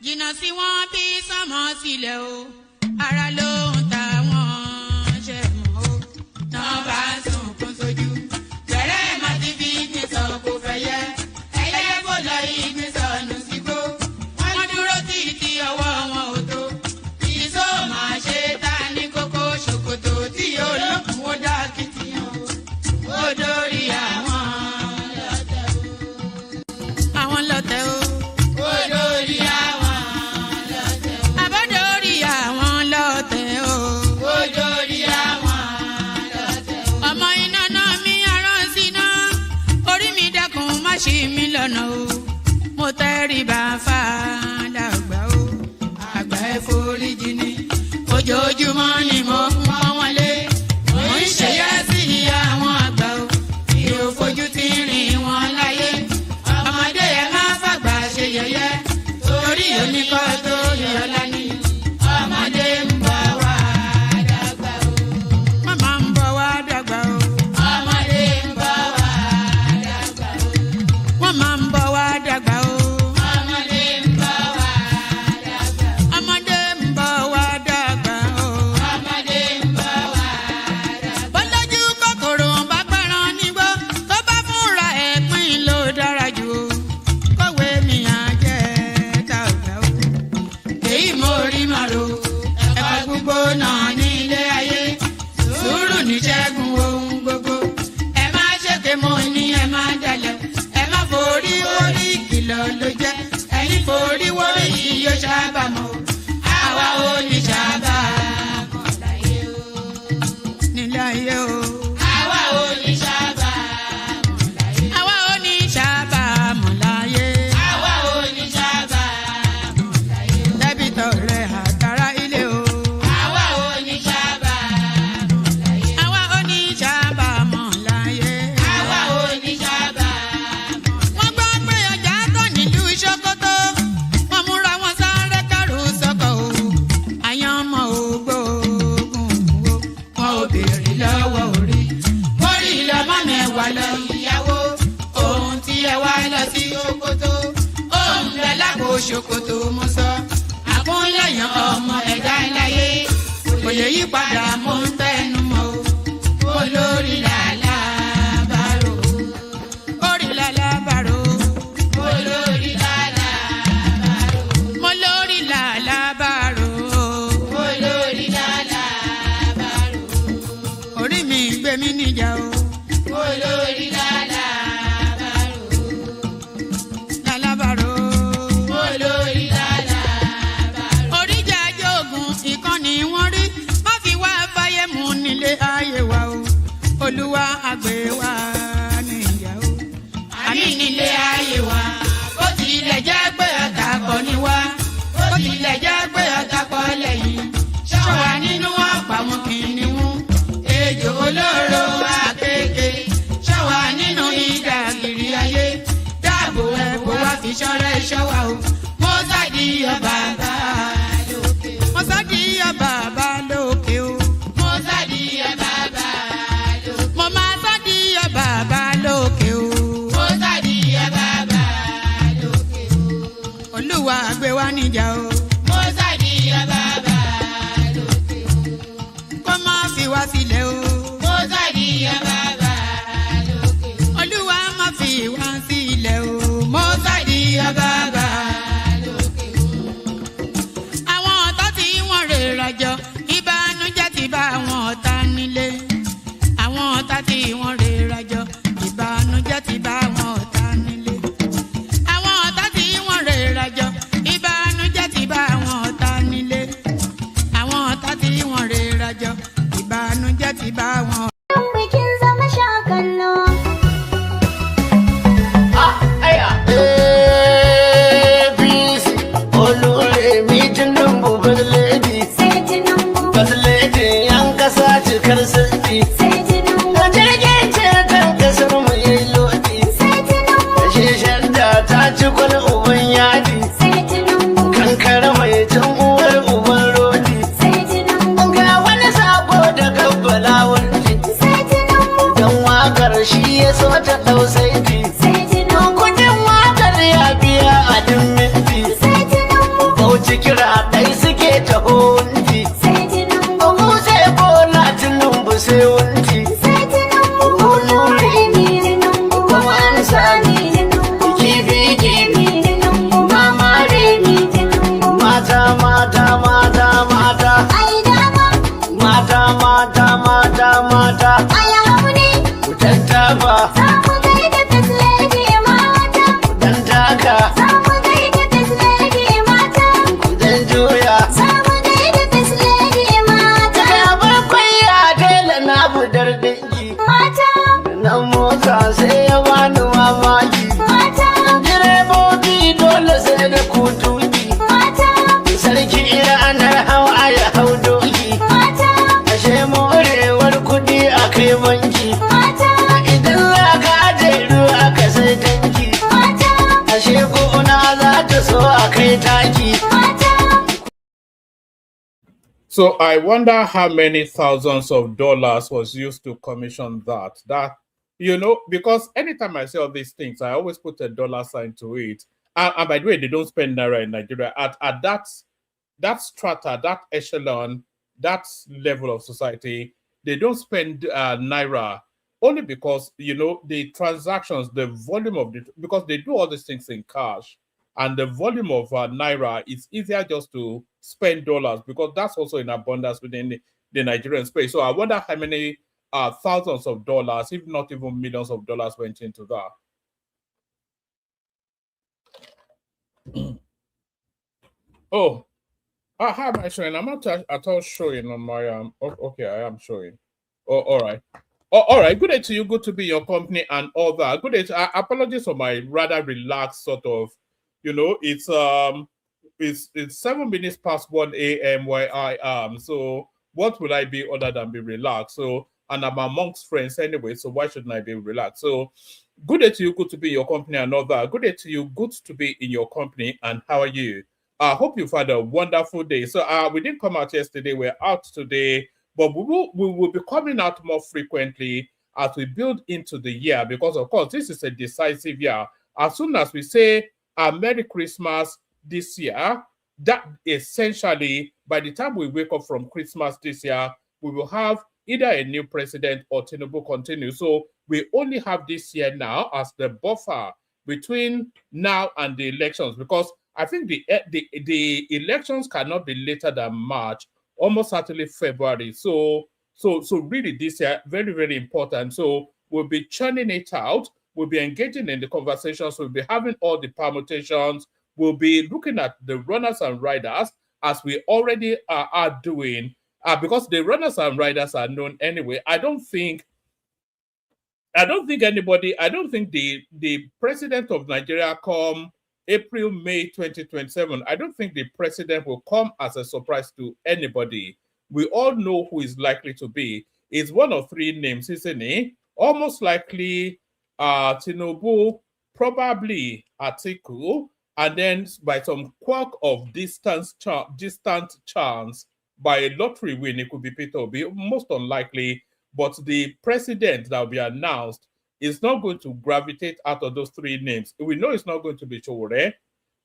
jìnnà sí wọn bí sánmọ̀ sílẹ̀ o ara ló ń ta wọn ṣe mọ́ o náà bá sunkún sójú bẹ̀rẹ̀ má ti fi ìgbín sọ kó fẹ́ yẹ ẹyẹ fò lọ ìgbín sọnù sígbó wọ́n dúró títí ọwọ́ wọn ò tó ìṣó máa ṣe ta ní kókó ṣòkòtò tí olókùn ó dá kìtìyàn ó dórí àwọn lọ́tẹ̀ o. Ṣí mi lọ́nà o mo tẹríba fàdàgbà o àgbà ẹ foríjì ni ojoojúmọ́ ni mo ń pọ́n wọn lé mo ń ṣèyá sí àwọn àgbà o mi ò fojú tí rìn wọn láyé ọmọdé ẹ má fàgbà ṣe yẹ̀yẹ́ torí oníkọ́ tó yọ lání ọmọdé ń bọ̀ wá dàgbà o màmá ń bọ̀ wá dàgbà o. Máa ń bọ̀ wá dàgbà o. Ọmọdé ń bọ̀ wá dàgbà. Ọmọdé ń bọ̀ wá dàgbà o. Ọmọdé ń bọ̀ wá dàgbà. Bọ́lájú kòkòrò bá pẹ́ràn nígbó tó bá fúnra ẹ̀pín ló dára jù o. Kọ̀wé mi á jẹ́ dàgbà o. Èyí mo rí màrò ẹ̀kọ́ gbogbo náà ní ilé ayé. Sùúrù ní ṣẹ́gun ohun gbogbo. Ẹ má ṣèké mo ní ẹ má dalẹ̀. Forí wórí ìkìlọ̀ ló jẹ́ ẹ̀yin forí wórí yìí yóò ṣàbàmọ́ àwa ò ní ṣàbàmọ́ láyé o nílé ayé o àwa ò ní ṣàbàmọ́ láyé àwa ò ní ṣàbàmọ́ láyé àwa ò ní ṣàbàmọ́ láyé dẹ́bìtọ̀ rẹ̀ àtàrà ilé o àwa ò ní ṣàbàmọ́ láyé àwa ò ní ṣàbàmọ́ láyé àwa ò ní ṣàbàmọ́. Ṣòkòtò wọn múra wọn sáré kẹrù sọkọ o àyànmọ́ ògbóògùn o wọn ò béèrè lọ́wọ́ orí orí lọmọ mẹ́wàá lọ ìyàwó ohun tí ẹ wá lọ sí Ṣòkòtò ohun rẹ lágbo Ṣòkòtò mo sọ àkúnlẹ̀yàn ọmọ ẹ̀dá láyé kò lè yí padà mo ń tẹnu mọ́ o olórí làlá bàrò orí làlá bàrò olórí làlá bàrò mo lórí làlá bàrò olórí làlá bàrò orí mi gbé mi níjà o olórí làlá bàrò làlá bàrò olórí làlá bàrò oríjà jogun ìkànnì wọn rí má fi wá fáyé mu nílé ayé wa o olúwa àgbẹ̀ wa níyà o àmì nílé ayé wa ó tilẹ̀ jẹ́ pé ọ̀tá kọ́ ni wá ó tilẹ̀ jẹ́ pé ọ̀tá kọ́ lẹ́yìn ṣọ́wa nínú ọ̀pá wọn kìnìún ejò olóró àkékè ṣọ́wa nínú ìdàgìrì ayé dáàbò ẹ̀bùn wá fi ṣọ́rẹ́ ṣọ́wa o mo sádì ọba bá lókè mo sádì ọba bá lókè o mo sádì ọba bá lókè mo máa sádì ọba bá lókè o. Olúwa gbé wa níjà o. Mo sádì ọba bá lókè o. Kó má fi wá sílẹ̀ o. Mo sádì ọba bá lókè o. Olúwa má fi wá sílẹ̀ o. Mo sádì ọba bá lókè o. Àwọn ọ̀tá tí wọ́n rè rajọ ìbànújẹ́ ti bá àwọn ọ̀tá nílé. Àwọn ọ̀tá tí wọ́n rè rajọ ìbànújẹ́ ti bá àwọn ọ̀tá nílé. Àwọn ọ̀tá tí wọ́n rè rajọ ìbànújẹ́ ti bá àwọn ọ̀tá nílé. Àwọn ọ̀tá tí wọ́n rè rajọ ìbànújẹ́ ti bá àwọn. Bikin zama shakallo. APC Olúrẹ̀mí Tinubu first lady. Sai Tinubu. First lady yan kasa cikar sarki. Sai Tinubu. Jirgin ceton kasar mu yayi lodi. Sai Tinubu. Shishar da ta ci kwal uban yadi. Sai Tinubu. Kankara mai cin uwar uban rodi. Sai Tinubu. Ga wani sabo da kabbala wunji. Sai Tinubu. Dan wakar shi ya so ta dau saiti. Sai Tinubu. Kudin wakar ya biya a duk minti. Sai Tinubu. So I wonder how many thousands of dollars was used to commission that. Because anytime I say all these things, I always put a dollar sign to it. And by the way, they don't spend naira in Nigeria. At that strata, that echelon, that level of society, they don't spend naira only because the transactions, the volume of because they do all these things in cash, and the volume of naira, it's easier just to spend dollars because that's also in abundance within the Nigerian space. So I wonder how many thousands of dollars, if not even millions of dollars, went into that. Oh, how am I showing? I'm not at all showing on my okay, I am showing. Oh, all right. Oh, all right. Good day to you. Good to be in your company and all that. Good day. Apologies for my rather relaxed sort of. It's 7 minutes past 1 a.m. where I am. So what will I be other than be relaxed? So, and I'm amongst friends anyway. So why shouldn't I be relaxed? So good day to you. Good to be in your company and all that. Good day to you. Good to be in your company. And how are you? I hope you've had a wonderful day. So we didn't come out yesterday. We're out today, but we will be coming out more frequently as we build into the year, because of course this is a decisive year. As soon as we say Merry Christmas this year, that essentially by the time we wake up from Christmas this year, we will have either a new president or Tinubu continue. So we only have this year now as the buffer between now and the elections, because I think the elections cannot be later than March, almost certainly February. So really this year, very, very important. So we'll be churning it out. We'll be engaging in the conversations. We'll be having all the permutations. We'll be looking at the runners and riders as we already are doing, because the runners and riders are known anyway. I don't think the president of Nigeria come April, May 2027, I don't think the president will come as a surprise to anybody. We all know who is likely to be. It's one of three names, isn't he? Almost likely Tinubu, probably Atiku, and then by some quirk of distant chance, by a lottery win, it could be Peter Obi, most unlikely. But the president that will be announced is not going to gravitate out of those three names. We know it's not going to be Chowore.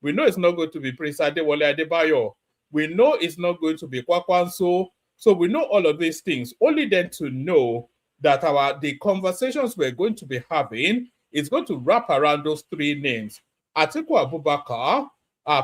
We know it's not going to be Prince Adewale Adebayo. We know it's not going to be Kwakwanso. So we know all of these things. Only then to know that the conversations we're going to be having is going to wrap around those three names: Atiku Abubakar,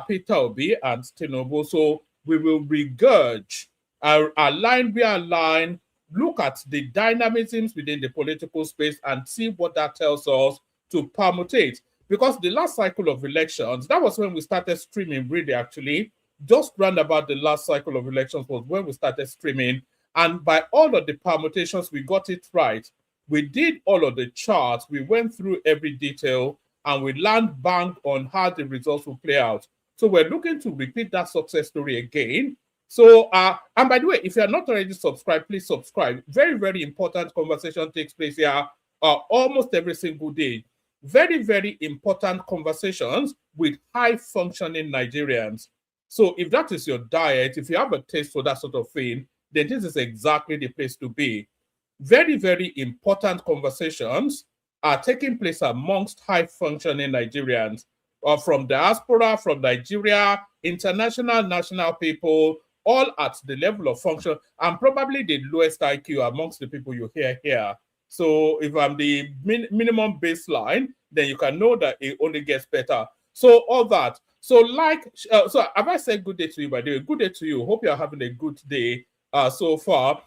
Peter Obi, and Tinubu. So we will regurge, align, realign, look at the dynamisms within the political space and see what that tells us to permutate. Because the last cycle of elections, that was when we started streaming, really, actually. Just round about the last cycle of elections was when we started streaming. And by all of the permutations, we got it right. We did all of the charts. We went through every detail and we land banked on how the results will play out. So we're looking to repeat that success story again. So, and by the way, if you're not already subscribed, please subscribe. Very, very important conversation takes place here almost every single day. Very, very important conversations with high-functioning Nigerians. So if that is your diet, if you have a taste for that sort of thing, then this is exactly the place to be. Very, very important conversations are taking place amongst high-functioning Nigerians, from diaspora, from Nigeria, international, national people, all at the level of function, and probably the lowest IQ amongst the people you hear here. So if I'm the minimum baseline, then you can know that it only gets better. So all that. So so have I said good day to you, by the way? Good day to you. Hope you're having a good day so far.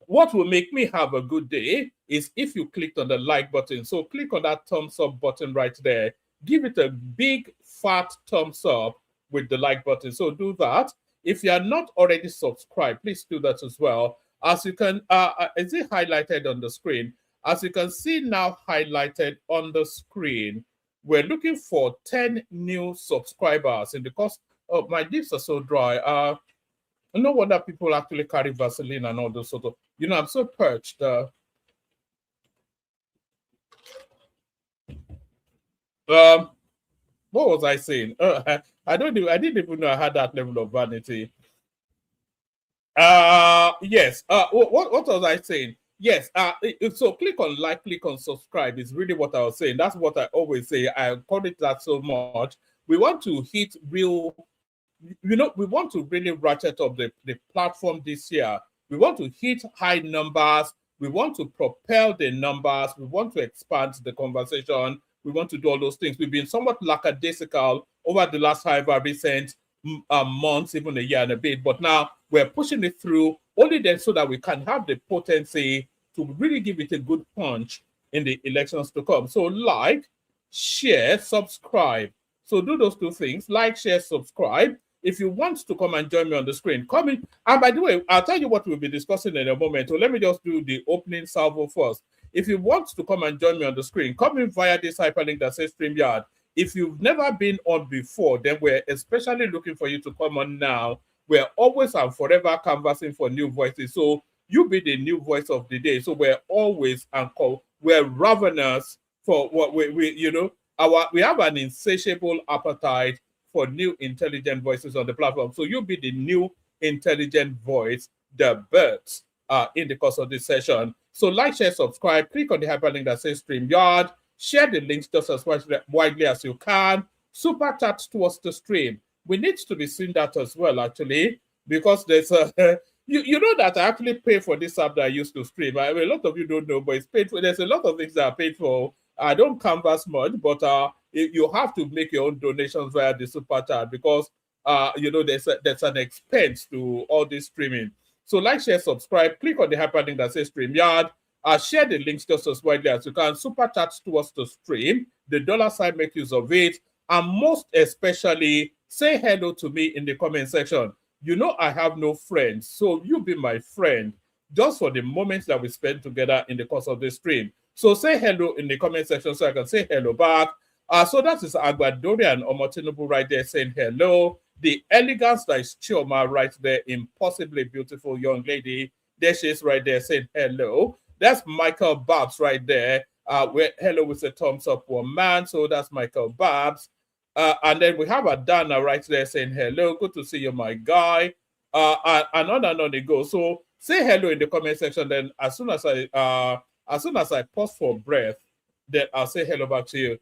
What will make me have a good day is if you clicked on the like button. So click on that thumbs up button right there. Give it a big fat thumbs up with the like button. So do that. If you are not already subscribed, please do that as well. As you can, is it highlighted on the screen? As you can see now highlighted on the screen, we're looking for 10 new subscribers. And because my lips are so dry, no wonder people actually carry Vaseline and all those sort of, I'm so perched. What was I saying? I didn't even know I had that level of vanity. Yes. What was I saying? Yes. So click on like, click on subscribe. Is really what I was saying. That's what I always say. I call it that so much. We want to hit real, we want to really ratchet up the platform this year. We want to hit high numbers. We want to propel the numbers. We want to expand the conversation. We want to do all those things. We've been somewhat lackadaisical over the last, however, recent months, even a year and a bit. But now we're pushing it through only then so that we can have the potency to really give it a good punch in the elections to come. So like, share, subscribe. So do those two things, like, share, subscribe. If you want to come and join me on the screen, come in. And by the way, I'll tell you what we'll be discussing in a moment. So let me just do the opening salvo first. If you want to come and join me on the screen, come in via this hyperlink that says StreamYard. If you've never been on before, then we're especially looking for you to come on now. We're always and forever canvassing for new voices. So you be the new voice of the day. So we're always we're ravenous for what we have an insatiable appetite for new intelligent voices on the platform. So you'll be the new intelligent voice, the birds in the course of this session. So like, share, subscribe, click on the hyperlink that says StreamYard, share the links just as widely as you can, super chat towards the stream. We need to be seeing that as well, actually, because there's a, you know that I actually pay for this app that I used to stream. I mean, a lot of you don't know, but it's paid for. There's a lot of things that are paid for. I don't canvas much, but you have to make your own donations via the super chat because there's an expense to all this streaming. So like, share, subscribe, click on the hyperlink that says StreamYard, share the links just as widely as you can, super chat towards the stream, the dollar sign, make use of it, and most especially say hello to me in the comment section. You know I have no friends, so you be my friend just for the moments that we spend together in the course of the stream. So say hello in the comment section so I can say hello back. So that is Agbadorian Omotinubu right there saying hello. The elegance that is Chioma right there, impossibly beautiful young lady. There she is right there saying hello. That's Michael Babs right there. Where hello with a thumbs up for man. So that's Michael Babs. And then we have Adana right there saying hello. Good to see you, my guy. And on it goes. So say hello in the comment section. Then as soon as I pause for breath, then I'll say hello back to you.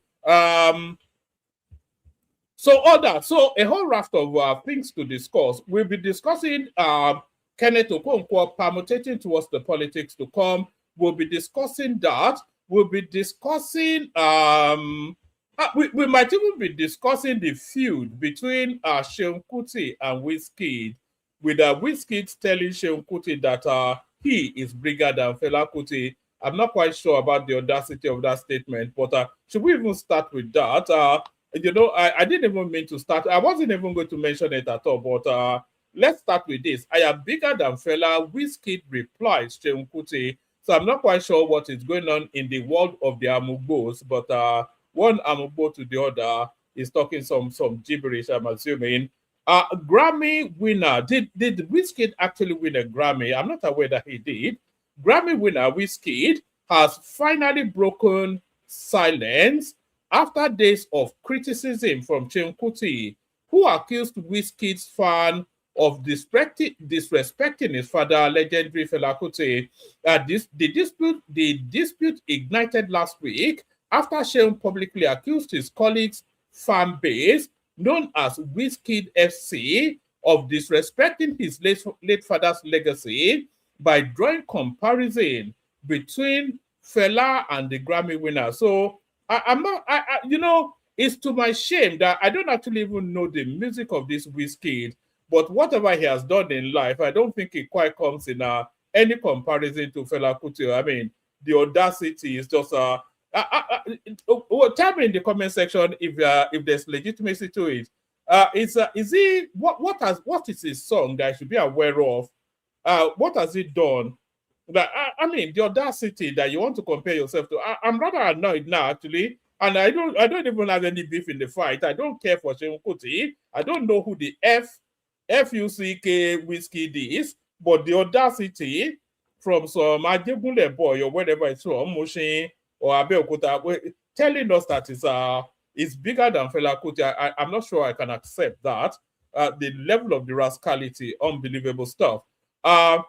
So all that. So a whole raft of things to discuss. We'll be discussing Kenneth Okonkwo permutating towards the politics to come. We'll be discussing that. We'll be discussing we might even be discussing the feud between Seun Kuti and Wizkid, with Wizkid telling Seun Kuti that he is bigger than Fela Kuti. I'm not quite sure about the audacity of that statement, but should we even start with that? I didn't even mean to start. I wasn't even going to mention it at all, but let's start with this. I am bigger than Fela. Wizkid replies Seun Kuti. So I'm not quite sure what is going on in the world of the Amugbos, but one Amugbo to the other is talking some gibberish, I'm assuming. Grammy winner. Did Wizkid actually win a Grammy? I'm not aware that he did. Grammy winner Wizkid has finally broken silence after days of criticism from Seun Kuti, who accused Wizkid's fan of disrespecting his father, legendary Fela Kuti. The dispute ignited last week after Seun publicly accused his colleagues' fan base, known as Wizkid FC, of disrespecting his late father's legacy by drawing comparison between Fela and the Grammy winner. So it's to my shame that I don't actually even know the music of this Wizkid, but whatever he has done in life, I don't think it quite comes in any comparison to Fela Kuti. I mean, the audacity is just tell me in the comment section if there's legitimacy to it. What is his song that I should be aware of? What has he done? I mean, the audacity that you want to compare yourself to. I'm rather annoyed now, actually, and I don't even have any beef in the fight. I don't care for Seun Kuti. I don't know who the F-U-C-K Wizkid is, but the audacity from some Ajegunle boy or wherever it's from, Mushin or Abeokuta, telling us that it's bigger than Fela Kuti. I'm not sure I can accept that. The level of the rascality, unbelievable stuff. I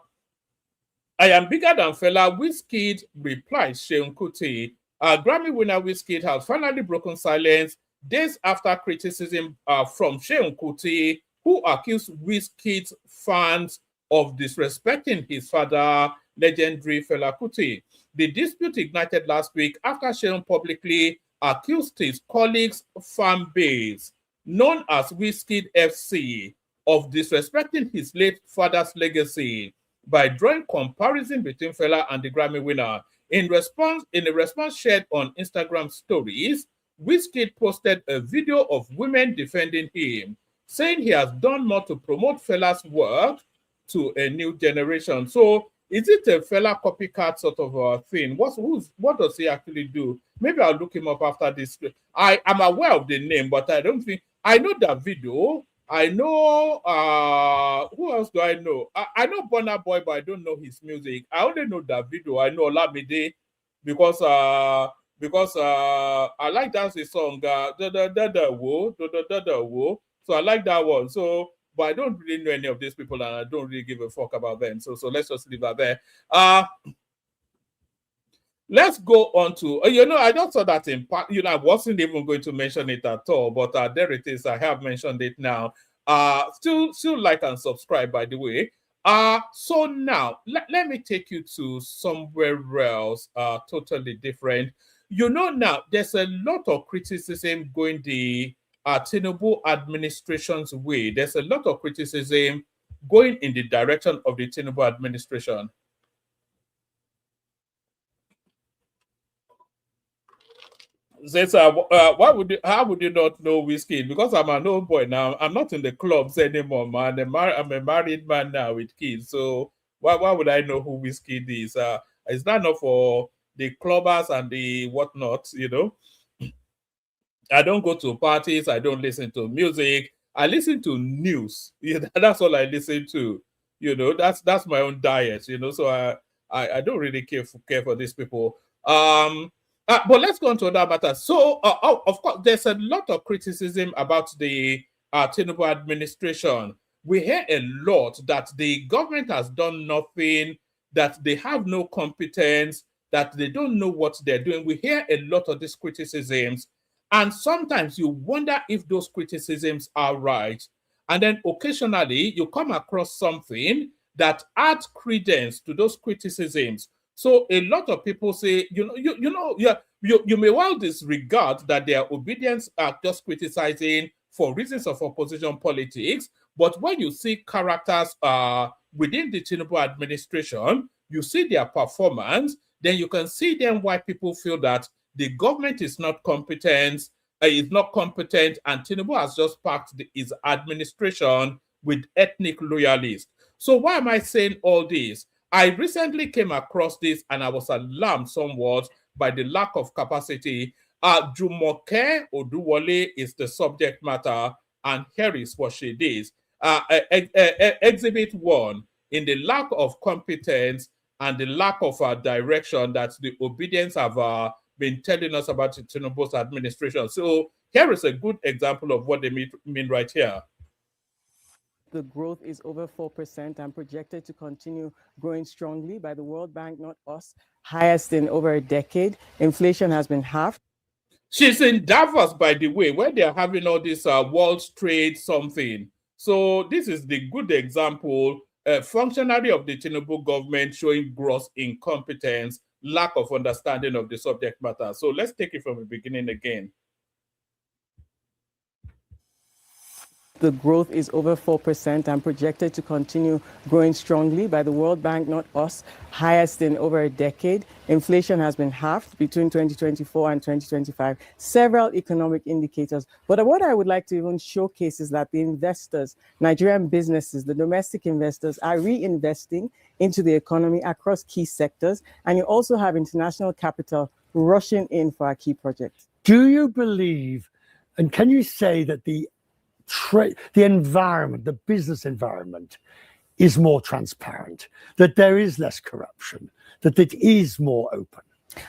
am bigger than Fela. Wizkid replies Seun Kuti. Grammy winner Wizkid has finally broken silence days after criticism from Seun Kuti, who accused Wizkid's fans of disrespecting his father, legendary Fela Kuti. The dispute ignited last week after Seun publicly accused his colleagues' fan base, known as Wizkid FC, of disrespecting his late father's legacy by drawing comparison between Fela and the Grammy winner. In a response shared on Instagram stories, Wizkid posted a video of women defending him, saying he has done more to promote Fela's work to a new generation. So, is it a Fela copycat sort of thing? What does he actually do? Maybe I'll look him up after this. I am aware of the name, but I don't think I know that video. I know who else do I know? I know Burna Boy, but I don't know his music. I only know that video. I know Olamide because I like that's the song da da da da wo da da da da wo. So I like that one. So, but I don't really know any of these people, and I don't really give a fuck about them. So let's just leave that there. Let's go on to, I just saw that in part, I wasn't even going to mention it at all, but there it is. I have mentioned it now. Still like and subscribe, by the way. So now, let me take you to somewhere else, totally different. Now, there's a lot of criticism going the Tinubu administration's way. There's a lot of criticism going in the direction of the Tinubu administration. Says, how would you not know Wizkid? Because I'm an old boy now. I'm not in the clubs anymore, man. I'm a married man now with kids. So why would I know who Wizkid is? It's not enough for the clubbers and the whatnot, I don't go to parties. I don't listen to music. I listen to news. That's all I listen to. That's my own diet. So I don't really care for these people. But let's go on to other matters. So, of course, there's a lot of criticism about the Tinubu administration. We hear a lot that the government has done nothing, that they have no competence, that they don't know what they're doing. We hear a lot of these criticisms, and sometimes you wonder if those criticisms are right. And then occasionally you come across something that adds credence to those criticisms. So a lot of people say, you may well disregard that their obedience are just criticizing for reasons of opposition politics. But when you see characters within the Tinubu administration, you see their performance, then you can see then why people feel that the government is not competent, and Tinubu has just packed his administration with ethnic loyalists. So why am I saying all this? I recently came across this and I was alarmed somewhat by the lack of capacity. Jumoke Oduwole is the subject matter, and here is what she did. Exhibit 1, in the lack of competence and the lack of direction that the obedience have been telling us about Tinubu's administration. So here is a good example of what they mean right here. The growth is over 4% and projected to continue growing strongly by the World Bank, not us, highest in over a decade. Inflation has been halved. She's in Davos, by the way, where they're having all this World Trade something. So this is the good example, a functionary of the Tinubu government showing gross incompetence, lack of understanding of the subject matter. So let's take it from the beginning again. The growth is over 4% and projected to continue growing strongly by the World Bank, not us, highest in over a decade. Inflation has been halved between 2024 and 2025. Several economic indicators. But what I would like to even showcase is that the investors, Nigerian businesses, the domestic investors are reinvesting into the economy across key sectors. And you also have international capital rushing in for our key projects. Do you believe, and can you say that the environment, the business environment is more transparent, that there is less corruption, that it is more open?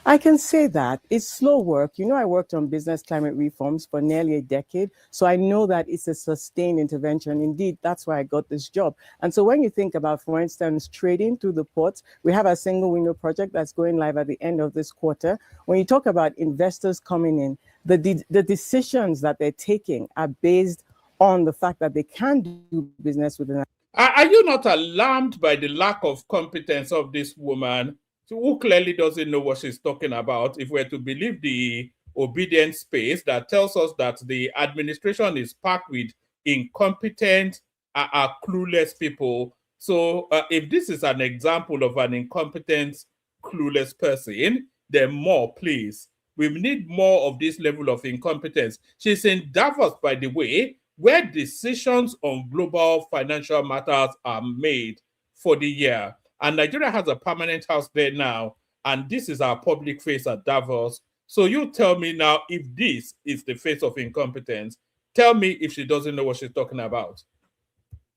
I can say that it's slow work. You know, I worked on business climate reforms for nearly a decade, so I know that it's a sustained intervention. Indeed, that's why I got this job. And so when you think about, for instance, trading through the ports, we have a single window project that's going live at the end of this quarter. When you talk about investors coming in, the decisions that they're taking are based on the fact that they can do business with the Are you not alarmed by the lack of competence of this woman, who clearly doesn't know what she's talking about, if we're to believe the obedient space that tells us that the administration is packed with incompetent, clueless people? So if this is an example of an incompetent, clueless person, then more, please. We need more of this level of incompetence. She's in Davos, by the way, where decisions on global financial matters are made for the year. And Nigeria has a permanent house there now. And this is our public face at Davos. So you tell me now, if this is the face of incompetence, tell me if she doesn't know what she's talking about.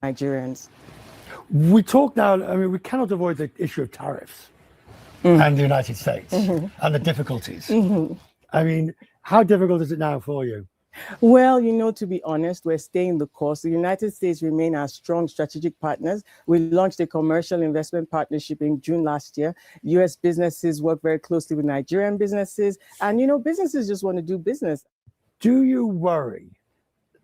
Nigerians. We talk now, I mean, we cannot avoid the issue of tariffs and the United States and the difficulties. I mean, how difficult is it now for you? Well, you know, to be honest, we're staying the course. The United States remain our strong strategic partners. We launched a commercial investment partnership in June last year. U.S. businesses work very closely with Nigerian businesses. And, you know, businesses just want to do business. Do you worry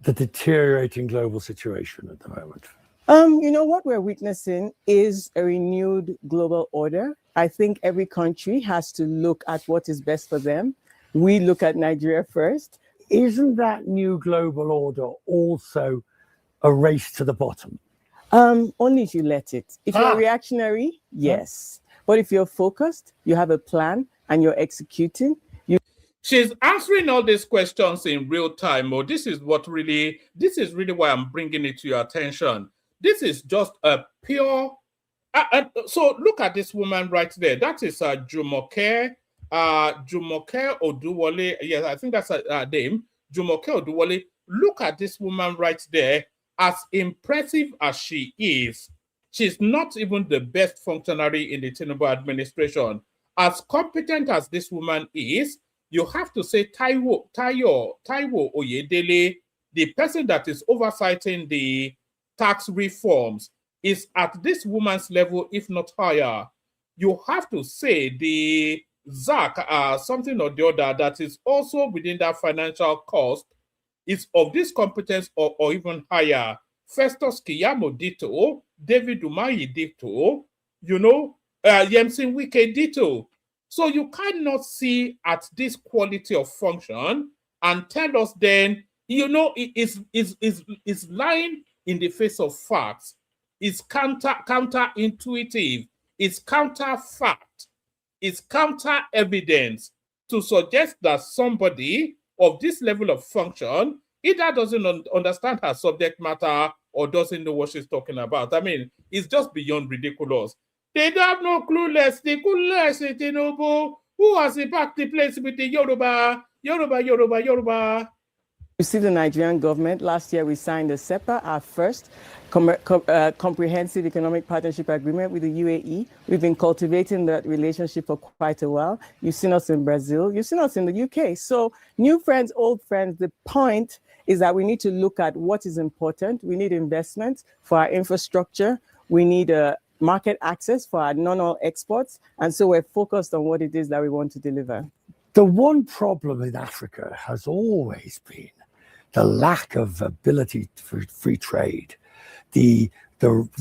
the deteriorating global situation at the moment? You know, what we're witnessing is a renewed global order. I think every country has to look at what is best for them. We look at Nigeria first. Isn't that new global order also a race to the bottom? Only if you let it. If you're reactionary, yes. But if you're focused, you have a plan and you're executing. She's answering all these questions in real time. Oh, this is really why I'm bringing it to your attention. This is just a pure. So look at this woman right there. That is Jumoke Oduwole. Yes, I think that's her name. Jumoke Oduwole. Look at this woman right there. As impressive as she is, she's not even the best functionary in the Tinubu administration. As competent as this woman is, you have to say Taiwo Oyedele, the person that is oversighting the tax reforms, is at this woman's level, if not higher. You have to say the ZAC, something or the other, that is also within that financial cost, is of this competence or even higher. Festus Kiyamo Dito, David Umahi Dito, you know, Yemsin Wike Dito. So you cannot see at this quality of function and tell us then, you know, it is lying in the face of facts. It's counterintuitive. It's counter-fact. It's counter-evidence to suggest that somebody of this level of function either doesn't understand her subject matter or doesn't know what she's talking about. I mean, it's just beyond ridiculous. They don't have no clueless. The clueless, Tinubu, who has packed the place with the Yoruba. You see the Nigerian government. Last year, we signed the SEPA, our first comprehensive economic partnership agreement with the UAE. We've been cultivating that relationship for quite a while. You've seen us in Brazil. You've seen us in the UK. So new friends, old friends, the point is that we need to look at what is important. We need investment for our infrastructure. We need market access for our non-oil exports. And so we're focused on what it is that we want to deliver. The one problem in Africa has always been the lack of ability for free trade, the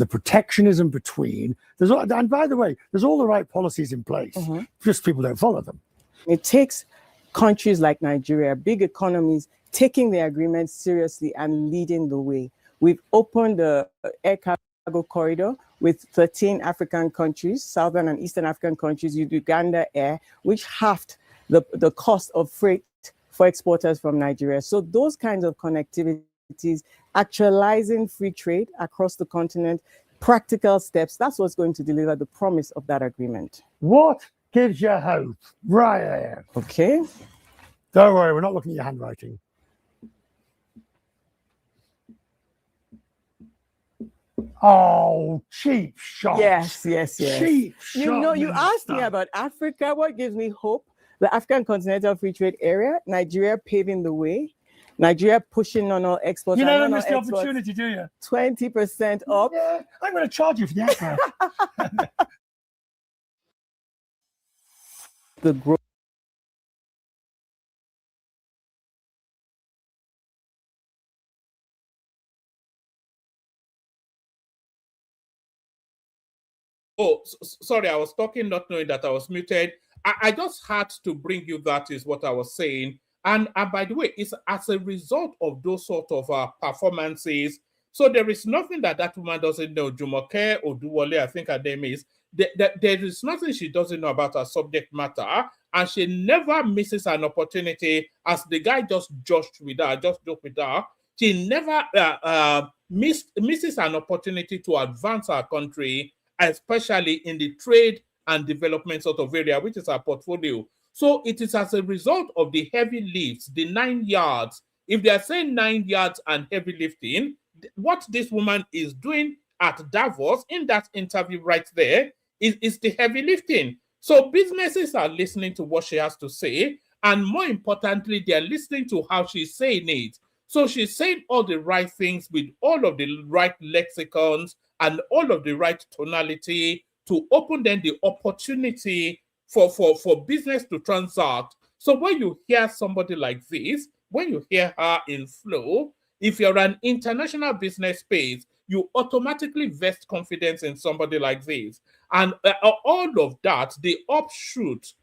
protectionism between. And by the way, there's all the right policies in place, just people don't follow them. It takes countries like Nigeria, big economies, taking the agreement seriously and leading the way. We've opened the air cargo corridor with 13 African countries, Southern and Eastern African countries, Uganda Air, which halved the cost of freight for exporters from Nigeria. So those kinds of connectivities, actualizing free trade across the continent, practical steps, that's what's going to deliver the promise of that agreement. What gives you hope? Right there. Okay. Don't worry, we're not looking at your handwriting. Oh, cheap shot. Yes. Cheap shot. You know, you asked me Minister. about Africa. What gives me hope? The African Continental Free Trade Area, Nigeria paving the way, Nigeria pushing on all exports. You and never on miss all the exports, opportunity, do you? 20% up. Yeah, I'm going to charge you for the advert. The growth. Oh, sorry, I was talking, not knowing that I was muted. I just had to bring you that is what I was saying. And by the way, it's as a result of those sort of performances. So there is nothing that woman doesn't know. Jumoke Oduwole, I think her name is. There is nothing she doesn't know about her subject matter. And she never misses an opportunity, as the guy just joked with her. She never misses an opportunity to advance our country, especially in the trade and development sort of area, which is our portfolio. So it is as a result of the heavy lifts, the 9 yards. If they are saying 9 yards and heavy lifting, what this woman is doing at Davos in that interview right there is the heavy lifting. So businesses are listening to what she has to say, and more importantly, they are listening to how she's saying it. So she's saying all the right things with all of the right lexicons and all of the right tonality to open then the opportunity for business to transact. So when you hear somebody like this, when you hear her in flow, if you're an international business space, you automatically vest confidence in somebody like this. And all of that, the offshoot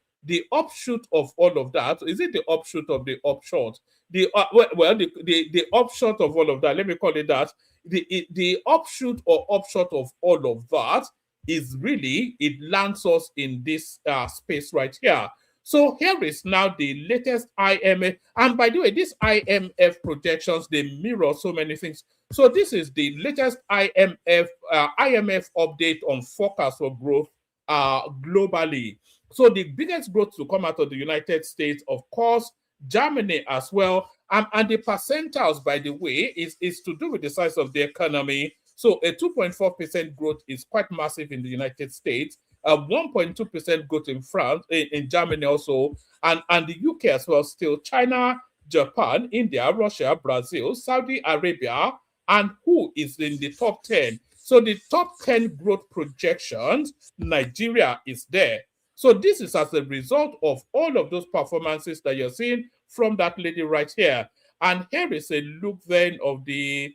of all of that, is it the offshoot of the upshot? The upshot of all of that, let me call it that. The offshoot or upshot of all of that is really, it lands us in this space right here. So here is now the latest IMF. And by the way, these IMF projections, they mirror so many things. So this is the latest IMF update on forecast for growth globally. So the biggest growth to come out of the United States, of course, Germany as well. And the percentiles, by the way, is to do with the size of the economy. So a 2.4% growth is quite massive in the United States. 1.2% growth in France, in Germany also, and the UK as well still. China, Japan, India, Russia, Brazil, Saudi Arabia, and who is in the top 10? So the top 10 growth projections, Nigeria is there. So this is as a result of all of those performances that you're seeing from that lady right here. And here is a look then of the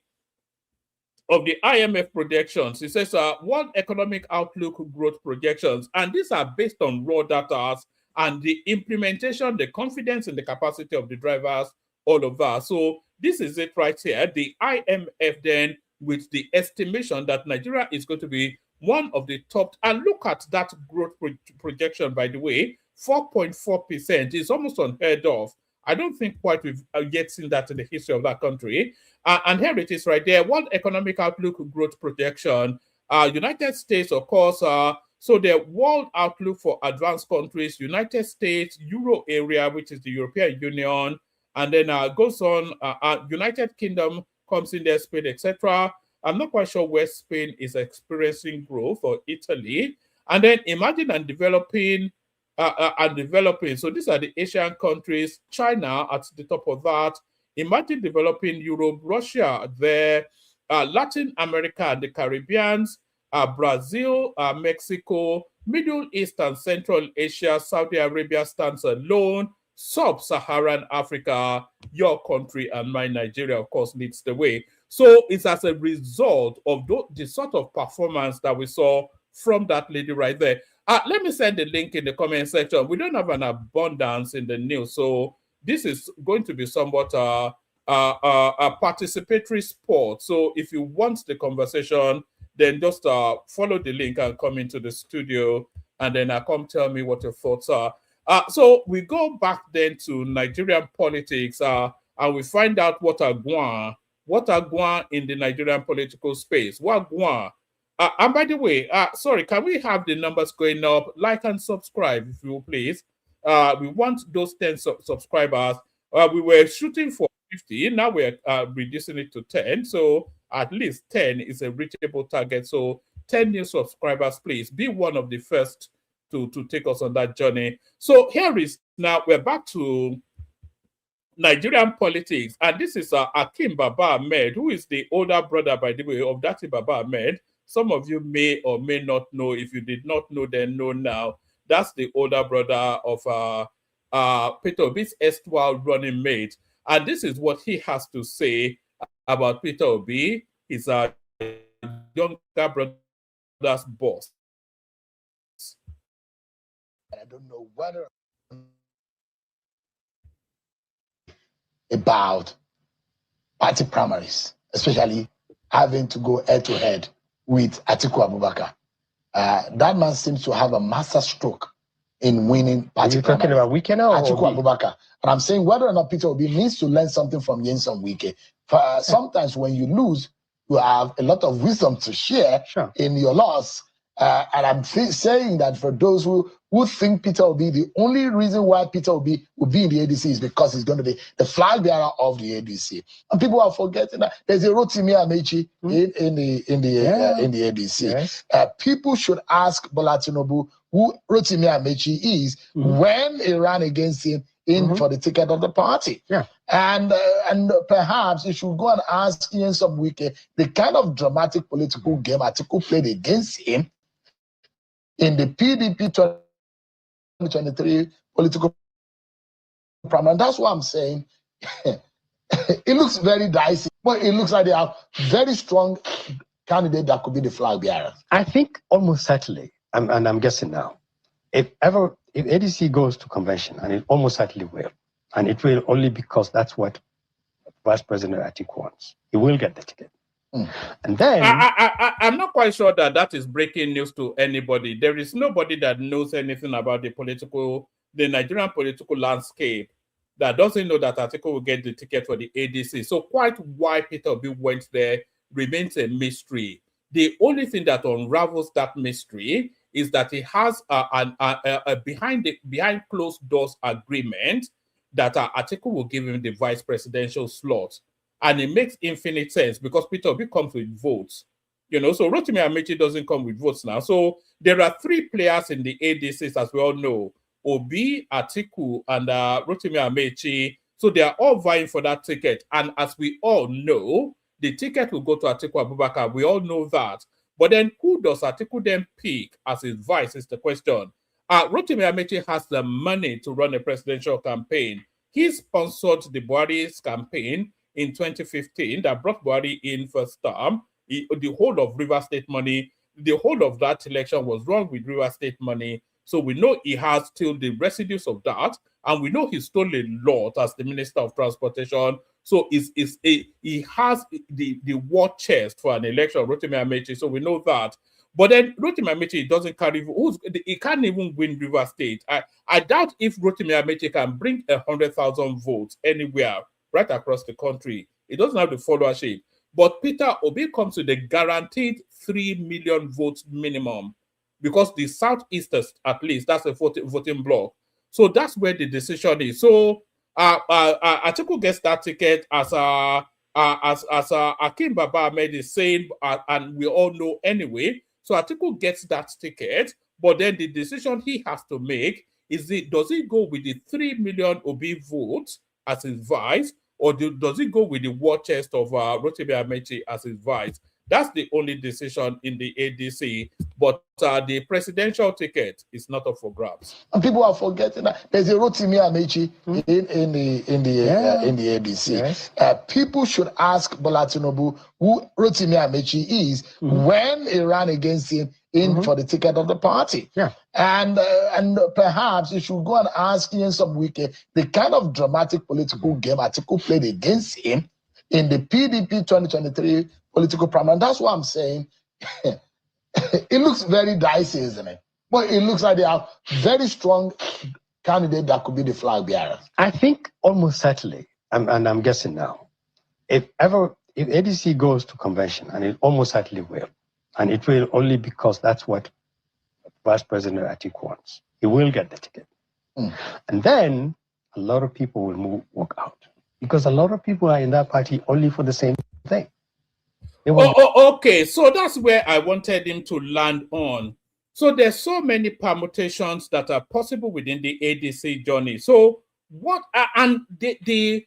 IMF projections. It says World Economic Outlook growth projections, and these are based on raw data and the implementation, the confidence in the capacity of the drivers, all of that. So this is it right here. The IMF then, with the estimation that Nigeria is going to be one of the top, and look at that growth projection, by the way, 4.4% is almost unheard of. I don't think quite we've yet seen that in the history of that country. And here it is right there. World Economic Outlook growth projection. United States, of course. So the World Outlook for advanced countries, United States, Euro area, which is the European Union, and then goes on. United Kingdom comes in there, Spain, etc. I'm not quite sure where Spain is experiencing growth, or Italy. And then emerging and developing. So these are the Asian countries. China at the top of that. Emerging developing Europe, Russia there, Latin America and the Caribbeans, Brazil, Mexico, Middle East and Central Asia, Saudi Arabia stands alone, Sub-Saharan Africa, your country and my Nigeria, of course, leads the way. So it's as a result of the sort of performance that we saw from that lady right there. Let me send the link in the comment section. We don't have an abundance in the news, so this is going to be somewhat a participatory sport. So if you want the conversation, then just follow the link and come into the studio, and then come tell me what your thoughts are. So we go back then to Nigerian politics, and we find out what are going in the Nigerian political space. What going? And by the way, sorry, can we have the numbers going up? Like and subscribe, if you will, please. We want those 10 subscribers. We were shooting for 50. Now we're reducing it to 10. So at least 10 is a reachable target. So 10 new subscribers, please be one of the first to take us on that journey. So here is now, we're back to Nigerian politics, and this is Akim Baba Ahmed, who is the older brother, by the way, of Dati Baba Ahmed. Some of you may or may not know. If you did not know, then know now. That's the older brother of Peter Obi's erstwhile running mate. And this is what he has to say about Peter Obi, his younger brother's boss. I don't know whether about party primaries, especially having to go head-to-head with Atiku Abubakar. That man seems to have a master stroke in winning party primaries. Talking about Wike now? Atiku Abubakar. And I'm saying whether or not Peter Obi needs to learn something from Nyesom Wike. Sometimes when you lose, you have a lot of wisdom to share in your loss. And I'm saying that for those who think Peter Obi, the only reason why Peter Obi will be in the ADC is because he's going to be the flag bearer of the ADC. And people are forgetting that there's a Rotimi Amechi in the ADC. Yes. People should ask Bola Tinubu who Rotimi Amechi is when he ran against him for the ticket of the party. Yeah. And perhaps you should go and ask Nyesom Wike the kind of dramatic political game Atiku played against him in the PDP 2023 political primary. And that's what I'm saying. It looks very dicey, but it looks like they are very strong candidate that could be the flag bearer. I think almost certainly, and I'm guessing now, if ADC goes to convention, and it almost certainly will, and it will only because that's what Vice President Atiku wants, he will get the ticket. And then I'm not quite sure that is breaking news to anybody. There is nobody that knows anything about the Nigerian political landscape that doesn't know that Atiku will get the ticket for the ADC. So quite why Peter Obi went there remains a mystery. The only thing that unravels that mystery is that he has a behind closed doors agreement that Atiku will give him the vice presidential slot. And it makes infinite sense because Peter Obi comes with votes. So Rotimi Amechi doesn't come with votes now. So there are three players in the ADCs, as we all know. Obi, Atiku, and Rotimi Amechi. So they are all vying for that ticket. And as we all know, the ticket will go to Atiku Abubakar. We all know that. But then who does Atiku then pick as his vice is the question. Rotimi Amechi has the money to run a presidential campaign. He sponsored the Buhari's campaign in 2015 that brought Buhari in first term. The whole of River State money, the whole of that election was run with River State money. So we know he has still the residues of that. And we know he stole a lot as the Minister of Transportation. So he has the war chest for an election, Rotimi Amechi. So we know that. But then Rotimi Amechi doesn't carry, he can't even win River State. I doubt if Rotimi Amechi can bring 100,000 votes anywhere right across the country. It doesn't have the followership. But Peter Obi comes with a guaranteed 3 million votes minimum because the Southeasters, at least, that's a voting bloc. So that's where the decision is. So Atiku gets that ticket as Akim Baba Ahmed is saying, and we all know anyway. So Atiku gets that ticket, but then the decision he has to make is, does he go with the 3 million Obi votes as his vice, or does he go with the war chest of Rotimi Amechi as his vice? That's the only decision in the ADC. But the presidential ticket is not up for grabs. And people are forgetting that there's a Rotimi Amechi in the ADC. Yes. People should ask Bola Tinubu who Rotimi Amechi is when he ran against him for the ticket of the party. Yeah. And perhaps you should go and ask Nyesom Wike the kind of dramatic political game Atiku played against him in the PDP 2023 political primary. And that's what I'm saying. It looks very dicey, isn't it? But it looks like they are very strong candidate that could be the flag bearer. I think almost certainly, and I'm guessing now, if ADC goes to convention, and it almost certainly will, and it will only because that's what Vice President Atiku wants, he will get the ticket. And then a lot of people will walk out because a lot of people are in that party only for the same thing. It was Okay. So that's where I wanted him to land on. So there's so many permutations that are possible within the ADC journey. So what and the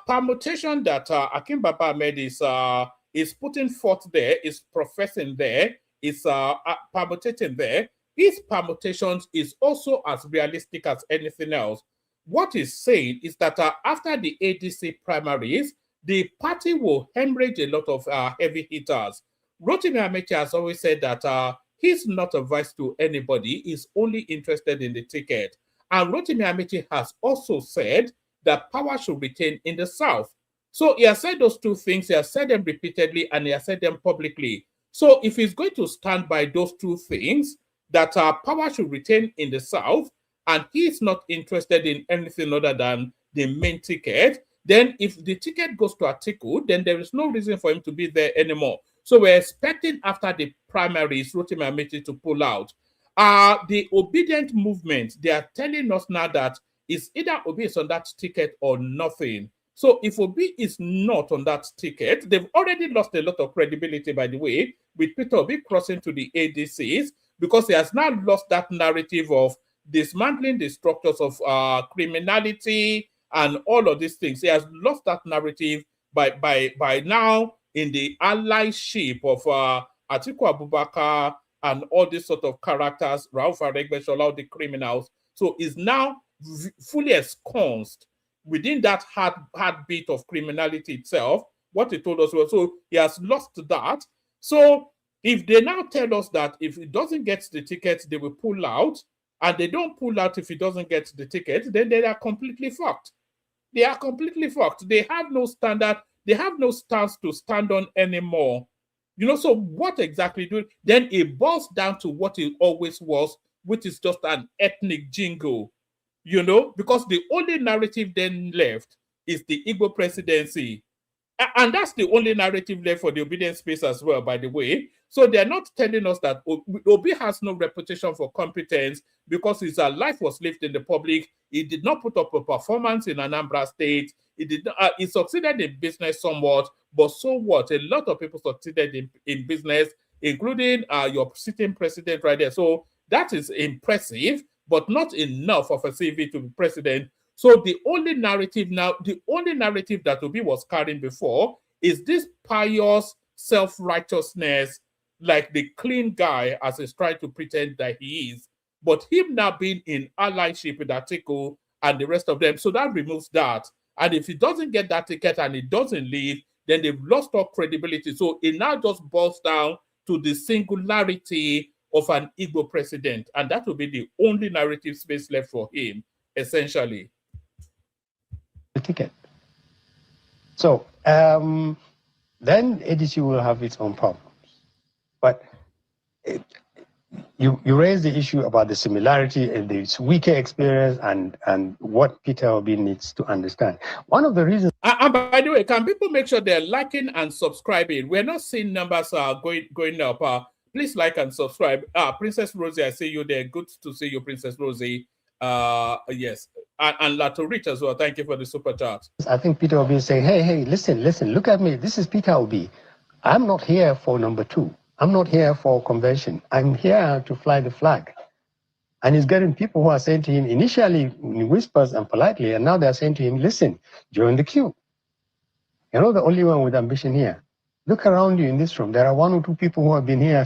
permutation that Akim Baba made is putting forth there, is professing there, is permutating there. His permutations is also as realistic as anything else. What he's saying is that after the ADC primaries, the party will hemorrhage a lot of heavy hitters. Rotimi Amechi has always said that he's not advised to anybody, he's only interested in the ticket. And Rotimi Amechi has also said that power should retain in the South. So he has said those two things, he has said them repeatedly, and he has said them publicly. So if he's going to stand by those two things, that power should retain in the South, and he's not interested in anything other than the main ticket, then if the ticket goes to Atiku, then there is no reason for him to be there anymore. So we're expecting after the primaries, Rotimi Amechi to pull out. The obedient movement, they are telling us now that it's either Obi is on that ticket or nothing. So if Obi is not on that ticket, they've already lost a lot of credibility, by the way, with Peter Obi crossing to the ADCs, because he has now lost that narrative of dismantling the structures of criminality and all of these things. He has lost that narrative by now in the allyship of Atiku Abubakar and all these sort of characters, Rauf Aregbesola, all the criminals. So he's now fully ensconced within that heartbeat of criminality itself. What he told us was, so he has lost that. So if they now tell us that if he doesn't get the ticket, they will pull out, and they don't pull out if he doesn't get the ticket, then they are completely fucked. They are completely fucked. They have no standard. They have no stance to stand on anymore. You know, so what exactly do? Then it boils down to what it always was, which is just an ethnic jingle. You know, because the only narrative then left is the Igbo presidency. And that's the only narrative left for the obedience space as well, by the way. So they're not telling us that Obi has no reputation for competence because his life was lived in the public. He did not put up a performance in Anambra State. He succeeded in business somewhat, but so what? A lot of people succeeded in business, including your sitting president right there. So that is impressive, but not enough of a CV to be president. So the only narrative now, the only narrative that Obi was carrying before is this pious self-righteousness, like the clean guy, as he's trying to pretend that he is. But him now being in allyship with Atiku and the rest of them, so that removes that. And if he doesn't get that ticket and he doesn't leave, then they've lost all credibility. So it now just boils down to the singularity of an Igbo president. And that will be the only narrative space left for him, essentially. The ticket. So then ADC will have its own problems. But you raise the issue about the similarity and this weaker experience and what Peter Obi needs to understand. One of the reasons. And by the way, can people make sure they're liking and subscribing? We're not seeing numbers going up. Please like and subscribe. Princess Rosie, I see you there. Good to see you, Princess Rosie. Yes. And Lato Rich as well. Thank you for the super chat. I think Peter Obi is saying, hey, listen, look at me. This is Peter Obi. I'm not here for number 2. I'm not here for convention. I'm here to fly the flag. And he's getting people who are saying to him, initially in whispers and politely, and now they're saying to him, listen, join the queue. You're not the only one with ambition here. Look around you in this room. There are 1 or 2 people who have been here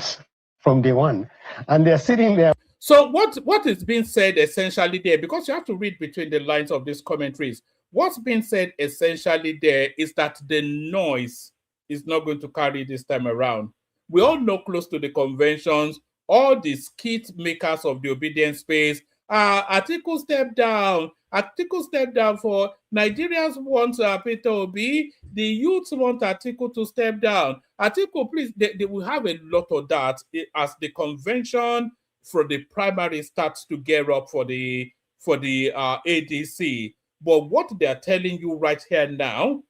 from day one, and they're sitting there. So what is being said essentially there, because you have to read between the lines of these commentaries, what's being said essentially there is that the noise is not going to carry this time around. We all know close to the conventions, all the skit makers of the obedience space, Atiku stepped down. Atiku stepped down for Nigerians want Peter Obi. The youths want Atiku to step down. Atiku, please, they will have a lot of that as the convention for the primary starts to gear up for the ADC. But what they're telling you right here now,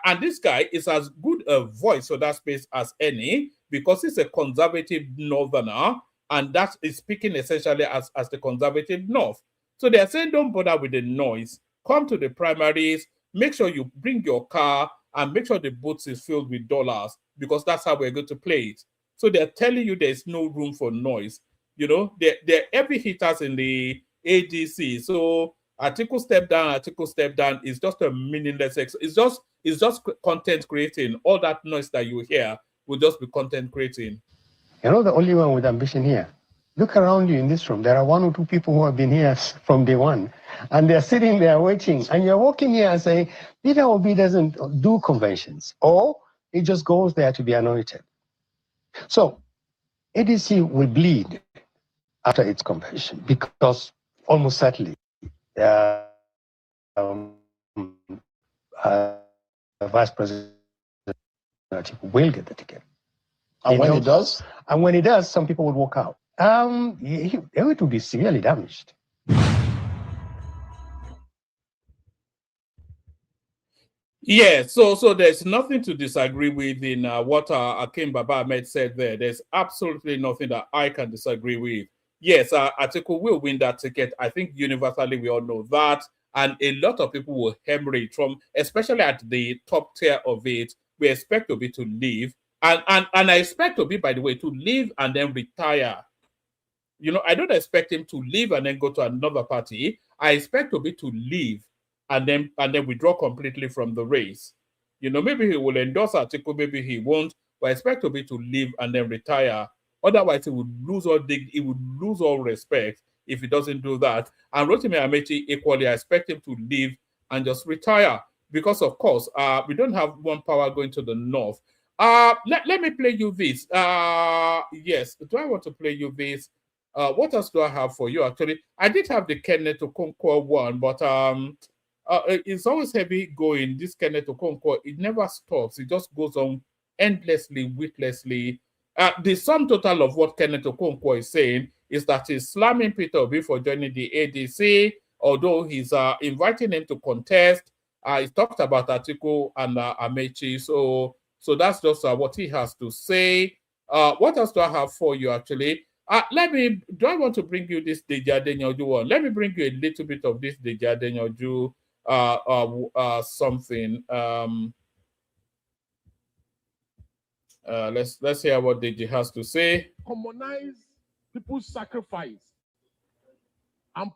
and this guy is as good a voice for that space as any, because he's a conservative northerner, and that is speaking essentially as the conservative north. So they're saying, don't bother with the noise. Come to the primaries, make sure you bring your car and make sure the boots is filled with dollars, because that's how we're going to play it. So they're telling you there's no room for noise. You know, they're heavy hitters in the ADC. So Atiku step down is just a meaningless. It's just content creating. All that noise that you hear will just be content creating. You're not the only one with ambition here. Look around you in this room. There are 1 or 2 people who have been here from day one, and they're sitting there waiting. And you're walking here and saying, Peter Obi doesn't do conventions, or he just goes there to be anointed. So ADC will bleed after its convention, because almost certainly Vice President will get the ticket. And when he does? And when he does, some people would walk out. It will be severely damaged. Yeah, so there's nothing to disagree with in what Akim Baba Ahmed said there. There's absolutely nothing that I can disagree with. Yes, Atiku will win that ticket. I think universally we all know that. And a lot of people will hemorrhage from, especially at the top tier of it. We expect Obi to leave. And I expect Obi, by the way, to leave and then retire. You know, I don't expect him to leave and then go to another party. I expect Obi to leave and then withdraw completely from the race. You know, maybe he will endorse Atiku, maybe he won't, but I expect Obi to leave and then retire. Otherwise, he would lose all dignity, he would lose all respect if he doesn't do that. And Rotimi Amechi, equally, I expect him to leave and just retire. Because, of course, we don't have one power going to the north. Let me play you this. Yes, do I want to play you this? What else do I have for you? Actually, I did have the Kenneth Okonkwo one, but it's always heavy going. This Kenneth Okonkwo, it never stops. It just goes on endlessly, witlessly. The sum total of what Kenneth Okonkwo is saying is that he's slamming Peter Obi for joining the ADC, although he's inviting him to contest. He talked about Atiku and Amechi, so that's just what he has to say. What else do I have for you, actually? Do I want to bring you this Deji Adenyoju one? Let me bring you a little bit of this Deji Adenyoju something. Let's hear what Deji has to say. Commonize people's sacrifice and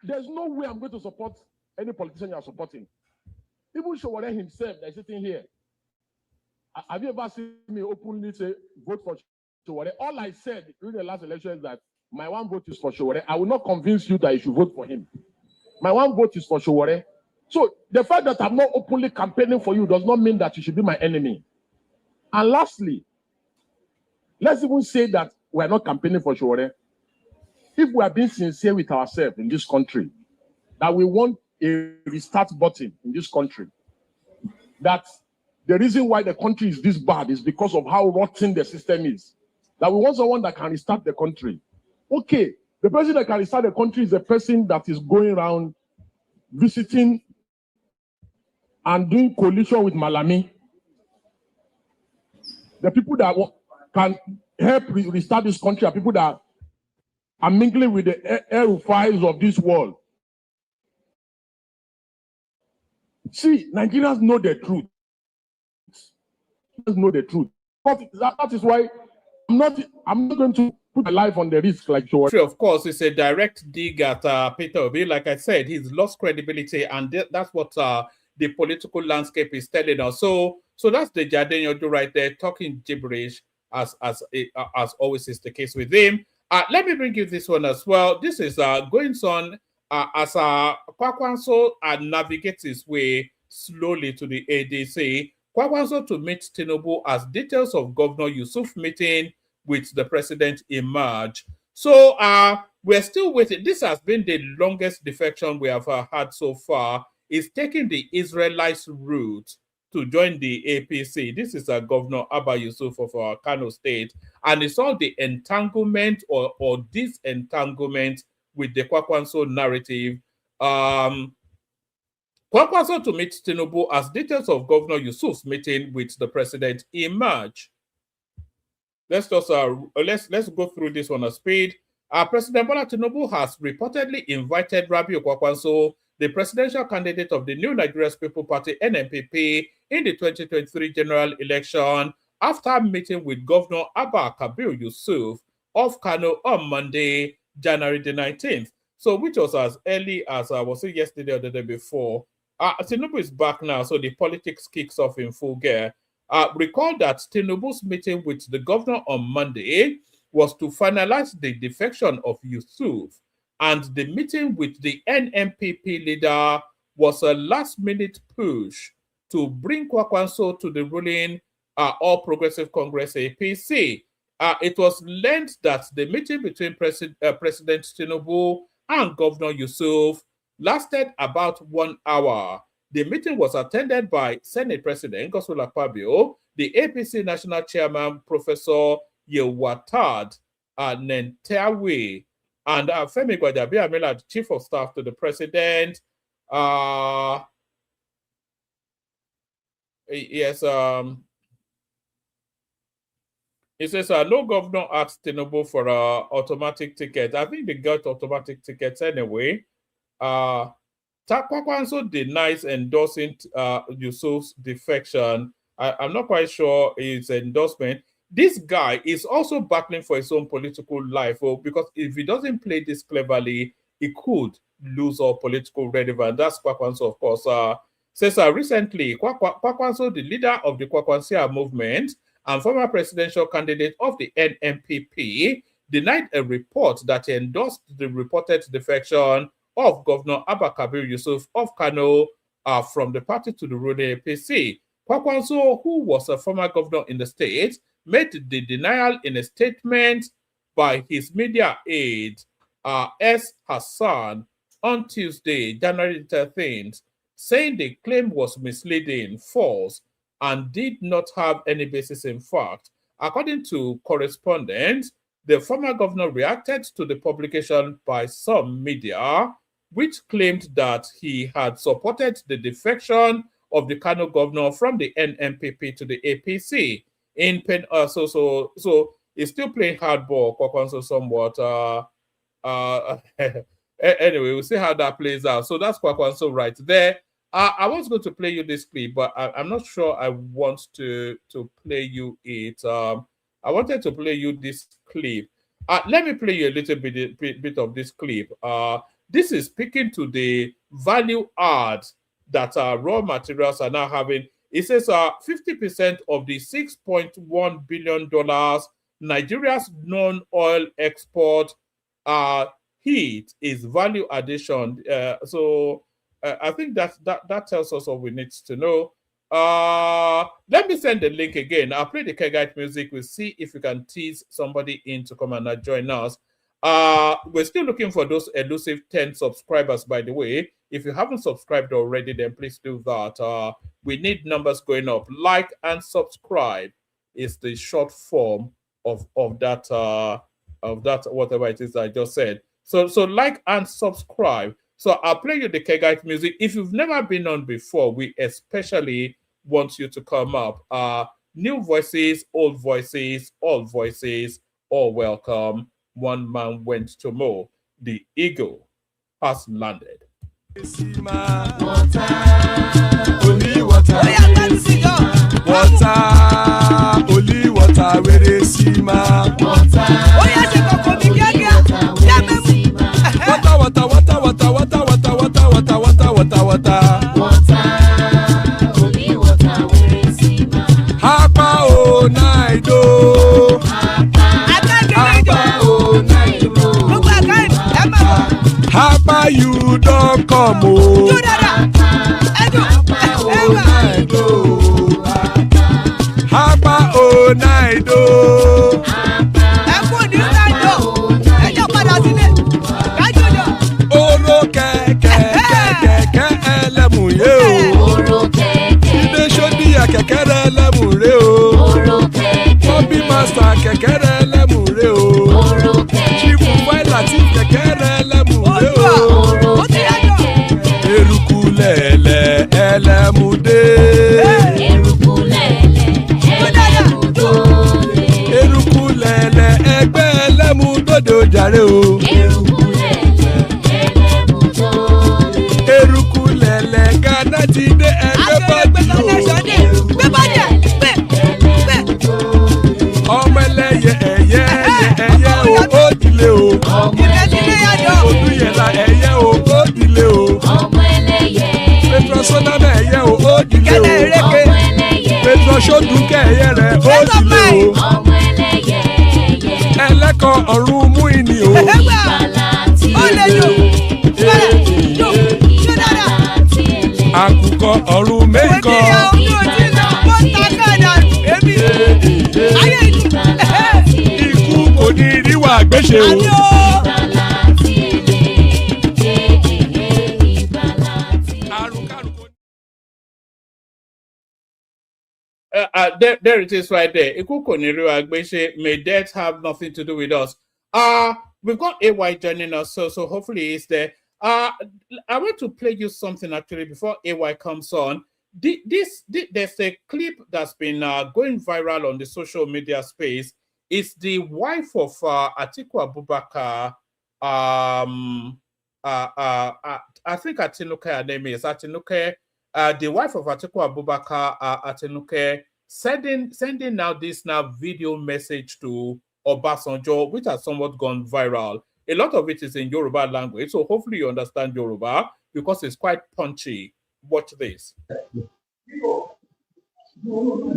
there's no way I'm going to support any politician you're supporting. Even Showore himself that's sitting here. Have you ever seen me openly say vote for Showore? All I said during the last election is that my one vote is for Showore. I will not convince you that you should vote for him. My one vote is for Showore. So the fact that I'm not openly campaigning for you does not mean that you should be my enemy. And lastly, let's even say that we are not campaigning for Showore. If we are being sincere with ourselves in this country, that we want a restart button in this country, that the reason why the country is this bad is because of how rotten the system is, that we want someone that can restart the country. Okay, the person that can restart the country is the person that is going around visiting and doing coalition with Malami. The people that can help restart this country are people that are mingling with the aerofiles of this world. See, Nigerians know the truth. Know the truth. But that is why I'm not going to put my life on the risk like Showore. Of course, it's a direct dig at Peter Obi. Like I said, he's lost credibility, and that's what the political landscape is telling us. So that's the Adenyoju right there, talking gibberish, as always is the case with him. Let me bring you this one as well. This is going on as Kwakwanso navigates his way slowly to the ADC. Kwakwanso to meet Tinubu as details of Governor Yusuf meeting with the president emerge. So we're still waiting. This has been the longest defection we have had so far. It's taking the Israelites route to join the APC. This is Governor Abba Yusuf of Kano State. And it's all the entanglement or disentanglement with the Kwakwanso narrative. Kwakwanso to meet Tinubu as details of Governor Yusuf's meeting with the president emerge. Let's just let's go through this one at speed. President Bola Tinubu has reportedly invited Rabiu Kwakwanso the presidential candidate of the New Nigerian People Party, NNPP, in the 2023 general election after meeting with Governor Abba Kabir Yusuf of Kano on Monday, January the 19th. So, which was as early as I was saying yesterday or the day before. Tinubu is back now, so the politics kicks off in full gear. Recall that Tinubu's meeting with the governor on Monday was to finalize the defection of Yusuf, and the meeting with the NNPP leader was a last-minute push to bring Kwakwanso to the ruling All Progressive Congress APC. It was learned that the meeting between President Tinubu and Governor Yusuf lasted about 1 hour. The meeting was attended by Senate President Godswill Akpabio, the APC National Chairman Professor Yewatad Nentawe, and Femi Gbajabiamila, Chief of Staff to the President. Yes, it says no governor asked Tinubu for an automatic ticket. I think they got automatic tickets anyway. Kwakwanso denies endorsing Yusuf's defection. I'm not quite sure his endorsement. This guy is also battling for his own political life, because if he doesn't play this cleverly, he could lose all political relevance. That's Kwakwanso, of course. Says recently, Kwakwanso, the leader of the Kwakwansia movement and former presidential candidate of the NNPP, denied a report that he endorsed the reported defection of Governor Abba Kabir Yusuf of Kano from the party to the ruling APC. Kwakwanso, who was a former governor in the state, made the denial in a statement by his media aide, S. Hassan, on Tuesday, January 13th, saying the claim was misleading, false, and did not have any basis in fact. According to correspondents, the former governor reacted to the publication by some media, which claimed that he had supported the defection of the Kano governor from the NNPP to the APC. So he's still playing hardball, Kwakwanso, somewhat. Anyway, we'll see how that plays out. So that's Kwakwanso right there. I was going to play you this clip, but I'm not sure I want to play you it. I wanted to play you this clip. Let me play you a little bit of this clip. This is speaking to the value add that raw materials are now having. It says 50% of the $6.1 billion Nigeria's non-oil export heat is value addition. So I think that tells us all we need to know. Let me send the link again. I'll play the Kegite music. We'll see if we can tease somebody in to come and join us. We're still looking for those elusive 10 subscribers, by the way. If you haven't subscribed already, then please do that. We need numbers going up. Like and subscribe is the short form of that whatever it is I just said. So like and subscribe. So I'll play you the Kegite music. If you've never been on before, we especially want you to come up. New voices, old voices, all voices, all welcome. One man went to mow. The eagle has landed. Only water, where they see ma. Hapa o naido. Hapa you don't come o. Hapa o naido. Oro kẹ̀kẹ́ ẹlẹ́mù yé o. Ibe sodi akẹ̀kẹ́ ẹlẹ́mù rẹ o. Bobby master kẹ̀kẹ́ ẹlẹ́mù rẹ o. Chief Waila ti kẹ̀kẹ́ ẹlẹ́mù rẹ o. Eruku lẹ̀lẹ̀ ẹlẹ́mù dé. Eruku lẹ̀lẹ̀ ẹgbẹ́ ẹlẹ́mù dòde ojàre o. dìlé o pẹ̀tọ́ ṣọ́dún kẹ̀yẹ rẹ̀ ó dìlé o ẹlẹ́kọ̀ọ́ ọ̀run mú ìní o. àkùkọ ọ̀run mẹ́kọ̀. ikú kò ní ríwà gbéṣe o. There it is right there. May death have nothing to do with us. We've got AY joining us, so hopefully he's there. I want to play you something actually before AY comes on. There's a clip that's been going viral on the social media space. It's the wife of Atiku Abubakar. I think Atinuke, her name is Atinuke. The wife of Atiku Abubakar, Atinuke, sending now this video message to Obasanjo, which has somewhat gone viral. A lot of it is in Yoruba language, so hopefully you understand Yoruba because it's quite punchy. Watch this.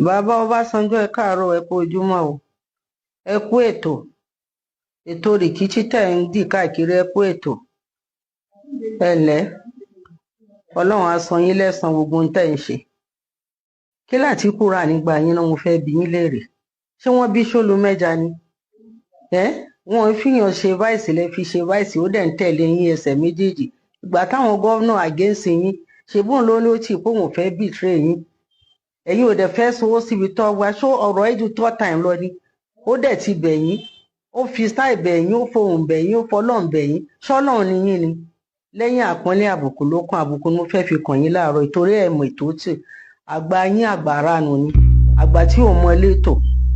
Bàbá Ọbásanjọ́ ẹ káàárọ̀ ẹ kú ojúmọ́ o. Ẹ kú ètò rìkíṣí tẹ̀ ń dì káàkiri ẹ kú ètò. Ẹ ǹlẹ́. Ọlọ́run á san yín lẹ́san gbogbo ohun tẹ́ ń ṣe. Kí l'Àtíkù rà nígbà yín náà mo fẹ́ bi yín léèrè. Ṣé wọ́n bí Ṣólú mẹ́ja ni? Wọ́n fìyàn ṣe vice lẹ fi ṣe vice ó dẹ̀ ń tẹ̀lé yín ẹsẹ̀ méjèèjì. Ìgbà táwọn gọ́vnà against yín ṣe bóun ló ní ó tì pé òun fẹ́ betray yín. Ẹ̀yin ò dẹ̀ fẹ́ sowó síbi tó wá ṣó ọ̀rọ̀ ẹ̀jú third time lọ ni. Ó dẹ̀ ti bẹ̀ yín. Ó fi style bẹ̀ yín, ó fohùn bẹ̀ yín, ó fọlọ́run bẹ̀ yín. Ṣọ́lọ́run ni yín ni. Lẹ́yìn àpọ́nlé àbùkù ló kún àbùkù mo fẹ́ fi kàn yín láàárọ̀ ìtorí ẹ̀mọ̀ ètò tì àgbà yín àgbà aráàánú ni àgbà tí ò mọ létò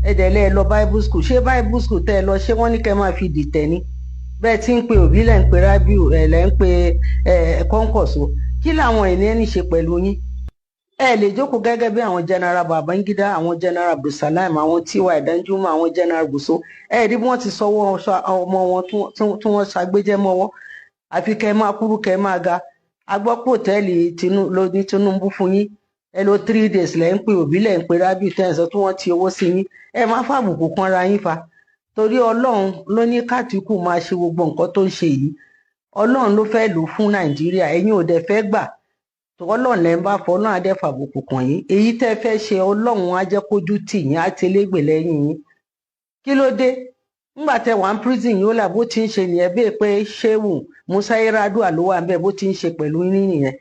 ẹ̀dẹ̀lẹ́ ẹ lọ bible school ṣé bible school tẹ́ ẹ lọ ṣé wọ́n ní kẹ́ máa fi dìtẹ̀ ni bẹ́ẹ̀ tí ń pe Òbí lẹ́ ń pe Rábíù lẹ́ ń pe Kọ́ńkọ̀só kí làwọn ènìyàn ní ṣe pẹ̀lú yín ẹ lè jókòó gẹ́gẹ́ bí àwọn general Babangida àwọn general Abdulsalam àwọn Tiwa Danjuma àwọn general Gusau ẹ rí bí wọ́n ti sọwọ́ ọmọ wọn tí wọ́n ṣàgbéjẹ́ mọ́wọ́ àfi kẹ́ máa kúrú kẹ́ máa ga agbọ́pọ̀ hòtẹ́ẹ̀lì lóní Tinubu fún yín ẹ lò 3 days lẹ́ ń pe Òbí lẹ́ ń pe Rábíù tẹ́ǹsán tí wọ́n ti owó sí yín ẹ má fàbùkù kanra yín fa torí Ọlọ́run ló ní k'Àtíkù máa ṣe gbogbo nǹkan tó ń ṣe yìí Ọlọ́run ló fẹ́ lò fún Nàìjíríà ẹ̀yin ò dẹ̀ fẹ́ gbà Ọlọ́run lẹ́ ń bá fọ́ náà á dẹ̀ fàbùkù kàn yín èyí tẹ́ fẹ́ ṣe Ọlọ́run á jẹ́ kójú tì yín á tẹlẹ́gbẹ̀ lẹ́yìn yín kí ló dé ńgbà tẹ́ wà ń prison yìí ó là bó ti ń ṣe nìyẹn bẹ́ẹ̀ pé Ṣéwù Musa Yar'Adua ló wà bẹ́ẹ̀ bó ti ń ṣe pẹ̀lú yín nìyẹn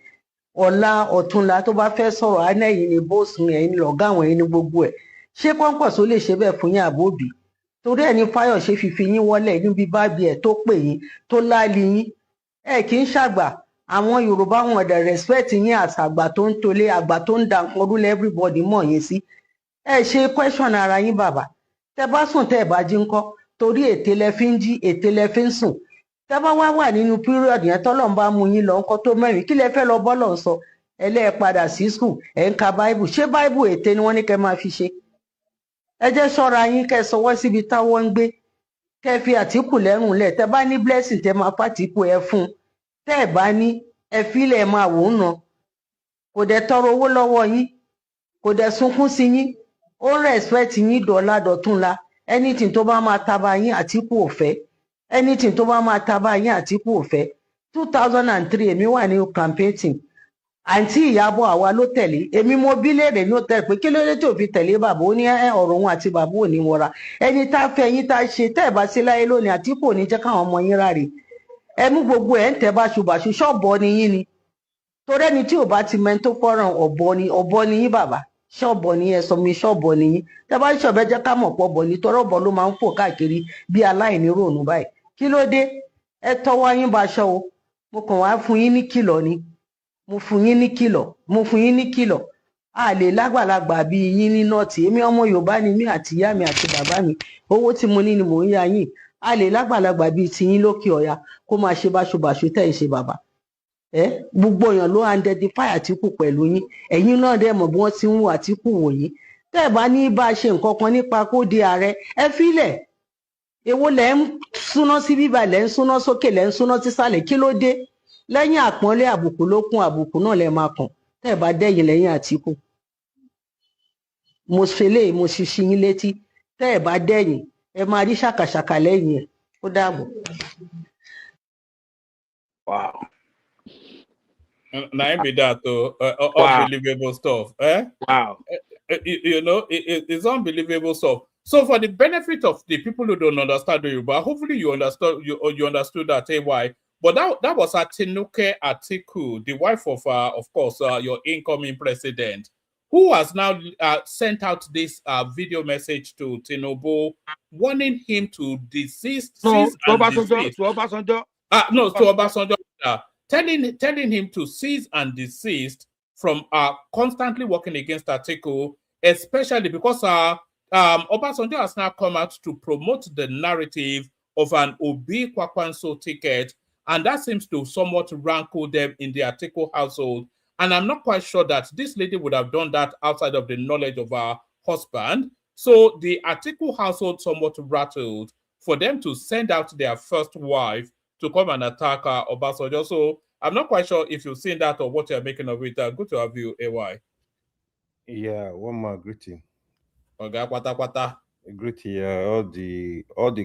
ọ̀la ọ̀túnla tó bá fẹ́ sọ̀rọ̀ anẹ́yìn ni bóòsì ẹ̀yin ni lọ̀gá àwọn ẹ̀yin ni gbogbo ẹ̀ ṣé Kọ́ńkọ̀só lè ṣe bẹ́ẹ̀ fún yín àbóbí torí ẹ̀ ní Fáyọ̀ṣe fífi yín wọ́lẹ̀ níbi bábí ẹ̀ tó pè yín tó láàlì yín ẹ̀ kì í ṣàgbà àwọn Yorùbá wọn ọ̀dẹ̀ respect yín àṣàgbà tó ń tolé àgbà tó ń da nǹkan rúlẹ̀ everybody mọ̀ yín sí ẹ̀ ṣe question ara yín bàbá tẹ́ bá sùn tẹ́ ẹ̀ bá jí ńkọ́ torí ètè lẹ fi ń jí ètè lẹ fi ń sùn tẹ́ bá wà nínú period yẹn tọ́lọ̀ ń bá mú yín lọ ńkọ́ tó mẹ́rin kí lẹ fẹ́ lọ bọ́lọ̀ ń sọ ẹlẹ́ padà sí school ẹ̀ ń ka bible ṣé bible ètè ni wọ́n ní kẹ́ máa fi ṣe ẹ jẹ́ ṣọ́ra yín kẹ́ sọwọ́ síbi táwọn ń gbé kẹ́ fi Àtíkù lẹ́rùn lẹ̀ tẹ́ bá ní blessing tẹ́ máa fàtíkù ẹ fún tẹ́ ẹ̀ bá ní ẹ fílẹ̀ ẹ máa wò ó nà kò dẹ̀ tọrọ owó lọ́wọ́ yín kò dẹ̀ sunkún sí yín ó respect yín dọ̀la dọ̀túnla anything tó bá máa taba yín Àtíkù ò fẹ́ anything tó bá máa taba yín Àtíkù ò fẹ́ 2003 èmi wà ní campaigning àǹtí Ìyábọ̀ àwa ló tẹ̀lé èmi mo bí léèrè ní òtẹ́ẹ̀lì pé kí ló dé tí ò fi tẹ̀lé bàbá ó ní ọ̀rọ̀ òun àti bàbá ò ní wọra ẹni tá a fẹ́ yín tá a ṣe tẹ́ ẹ̀ bá sí láyé lónìí Àtíkù ò ní jẹ́ káwọn ọmọ yín ráre ẹ mú gbogbo ẹ̀ ń tẹ́ báṣubàṣu ṣọ́ọ̀bọ ni yín ni torí ẹni tí ò bá ti mẹ́ni tó fọ́ràn ọ̀bọ ni yín bàbá ṣọ́ọ̀bọ ni ẹ sọ mi ṣọ́ọ̀bọ ni yín tẹ́ bá ṣọ̀bẹ jẹ́ ká mọ̀ pọ̀ bọ̀ ní tọrọ bọ̀ ló máa ń fò káàkiri bí aláìní ròònù báyìí kí ló dé ẹ tọwọ́ yín baṣọ o mo kàn wá fún yín ní kìlọ̀ ni mo fún yín ní kìlọ̀ a lè lágbàlagbà bí yín ní nọ́ọ̀tì èmi ọmọ Yorùbá ni mí àti ìyá mi àti bàbá mi owó tí mo ní ni mò ń yá yín a lè lágbàlagbà bíi tiyín lókè ọ̀yà kó máa ṣe báṣubàṣu tẹ́ ẹ̀ ṣe bàbá gbogbo èèyàn ló identify Àtíkù pẹ̀lú yín ẹ̀yin náà dẹ̀ mọ̀ bí wọ́n ti ń wo Àtíkù wò yín tẹ́ ẹ̀ bá ní bá a ṣe nǹkan kan nípa kó di ààrẹ ẹ fílẹ̀ èwo lẹ́ ń súná sí bíbá lẹ́ ń súná sókè lẹ́ ń súná sísàlẹ̀ kí ló dé lẹ́yìn àpọ́nlé àbùkù ló kún àbùkù náà lẹ́ máa kàn tẹ́ ẹ̀ bá dẹ̀yìn lẹ́yìn Àtíkù mo ṣe léyìí mo ṣi ṣí yín létí tẹ́ ẹ̀ bá dẹ̀yìn ẹ máa rí ṣàkàṣàkà lẹ́yìn ẹ̀ ó dàbọ̀. Wow. Now be that Wow. unbelievable stuff. Eh? Wow. You know, it's unbelievable stuff. So for the benefit of the people who don't understand the Yoruba, hopefully you understood you understood that why. But that was Atiku, the wife of course, your incoming president, who has now sent out this video message to Tinubu, warning him to desist. No, cease to and Obasanjo. desist. To Obasanjo. No, to Obasanjo. Telling him to cease and desist from constantly working against Atiku, especially because Obasanjo has now come out to promote the narrative of an Obi Kwakwanso ticket, and that seems to somewhat rankle them in the Atiku household. And I'm not quite sure that this lady would have done that outside of the knowledge of her husband. So the Atiku household somewhat rattled for them to send out their first wife to come and attack Obasanjo. So I'm not quite sure if you've seen that or what you're making of it. Good to have you, AY. Yeah, one more greeting. Okay, kwata. Greeting, all the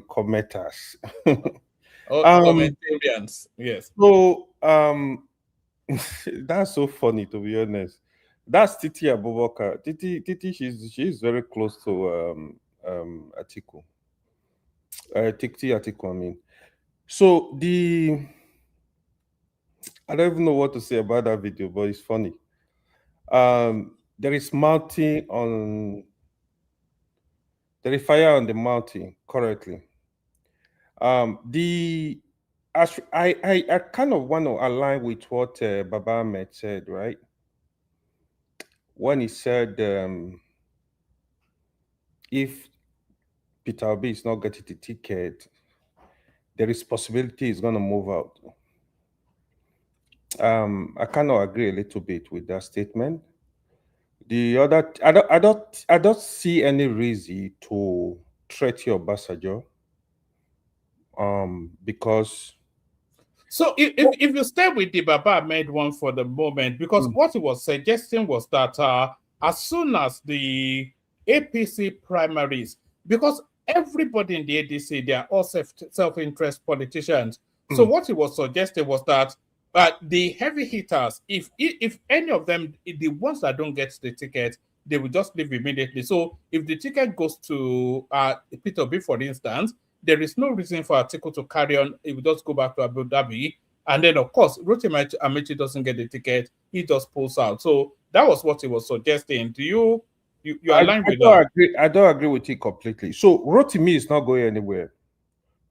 commenters. All the commentarians, yes. So that's so funny, to be honest. That's Titi Abubakar. Titi, she's very close to Atiku. Titi Atiku, I mean. So I don't even know what to say about that video, but it's funny. There is fire on the mountain currently. I kind of want to align with what Baba Ahmed said, right? When he said if Peter Obi is not getting the ticket, there is possibility he's going to move out. I kind of agree a little bit with that statement. The other, I don't see any reason to threaten Obasanjo, because. So if you stay with the Baba Ahmed one for the moment, because what he was suggesting was that as soon as the APC primaries, because everybody in the ADC, they are all self-interest politicians. So what he was suggesting was that the heavy hitters, if any of them, the ones that don't get the ticket, they will just leave immediately. So if the ticket goes to Peter Obi, for instance, there is no reason for Atiku to carry on. It will just go back to Abu Dhabi. And then, of course, Rotimi Amaechi doesn't get the ticket. He just pulls out. So that was what he was suggesting. Do you align with that? I don't agree with it completely. So Rotimi is not going anywhere.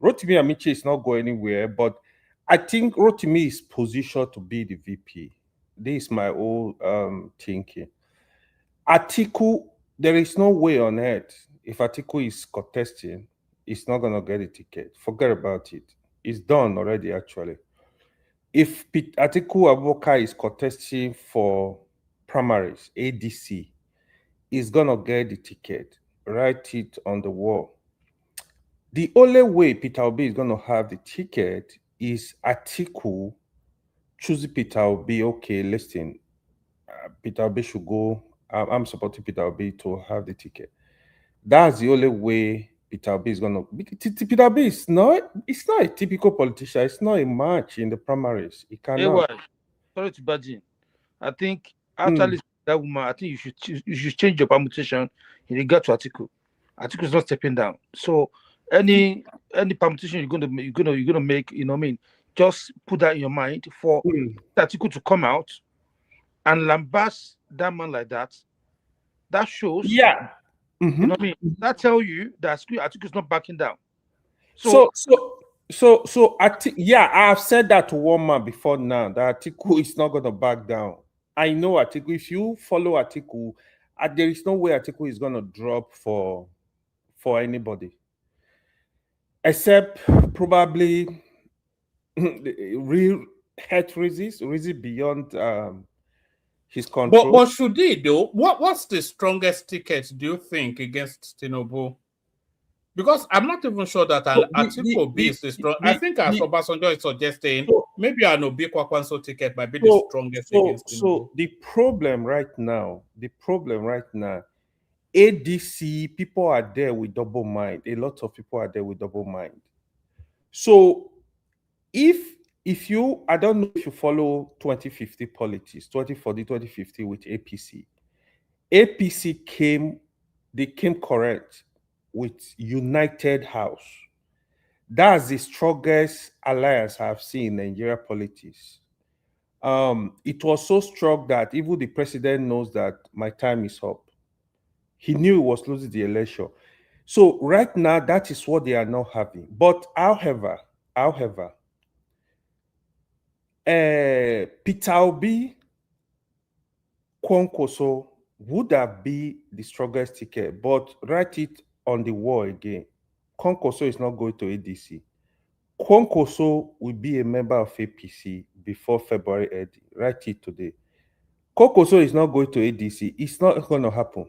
Rotimi Amaechi is not going anywhere, but I think Rotimi is positioned to be the VP. This is my old thinking. Atiku, there is no way on earth, if Atiku is contesting, he's not going to get a ticket. Forget about it. It's done already, actually. If Atiku Abubakar is contesting for primaries, ADC, he's going to get the ticket. Write it on the wall. The only way Peter Obi is going to have the ticket is Atiku choosing Peter Obi. Okay, listen, Peter Obi should go. I'm supporting Peter Obi to have the ticket. That's the only way Peter Obi is going to. Peter Obi is not. It's not a typical politician. It's not a match in the primaries. He cannot. Sorry to budge in. I think after listening to that woman, I think you should change your permutation in regard to Atiku. Atiku is not stepping down. So any permutation you're gonna make, you know what I mean, just put that in your mind for Atiku to come out and lambast that man like that. That shows, you know what I mean. That tells you that Atiku is not backing down. So I've said that to one man before now that Atiku is not going to back down. I know Atiku. If you follow Atiku, there is no way Atiku is going to drop for anybody, except probably real health reasons beyond his control. But should he though? What's the strongest ticket do you think against Tinubu? Because I'm not even sure that an So Atiku Obi is the strong. I think as Obasanjo is suggesting, maybe an Obi Kwakwanso ticket might be the strongest against Tinubu. the problem right now, ADC, people are there with double mind. A lot of people are there with double mind. So if you, I don't know if you follow 2050 politics, 2040, 2050 with APC. APC came correct with United House. That's the strongest alliance I've seen in Nigeria politics. It was so strong that even the president knows that my time is up. He knew he was losing the election. So right now, that is what they are not having. But however, Peter Obi, Kwankwaso would have been the strongest ticket, but write it on the wall again. Kwankwaso is not going to ADC. Kwankwaso will be a member of APC before February 8th. Write it today. Kwankwaso is not going to ADC. It's not going to happen.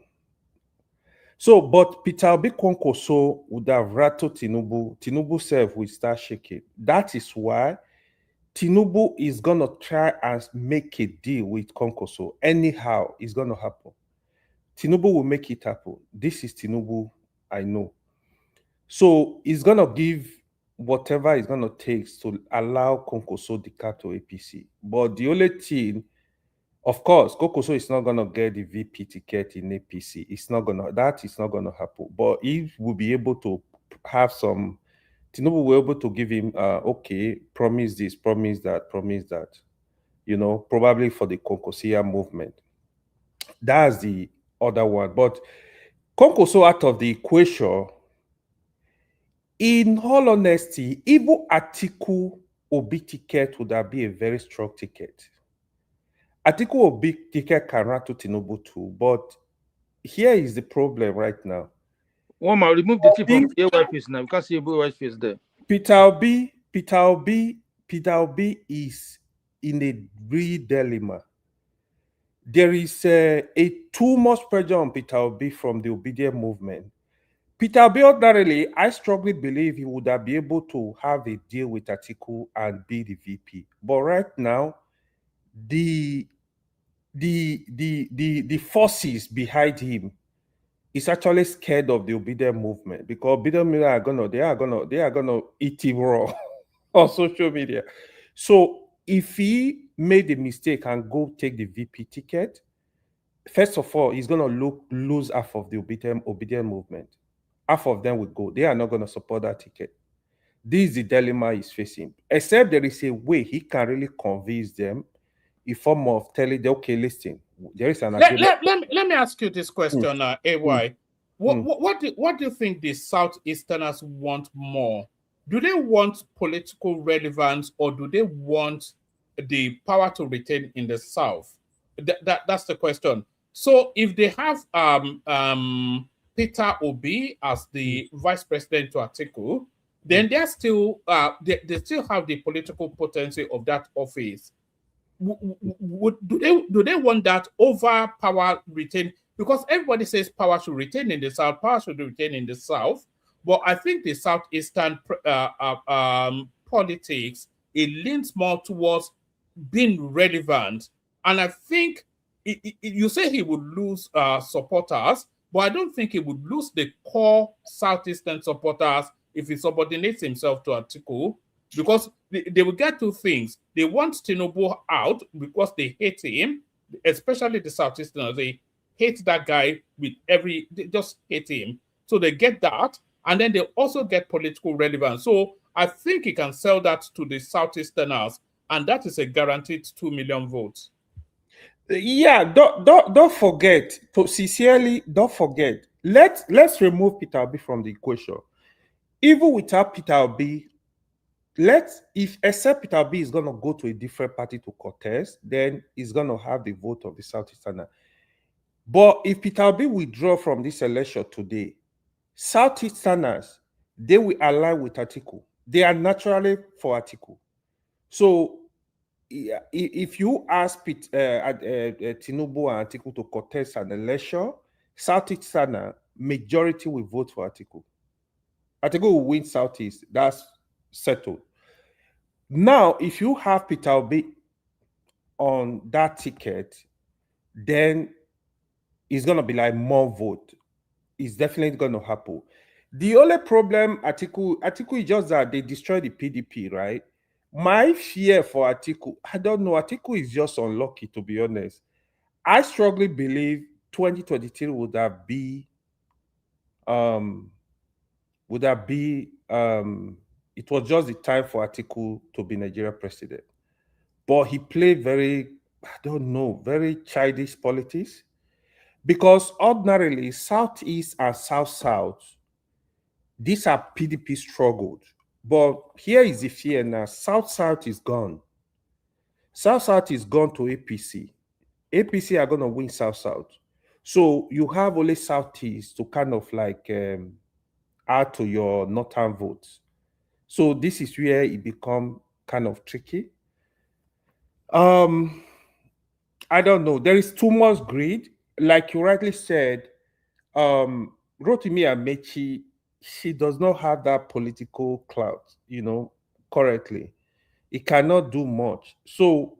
So, but Peter Obi Kwankwaso would have rattled Tinubu. Tinubu self will start shaking. That is why Tinubu is going to try and make a deal with Kwankwaso. Anyhow, it's going to happen. Tinubu will make it happen. This is Tinubu, I know. So he's going to give whatever it's going to take to allow Kwankwaso the card to APC. But the only thing, of course, Kwankwaso is not going to get the VP ticket in APC. That is not going to happen. But he will be able to have some, Tinubu will be able to give him, okay, promise this, promise that, probably for the Kwankwasia movement. That's the other one. But Kwankwaso out of the equation, in all honesty, even Atiku Obi ticket would have been a very strong ticket. Atiku Obi ticket can rattle Tinubu too, but here is the problem right now. Woman, remove the tip from the AY face now. You can't see a AY face there. Peter Obi is in a real dilemma. There is a too much pressure on Peter Obi from the obedient movement. Peter Obi, ordinarily, I strongly believe he would have been able to have a deal with Atiku and be the VP. But right now, the forces behind him is actually scared of the obedient movement, because obedient movement they are gonna eat him raw on social media. So if he made a mistake and go take the VP ticket, first of all, he's gonna lose half of the obedient movement. Half of them will go. They are not going to support that ticket. This is the dilemma he's facing. Except there is a way he can really convince them in form of telling them, okay, listen, there is an agreement. Let me ask you this question, AY. What do you think the Southeasterners want more? Do they want political relevance, or do they want the power to retain in the South? That's the question. So if they have Peter Obi as the vice president to Atiku, then they're still they still have the political potency of that office. Do they want that over power retain? Because everybody says power should retain in the South, power should retain in the South. But I think the Southeastern politics, it leans more towards being relevant. And I think you say he would lose supporters, but I don't think he would lose the core Southeastern supporters if he subordinates himself to Atiku, because they will get two things. They want Tinubu out because they hate him, especially the Southeasterners. They hate that guy they just hate him. So they get that, and then they also get political relevance. So I think he can sell that to the Southeasterners, and that is a guaranteed 2 million votes. Yeah, don't forget. To sincerely, don't forget. Let's remove Peter Obi from the equation. Even without Peter Obi, except Peter Obi is gonna go to a different party to contest, then he's gonna have the vote of the Southeasterners. But if Peter Obi withdraw from this election today, Southeasterners, they will align with Atiku. They are naturally for Atiku. So if you ask Tinubu and Atiku to contest an election, Southeastern majority will vote for Atiku. Atiku will win Southeast. That's settled. Now, if you have Peter Obi on that ticket, then it's gonna be like more vote. It's definitely gonna happen. The only problem Atiku is just that they destroyed the PDP, right? My fear for Atiku, I don't know. Atiku is just unlucky, to be honest. I strongly believe 2023 would have be it was just the time for Atiku to be Nigeria president. But he played very, I don't know, very childish politics. Because ordinarily, Southeast and South-South, these are PDP struggled. But here is the fear now. South-South is gone. South-South is gone to APC. APC are going to win South-South. So you have only Southeast to kind of like add to your northern votes. So this is where it become kind of tricky. I don't know. There is too much greed. Like you rightly said, Rotimi Amechi, she does not have that political clout, correctly. It cannot do much. So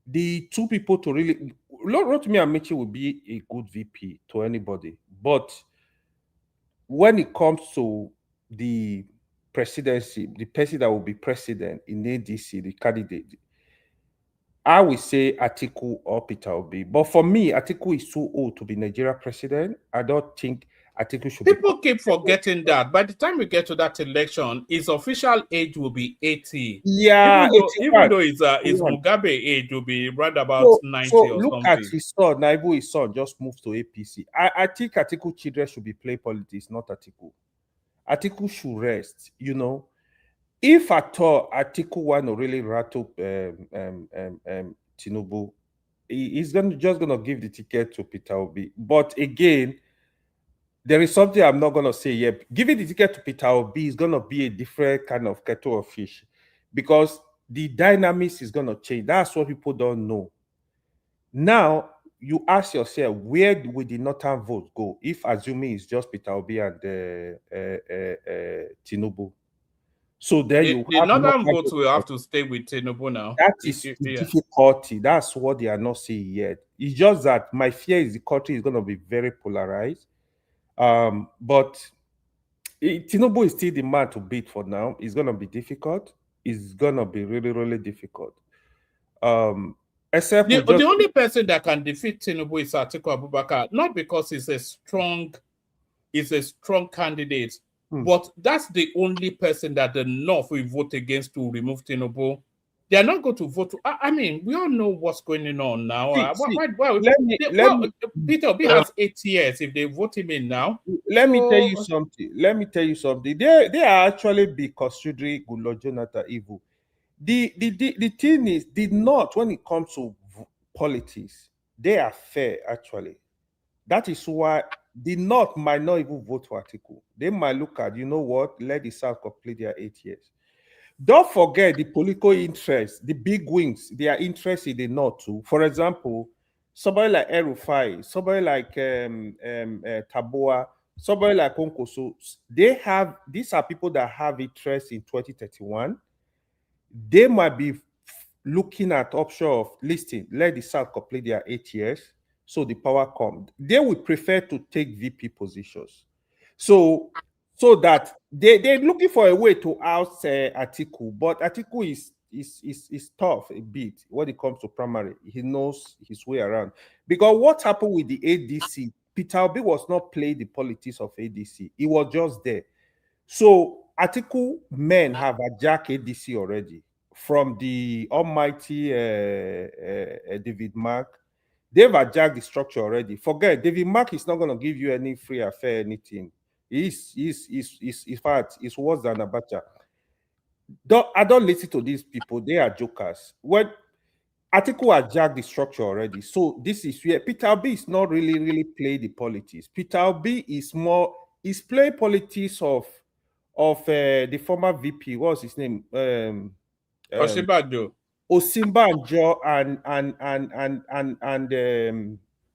the two people to really, Rotimi Amechi will be a good VP to anybody. But when it comes to the presidency, the person that will be president in ADC, the candidate, I will say Atiku or Peter Obi. But for me, Atiku is too old to be Nigeria president. I don't think Atiku should People keep forgetting that. By the time we get to that election, his official age will be 80. Yeah. Even though his Mugabe age will be right about 90 or look something. at his son, Naibu, his son, just moved to APC. I think Atiku children should be playing politics, not Atiku. Atiku should rest, If at all Atiku want to really rattle Tinubu, he's just gonna give the ticket to Peter Obi. But again, there is something I'm not gonna say yet. Giving the ticket to Peter Obi is gonna be a different kind of kettle of fish because the dynamics is gonna change. That's what people don't know. Now you ask yourself, where will the northern vote go if assuming it's just Peter Obi and Tinubu? So there the northern votes will have to stay with Tinubu now. That is the difficulty. That's what they are not seeing yet. It's just that my fear is the country is going to be very polarized. But Tinubu is still the man to beat for now. It's going to be difficult. It's going to be really, really difficult. Except the only person that can defeat Tinubu is Atiku Abubakar, not because he's a strong candidate. But that's the only person that the North will vote against to remove Tinubu. They are not going to vote. I mean, we all know what's going on now. Peter Obi has 8 years. If they vote him in now, let me tell you something. They are actually be considering Goodluck Jonathan evil. The thing is, the North, when it comes to politics, they are fair actually. That is why the North might not even vote for Atiku. They might look at, let the South complete their 8 years. Don't forget the political interest, the big wings, their interest in the North too. For example, somebody like El-Rufai, somebody like Taboa, somebody like Okonkwo. These are people that have interest in 2031. They might be looking at option of listing, let the South complete their 8 years. So the power comes. They would prefer to take VP positions. So that they're looking for a way to oust Atiku, but Atiku is tough a bit when it comes to primary. He knows his way around. Because what happened with the ADC, Peter Obi was not playing the politics of ADC. He was just there. So Atiku men have hijacked ADC already from the almighty David Mark. They've hijacked the structure already. Forget, David Mark is not going to give you any free affair, anything. He's in fact, it's worse than Abacha. I don't listen to these people. They are jokers. When Atiku hijacked the structure already. So this is where Peter Obi is not really playing the politics. Peter Obi is playing politics of the former VP. What's his name? Osinbajo and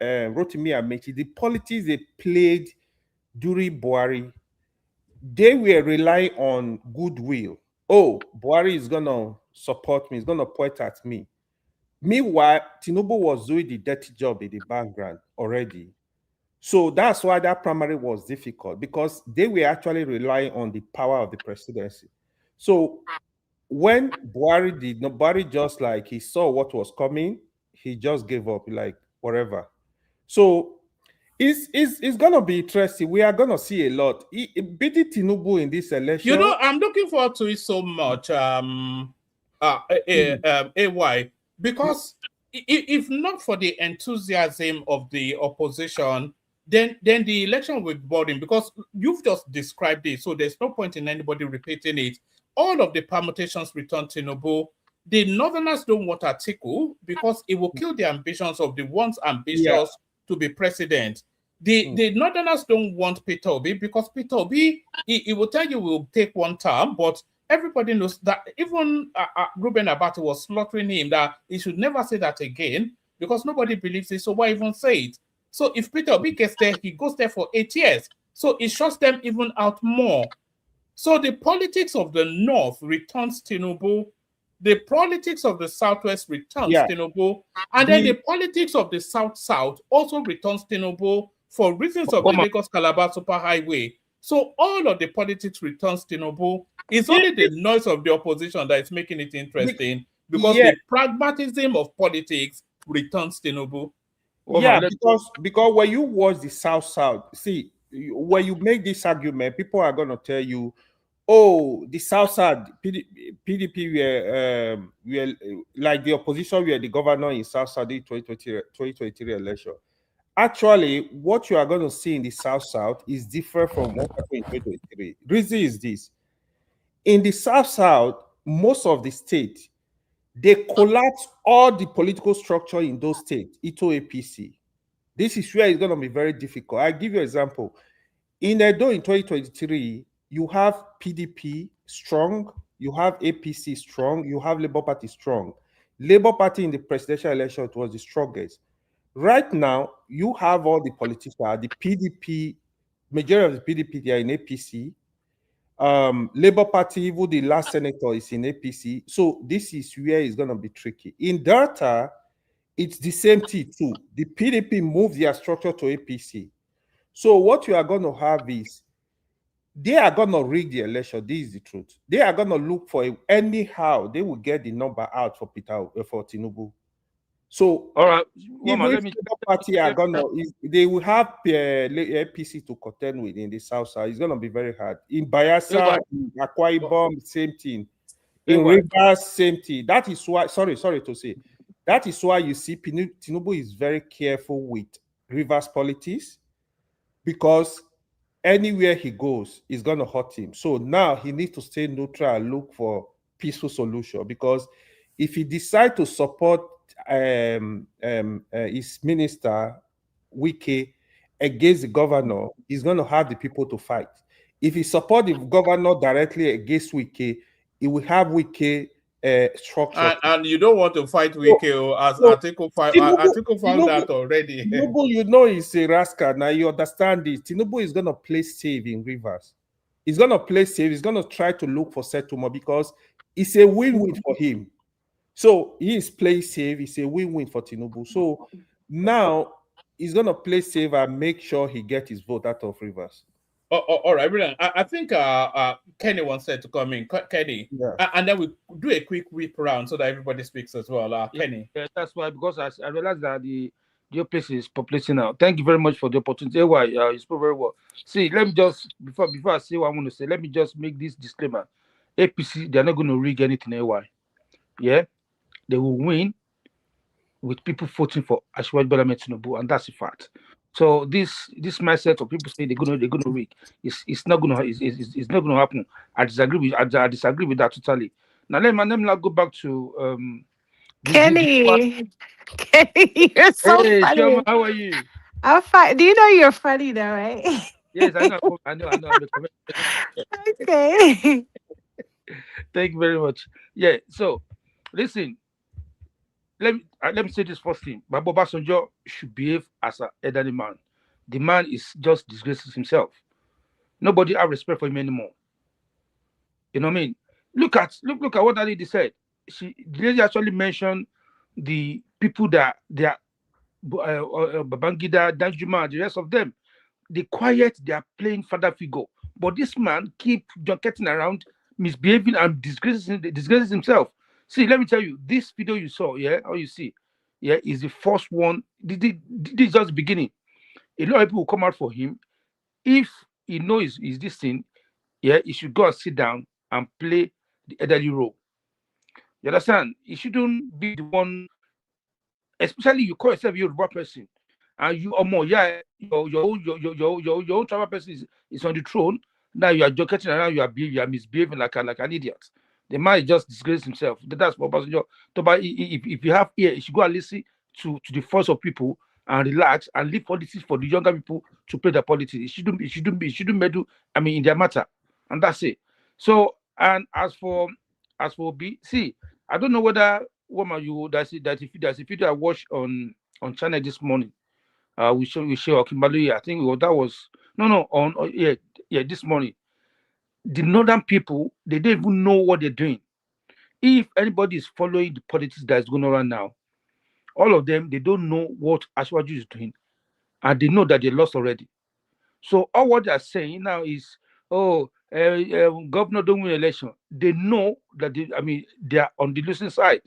Rotimi Amechi. The politics they played during Buhari, they were relying on goodwill. Oh, Buhari is gonna support me, he's gonna point at me. Meanwhile, Tinubu was doing the dirty job in the background already. So that's why that primary was difficult, because they were actually relying on the power of the presidency. So when Buhari did not, Buhari just like he saw what was coming, he just gave up, like whatever. So it's gonna be interesting. We are gonna see a lot. Beating Tinubu in this election. You know, I'm looking forward to it so much. AY, because if not for the enthusiasm of the opposition, then the election will be boring, because you've just described it. So there's no point in anybody repeating it. All of the permutations return Tinubu. The Northerners don't want Atiku because it will kill the ambitions of the ones ambitious to be president. The Northerners don't want Peter Obi because Peter Obi, he will tell you will take one term, but everybody knows that. Even Ruben Abati was slaughtering him that he should never say that again, because nobody believes it, so why even say it? So if Peter Obi gets there, he goes there for 8 years. So it shuts them even out more. So the politics of the North returns Tinubu. The politics of the Southwest returns Tinubu. And then the politics of the South-South also returns Tinubu for reasons of the Lagos-Calabar Superhighway. So all of the politics returns Tinubu. It's only the noise of the opposition that is making it interesting, because the pragmatism of politics returns Tinubu. Because when you watch the South-South, see, when you make this argument, people are going to tell you, oh, the South-South, PDP were like the opposition were the governor in South-South in 2023 election. Actually, what you are going to see in the South-South is different from what happened in 2023. Reason is this. In the South-South, most of the states, they collapse all the political structure in those states into APC. This is where it's going to be very difficult. I'll give you an example. In Edo in 2023, you have PDP strong, you have APC strong, you have Labour Party strong. Labour Party in the presidential election was the strongest. Right now, you have all the politicians, the PDP, majority of the PDP, they are in APC. Labour Party, even the last senator is in APC. So this is where it's going to be tricky. In Delta, it's the same thing too. The PDP moved their structure to APC. So what you are going to have is, they are going to rig the election. This is the truth. They are going to look for anyhow, they will get the number out for Tinubu. So, all right, even if the party are gonna, they will have APC to contend with in the South Side. It's gonna be very hard. In Bayelsa, in Akwa Ibom, same thing. In Rivers, same thing. That is why. Sorry to say, that is why you see Tinubu is very careful with Rivers politics, because anywhere he goes is gonna hurt him. So now he needs to stay neutral and look for peaceful solution, because if he decides to support his minister Wike against the governor, he's going to have the people to fight. If he supports the governor directly against Wike, he will have Wike structure. And you don't want to fight Wike, as Atiku found that already. Tinubu, you know, he's a rascal. Now you understand this. Tinubu is going to play safe in Rivers. He's going to play safe. He's going to try to look for settlement, because it's a win-win for him. So he is playing safe. It's a win-win for Tinubu. So now he's going to play safe and make sure he gets his vote out of Rivers. All right, brilliant. I think Kenny wants to come in. Kenny, and then we do a quick whip round so that everybody speaks as well. Kenny. Yeah, that's why, because I realized that your place is populating now. Thank you very much for the opportunity. You spoke very well. See, let me just, before I say what I want to say, let me just make this disclaimer. APC, they're not going to rig anything AY. Yeah? They will win with people voting for Asiwaju Bola Ahmed Tinubu, and that's a fact. So this mindset of people say they're gonna rig, it's not gonna happen. I disagree with that totally. Now let me not go back to Kenny. Kenny, you're so funny. Chioma, how are you? I'm fine. Do you know you're funny though, right? Yes, I know. Okay. Thank you very much. Yeah. So, listen. Let me say this first thing. Baba Obasanjo should behave as an elderly man. The man is just disgraces himself. Nobody have respect for him anymore. You know what I mean? Look at what that lady said. The lady actually mentioned the people that they are Babangida, Danjuma, the rest of them. The quiet, they are playing father figure. But this man keep junketing around, misbehaving and disgraces himself. See, let me tell you, this video you saw, or you see, is the first one. This is just the beginning. A lot of people will come out for him. If he knows is this thing, he should go and sit down and play the elderly role. You understand? He shouldn't be the one, especially you call yourself a Yoruba person, and you or more, your own tribal person is on the throne. Now you are joking around, you are misbehaving like an idiot. The man just disgraced himself. That's what Obasanjo. If you have ear, you should go and listen to the force of people and relax and leave politics for the younger people to play the politics. It shouldn't meddle, in their matter, and that's it. So, and as for Obi, see, I don't know whether there's a video I watched on channel this morning. We show Kimberly. I think that was this morning. The northern people, they don't even know what they're doing. If anybody is following the politics that is going on right now, all of them, they don't know what Ashwaju is doing, and they know that they lost already. So all what they are saying now is, governor don't win election. They know that they are on the losing side.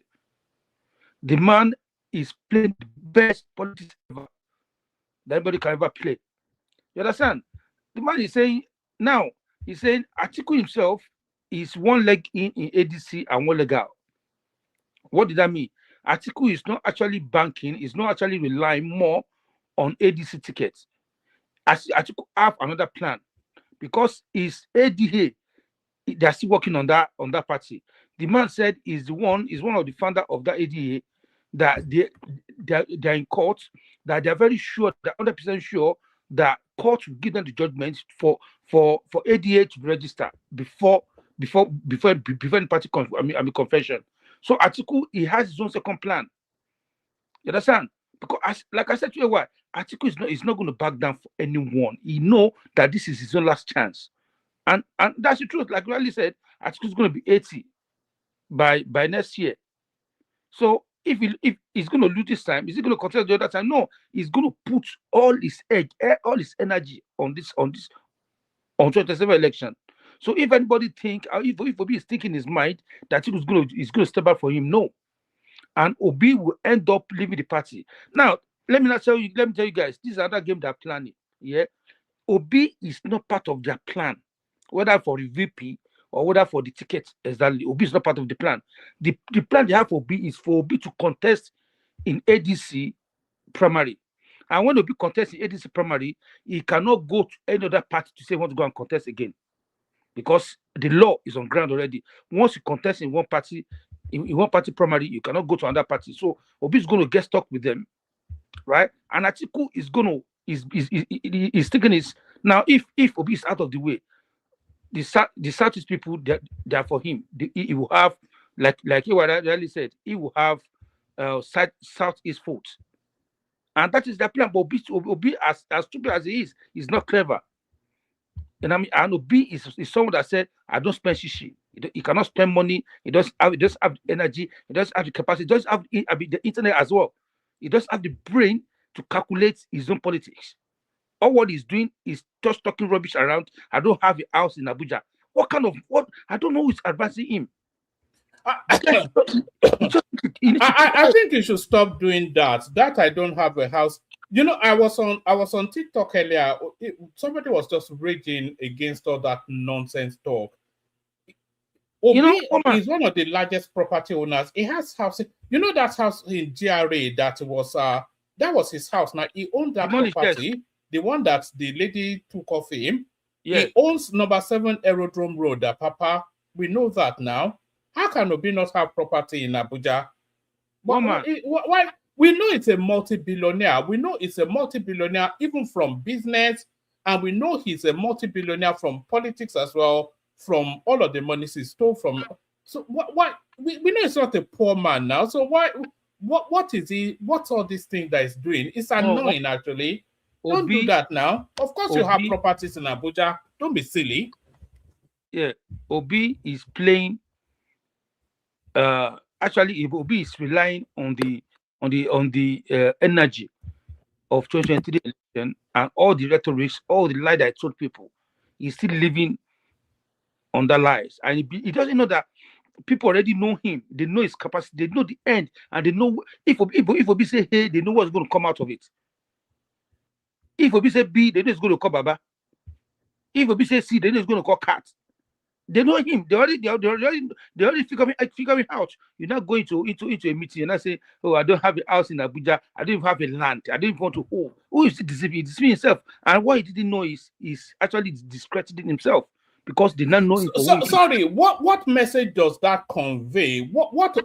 The man is playing the best politics ever that anybody can ever play. You understand? The man is saying now, he's saying Atiku himself is one leg in ADC and one leg out. What did that mean? Atiku is not actually banking, is not actually relying more on ADC tickets. Atiku have another plan because his ADA, they're still working on that party. The man said is one of the founder of that ADA, that they're in court, that they're very sure, they're 100% sure that court will give them the judgment for ADA to register before the party confession. So Atiku, he has his own second plan. You understand? Because like I said to you a while, Atiku is not going to back down for anyone. He know that this is his own last chance. And that's the truth. Like Riley said, Atiku is going to be 80 by next year. So if he's going to lose this time, is he going to contest the other time? No, he's going to put all his energy on 27 election. So if anybody think, or if Obi is thinking in his mind that he's going to step up for him, no. And Obi will end up leaving the party. Now, let me tell you guys, this is another game they're planning. Yeah. Obi is not part of their plan, whether for the VP or whether for the ticket. Exactly. Obi is not part of the plan. The plan they have for Obi is for Obi to contest in ADC primary. And when Obi contests in ADC primary, he cannot go to any other party to say he wants to go and contest again. Because the law is on ground already. Once you contest in one party primary, you cannot go to another party. So Obi is going to get stuck with them, right? And Atiku is is taking his now. If Obi is out of the way, the Southeast people they are for him. He will have like Iwara said, he will have Southeast votes, and that is the plan. But Obi as stupid as he is not clever. And Obi is someone that said, I don't spend shishi. He cannot spend money. He doesn't have energy. He doesn't have the capacity. He doesn't have the internet as well. He doesn't have the brain to calculate his own politics. All what he's doing is just talking rubbish around. I don't have a house in Abuja. What? I don't know who's advising him. I think you should stop doing that. That I don't have a house. You know, I was on TikTok earlier. Somebody was just raging against all that nonsense talk. Obi is one of the largest property owners. He has housing. You know that house in GRA that was his house. Now he owned that property, the one that the lady took off him. Yes. He owns number 7 Aerodrome Road. Papa, we know that now. How can Obi not have property in Abuja? Why? We know it's a multi-billionaire. We know it's a multi-billionaire even from business, and we know he's a multi-billionaire from politics as well, from all of the money he stole from. So why? We know it's not a poor man now. So why? What is he? What's all this thing that he's doing? It's annoying, actually. Don't do that now. Of course, you have properties in Abuja. Don't be silly. Yeah, Obi is playing. Actually, Obi is relying on the energy of 2023 election and all the rhetoric, all the lie that I told people. He's still living on the lies, and he doesn't know that people already know him. They know his capacity. They know the end, and they know if Obi say hey, they know what's going to come out of it. If Obi say B, they know it's going to call Baba. If Obi say C, they know it's going to call Cat. They know him. They already figuring out. You're not going into a meeting and I say, oh, I don't have a house in Abuja. I don't even have a land. I don't even want to hold. Who is deceiving? He's deceiving himself. And what he didn't know is actually discrediting himself because they not know him. Sorry, what message does that convey? What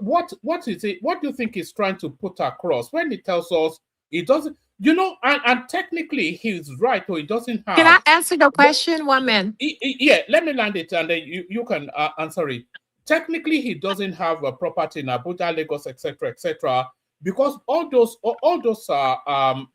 is it? What do you think he's trying to put across when he tells us he doesn't? You know, and technically he's right, or he doesn't have. Can I answer the question? One minute. Yeah, let me land it, and then you can answer it. Technically, he doesn't have a property in Abuja, Lagos, etc., because all those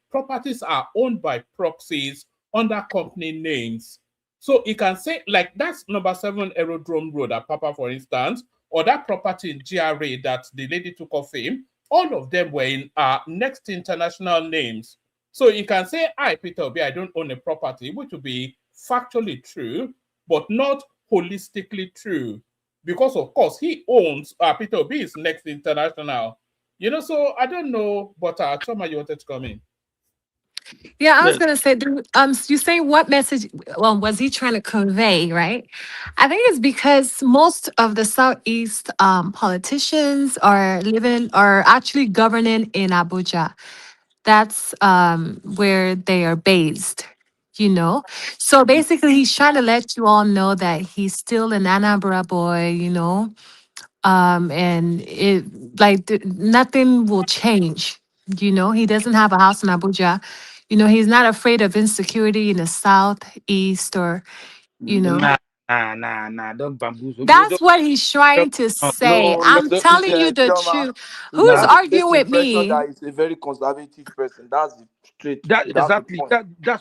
properties are owned by proxies under company names. So he can say, like, that's number 7 Aerodrome Road at Papa, for instance, or that property in GRA that the lady took off him. All of them were in next international names. So you can say, I, Peter Obi, I don't own a property, which would be factually true, but not holistically true. Because, of course, he owns, Peter Obi is next international. You know, so I don't know, but Choma, you wanted to come in. Yeah, I was gonna say, you say what message? Well, was he trying to convey? Right. I think it's because most of the Southeast politicians are actually governing in Abuja. That's where they are based. You know, so basically, he's trying to let you all know that he's still an Anambra boy. You know, and nothing will change. You know, he doesn't have a house in Abuja. You know, he's not afraid of insecurity in the southeast or, you know. Don't bamboozle. That's what he's trying to say. I'm telling you the truth. Who's arguing with me? That is a very conservative person. That's the straight. Exactly. That's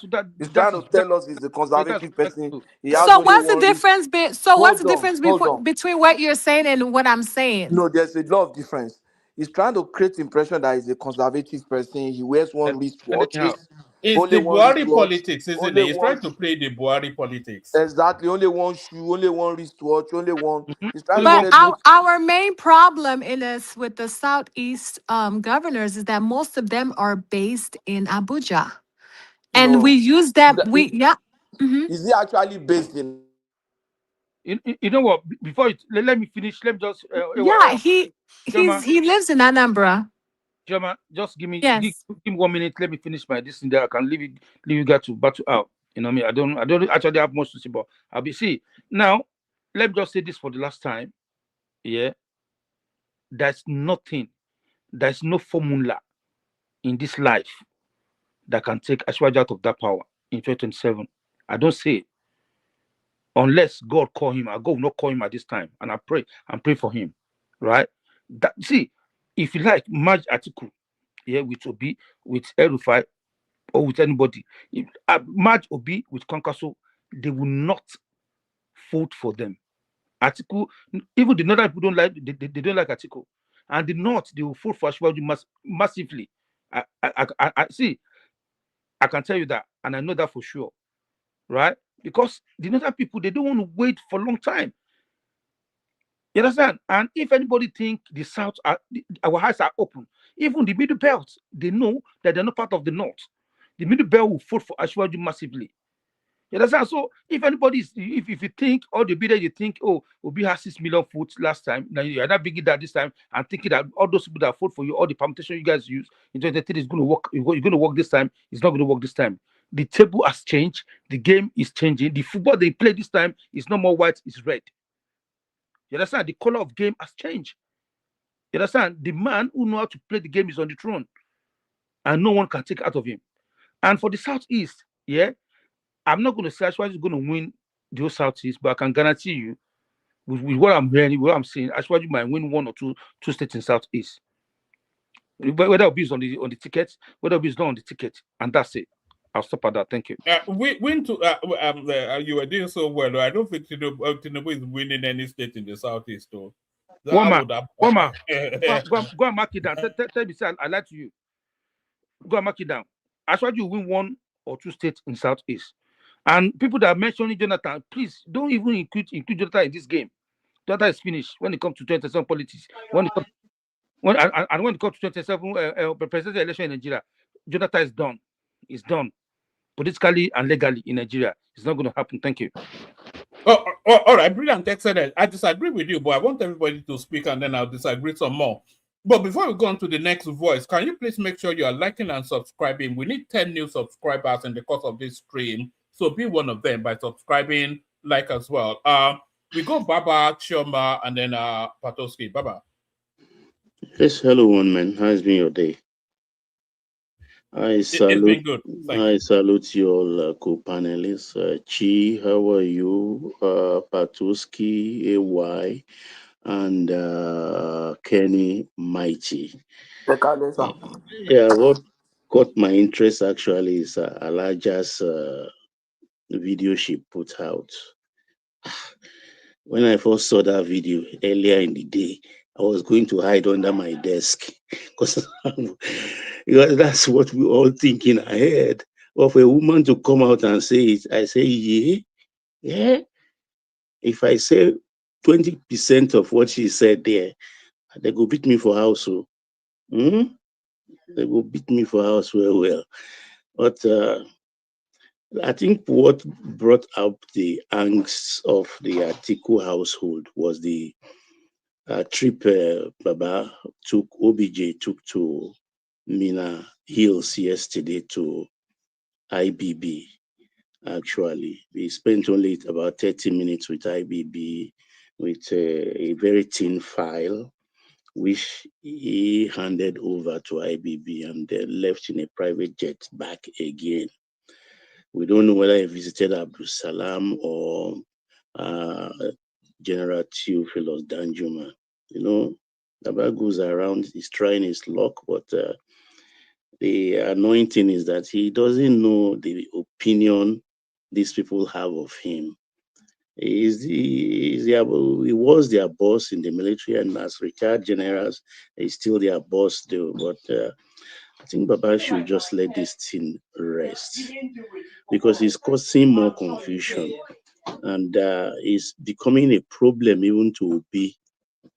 he's trying to tell us he's a conservative person. So what's the difference? What's the difference between what you're saying and what I'm saying? No, there's a lot of difference. He's trying to create the impression that he's a conservative person. He wears one wristwatch. It's the Buhari politics, isn't it? He's trying to play the Buhari politics. Exactly. Only one shoe, only one wristwatch, only one. But our main problem with the Southeast governors is that most of them are based in Abuja. And we use them. Is he actually based in? You know what? Before let me finish. Let me just. He lives in Anambra. Joma, just give me 1 minute. Let me finish my this thing there. I can leave you guys to battle out. You know what I mean? I don't actually have much to say, but I'll be now. Let me just say this for the last time. Yeah, there's nothing. There's no formula in this life that can take Ashwaji out of that power in 2027. I don't say it. Unless God call him, God will not call him at this time. And I pray for him. Right? If you like, merge Atiku, with Obi, with El-Rufai, or with anybody. If merge Obi with Kwankwaso, they will not vote for them. Atiku, even the northern people don't like Atiku. And the north, they will vote for Ashwaji massively. I can tell you that, and I know that for sure. Right? Because the northern people, they don't want to wait for a long time. You understand? And if anybody think the south our eyes are open, even the middle belt, they know that they're not part of the north. The middle belt will vote for Ashwaji massively. You understand? So if you think all the bidder, you think, oh, Obi has 6 million votes last time, now you're not bringing that this time and thinking that all those people that vote for you, all the permutation you guys use in 2023 is going to work. You're going to work this time. It's not going to work this time. The table has changed. The game is changing. The football they play this time is no more white, it's red. You understand? The color of game has changed. You understand? The man who knows how to play the game is on the throne. And no one can take it out of him. And for the Southeast, I'm not going to say Ashwaji is going to win the whole Southeast, but I can guarantee you, with what I'm hearing, what I'm seeing, Ashwaji might win 1 or 2 states in Southeast. Whether it be on the ticket, whether it be not on the ticket, and that's it. I'll stop at that. Thank you. You were doing so well. I don't think Tinubu is winning any state in the southeast, though. So Woman, go and mark it down. Tell me, say I lied to you. Go and mark it down. I saw you win 1 or 2 states in southeast. And people that are mentioning Jonathan, please don't even include Jonathan in this game. Jonathan is finished when it comes to 2027 politics. When it comes when it comes to 2027 presidential election in Nigeria, Jonathan is done. It's done politically and legally in Nigeria. It's not going to happen. Thank you. All right, brilliant, excellent. I disagree with you, but I want everybody to speak and then I'll disagree some more. But before we go on to the next voice, can you please make sure you are liking and subscribing? We need 10 new subscribers in the course of this stream. So be one of them by subscribing, like as well. We go Baba, Chioma, and then Patoski. Baba. Yes, hello, one man. How has been your day? I salute. It's been good. I salute you all, co-panelists. Chi, how are you? Patoski, AY, and Kenny Mighty. Yeah, what caught my interest actually is Alaja's video she put out. When I first saw that video earlier in the day, I was going to hide under my desk because that's what we all think in our head. Of a woman to come out and say it, I say, yeah. If I say 20% of what she said there, they go beat me for house. So, they go beat me for house well. But I think what brought up the angst of the Atiku household was the trip Baba OBJ took to Mina Hills yesterday to IBB. Actually, we spent only about 30 minutes with IBB with a very thin file, which he handed over to IBB and then left in a private jet back again. We don't know whether he visited Abdul Salam or General Theophilus Danjuma. You know, Baba goes around, he's trying his luck, but the anointing is that he doesn't know the opinion these people have of him. He was their boss in the military, and as retired generals, he's still their boss though. But I think Baba should just let this thing rest because it's causing more confusion and it's becoming a problem even to Obi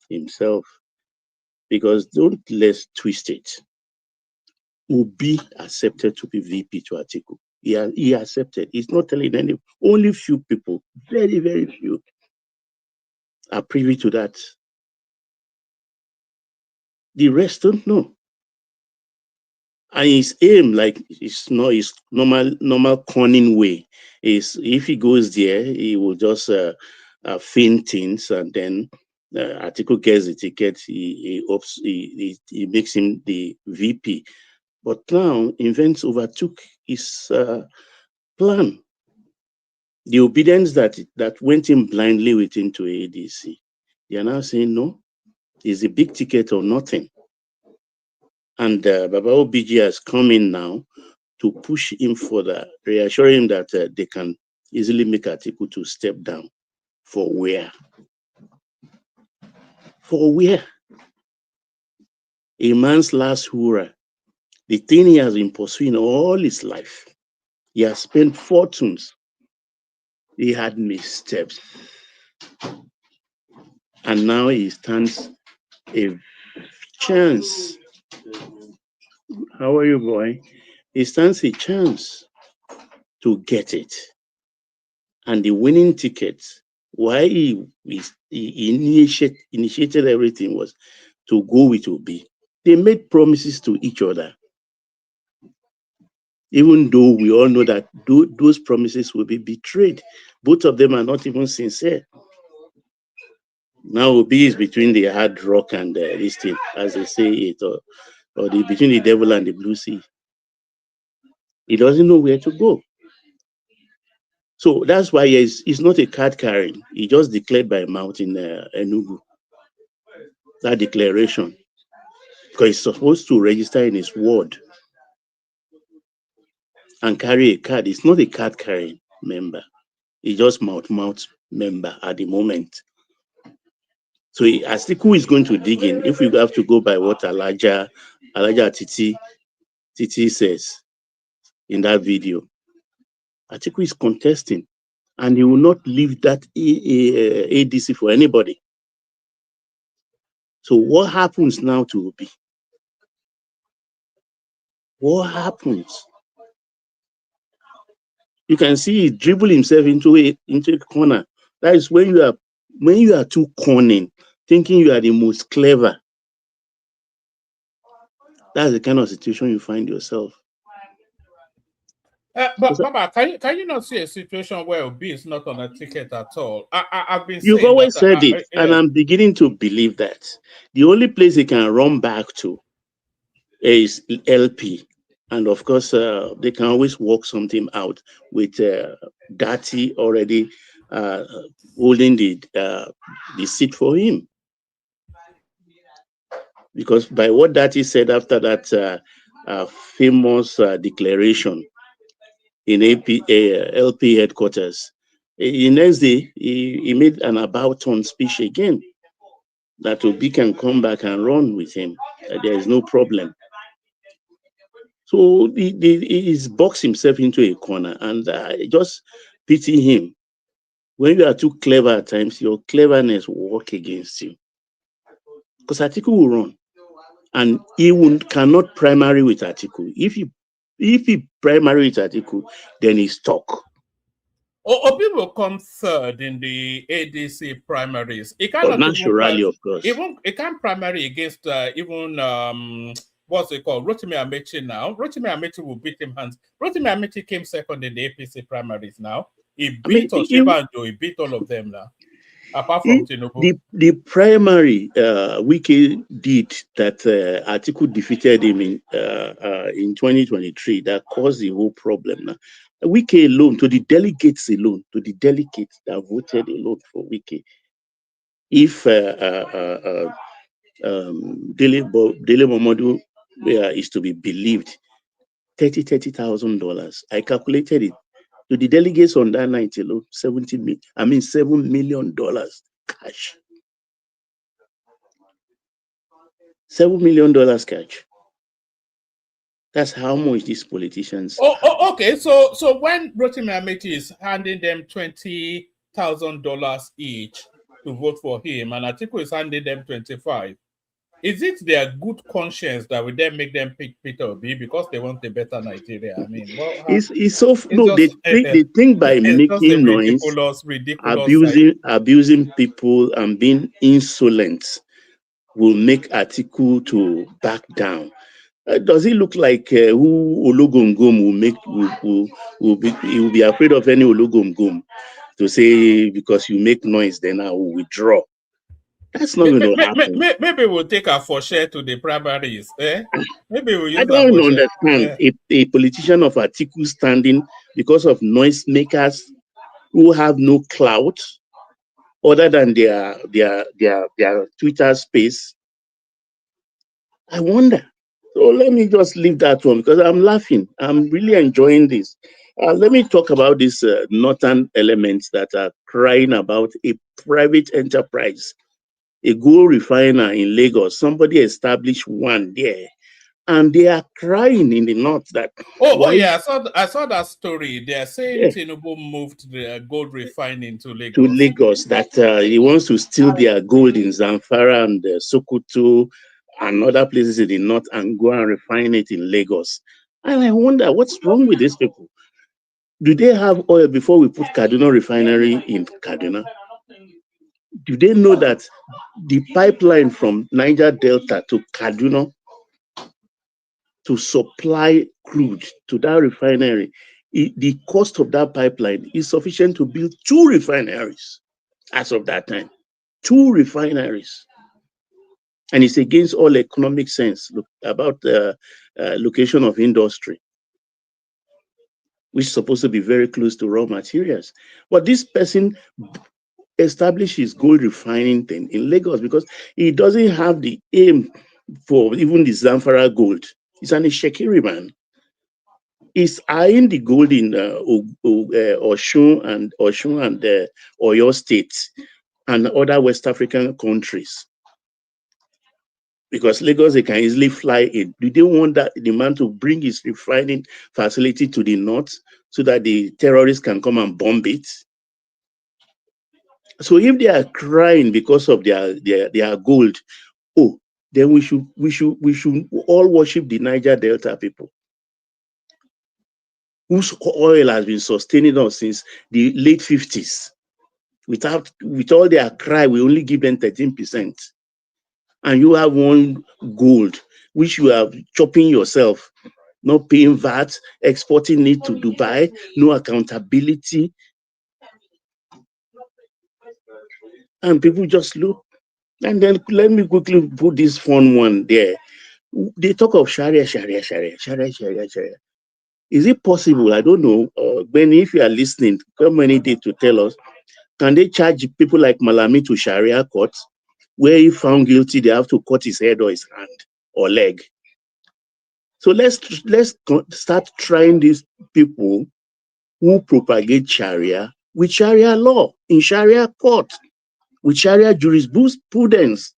himself. Because let's twist it. Obi accepted to be VP to Atiku. He accepted. He's not telling any. Only few people, very, very few, are privy to that. The rest don't know. And his aim, like it's not his normal cunning way, is if he goes there, he will just feign things, and then Atiku gets the ticket. He makes him the VP. But now events overtook his plan. The obedience that went in blindly with him to ADC. They are now saying no, it's a big ticket or nothing. And Baba OBG has come in now to push him further, reassuring him that they can easily make Atiku to step down. For where? For where? A man's last hurrah. The thing he has been pursuing all his life. He has spent fortunes. He had missteps. And now he stands a chance. How are you, boy? He stands a chance to get it. And the winning ticket, why he initiated everything was to go with Obi. They made promises to each other. Even though we all know that those promises will be betrayed. Both of them are not even sincere. Now Obi is between the hard rock and this thing, as they say it, or between the devil and the blue sea. He doesn't know where to go. So that's why he's not a card carrying. He just declared by mouth in Enugu. That declaration. Because he's supposed to register in his ward. and carry a card. It's not a card carrying member. He's just mouth member at the moment. So Atiku is going to dig in. If we have to go by what Elijah Titi says in that video, Atiku is contesting, and he will not leave that ADC for anybody. So what happens now to Obi? What happens? You can see he dribble himself into a corner. That is when you are too cunning, thinking you are the most clever. That's the kind of situation you find yourself. But Baba, can you not see a situation where Obi is not on a ticket at all? I've been You've saying always that, said it, and I'm beginning to believe that. The only place he can run back to is LP. And of course, they can always work something out with Dati already holding the seat for him. Because by what Dati said after that famous declaration in LP headquarters, the next day he made an about-turn speech again that Obi can come back and run with him. There is no problem. So he's boxed himself into a corner, and I just pity him. When you are too clever at times, your cleverness will work against you. Because Atiku will run, and he cannot primary with Atiku. If he primary with Atiku, then he's stuck. Obi will come third in the ADC primaries. He cannot naturally, of course. He can't primary against what's it called? Rotimi Amechi now. Rotimi Amechi will beat him hands. Rotimi Amechi came second in the APC primaries now. He beat Oshiba and Joe. He beat all of them now. Apart from Tinubu. The primary Wike did that Atiku defeated him in 2023 that caused the whole problem now. Wike alone, to the delegates alone, to the delegates that voted alone for Wike. If Dele Momodu is to be believed, $30,000. I calculated it. To the delegates on that night alone, $7 million cash. $7 million cash. That's how much these politicians. Okay. So when Rotimi Amechi is handing them $20,000 each to vote for him, and Atiku is handing them 25, is it their good conscience that will then make them pick Peter Obi because they want a better Nigeria? I mean, they think by making noise, abusing people, and being insolent will make Atiku to back down. Does it look like who Ologomgom will be afraid of any Ologomgom to say because you make noise, then I will withdraw? That's not going to happen. Maybe we'll take our for share to the primaries. Maybe we'll use I don't understand a politician of Atiku standing because of noisemakers who have no clout other than their Twitter space. I wonder. So let me just leave that one because I'm laughing. I'm really enjoying this. Let me talk about these northern elements that are crying about a private enterprise. A gold refiner in Lagos, somebody established one there, and they are crying in the north that. I saw that story. They are saying Tinubu moved the gold refining to Lagos. That he wants to steal their gold in Zamfara and Sokoto and other places in the north and go and refine it in Lagos. And I wonder what's wrong with these people. Do they have oil before we put Kaduna refinery in Kaduna? Do they know that the pipeline from Niger Delta to Kaduna to supply crude to that refinery, the cost of that pipeline is sufficient to build 2 refineries as of that time. 2 refineries. And it's against all economic sense about the location of industry, which is supposed to be very close to raw materials. But this person establish his gold refining thing in Lagos because he doesn't have the aim for even the Zamfara gold. He's an Ishekiri man. is eyeing the gold in Oshun and Oyo states and other West African countries. Because Lagos, they can easily fly in. Do they want that the man to bring his refining facility to the north so that the terrorists can come and bomb it? So if they are crying because of their gold, oh, then we should all worship the Niger Delta people, whose oil has been sustaining us since the late 50s. With all their cry, we only give them 13%. And you have one gold, which you are chopping yourself, not paying VAT, exporting it to Dubai, no accountability. And people just look. And then let me quickly put this fun one there. They talk of Sharia. Is it possible? I don't know. Benny, if you are listening, come any day to tell us. Can they charge people like Malami to Sharia court, where if found guilty, they have to cut his head or his hand or leg? So let's start trying these people who propagate Sharia with Sharia law, in Sharia court, with Sharia jurisprudence.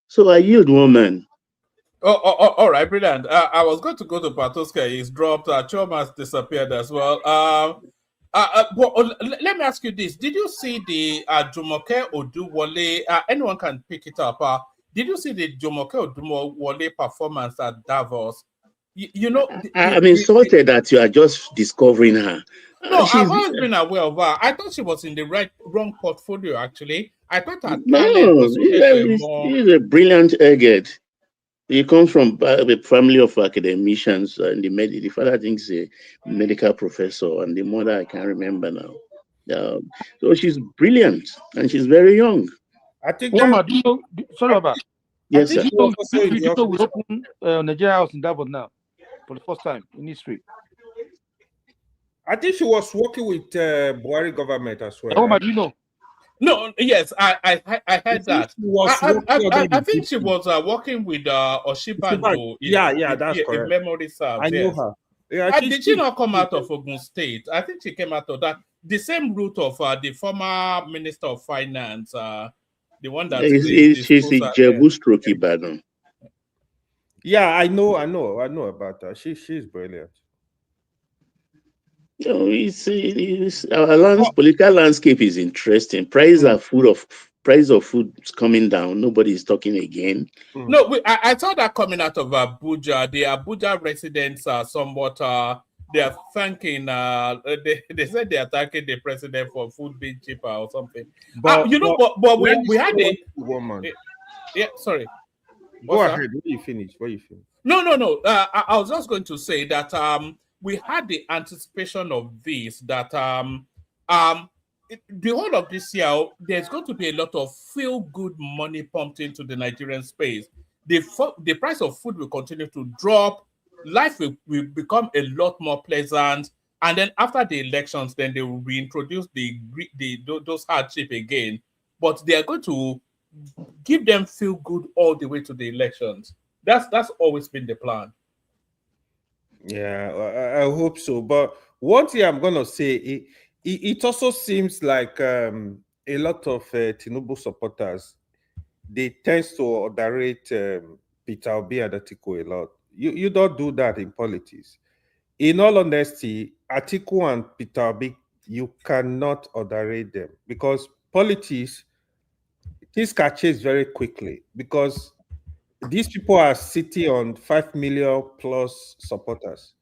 So I yield, woman. All right, brilliant. I was going to go to Patoska. He's dropped. Choma's disappeared as well. But let me ask you this: did you see the Jumoke Oduwole? Anyone can pick it up. Did you see the Jumoke Oduwole performance at Davos? You know, I'm insulted that you are just discovering her. No, I've always been aware of her. I thought she was in the wrong portfolio. Actually, I thought her talent was he's a brilliant egghead. He comes from a family of academicians, and the father, I think, is a medical professor, and the mother, I can't remember now. So she's brilliant, and she's very young. I think sorry about. Yes, sir. We open Nigeria House in Davos now for the first time in history. I think she was working with Buhari government as well. Oh, do you know? No, yes, I heard that. I think she was working with Oshibanjo. That's correct. If memory serves. I know her. Yeah, did she not come out of Ogun State? I think she came out of that. The same route of the former Minister of Finance, the one that she's a Jebu stroke Ibadan. Yeah, I know about her. She's brilliant. You know, our political landscape is interesting. Price of food is coming down. Nobody is talking again. No, I saw that coming out of Abuja. The Abuja residents are somewhat. They are thanking. They said they are thanking the president for food being cheaper or something. But we had a woman. Yeah, sorry. Go ahead. Where you finish? No. I was just going to say that we had the anticipation of this, that the whole of this year, there's going to be a lot of feel-good money pumped into the Nigerian space. The price of food will continue to drop. Life will become a lot more pleasant. And then after the elections, then they will reintroduce those hardship again. But they are going to give them feel-good all the way to the elections. That's always been the plan. Yeah, I hope so. But one thing I'm gonna say, it also seems like a lot of Tinubu supporters, they tend to underrate Peter Obi and Atiku a lot. You don't do that in politics. In all honesty, Atiku and Peter Obi, you cannot underrate them, because politics, things can change very quickly, because these people are sitting on 5 million plus supporters.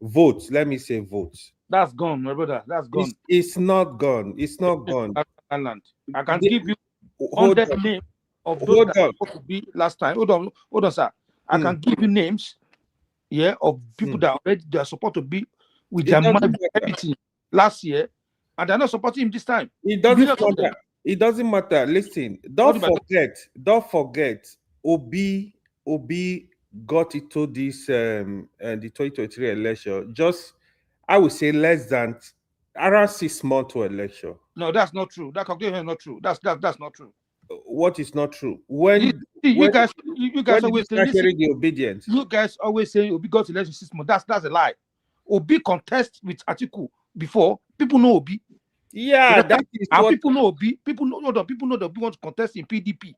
Votes, let me say votes. That's gone, my brother. That's gone. It's not gone. It's not gone. I can give you 100 names of those that are supposed to be last time. Hold on, sir. I can give you names, of people that they are supposed to be with their money, everything last year, and they're not supporting him this time. It doesn't matter. It doesn't matter. Listen, don't forget. Obi got into this the 2023 election. Just, I would say, less than around 6 months to election. No, that's not true. That calculation is not true. That's not true. What is not true? You guys when did you always say, start listen, hearing the obedience? you guys always say Obi got election 6 months. That's a lie. Obi contest with Atiku before. People know Obi. Yeah, that is and what people know Obi. People know that Obi wants to contest in PDP.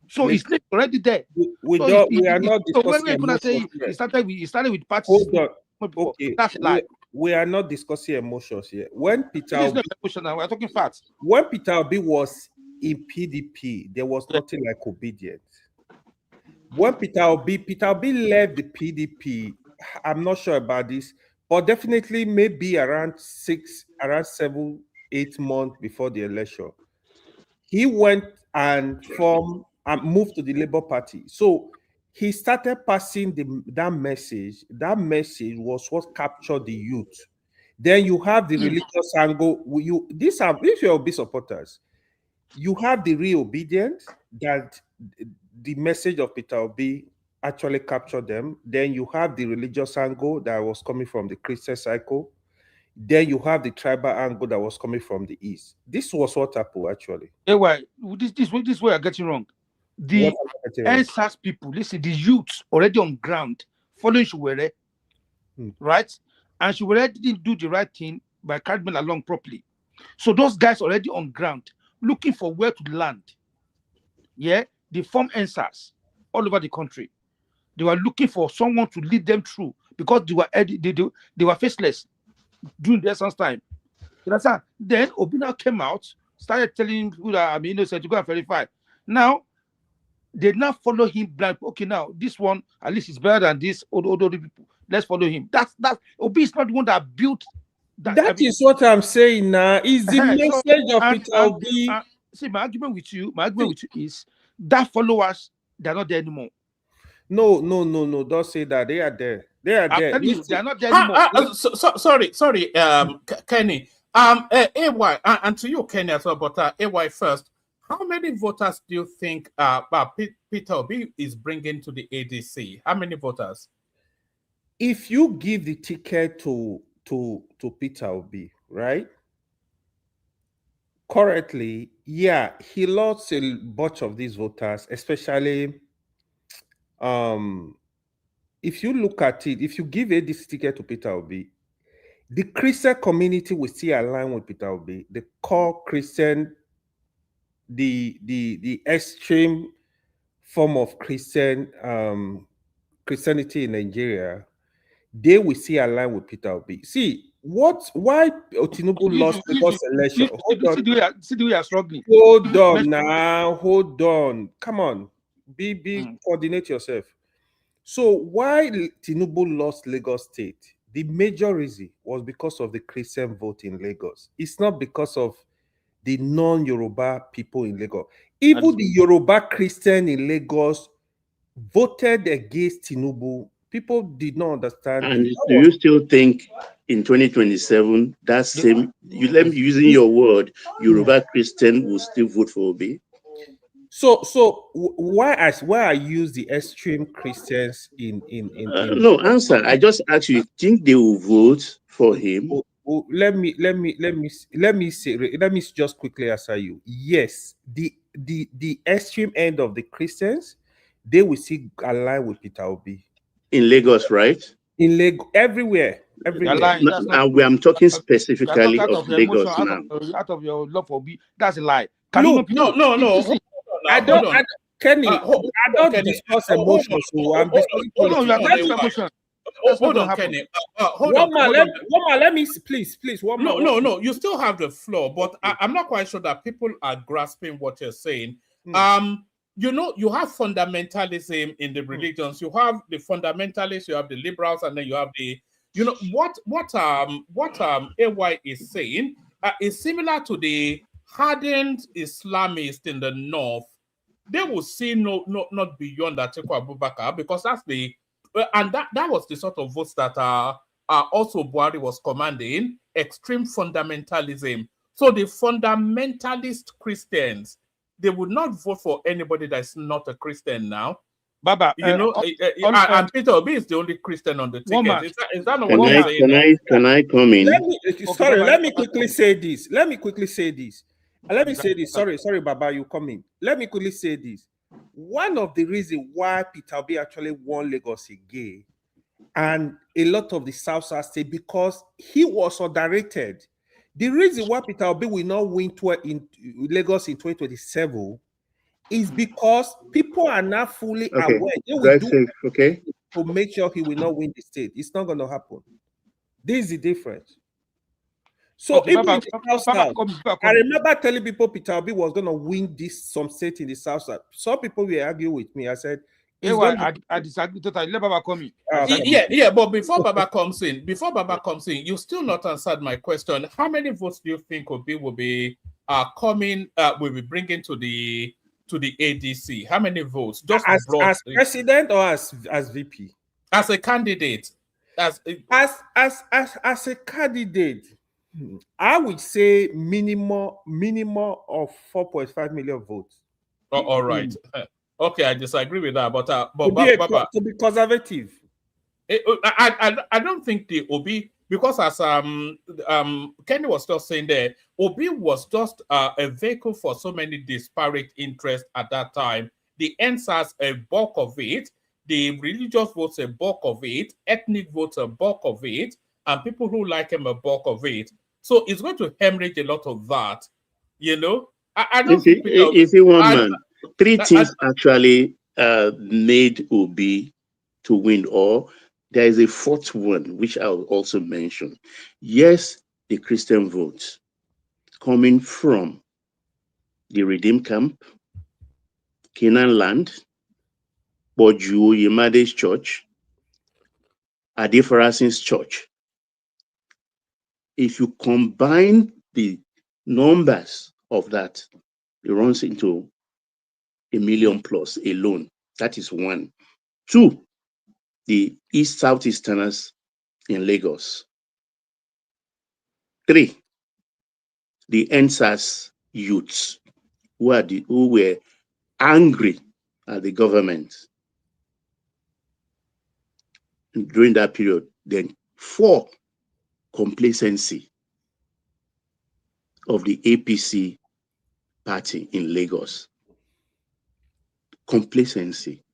So his name already there. We are not discussing emotions. He started with parties. Hold on. Okay, That's a lie. we are not discussing emotions here. When Peter This is Obi, not emotional. We're talking facts. when Peter Obi was in PDP, there was nothing like obedience. When Peter Obi left the PDP, I'm not sure about this, but definitely maybe around 7, 8 months before the election, he went and formed and moved to the Labour Party. So he started passing that message. That message was what captured the youth. Then you have the religious angle. These are Obi supporters. You have the real obedience that the message of Peter Obi actually captured them. Then you have the religious angle that was coming from the Christian cycle. Then you have the tribal angle that was coming from the east. This was what happened actually. Hey, why? This way I get you wrong. The NSAS people, listen, the youths already on ground following Shuwere, right? And Shuwere didn't do the right thing by carrying them along properly. So those guys already on ground looking for where to land. Yeah, they form NSAS all over the country. They were looking for someone to lead them through because they were faceless during their son's time. You understand? Then Obina came out, started telling people that I'm innocent to go and verify. Now they now follow him blind. Okay, now this one at least is better than this other people. Let's follow him. That's Obi is not the one that built that. That is what I'm saying now. Is the message of Peter Obi. See, my argument with you is that followers, they're not there anymore. No. Don't say that. They are there. They are there. They are not there anymore. Sorry, Kenny. AY, and to you, Kenny, as well, but AY first. How many voters do you think Peter Obi is bringing to the ADC? How many voters? If you give the ticket to Peter Obi, right? Currently, yeah, he lost a bunch of these voters, especially if you look at it, if you give this ticket to Peter Obi, the Christian community will still align with Peter Obi. The core Christian, the extreme form of Christianity in Nigeria, they will see align with Peter Obi. See why Tinubu lost the first election. See the way you're struggling. Hold on now, hold on. Come on, be coordinate yourself. So why Tinubu lost Lagos State? The major reason was because of the Christian vote in Lagos. It's not because of the non-Yoruba people in Lagos. Even the Yoruba Christian in Lagos voted against Tinubu. People did not understand. And do you still think in 2027 that same, let me using your word, Yoruba Christian will still vote for Obi? So why I use the extreme Christians in no answer. I just asked you, think they will vote for him? Let me just quickly answer you. Yes, the extreme end of the Christians, they will see align with Peter Obi. In Lagos, right? In Lagos, everywhere. I'm talking specifically of Lagos now. Out of your love for Obi, that's a lie. No. I don't discuss emotions. So I'm discussing emotions. Hold on, Kenny. Let me please. No. You still have the floor, but I'm not quite sure that people are grasping what you're saying. You have fundamentalism in the religions. You have the fundamentalists, you have the liberals, and then you have the, what AY is saying is similar to the hardened Islamists in the north. They will see not beyond Atiku Abubakar, because that's and that was the sort of votes that also Buhari was commanding, extreme fundamentalism. So the fundamentalist Christians, they would not vote for anybody that's not a Christian now. Baba, and Peter Obi is the only Christian on the ticket. Is that not what you're saying? Can I come in? Let me quickly say this. Let me say this. Sorry, Baba, you come in. Let me quickly say this. One of the reasons why Peter Obi actually won Lagos again, and a lot of the South State, because he was underrated. The reason why Peter Obi will not win in Lagos in 2027 is because people are not fully Okay, aware. They will drive do safe, okay? to make sure he will not win the state. It's not going to happen. This is the difference. So Okay, even Baba, in the South, I remember telling people Peter Obi was going to win some state in the South. Some people will argue with me. I said, Hey, well, I disagree totally. Let Baba come in. But before Baba comes in, you still not answered my question. How many votes do you think Obi will be will be bringing to the ADC? How many votes? Just as president or as VP? As a candidate. As a candidate, I would say minimum of 4.5 million votes. Oh, all right. Okay, I disagree with that, but to be conservative, I don't think the Obi, because as Kenny was just saying there, Obi was just a vehicle for so many disparate interests at that time. The NSAS a bulk of it, the religious votes a bulk of it, ethnic votes a bulk of it, and people who like him a bulk of it. So it's going to hemorrhage a lot of that, you know. I don't think one man. Three things actually made Obi to win, or there is a fourth one which I'll also mention. Yes, the Christian votes coming from the Redeem Camp, Canaan Land, Boju Yemade's church, Adefarasin's church. If you combine the numbers of that, it runs into 1 million plus alone. That is one. Two, the Southeasterners in Lagos. Three, the NSAS youths who were angry at the government during that period. Then four, complacency of the APC party in Lagos. Complacency.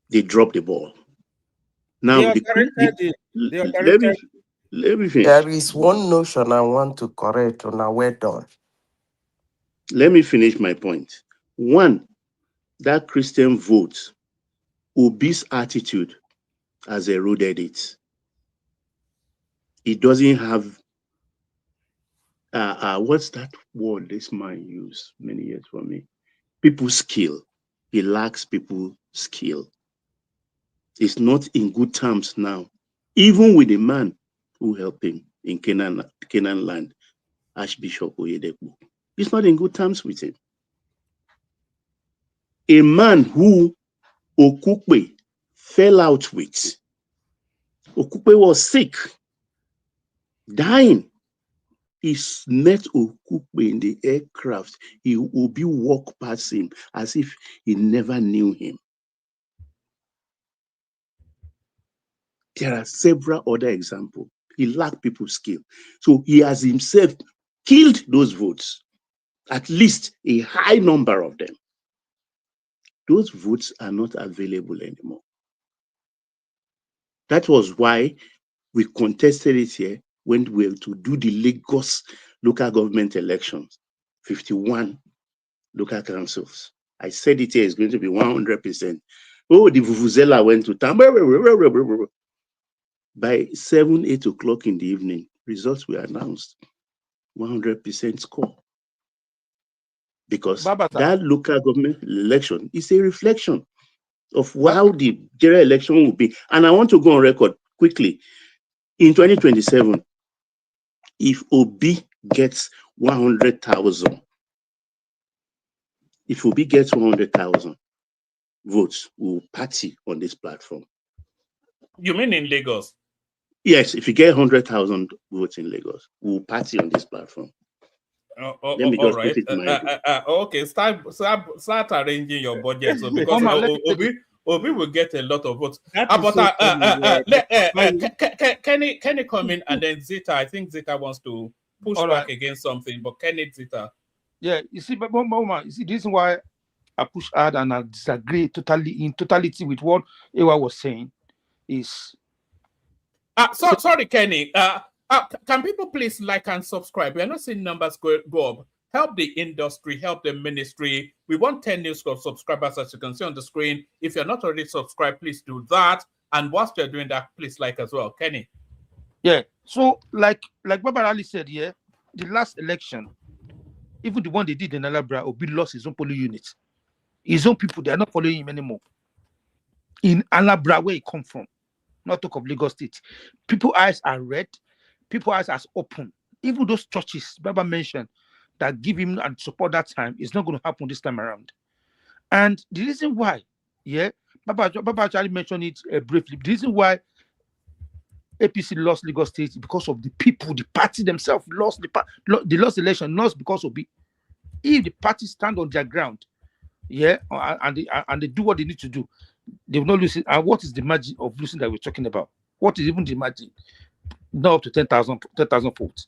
They dropped the ball. Now, let me finish. There is one notion I want to correct on our way done. Let me finish my point. One, that Christian vote, Obi's attitude has eroded it. It doesn't have, what's that word this man used many years for me? People skill. He lacks people skill. It's not in good terms now. Even with the man who helped him in Canaan land, Archbishop Oyedepo. It's not in good terms with him. A man who Okukwe fell out with. Okukwe was sick, dying. He met Okukwe in the aircraft. He will be walk past him as if he never knew him. There are several other examples. He lacked people's skill. So he has himself killed those votes, at least a high number of them. Those votes are not available anymore. That was why we contested it here when we were to do the Lagos local government elections, 51 local councils. I said it here is going to be 100%. Oh, the Vuvuzela went to town. By 7, 8 o'clock in the evening, results were announced. 100% score. Because that local government election is a reflection of how the general election will be. And I want to go on record quickly. In 2027, if Obi gets 100,000, votes, we'll party on this platform. You mean in Lagos? Yes, if you get 100,000 votes in Lagos, we'll party on this platform. Let me just put it in my okay, start arranging your budget. So because Obi will get a lot of votes. Kenny come in, and then Zita. I think Zita wants to push All back right. against something, but Kenneth Zita. Yeah, you see, but Mama, you see, this is why I push hard and I disagree in totality with what Ewa was saying. Is Sorry, Kenny. Can people please like and subscribe? We are not seeing numbers go up. Help the industry, help the ministry. We want 10 News Club subscribers, as you can see on the screen. If you're not already subscribed, please do that. And whilst you're doing that, please like as well. Kenny. Yeah. So, like Baba Ali said, yeah, the last election, even the one they did in Alabra, Obi lost his own polling unit. His own people, they are not following him anymore. In Alabra, where he come from, not talk of Lagos State, people's eyes are red, people's eyes are open. Even those churches Baba mentioned that give him and support that time, is not going to happen this time around. And the reason why, yeah, Baba actually mentioned it briefly. The reason why APC lost Lagos State is because of the people, the party themselves lost they lost the election, not because of it. If the party stand on their ground, yeah, and they do what they need to do, they will not lose it. And what is the margin of losing that we're talking about? What is even the margin? Not up to 10,000 votes.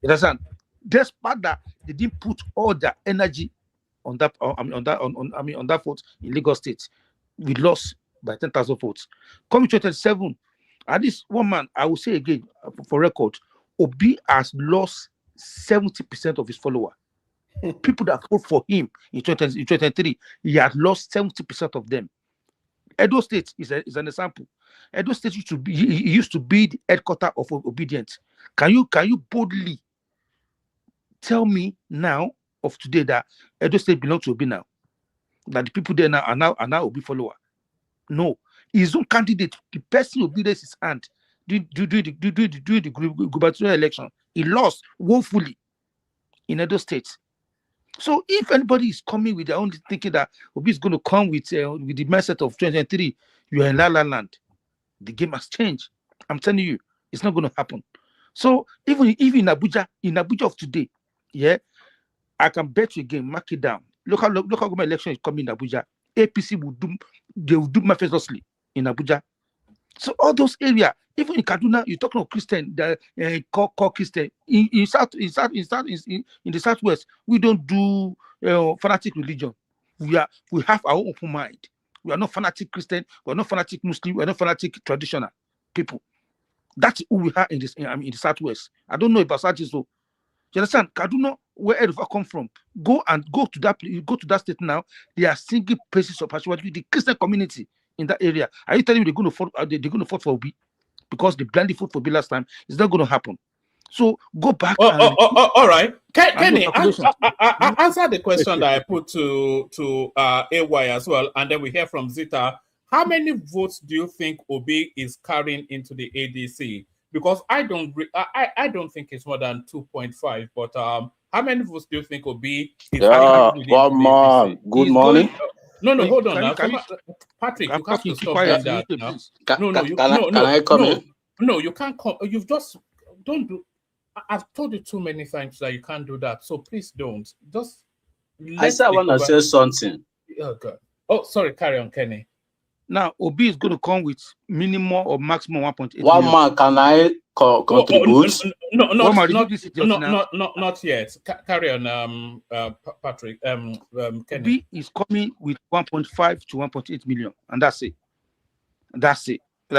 You understand? Despite that, they didn't put all their energy on that. On that vote in Lagos State, we lost by 10,000 votes. Coming 2027, at least one man, I will say again for record, Obi has lost 70% of his followers. People that vote for him in 2023, he had lost 70% of them. Edo State is an example. Edo State used to be the headquarters of obedience. Can you boldly tell me now of today that Edo State belongs to Obi now? That the people there now are now Obi follower? No. His own candidate, the person who raised his hand during the gubernatorial election, he lost woefully in Edo State. So if anybody is coming with their own thinking that Obi is going to come with the mindset of 2023, you are in La La Land. The game has changed. I'm telling you, it's not going to happen. So even in Abuja of today, yeah, I can bet you again, mark it down. Local government election is coming in Abuja. APC will do marvelously in Abuja. So all those areas, even in Kaduna, you're talking of Christian, the call Christian. In the southwest, we don't do fanatic religion. We have our open mind. We are not fanatic Christian. We are not fanatic Muslim. We are not fanatic traditional people. That's who we are in the southwest. I don't know about Southeast. So you understand? Kaduna, where Edova come from, go to that state now. They are singing praises of the Christian community in that area. Are you telling me they're going to vote for Obi because they blindly voted for Obi last time? It's not going to happen. So go back. All right. Kenny, answer the question that I put to AY as well, and then we hear from Zita. How many votes do you think Obi is carrying into the ADC? Because I don't think it's more than 2.5. But how many votes do you think Obi is carrying into the ADC? Good morning. No, hold on now. Patrick, you have to stop doing that now. Can I come in? No, you can't come. You've just don't do. I've told you too many times that you can't do that. So please don't. Just. I said I want to say something. Oh God. Oh, sorry. Carry on, Kenny. Now Obi is going to come with minimum or maximum 1.8. One man, can I contribute? Not yet. Carry on, Patrick. Kenny. Obi is coming with 1.5 to 1.8 million, and that's it. That's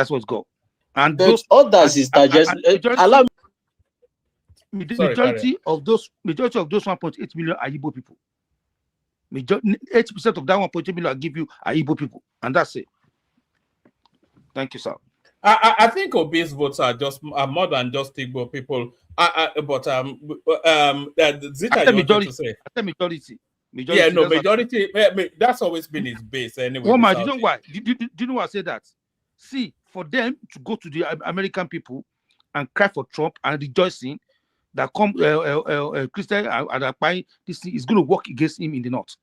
what's go. And those others is digest. Allow me. Majority of those 1.8 million are Igbo people. 80% of that 1.8 million I give you are Igbo people, and that's it. Thank you, sir. I think Obi's votes are more than just Igbo people. Zita, you wanted to say? I said majority. Yeah, no, majority. That's always been his base anyway. Well, do you know why? Do you know why I say that? See, for them to go to the American people and cry for Trump and rejoicing that Christian are buying this thing is going to work against him in the north.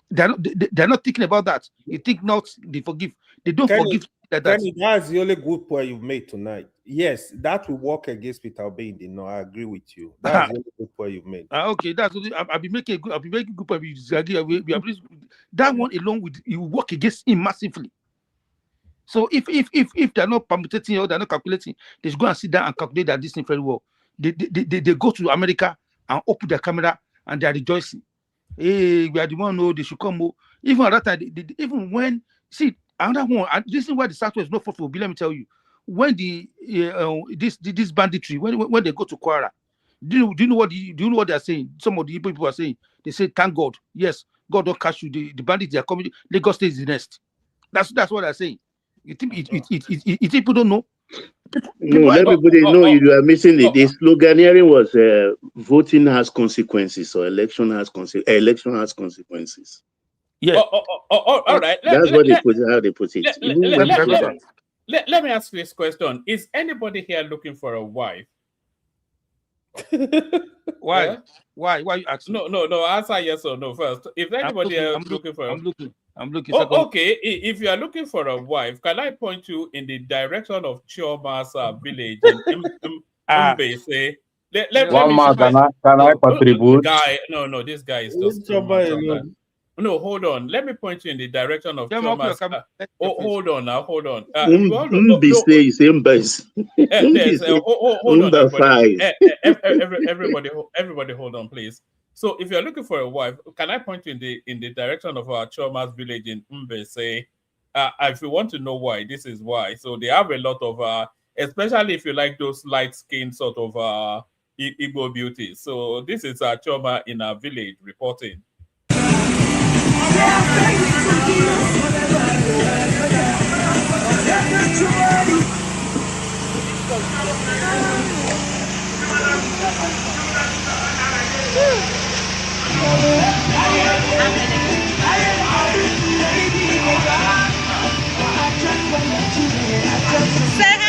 They're not thinking about that. You think not? They forgive. They don't forgive. That's the only good point you've made tonight. Yes, that will work against Peter Obi in the north. I agree with you. That's the only good point you've made. Okay, that's I'll be making good point. That one alone it will work against him massively. So if they're not permutating or they're not calculating, they should go and sit down and calculate that this thing very well. they go to America and open their camera and they are rejoicing. Hey, we are the one who they should come. Even at that time, even when see another one, and this is why the Southwest is not for Obi. Let me tell you, when this banditry, when they go to Kwara, do you know what they are saying? Some of the people are saying, they say, "Thank God, yes, God don't catch you. The bandits they are coming. Lagos State is the next." That's what they're saying. You think people don't know? No, let everybody know you are missing it. The sloganeering was voting has consequences or election has consequences. Yeah. All right. That's what they put it, how they put it. Let me ask you this question. Is anybody here looking for a wife? Why? Yeah? Why you asking? No. Answer yes or no first. If anybody else looking for, I'm looking. Okay. If you are looking for a wife, can I point you in the direction of Chioma's village in Mbese? One man, can I contribute? Guy, no, this guy is just too much on that. No, hold on. Let me point you in the direction of Chioma's. Hold on. Mbese is Mbese. Hold on, everybody, hold on, please. So, if you're looking for a wife, can I point you in the direction of our Chioma's village in Mbese? If you want to know why, this is why. So, they have a lot of, especially if you like those light-skinned sort of Igbo beauties. So, this is Chioma in our village reporting. Say hi.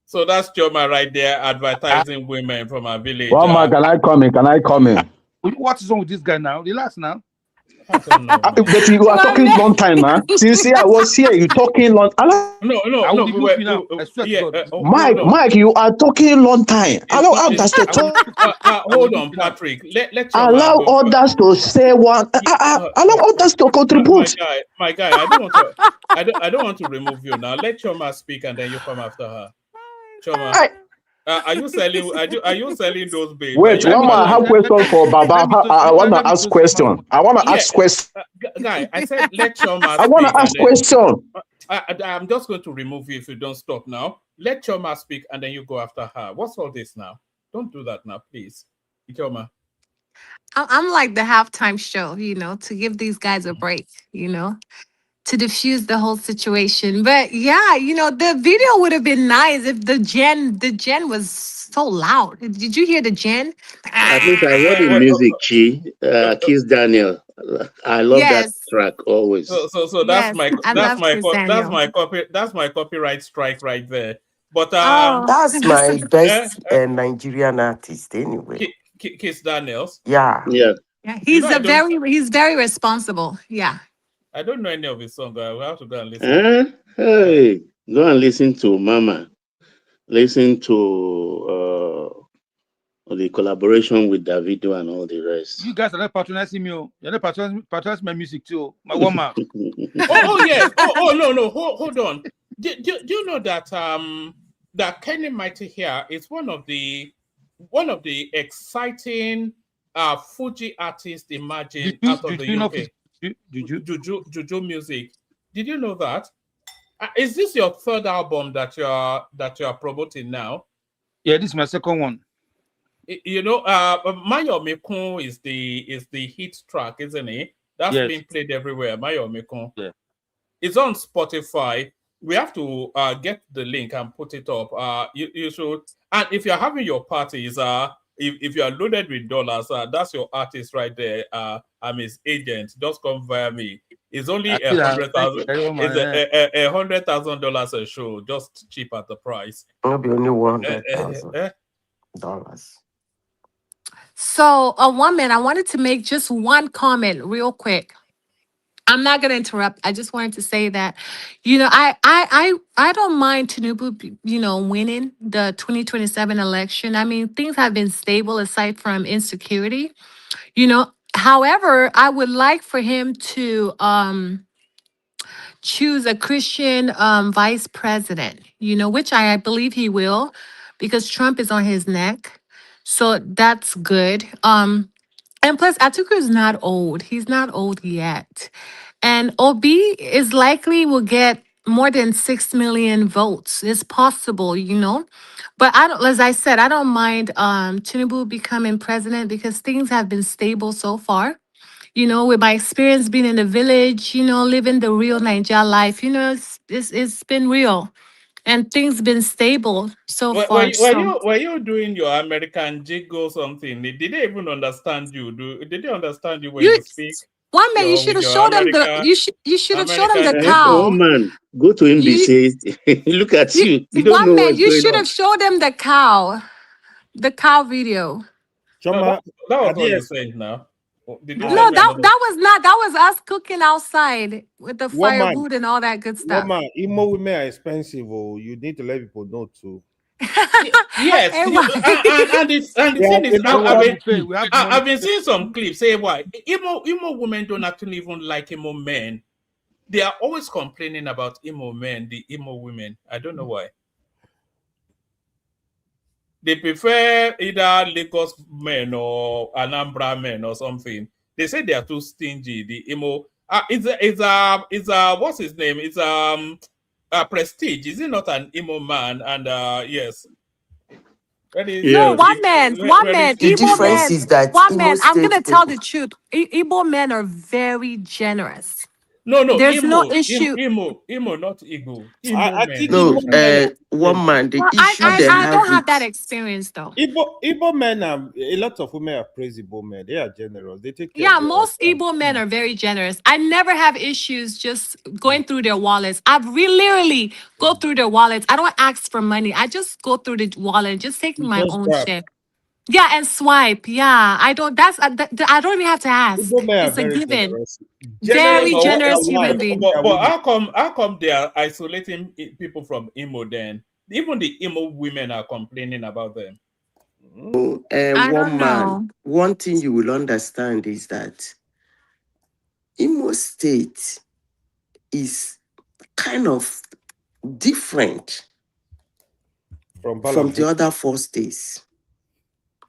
So that's Chioma right there advertising women from our village. One man, can I come in? What is wrong with this guy now? Relax now. I don't know, but you are talking long time, man. Since I was here, you talking long. No. Mike, you are talking long time. Allow others to talk. Hold on, Patrick. Let allow others to say one. Allow others to contribute. My guy, I don't want to remove you now. Let Chioma speak, and then you come after her. Chioma. Are you selling those babes? Wait, one more. I have question for Baba. I want to ask question. Guy, I said let Chioma speak. I want to ask question. I'm just going to remove you if you don't stop now. Let Chioma speak and then you go after her. What's all this now? Don't do that now, please. Chioma. I'm like the halftime show, to give these guys a break, to diffuse the whole situation. But yeah, the video would have been nice if the gen was so loud. Did you hear the gen? At least I heard the music, Kiss Daniel. I love that track always. So that's my copyright strike right there. But that's my best Nigerian artist anyway. Kiss Daniels. Yeah. He's he's very responsible. Yeah. I don't know any of his songs. I will have to go and listen. Hey, go and listen to Mama. Listen to the collaboration with Davido and all the rest. You guys are not patronizing me. You're not patronizing my music too. My woman. Yes. No. Hold on. Do you know that that Kenny Mighty here is one of the exciting Fuji artists emerging out of the UK. Juju music. Did you know that? Is this your third album that you are promoting now? Yeah, this is my second one. Mayo Mekun is the hit track, isn't it? That's being played everywhere. Mayo Mekun. Yeah. It's on Spotify. We have to get the link and put it up. You should. And if you're having your parties, if you are loaded with dollars, that's your artist right there. I'm his agent. Just come via me. It's only $100,000. It's $100,000 a show, just cheap at the price. It'll be only $100,000. So, one minute, I wanted to make just one comment real quick. I'm not going to interrupt. I just wanted to say that, I don't mind Tinubu, winning the 2027 election. I mean, things have been stable aside from insecurity. However, I would like for him to choose a Christian vice president, which I believe he will, because Trump is on his neck. So that's good. And plus, Atiku is not old. He's not old yet. And Obi is likely will get more than 6 million votes. It's possible, But I don't, as I said, I don't mind Tinubu becoming president because things have been stable so far. With my experience being in the village, living the real Nigeria life, it's been real and things been stable so far. So Were you doing your American jig or something? Did they even understand you? Did they understand you when you you speak? one man, you should With have your showed them American you should have showed them the American cow. One man, go to NBC. Look at you. You don't One know man, what's you going should on. have showed them the cow video. No, Choma, that was at what the you end, said now. Did you No, send me that another? that was not. That was us cooking outside with the woman, firewood and all that good stuff. woman, Imo women are expensive. Oh, you need to let people know too. Yes, Hey, and the They thing are, is, they are We have one to pay. We have money I've to been pay. seeing some clips. Say why emo women don't actually even like emo men. They are always complaining about emo men, the emo women. I don't know why. They prefer either Lagos men or Anambra men or something. They say they are too stingy. The emo, what's his name? It's Prestige. Is he not an emo man? And yes, where is No, Yes. one man, one where man, is The Igbo Igbo? difference man, is that one Imo man. I'm State gonna tell people. the truth. Igbo men are very generous. No, There's no issue. emo, not Igbo. Emo I men, think No, Igbo different. men are one man. The Well, I, issue I, they I have don't have with that experience though. Igbo men are a lot of women are praisable men. They are generous. They take care of Yeah, their most husband. Igbo men are very generous. I never have issues just going through their wallets. I've really literally go through their wallets. I don't ask for money. I just go through the wallet, just taking You my just own grab. share. Yeah, and swipe. Yeah, I don't. I don't even have to Igbo ask. men are It's a very given. generous. Yeah, Generous Very but with their generous human wife, being. their but women. how come they are isolating people from emo then? Even the emo women are complaining about them. I one don't man. know. One thing you will understand is that Imo State is kind of different From from Balam. the other 4 states.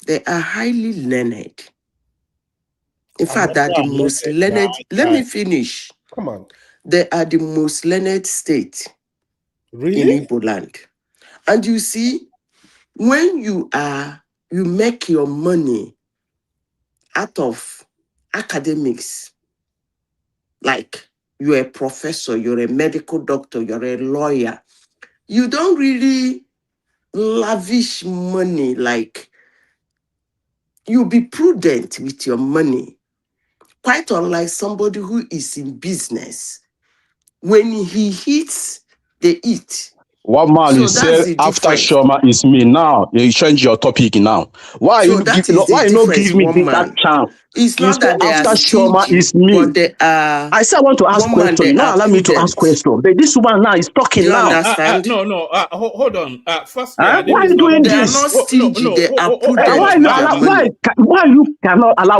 They are highly learned. In I'm fact, they are the not most learned now. learned. Let me finish. Come on. They are the most learned state in Really? Igbo land. And you see, when you make your money out of academics, like you're a professor, you're a medical doctor, you're a lawyer, you don't really lavish money. Like, you be prudent with your money. Quite unlike somebody who is in business. When he hits, they eat. One man So is that's say the after difference. Shoma is me now. You change your topic now. Why So that is the why you not difference, give me one that man. chance? It's You not say that they are after Shoma stingy, is me. but they are, I say I want to ask one man, question. they You not are allow me to ask prudent. question. But this woman now is Do talking you now. understand? No. Hold on. Firstly, her Why name are is you not. doing They are this? not stingy, they are Hold Why prudent on. you with their allow? money. Why you cannot allow?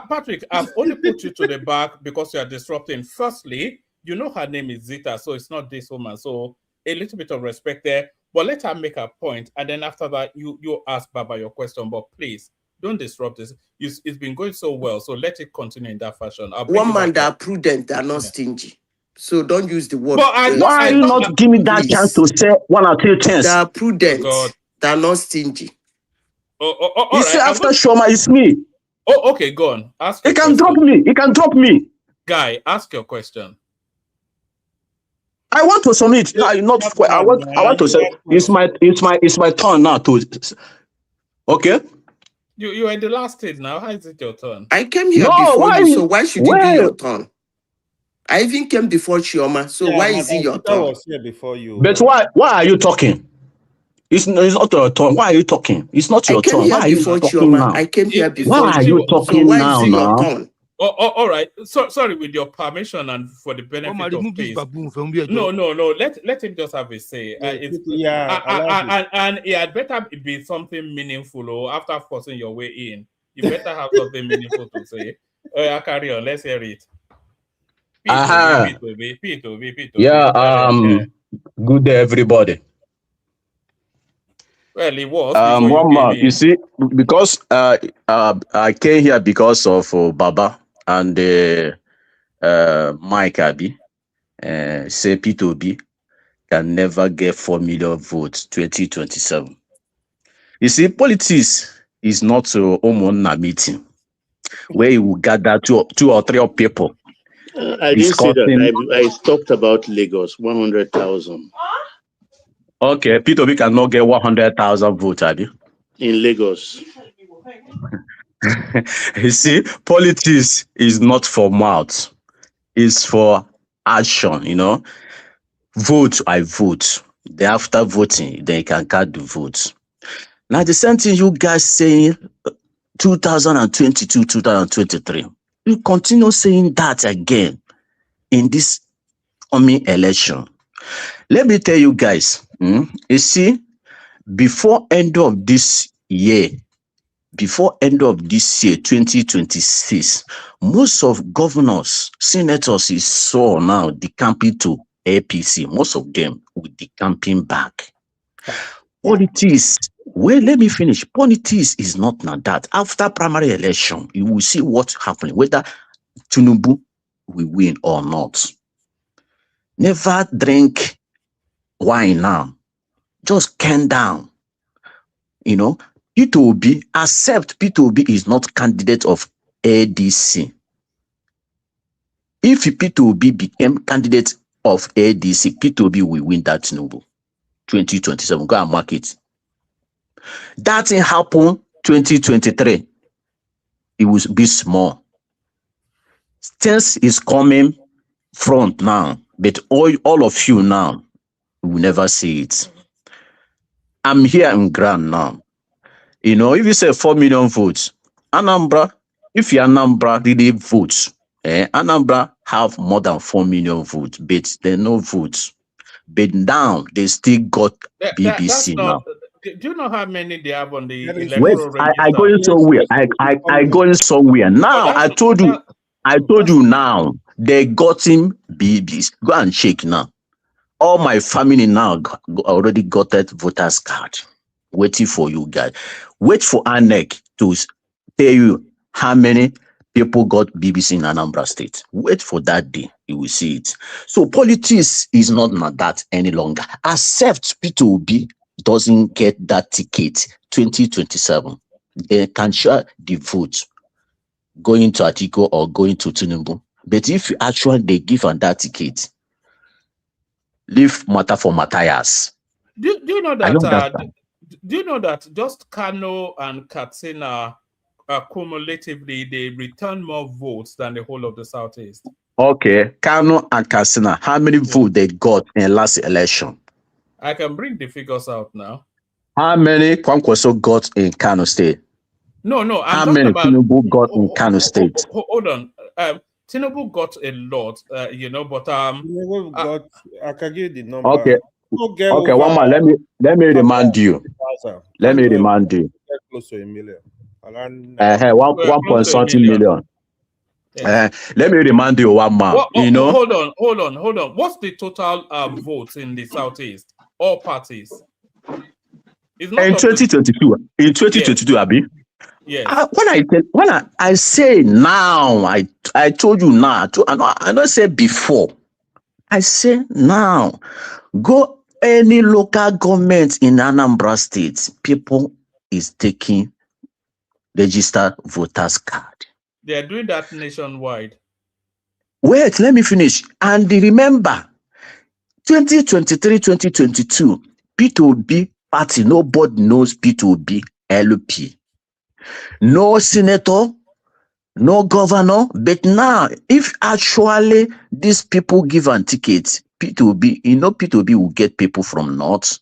Patrick, I've only put you to the back because you are disrupting. Firstly, you know her name is Zita, so it's not this woman. So a little bit of respect there. But let her make her point, and then after that, you ask Baba your question. But please don't disrupt this. It's been going so well, so let it continue in that fashion. I'll bring One you back man, they up. are prudent, they are not Yeah. stingy. So don't use the word. But Why you not give me that chance to say one or two things? They are Oh God. prudent, they are not stingy. All You right. say after Shoma is me. Oh, okay. Go on. Ask He your can drop question, me. He can drop me. guy. Ask your question. I want to submit. No, not. I want to say it's my turn now to. Okay. You are in the last stage now. How is it your turn? I came here No, before why? you, so why should it be Well, your turn? I even came before Chioma, so Yeah, why is it Madam your Peter turn? was here before you. but why are you talking? It's not your turn. Why are you talking? It's not I your came turn. Why here are you before talking Chioma. now? I came here Why before are you. you So talking why is now? it your Now, turn? All right. So sorry, with your permission and for the One man, benefit of remove this peace. baboon from here, No. Joe. Let him just have a say. Allow him. And it had better be something meaningful. Or after forcing your way in, You better have something meaningful to say. I carry on. Let's hear it. P2B. Yeah, good day, everybody. Well, it was before you One came man, you in. see, because I came here because of Baba and Mike Abi, say Peter Obi can never get 4 million votes 2027. You see, politics is not a Omona meeting where you will gather two or three people I didn't say that. discussing. I talked about Lagos, 100,000 Okay, Peter Obi cannot get 100,000 votes, Abi. in Lagos. You see, politics is not for mouth, it's for action, you know. Vote, I vote. Then after voting, then you can count the votes. Now, the same thing you guys saying 2022, 2023. You continue saying that again in this coming election. Let me tell you guys, you see, before end of this year, 2026, most of governors, senators is saw now decamping to APC. Most of them will decamping back. Politics, well, let me finish. Politics is not now that. After primary election, you will see what's happening, whether Tinubu will win or not. Never drink wine now. Just calm down. You know, Peter Obi, accept Peter Obi is not candidate of ADC. If Peter Obi became candidate of ADC, Peter Obi will win that Tinubu 2027. Go and mark it. That thing happened 2023. It will be small. Things is coming front now, but all of you now will never see it. I'm here in ground now. You know, if you say 4 million votes, Anambra, if you Anambra really votes, Anambra have more than 4 million votes, but they no votes. But now they still got BBC That's now. not. Do you know how many they have on the Wait, electoral register? I going somewhere. I going somewhere. Now I told you now they got him BBs. Go and check now. All my family now already got that voters card. Waiting for you guys. Wait for ANEC to tell you how many people got BBC in Anambra State. Wait for that day. You will see it. So politics is not that any longer. Accept Peter Obi doesn't get that ticket 2027. They can share the vote going to Atiku or going to Tinubu. But if actually they give on that ticket, leave matter for Matthias. Do you know I don't that? understand. Do you know that just Kano and Katsina cumulatively they return more votes than the whole of the Southeast? Okay, Kano and Katsina, how many votes they got in last election? I can bring the figures out now. How many Kwankwaso got in Kano State? No, I'm how talking many about Tinubu got in Kano State? Hold on. Tinubu got a lot, you know, but Tinubu got. I can give the number. Okay. Okay, one more. Let me remind you. Let me remind you. Close to a million. Around 1.something million. Yes. Let me remind you one more. You know. Hold on. What's the total votes in the Southeast? All parties. It's not in 2022. In 2022, yes. Abi. Yes. When I say now, I told you now. I don't say before. I say now. Go any local government in Anambra State, people is taking registered voters card. They are doing that nationwide. Wait, let me finish. And remember, 2023, 2022, Peter Obi party, nobody knows Peter Obi LP. No senator, no governor. But now, if actually these people give a ticket, Peter Obi, you know, Peter Obi will get people from North,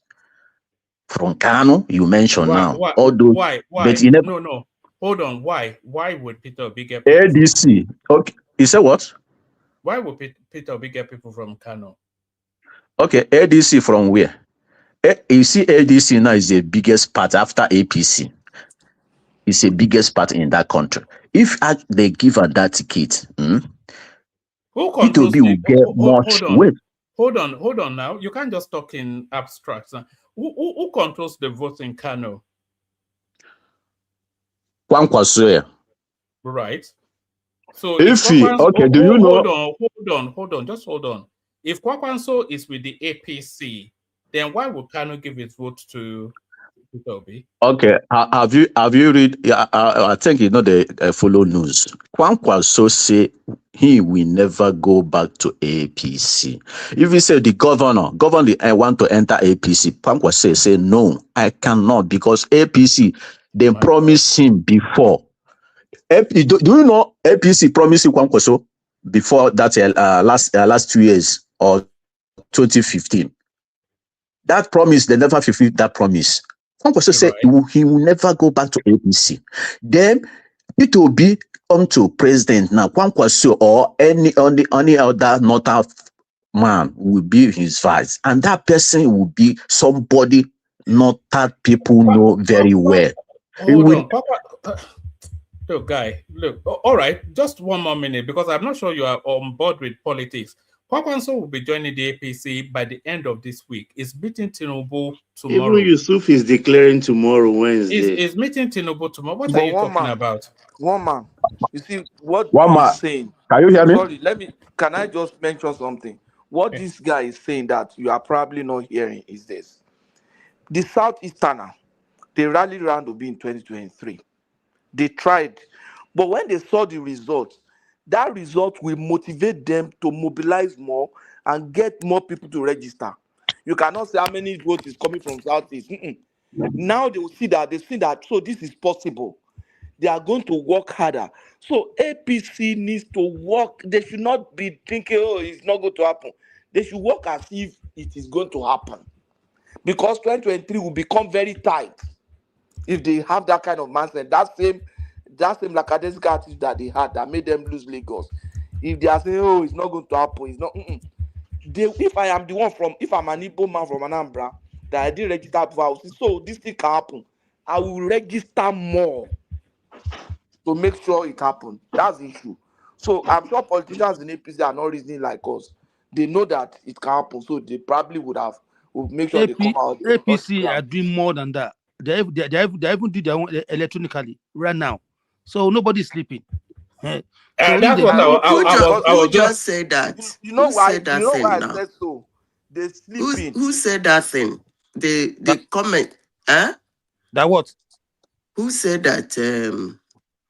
from Kano, you mentioned now. Why? But you never, no. Hold on. Why would Peter Obi get people ADC. Okay. You say what? Why would Peter Obi get people from Kano? Okay, ADC from where? You see, ADC now is the biggest part after APC. is the biggest party in that country. If they give her that ticket, Who Peter controls Obi will get much weight. Hold on now. You can't just talk in abstracts. Who controls the vote in Kano? Kwankwaso. Right. So If he, okay, do you know? Hold on, just hold on. If Kwakwanso is with the APC, then why would Kano give his vote to Peter Obi? Okay, have you read? Yeah, I think you know the follow news. Kwankwaso say he will never go back to APC. If he say the governor, I want to enter APC, Kwankwaso say no, I cannot because APC they promised him before. Do you know APC promised Kwankwaso before that last 2 years or 2015? That promise, they never fulfilled that promise. Kwankwaso said he will never go back to APC. Then it will be come to president now. Kwankwaso or any other northern man will be his vice, and that person will be somebody not that people know very well. Hold on. Look, guy, look. All right, just one more minute because I'm not sure you are on board with politics. Kwakwanso will be joining the APC by the end of this week. Is meeting Tinubu tomorrow. Even Yusuf is declaring tomorrow, Wednesday. Is meeting Tinubu tomorrow. What are you talking about? One man. You see what he's saying. Can you hear me? Sorry, can I just mention something? What this guy is saying that you are probably not hearing is this. The Southeasterner, they rallied around Obi in 2023. They tried, but when they saw the result, that result will motivate them to mobilize more and get more people to register. You cannot say how many votes is coming from Southeast. Now they will see that, so this is possible. They are going to work harder. So APC needs to work. They should not be thinking, oh, it's not going to happen. They should work as if it is going to happen. Because 2023 will become very tight if they have that kind of mindset. That same lackadaisical attitude that they had that made them lose Lagos. If they are saying, oh, it's not going to happen, it's not. If I am if I'm an Igbo man from Anambra, that I didn't register before, I will say, so this thing can happen. I will register more to make sure it happens. That's the issue. So I'm sure politicians in APC are not reasoning like us. They know that it can happen, so they probably would make sure they come out. APC are doing more than that. They even do their own electronically right now, so nobody's sleeping. That's what I was just say that. You know why? Said that you know thing why now? I said so? They sleeping. Who said that thing? They comment. Huh? That what? Who said that?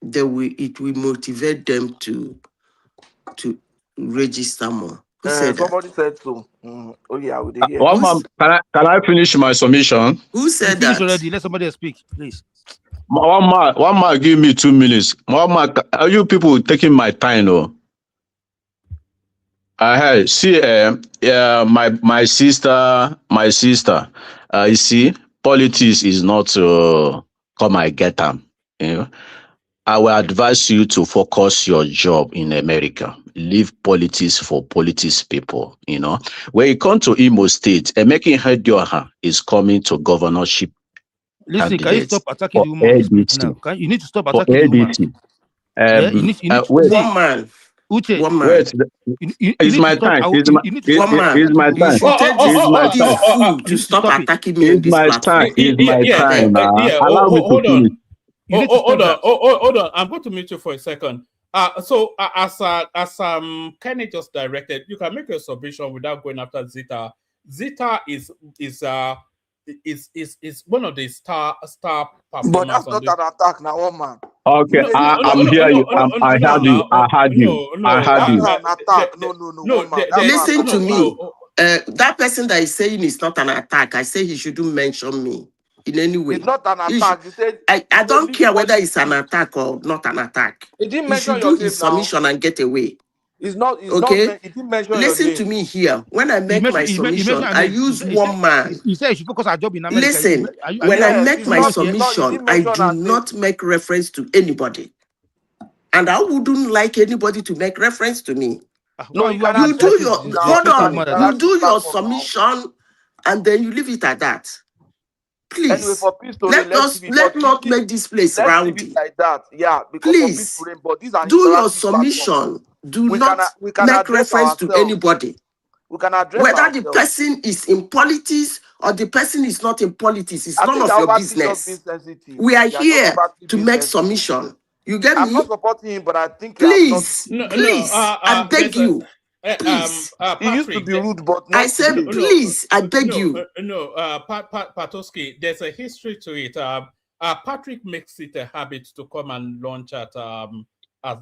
It will motivate them to register more. Who said somebody that? said so. Oh yeah, I would hear. Can I finish my submission? Who said that? Already. Let somebody else speak, please. One man, give me 2 minutes. One man, are you people taking my time, though? See, my sister. You see, politics is not to come and get them. You know, I will advise you to focus your job in America. Leave politics for politics people. You know, when you come to Imo State, Emeka Ihedioha is coming to governorship. Listen, can you stop attacking the woman now? You need to stop attacking the woman. You need to one man. Uche, one man. Wait, it's my time. It's my time. You should take this fool to stop attacking me on this platform. It's my time. Allow me to finish. Hold on. I'm going to mute you for a second. So as Kenny just directed, you can make a submission without going after Zita. Zita is one of the star performers. But that's not an attack now, one man. Okay, I'm here. I heard you. I heard you. I heard you. An attack. No. Listen to me. That person that is saying it's not an attack, I say he shouldn't mention me in any way. It's not an attack. He said, I don't care whether it's an attack or not an attack. He didn't He mention should your do his name now. submission and get away. It's not. Okay. He didn't mention Listen your name. to me here. When I make my submission, I use one man. You say you should focus our job in America. Listen, when I make my submission, I do not make reference to anybody. And I wouldn't like anybody to make reference to me. No, you do your submission and then you leave it at that. Please. Anyway, for peace to reign, Let not make this place let's leave rowdy. it like that. Yeah, because for peace to Please reign, but these are do your interactive platform. submission. Do We not can make address reference to ourselves. anybody. We can address Whether ourselves. the person is in politics or the person is not in politics, it's I none think of you're your overtly just business. being sensitive. We are You just here overtly to being make sensitive. submission. You get I'm me? not supporting him, but I think Please, you have not. please, I beg you. Please. He used to be rude, but not I said, today. please, I beg you. Patoski, there's a history to it. Patrick makes it a habit to come and launch at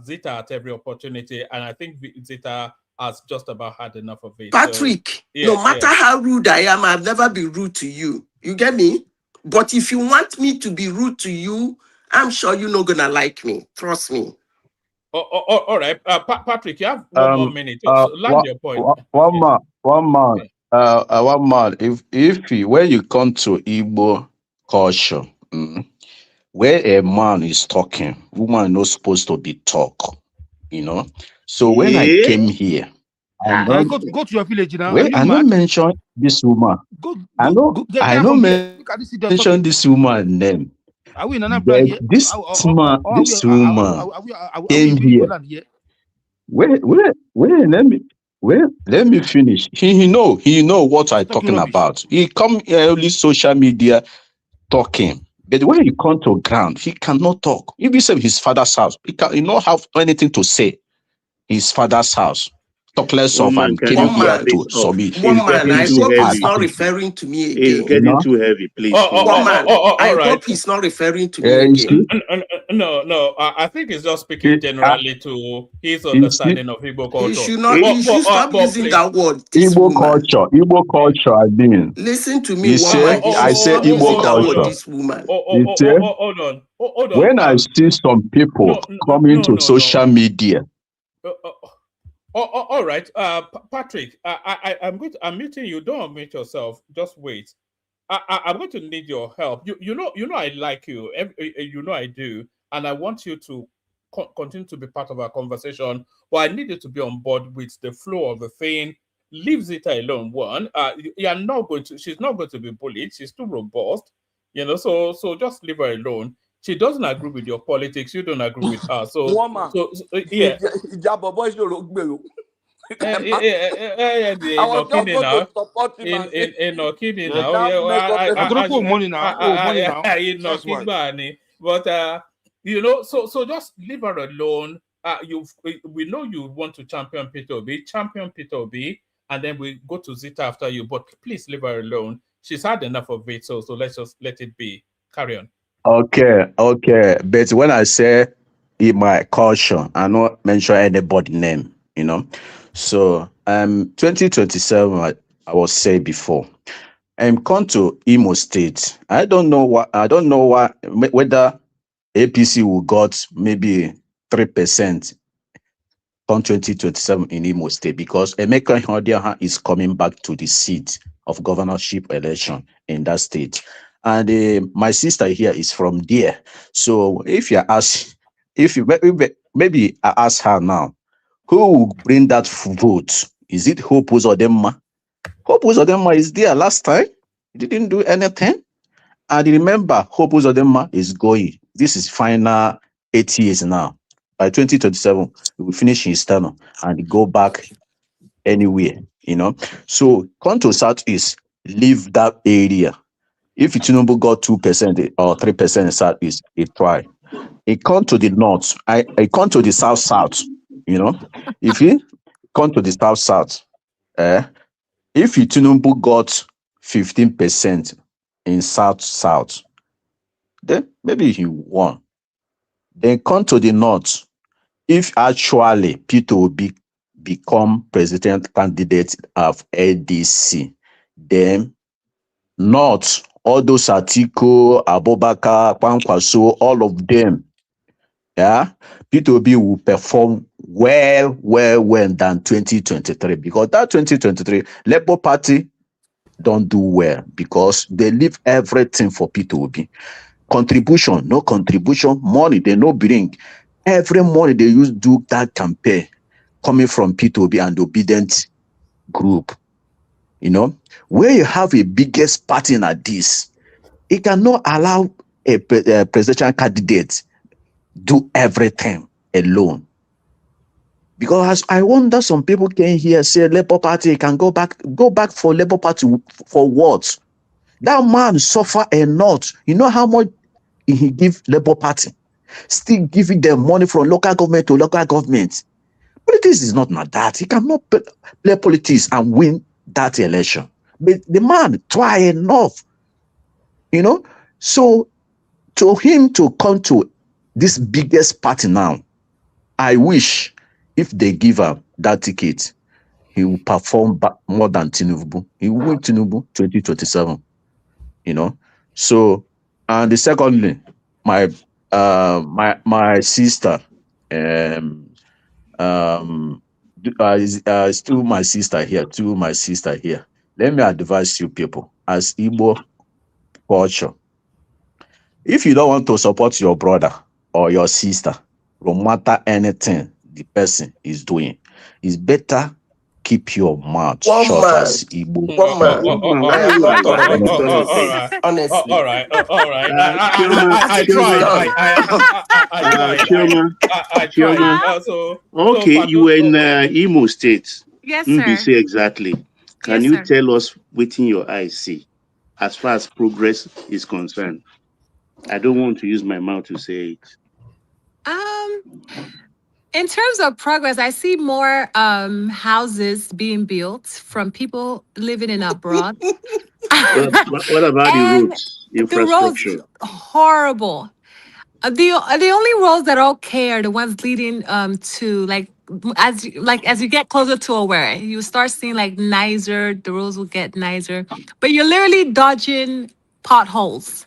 Zita at every opportunity, and I think Zita has just about had enough of it. Patrick, So, no matter how rude I am, I've never been rude to you. You get me? But if you want me to be rude to you, I'm sure you're not gonna like me. Trust me. All right, Patrick, you have one more minute. So land your point. One man. One man. When you come to Igbo culture, where a man is talking, woman not supposed to be talk. So when I came here, Go to your village now. well, I don't mention this woman. I don't mention this woman name. Are we in Anambra But here? this woman came here. Wait, let me finish. He know what I'm talking about. He come here only social media talking. But when he come to ground, he cannot talk. If he say his father's house, he not have anything to say. His father's house. Talk less of I'm came here to submit. One man, I hope he's not referring to me again. It's getting too heavy, please. One man, I hope he's not referring to me again. No. I think he's just speaking generally to his understanding of Igbo culture. He should stop using that word. Igbo culture. I mean, listen to me, woman. I say Igbo culture. This woman. Hold on. When I see some people coming to social media. All right, Patrick. I'm muting you. Don't unmute yourself. Just wait. I'm going to need your help. You know I like you. You know I do, and I want you to continue to be part of our conversation. But I need you to be on board with the flow of the thing. Leave Zita alone. One, you're not going to. She's not going to be bullied. She's too robust. So just leave her alone. She doesn't agree with your politics. You don't agree with her. So yeah. I was just going to support him. But so just leave her alone. We know you want to champion Peter Obi, and then we go to Zita after you. But please leave her alone. She's had enough of it. So let's just let it be. Carry on. Okay. But when I say in my culture, I not mention anybody's name, So 2027, I was say before. I'm come to Imo State. I don't know whether APC will got maybe 3% on 2027 in Imo State, because Emeka Ihondiaha is coming back to the seat of governorship election in that state. And my sister here is from there. So maybe I ask her now, who will bring that vote? Is it Hope Uzodinma? Hope Uzodinma is there last time. He didn't do anything. And remember, Hope Uzodinma is going. This is final 8 years now. By 2027, we will finish his term and go back anywhere, So come to Southeast, leave that area. If Tinubu got 2% or 3% in Southeast, it try. It come to the north. I come to the south. If you come to the south, if Tinubu got 15% in south, then maybe he won. Then come to the north. If actually Peter Obi become president candidate of ADC, then north, all those Atiku, Abubakar, Kwankwaso, all of them, Peter Obi will perform well than 2023, because that 2023 Labour Party don't do well because they leave everything for Peter Obi. No contribution, money they no bring. Every money they use do that campaign coming from Peter Obi and the obedient group. Where you have a biggest party like this, He cannot allow a presidential candidate do everything alone. Because I wonder, some people came here say Labour Party can go back for Labour Party for what? That man suffer enough. You know how much he give Labour Party? Still giving them money from local government to local government. Politics is not like that. He cannot play politics and win that election. But the man try enough, you know. So to him to come to this biggest party now, I wish if they give him that ticket, he will perform more than Tinubu. He will win Tinubu 2027, you know. So, and the secondly, my sister, still my sister here. Let me advise you people as Igbo culture. If you don't want to support your brother or your sister, no matter anything the person is doing, it's better keep your mouth shut as Igbo. One man. Honestly. All right. I tried. I tried. Okay, you were in Imo State. Yes, NBC sir. exactly. Can Yes, you sir. tell us what in your eyes see as far as progress is concerned? I don't want to use my mouth to say it. In terms of progress, I see more houses being built from people living in abroad. What about the And roads, the roads infrastructure? horrible. The only roads that are okay are the ones leading to as you get closer to Owerri, you start seeing like nicer. The roads will get nicer, but you're literally dodging potholes,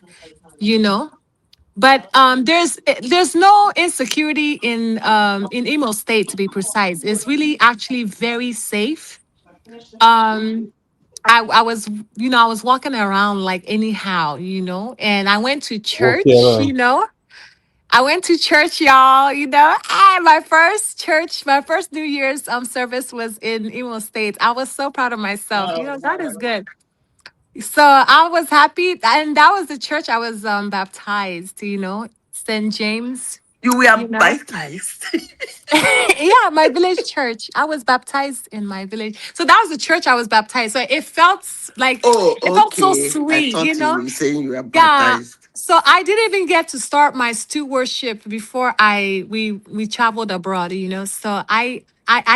you know. But there's no insecurity in Imo State, to be precise. It's really actually very safe. Um, I was, I was walking around like anyhow, and I went to Okay, church, I went to church, y'all, and my first New Year's service was in Imo State. I was so proud of myself. God is good. So I was happy, and that was the church I was baptized, St. James, You were baptized. yeah, my village church. I was baptized in my village. So that was the church I was baptized. So it felt like Oh, it felt so okay. I sweet, thought you were saying you were Yeah. baptized. So I didn't even get to start my stew worship before we traveled abroad, So I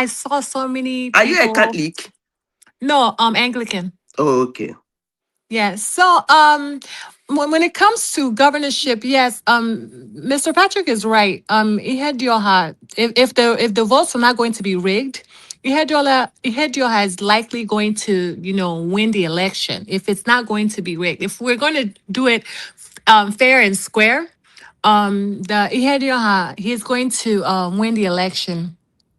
saw so many Are you a people. Catholic? No, Anglican. Oh, okay. Yes. So, when it comes to governorship, yes, Mr. Patrick is right. Ihedioha, if the votes are not going to be rigged, Ihedioha is likely going to, win the election. If it's not going to be rigged, if we're going to do it, fair and square, the Ihedioha, he's going to win the election.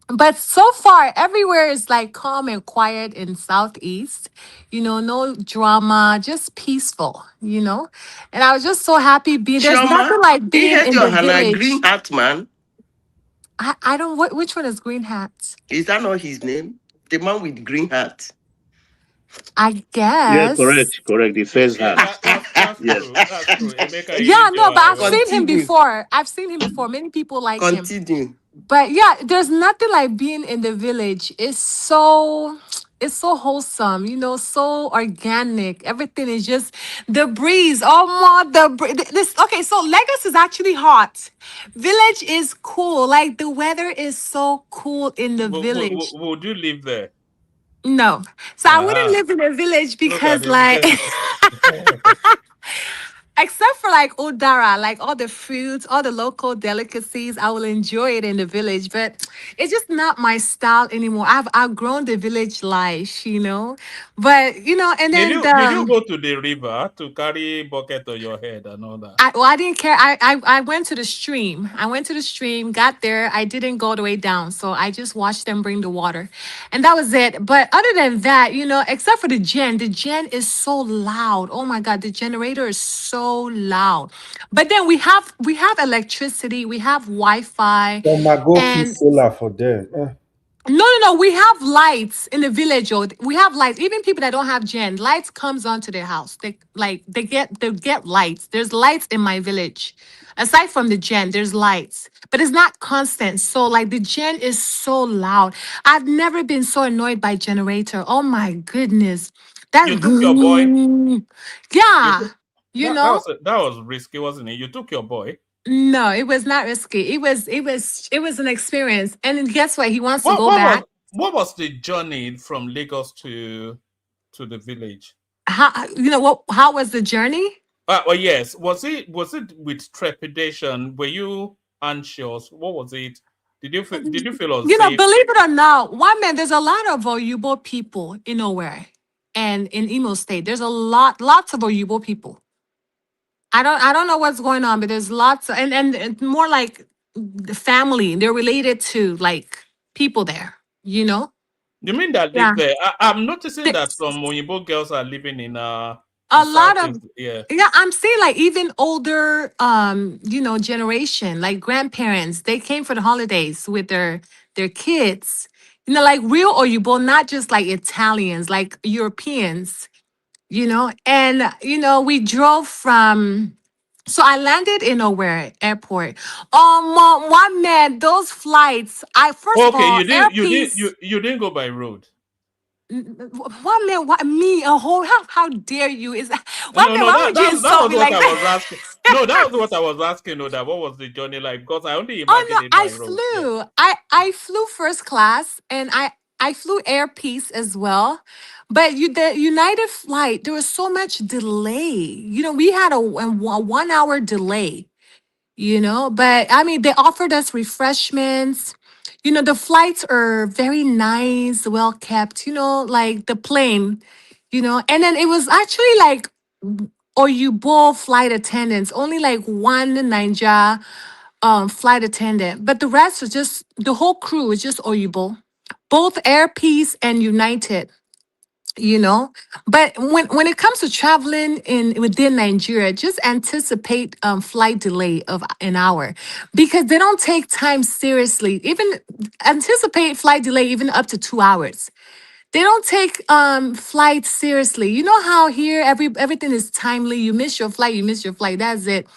But so far, everywhere is like calm and quiet in Southeast. No drama, just peaceful. And I was just so happy being. There's Chioma, nothing like he being had in your the Hannah village. Green Hat man. I don't. Which one is Green Hat? Is that not his name? The man with green hat. I Yeah, guess. correct. The first half. That's Yes. true. That's true. Emeka Yeah, no, but I've Ihedioha, seen him Continue. before. Many people like him. Continue. But yeah, there's nothing like being in the village. It's so wholesome, so organic. Everything is just the breeze. Oh my, this. Okay, so Lagos is actually hot. Village is cool. Like the weather is so cool in the village. Would you live there? No, so I wouldn't Ah, live in a village look at because him. except for like Udara, like all the fruits, all the local delicacies, I will enjoy it in the village, but it's just not my style anymore. I've outgrown the village life, But and Did then you go to the river to carry bucket on your head and all that? I didn't care. I went to the stream. I went to the stream, got there. I didn't go all the way down. So I just watched them bring the water. And that was it. But other than that, except for the gen is so loud. Oh my God, the generator is so loud. But then we have electricity, we have Wi-Fi. Then I go fit And solar for them. No. We have lights in the village. Or we have lights. Even people that don't have gen, lights comes onto their house. They get lights. There's lights in my village. Aside from the gen, there's lights, but it's not constant. So like the gen is so loud. I've never been so annoyed by generator. Oh my goodness, that You took your boy. You yeah, took, you know. that was risky, wasn't it? You took your boy. No, it was not risky. It was an experience. And guess what? He wants to What go what was back. what was the journey from Lagos to the village? How was the journey? Well, yes. Was it with trepidation? Were you anxious? What was it? Did you feel unsafe? Believe it or not, one man, there's a lot of Oyubo people in nowhere and in Imo State. There's lots of Oyubo people. I don't know what's going on, but there's lots and more like the family. They're related to like people there, you know? You mean that Yeah. live there? I'm noticing The- that some Oyinbo girls are living in the a lot of southeast. Yeah. yeah, I'm saying like even older generation, like grandparents, they came for the holidays with their kids. Like real Oyubo, not just like Italians, like Europeans, and we drove from so I landed in Nowhere Airport. One man, those flights. I first of Okay, all, you didn't you didn't Airpiece. you didn't go by road. One man, what me a whole? How dare you? Is that one No, man? no, Why that, would you that that insult was me what like I that? was asking. No, that was what I was asking. No, that what was the journey like? Because I only Oh imagine no, it I by road. Yeah. flew. I flew first class, and I flew Airpiece as well. But the United flight, there was so much delay. We had a 1 hour delay. But I mean, they offered us refreshments. The flights are very nice, well kept. Like the plane. And then it was actually like Oyubo flight attendants, only like one Ninja flight attendant, but the rest was just the whole crew was just Oyubo, both Air Peace and United. You know, but when it comes to traveling in within Nigeria, just anticipate flight delay of an hour because they don't take time seriously. Even anticipate flight delay even up to 2 hours. They don't take flights seriously. You know how here everything is timely. You miss your flight, you miss your flight. That's it.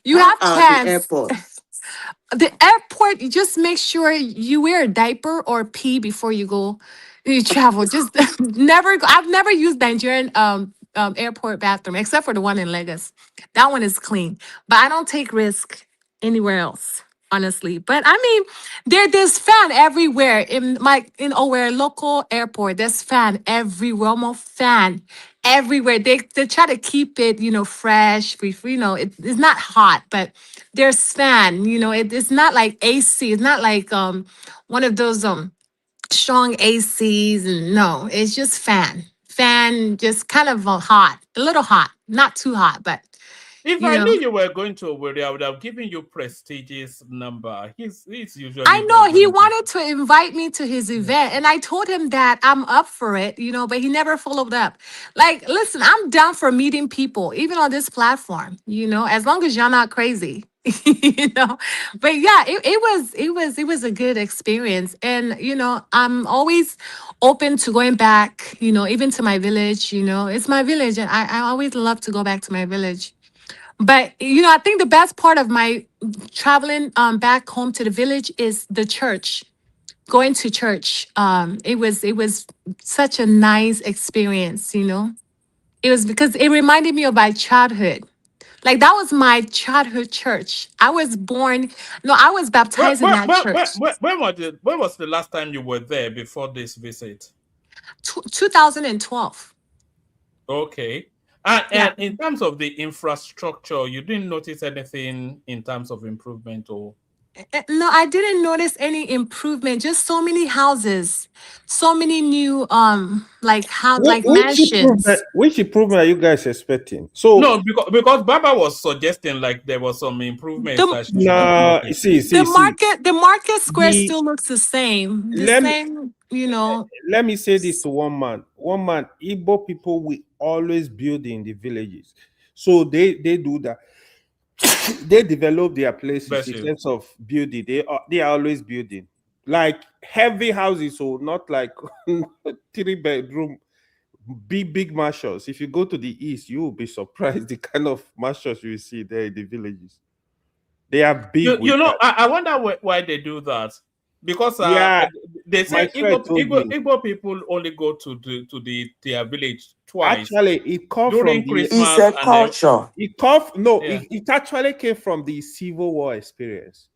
You How have are the chance. airports? The airport, you just make sure you wear a diaper or pee before you travel. Just never go. I've never used Nigerian airport bathroom except for the one in Lagos. That one is clean, but I don't take risk anywhere else, honestly. But I mean, there's fan everywhere in our local airport. There's fan everywhere, almost fan everywhere. They try to keep it, fresh. It's not hot, but there's fan. It's not like AC. It's not like one of those strong ACs. And no, it's just fan. Fan, just kind of hot, a little hot, not too hot, but If you I know. knew you were going to Owerri, I would have given you prestigious number. He's I usually know he doesn't. wanted to invite me to his event, and I told him that I'm up for it, but he never followed up. Like, listen, I'm down for meeting people, even on this platform, as long as y'all not crazy, you know. But yeah, it was a good experience, and I'm always open to going back, even to my village. It's my village, and I always love to go back to my village. But I think the best part of my traveling back home to the village is the church. Going to church. It was such a nice experience. It was because it reminded me of my childhood. Like that was my childhood church. I was born, no, I was When, baptized in when, that when, church. when was the last time you were there before this visit? 2012. Okay. And, Yeah. and in terms of the infrastructure, you didn't notice anything in terms of improvement or No, I didn't notice any improvement. Just so many houses, so many new like how Which, like which improvement? mansions. Which improvement are you guys expecting? So no, because Baba was suggesting like there was some improvements The that she should have nah, noticed. the market square the still looks the same. The let me same. let me say this to one man. One man, Igbo people will always build in the villages. So they do that. They develop their places Bless in you. terms of building. They are always building. like heavy houses, so not like 3 bedroom, big mansions. If you go to the east, you will be surprised the kind of mansions you see there in the villages. They are big with You know, that. I wonder why they do that. Because Yeah, they my say friend told me. Igbo people only go to their village twice Actually, it come from during the. It's Christmas a and then culture yeah. It actually came from the Civil War experience.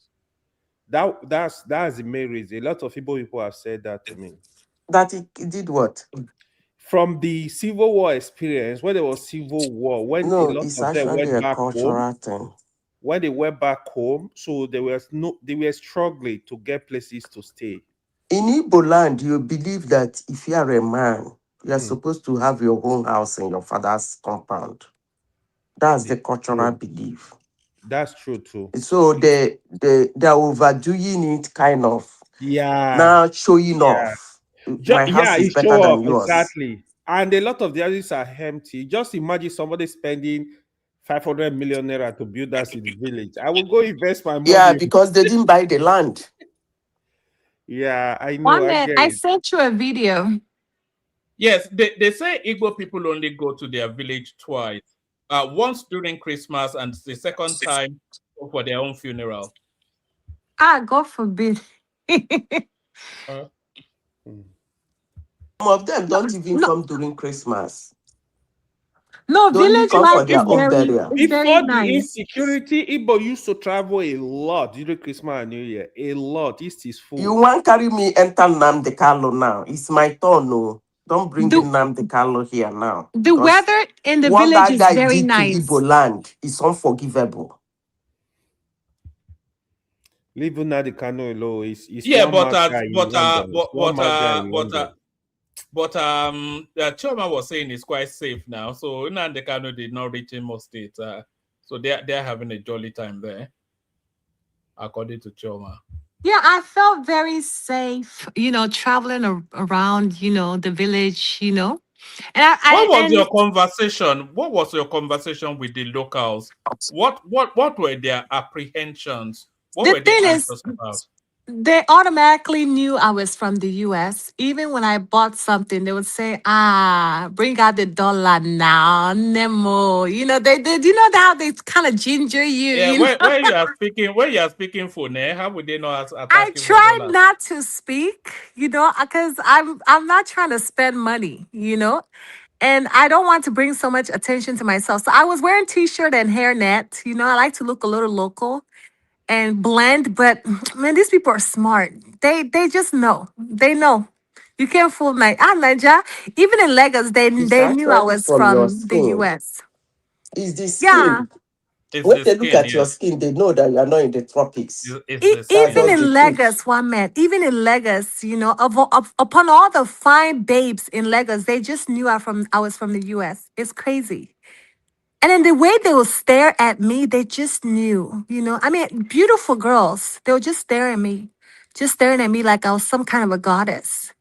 That's the main reason. A lot of people have said that to me. that it did what? From the Civil War experience, when there was Civil War, when a No, lot it's of them actually went a back home, cultural thing. when they went back home, so they were struggling to get places to stay. In Igbo land, you believe that if you are a man, you are Mm. supposed to have your own house in your father's compound. That's the cultural belief. That's true too. So they're overdoing it, kind of Yeah, now showing yeah. off. My house is It better show than up yours. exactly. And a lot of the houses are empty. Just imagine somebody spending 500 million naira to build us in the village. I will go invest my Yeah, money. because they didn't buy the land. Yeah, I know. One I minute, get I it. sent you a video. Yes, they say Igbo people only go to their village twice. Once during Christmas and the second time for their own funeral. Ah, God forbid. Some of them No, don't even no, come during Christmas. no, They only village come for life their own burial. is very Before the nice. insecurity, Igbo used to travel a lot during Christmas and New Year. A lot. East is You full. want carry me enter Nnamdi Kanu now? It's my turn, no. Don't bring The Nnamdi Kanu here now. the Because weather in the what village that is guy very did to nice. Igbo land is unforgivable. Leaving now the Kano alone is Yeah, one mad guy in London. It's one mad guy in London. Choma was saying it's quite safe now. So Nnamdi Kanu did not reach Imo State. So they're having a jolly time there, according to Choma. Yeah, I felt very safe, traveling around, the village, And What was your and conversation? What was your conversation with the locals? What were their apprehensions? What the were they thing is, anxious about? they automatically knew I was from the US. Even when I bought something, they would say, bring out the dollar now, Nemo. They how they kind of ginger you, Yeah, when you are speaking phone, how would they not I attack you for try dollars? not to speak, because I'm not trying to spend money, and I don't want to bring so much attention to myself. So I was wearing t-shirt and hairnet. I like to look a little local and blend, but man, these people are smart. They just know. They know. You can't fool Naija. Even in Lagos, It's they knew I actually was from your from the skin. US. It's the Yeah. skin. It's When the they look skin, at your yes. skin, they know that you are not in the tropics. It's the That's Even skin. just the in truth. Lagos, one man, even in Lagos, upon all the fine babes in Lagos, they just knew I was from the US. It's crazy. And then the way they will stare at me, they just knew, I mean, beautiful girls, they were just staring at me like I was some kind of a goddess.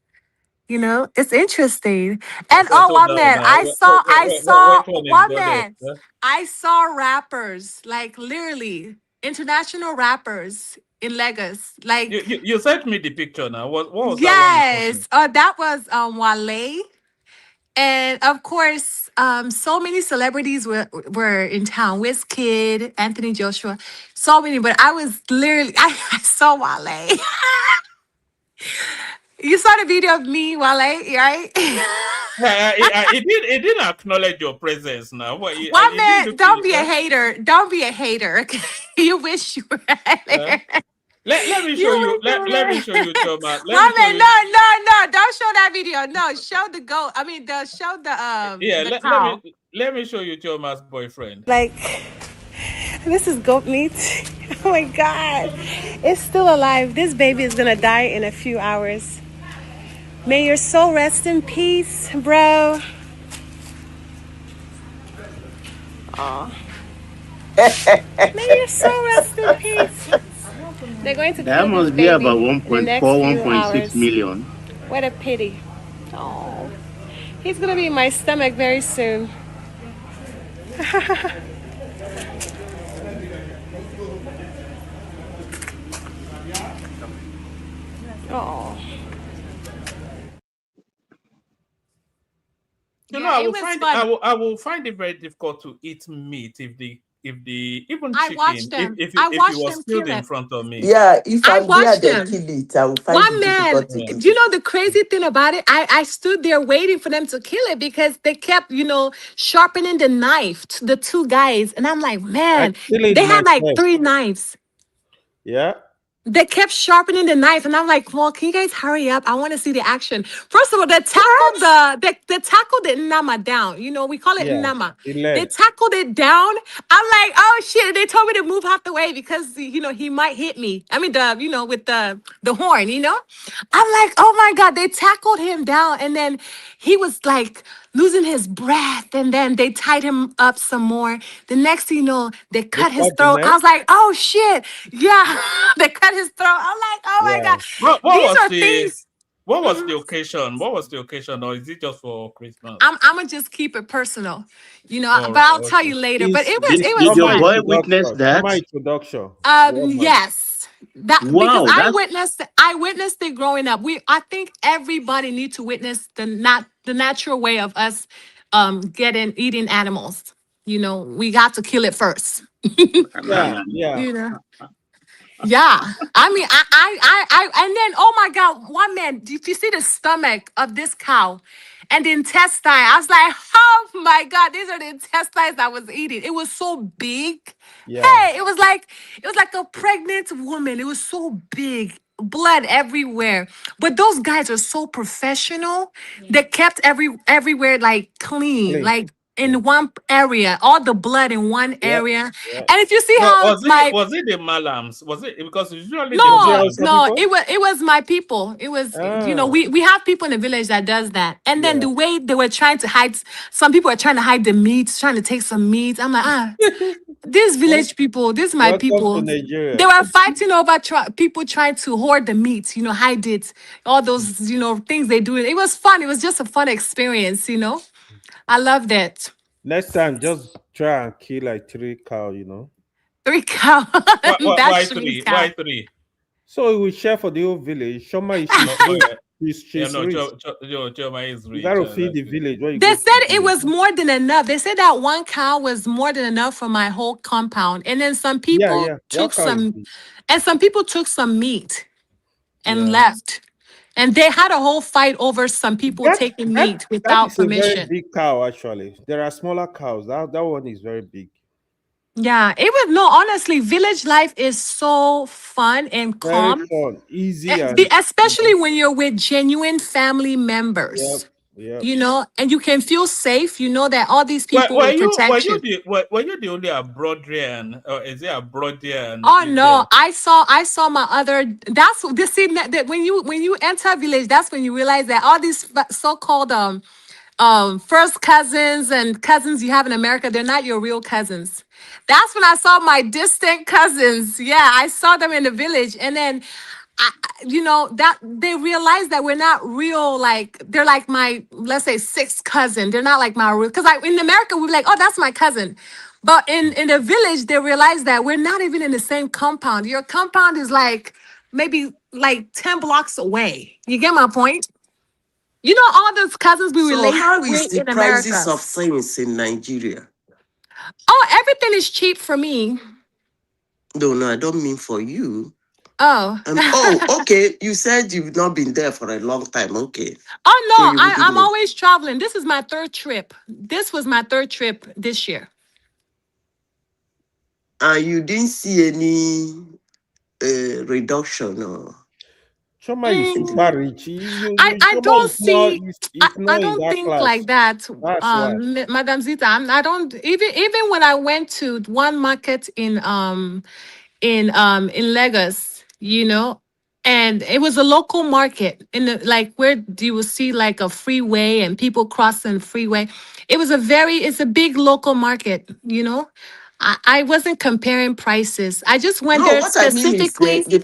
It's interesting. And So oh, one now, man, which one is one goddess? man, I saw rappers, like literally international rappers in Lagos. Like, You sent me the picture now. What was that one you sent me? yes, that was Wale. And of course, so many celebrities were in town. Wizkid, Anthony Joshua, so many. But I was literally, I saw Wale. You saw the video of me, Wale, right? It didn't acknowledge your presence now. One It didn't man, look. don't be a hater. Don't be a hater. Okay? You wish you were there. Let me show You you. wish you were Let there. me show you, Choma. Let me One show man, you. no. Don't show that video. No, show the goat. I mean, show Yeah, the cow. let me show you Choma's boyfriend. Like, this is goat meat. Oh my God. It's still alive. This baby is going to die in a few hours. May your soul rest in peace, bro. Aw. May your soul rest in peace. They're going to That kill this must be baby about in the next 1.4, few 1.6 hours. million. What a pity. Oh. He's going to be in my stomach very soon. Oh. You know, Yeah, it was fun. I will find it very difficult to eat meat if the even I chicken watched them. I if it watched was them killed kill in it. front of me. Yeah, if I I'm there, watched they them. kill it. I will find One it man, difficult to eat do you it. know the crazy thing about it? I stood there waiting for them to kill it because they kept, sharpening the knife, the two guys. And I'm like, I man, kill it they had like myself. 3 knives. Yeah. They kept sharpening the knife, and I'm like, "Well, can you guys hurry up? I want to see the action." First of all, they tackled the nama down. We call it Yeah. nama. The They leg. tackled it down. I'm like, "Oh shit!" They told me to move out the way because he might hit me. I mean, with the horn. I'm like, "Oh my god!" They tackled him down, and then he was like losing his breath, and then they tied him up some more. The next thing you know, they They cut his cut the throat. I neck. was like, "Oh shit!" Yeah, they cut his throat. I'm like, "Oh my Yeah. god!" These are things. What was Mhm. the occasion? What was the occasion, or is it just for Christmas? I'm gonna just keep it personal, All but right, I'll tell okay. you later. But Is it was did your Normal fun. boy witness introduction. that? Normal introduction. Yes. That because Wow, that's I witnessed it growing up. I think everybody needs to witness the natural way of us eating animals. We got to kill it first. Yeah. Yeah. you know. Yeah, I mean, and then, oh my God, one man, if you see the stomach of this cow and the intestine, I was like, oh my God, these are the intestines I was eating. It was so big. Yeah. Hey, it was like a pregnant woman. It was so big, blood everywhere. But those guys are so professional. They kept everywhere like clean, Clean. like in one area, all the blood in one Yep. area. Yep. And if you see So how my was it the malams? Was it because usually the Was it no, Hausa malams? no, people? it was my people. It was, Ah. we have people in the village that does that. And then Yeah. the way they were trying to hide, some people are trying to hide the meat, trying to take some meat. I'm like, these Wel- village people, these my Welcome to people. They Nigeria. were fighting over people trying to hoard the meat, hide it, all those, things they do. It was fun. It was just a fun experience. I loved it. Next time, just try and kill like 3 cow. 3 cow. That Why means three? cow. Why three? So we share for the whole village. Shoma is she's No, rich. She's no, rich. Choma is You rich. gotta feed the That's it. village when you They go to said the it village. was more than enough. They said that one cow was more than enough for my whole compound. And then some Yeah, people yeah. One took cow is some, big. and some people took some meat and Yeah. left. And they had a whole fight over some people That taking that meat that without is a very permission. big cow actually. There are smaller cows. That one is very big. Yeah, it was no, honestly, village life is so fun and Very calm, fun, easy and especially when you're with genuine family yep, members, yep. and you can feel safe. You know that all these Were, people were will you protect you. were you the only Abroadian, or is it Abroadian Oh in no, there? I saw my other. That's this see that when you enter a village, that's when you realize that all these so-called first cousins and cousins you have in America, they're not your real cousins. That's when I saw my distant cousins. Yeah, I saw them in the village, and then that they realized that we're not real. Like they're like my, let's say, sixth cousin. They're not like my real, because in America we're like, oh, that's my cousin. But in the village, they realize that we're not even in the same compound. Your compound is like maybe like 10 blocks away. You get my point? All those cousins we So relate how is with the in prices America. of things in Nigeria? Oh, everything is cheap for me. No, no, I don't mean for you. Oh. Okay. You said you've not been there for a long time. Okay. Oh So no, you wouldn't I'm know. always traveling. This is my third trip. This was my third trip this year. And you didn't see any reduction or Choma is Mm, super rich. I Choma don't is not see. I, is I not in don't that think like class. that, That's why. Madam Zita. I don't even when I went to one market in Lagos, and it was a local market in like where you will see like a freeway and people crossing the freeway. It's a big local market. I wasn't comparing prices. I just went no, there what I mean is specifically. the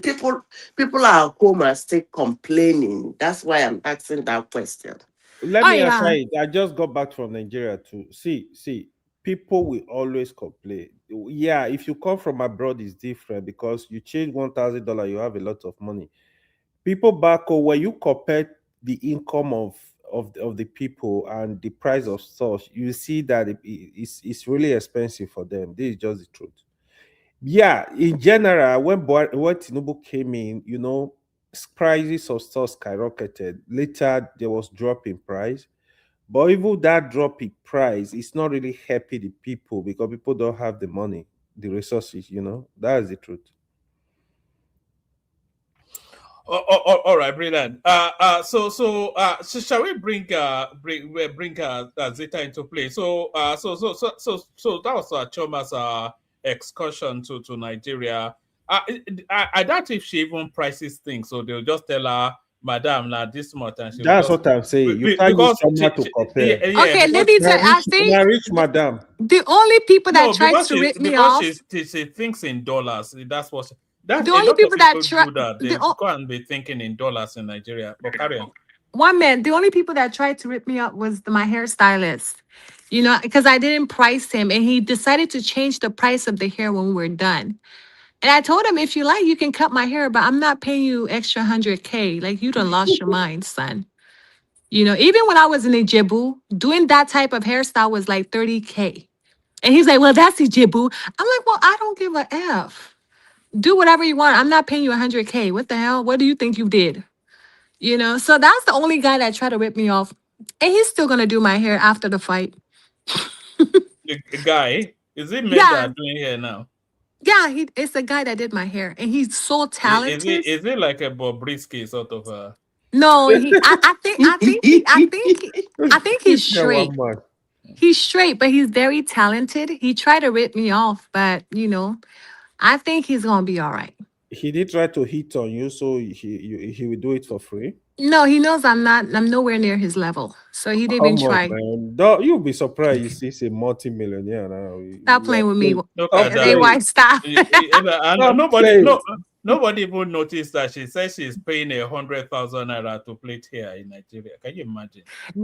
people are at home are still complaining. That's why I'm asking that question. Let Oh me answer yeah. it. I just got back from Nigeria too. See, people will always complain. Yeah, if you come from abroad, it's different because you change $1,000, you have a lot of money. people back home, when you compare the income of the people and the price of stuff, you see that it's really expensive for them. This is just the truth. Yeah, in general, when Tinubu came in, prices of stuff skyrocketed. Later, there was drop in price. But even that drop in price, it's not really helping the people because people don't have the money, the resources, That is the truth. All right, brilliant. So shall we bring Zeta into play? So that was Choma's excursion to Nigeria. I doubt if she even prices things, so they'll just tell her, "Madam, now this much," and she That's just what I'm saying. You can't use because Choma to compare. Okay, let me tell. I think Now rich madam. the only people that no, tried because to rip me because off, she thinks in dollars. That's what. That the a only lot of people that people try, do that. They go and be thinking in dollars in Nigeria. But carry on. one man, the only people that tried to rip me up was my hairstylist. Because I didn't price him, and he decided to change the price of the hair when we were done. And I told him, if you like, you can cut my hair, but I'm not paying you extra 100K. Like, you done lost your mind, son. Even when I was in Ijebu, doing that type of hairstyle was like 30K. And he's like, well, that's Ijebu. I'm like, well, I don't give a F. Do whatever you want. I'm not paying you 100K. What the hell? What do you think you did? So that's the only guy that tried to rip me off. And he's still going to do my hair after the fight. The guy, is it men Yeah. that are doing here now? Yeah, it's the guy that did my hair. And he's so talented. Is it like a Bobrisky sort of No, I think he's straight. He's straight, but he's very talented. He tried to rip me off, but I think he's gonna be all right. He did try to hit on you, so he will do it for free. No, he knows I'm nowhere near his level. So he didn't even Come on, try. man. You'll be surprised you see a multi-millionaire now. Stop playing with me. Look at They that. why stop. And nobody even noticed that she says she's paying 100,000 naira to plait hair in Nigeria. Can you imagine?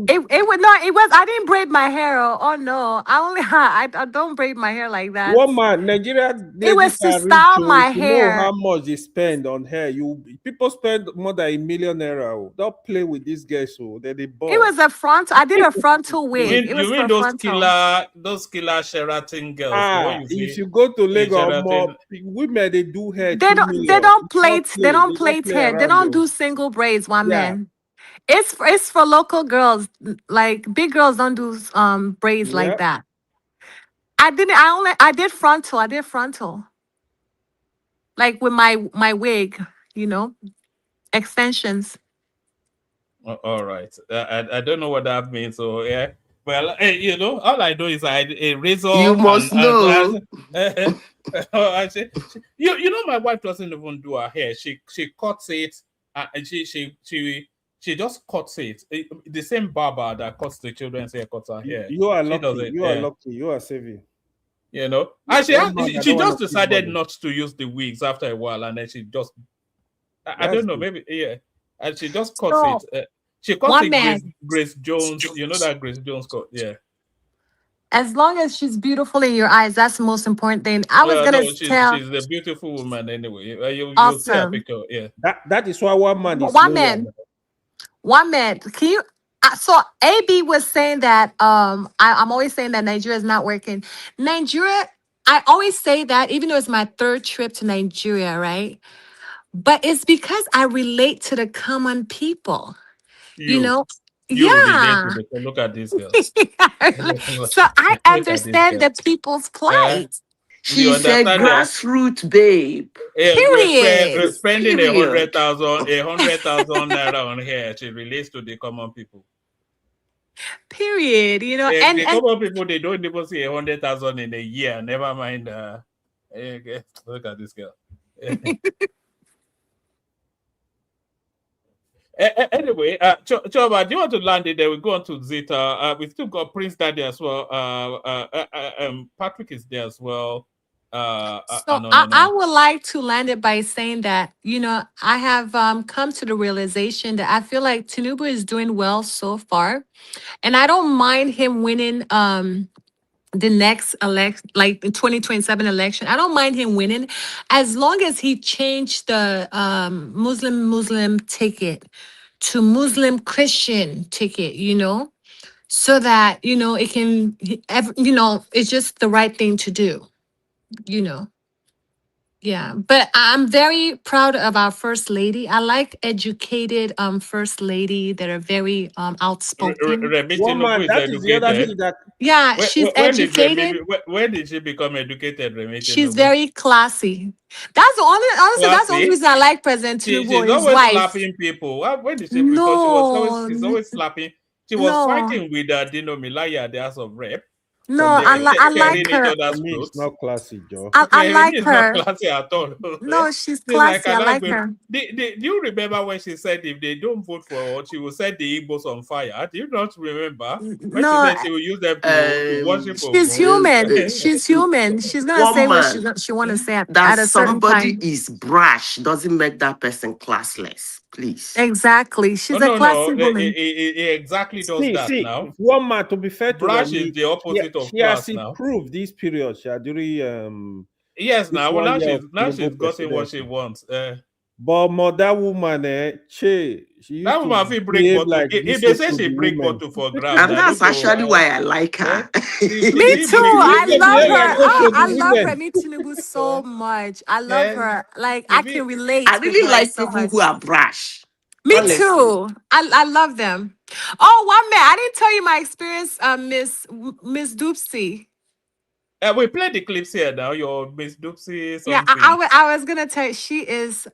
I didn't braid my hair. Oh no. I don't braid my hair like that. One man, Nigeria, it was to style my you hair. know how much they spend on hair. People spend more than $1 million naira. Don't play with these guys, so they ball. It was a frontal. I did a frontal wig. You mean those killer Sheraton girls? If you go to Lagos, more women they do hair. They don't plait hair. They don't do single braids, man. It's for local girls. Like big girls don't do braids like that. I did frontal. Like with my wig, extensions. All right. I don't know what that means. So yeah. Well, all I know is a razor. You must know. My wife doesn't even do her hair. She cuts it, and she just cuts it. The same barber that cuts the children's hair cuts her hair. You are lucky. You are lucky. You are saving. And she just decided not to use the wigs after a while, and then she just I don't know, maybe and she just cuts it. She cuts it Grace Jones. You know that Grace Jones cut, As long as she's beautiful in your eyes, that's the most important thing. I was gonna tell. She's a beautiful woman anyway. You'll see her picture. Yeah. That is why one man is one man. Can you? So AB was saying that I'm always saying that Nigeria is not working. Nigeria, I always say that, even though it's my third trip to Nigeria, right? But it's because I relate to the common people. Look at this girl. So I understand the people's plight. She's a grassroots babe. Period. Spending 100,000 naira on hair. She relates to the common people. Period. And the common people, they don't even see 100,000 in a year. Never mind. Look at this girl. Anyway, Choba, do you want to land it? Then we go on to Zeta. We still got Prince Daddy as well. Patrick is there as well. I would like to land it by saying that, I have come to the realization that I feel like Tinubu is doing well so far. And I don't mind him winning the next election, like the 2027 election. I don't mind him winning as long as he changed the Muslim ticket to Muslim Christian ticket, so that, it can, it's just the right thing to do, you know. Yeah, but I'm very proud of our first lady. I like educated first lady that are very outspoken. Remi Woman, Tinubu is that is the other educated. thing that Yeah, she's educated. When did she become educated, Remi She's Tinubu? very classy. That's the only, honestly, that's the only Classy. reason I like President Tinubu or She's his always wife. slapping people. When did she? Because No, she's always slapping. She was no, fighting with Dino Milaya at the House of Rep. no. I Tearing like each her. other's for me, it's clothes. not classy, Joe. I Remi like is not her. classy at all. No, she's She's like classy. I an like Igbo. her. Do you remember when she said if they don't vote for her, she will set the Igbos on fire? Do you not remember? When she No, said she will use them to worship she's Ogun? human. She's human. She's gonna say what Woman, she want to say that at a certain somebody time. is brash doesn't make that person classless. Please. Exactly. Oh, She's a no. classy woman. He exactly does that See, now. one man, to be fair to Brash is Remy, the opposite of she has class now. improved this period, during Yes, this now well, 1 year of now she's Tinubu gotten what she presidency. wants. But that woman, she That used woman to feel break behave bottle. like If this they say to she the break women. bottle for ground, And I don't that's know. actually why I like her. Me She too. break She I used to love behave like her. that Oh, to I the love women. Remi Tinubu so much. I love Yeah, her. Like the I big- can relate I with really her like so people much. who are brash. Me Honestly. too. I love them. Oh, one minute. I didn't tell you my experience, Miss Doopsy. we play the clips here now. Your Miss Doopsy Yeah, something. I was gonna tell you she's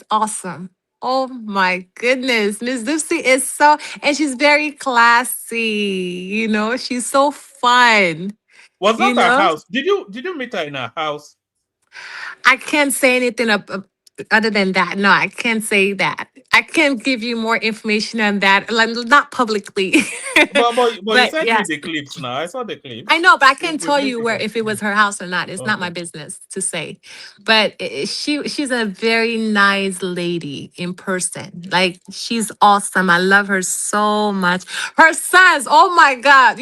awesome. Oh my goodness. Miss Doopsy is and she's very classy, she's so fun, Was you that her know. house? Did you meet her in her house? I can't say anything other than that. No, I can't say that. I can't give you more information on that, like not publicly. But you But sent me yeah, the clips now. I saw the I clips. know, but I We, can't we tell played you it where for. if it was her house or not. It's not my Okay. business to say. But she's a very nice lady in person. Like she's awesome. I love her so much. Her sons, oh my God.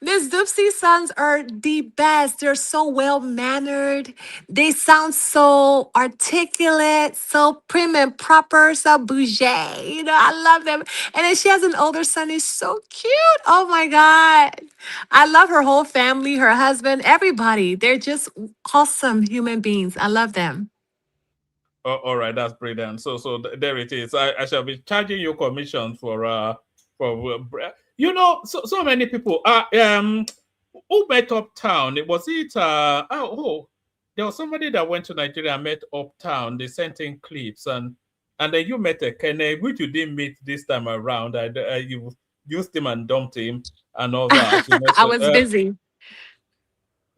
Miss Doopsy's sons are the best. They're so well mannered. They sound so articulate, so prim and proper, so bougie. I love them. And then she has an older son. He's so cute. Oh my God. I love her whole family, her husband, everybody. They're just awesome human beings. I love them. Oh, all right, that's brilliant. So there it is. I shall be charging you commission so many people. Who met uptown? Was it there was somebody that went to Nigeria and met uptown. They sent in clips and then you met a Kenneth, which you didn't meet this time around. You used him and dumped him and all that. I was busy.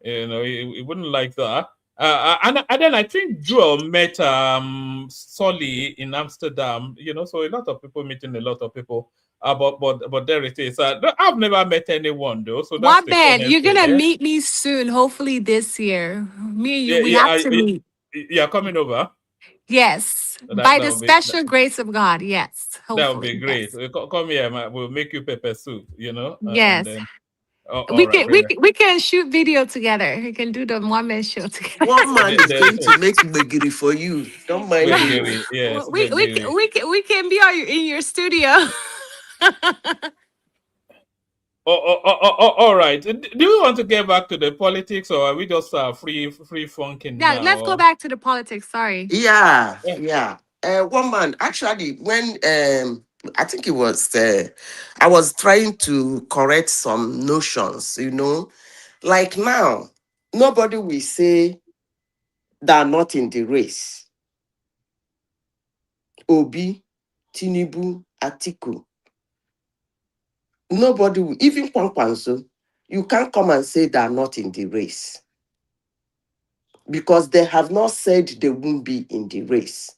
He wouldn't like that. And then I think Joel met Solly in Amsterdam. So a lot of people meeting a lot of people. But there it is. I've never met anyone though, so that's What the man? funniest You're thing. gonna Yeah, meet me soon, hopefully this year. Me and you, yeah, we yeah. have to meet. Yeah, coming over. Yes. That By that the will be special grace of God. Yes. that would be Hopefully. great. Yes. Come here, man. We'll make you pepper soup. And Yes. then all We right, can we brilliant. can, we can shoot video together. We can do the one man show together. One man is going to make Megiri for you. Don't mind him. Yes, we can be in your studio. All right. Do you want to get back to the politics, or are we just free funking Yeah, let's go now? back to the politics. Sorry. Yeah. One man, actually, when I think it was I was trying to correct some notions, like now, nobody will say they are not in the race. Obi, Tinubu, Atiku. Nobody will, even Kwankwanso, you can't come and say they are not in the race because they have not said they won't be in the race.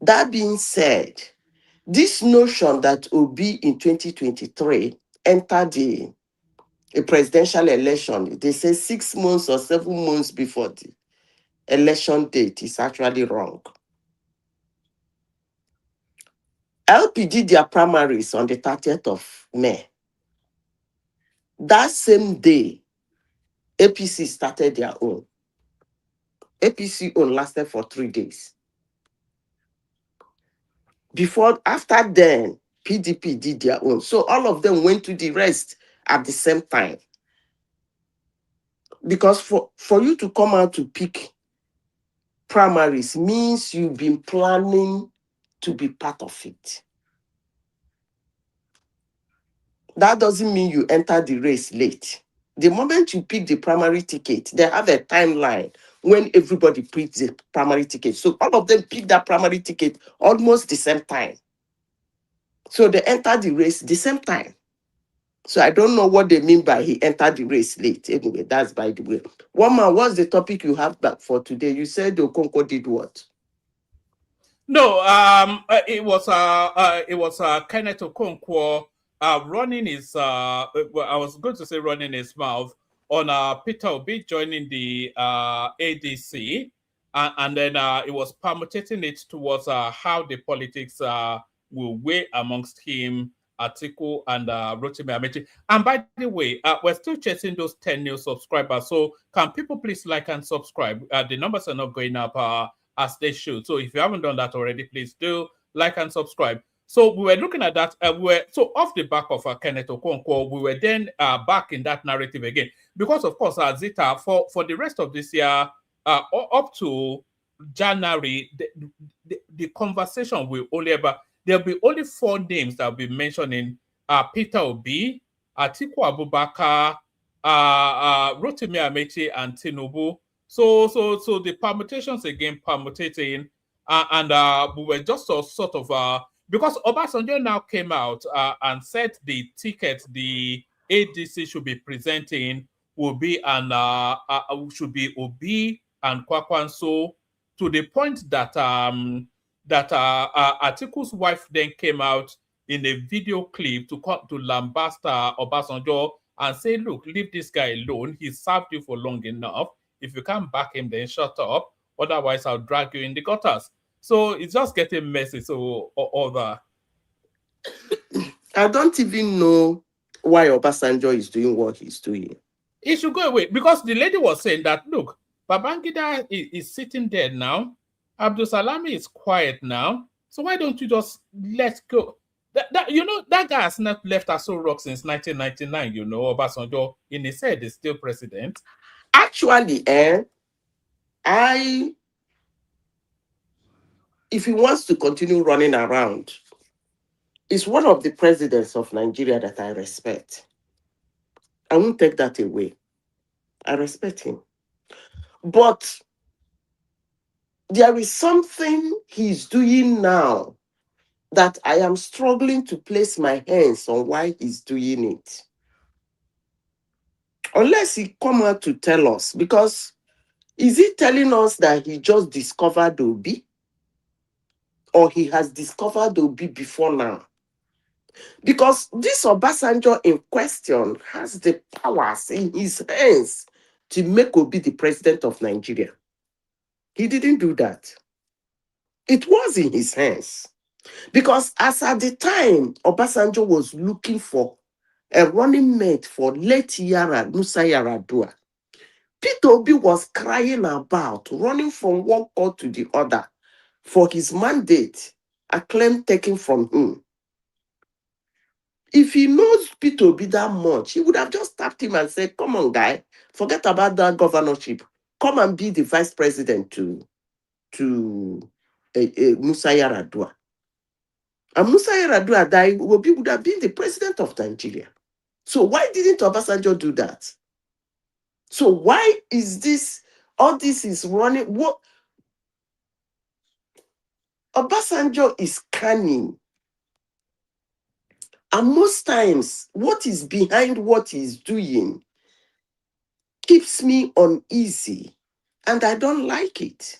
That being said, this notion that Obi in 2023 entered the a presidential election, they say 6 months or 7 months before the election date is actually wrong. LP did their primaries on the 30th of May. That same day, APC started their own. APC own lasted for 3 days. After then, PDP did their own. So all of them went to the rest at the same time. Because for you to come out to pick primaries means you've been planning to be part of it. That doesn't mean you enter the race late. The moment you pick the primary ticket, they have a timeline when everybody picks the primary ticket. So all of them pick that primary ticket almost the same time. So they enter the race the same time. So I don't know what they mean by he entered the race late. Anyway, that's by the way. One man, what's the topic you have back for today? You said Okonkwo did what? No, it was Kenneth Okonkwo running his well, I was going to say running his mouth on Peter Obi joining the ADC, and then it was permutating it towards how the politics will weigh amongst him, Atiku, and Rotimi Amechi. And by the way, we're still chasing those 10 new subscribers. So can people please like and subscribe? The numbers are not going up as they should. So if you haven't done that already, please do like and subscribe. So we were looking at that. So off the back of Kenneth Okonkwo, we were then back in that narrative again. Because of course, Zita, for the rest of this year, up to January, the conversation will only ever, there'll be only 4 names that will be mentioning Peter Obi, Atiku Abubakar, Rotimi Amechi, and Tinubu. So the permutations again permutating, and we were just sort of because Obasanjo now came out and said the ticket the ADC should be presenting will be should be Obi and Kwakwanso, to the point that Atiku's wife then came out in a video clip to lambast Obasanjo and say, look, leave this guy alone. He served you for long enough. If you can't back him, then shut up. Otherwise, I'll drag you in the gutters. So it's just getting messy. So all that. I don't even know why Obasanjo is doing what he's doing. He should go away, because the lady was saying that, look, Babangida is sitting there now. Abdul Salami is quiet now. So why don't you just let go? That guy has not left Aso Rock since 1999, Obasanjo in his head is still president. Actually, if he wants to continue running around, he's one of the presidents of Nigeria that I respect. I won't take that away. I respect him. But there is something he's doing now that I am struggling to place my hands on why he's doing it. Unless he come out to tell us, because is he telling us that he just discovered Obi? Or he has discovered Obi before now? Because this Obasanjo in question has the powers in his hands to make Obi the president of Nigeria. He didn't do that. It was in his hands. Because as at the time, Obasanjo was looking for a running mate for late Musa Yar'Adua, Peter Obi was crying about running from one court to the other for his mandate, a claim taken from him. If he knows Peter Obi that much, he would have just tapped him and said, come on, guy, forget about that governorship. Come and be the vice president to Musa Yar'Adua. And Musa Yar'Adua died, Obi would have been the president of Nigeria. So why didn't Obasanjo do that? So why is this, all this is running, what? Obasanjo is cunning. And most times, what is behind what he's doing keeps me uneasy. And I don't like it.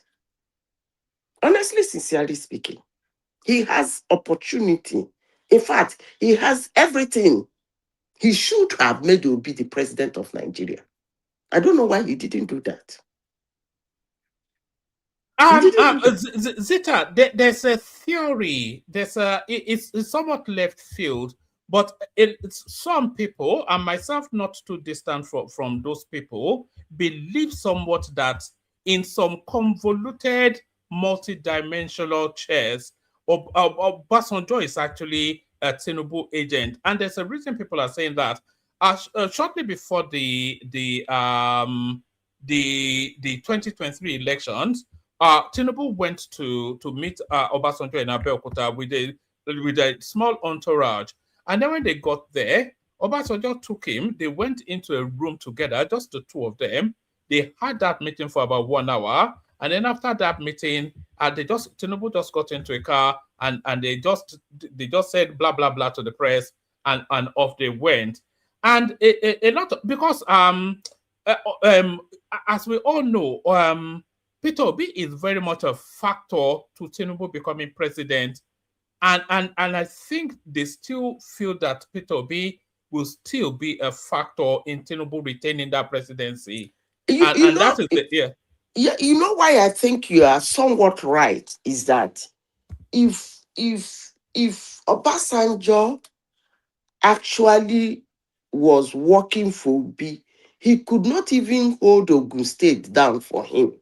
Honestly, sincerely speaking, he has opportunity. In fact, he has everything. He should have made Obi the president of Nigeria. I don't know why he didn't do that. Zita, there's a theory. It's somewhat left field, But some people, and myself not too distant from those people, believe somewhat that in some convoluted, multi-dimensional chess, Obasanjo is actually a Tinubu agent. And there's a reason people are saying that. Shortly before the 2023 elections, Tinubu went to meet Obasanjo in Abeokuta with a small entourage. And then when they got there, Obasanjo took him. They went into a room together, just the two of them. They had that meeting for about 1 hour. And then after that meeting, Tinubu just got into a car and they just said blah, blah, blah to the press and off they went. And a lot of, because as we all know, Peter Obi is very much a factor to Tinubu becoming president. And I think they still feel that Peter Obi will still be a factor in Tinubu retaining that presidency. That is the, yeah. Yeah, you know why I think you are somewhat right is that if Obasanjo actually was working for Obi, he could not even hold Ogun State down for him.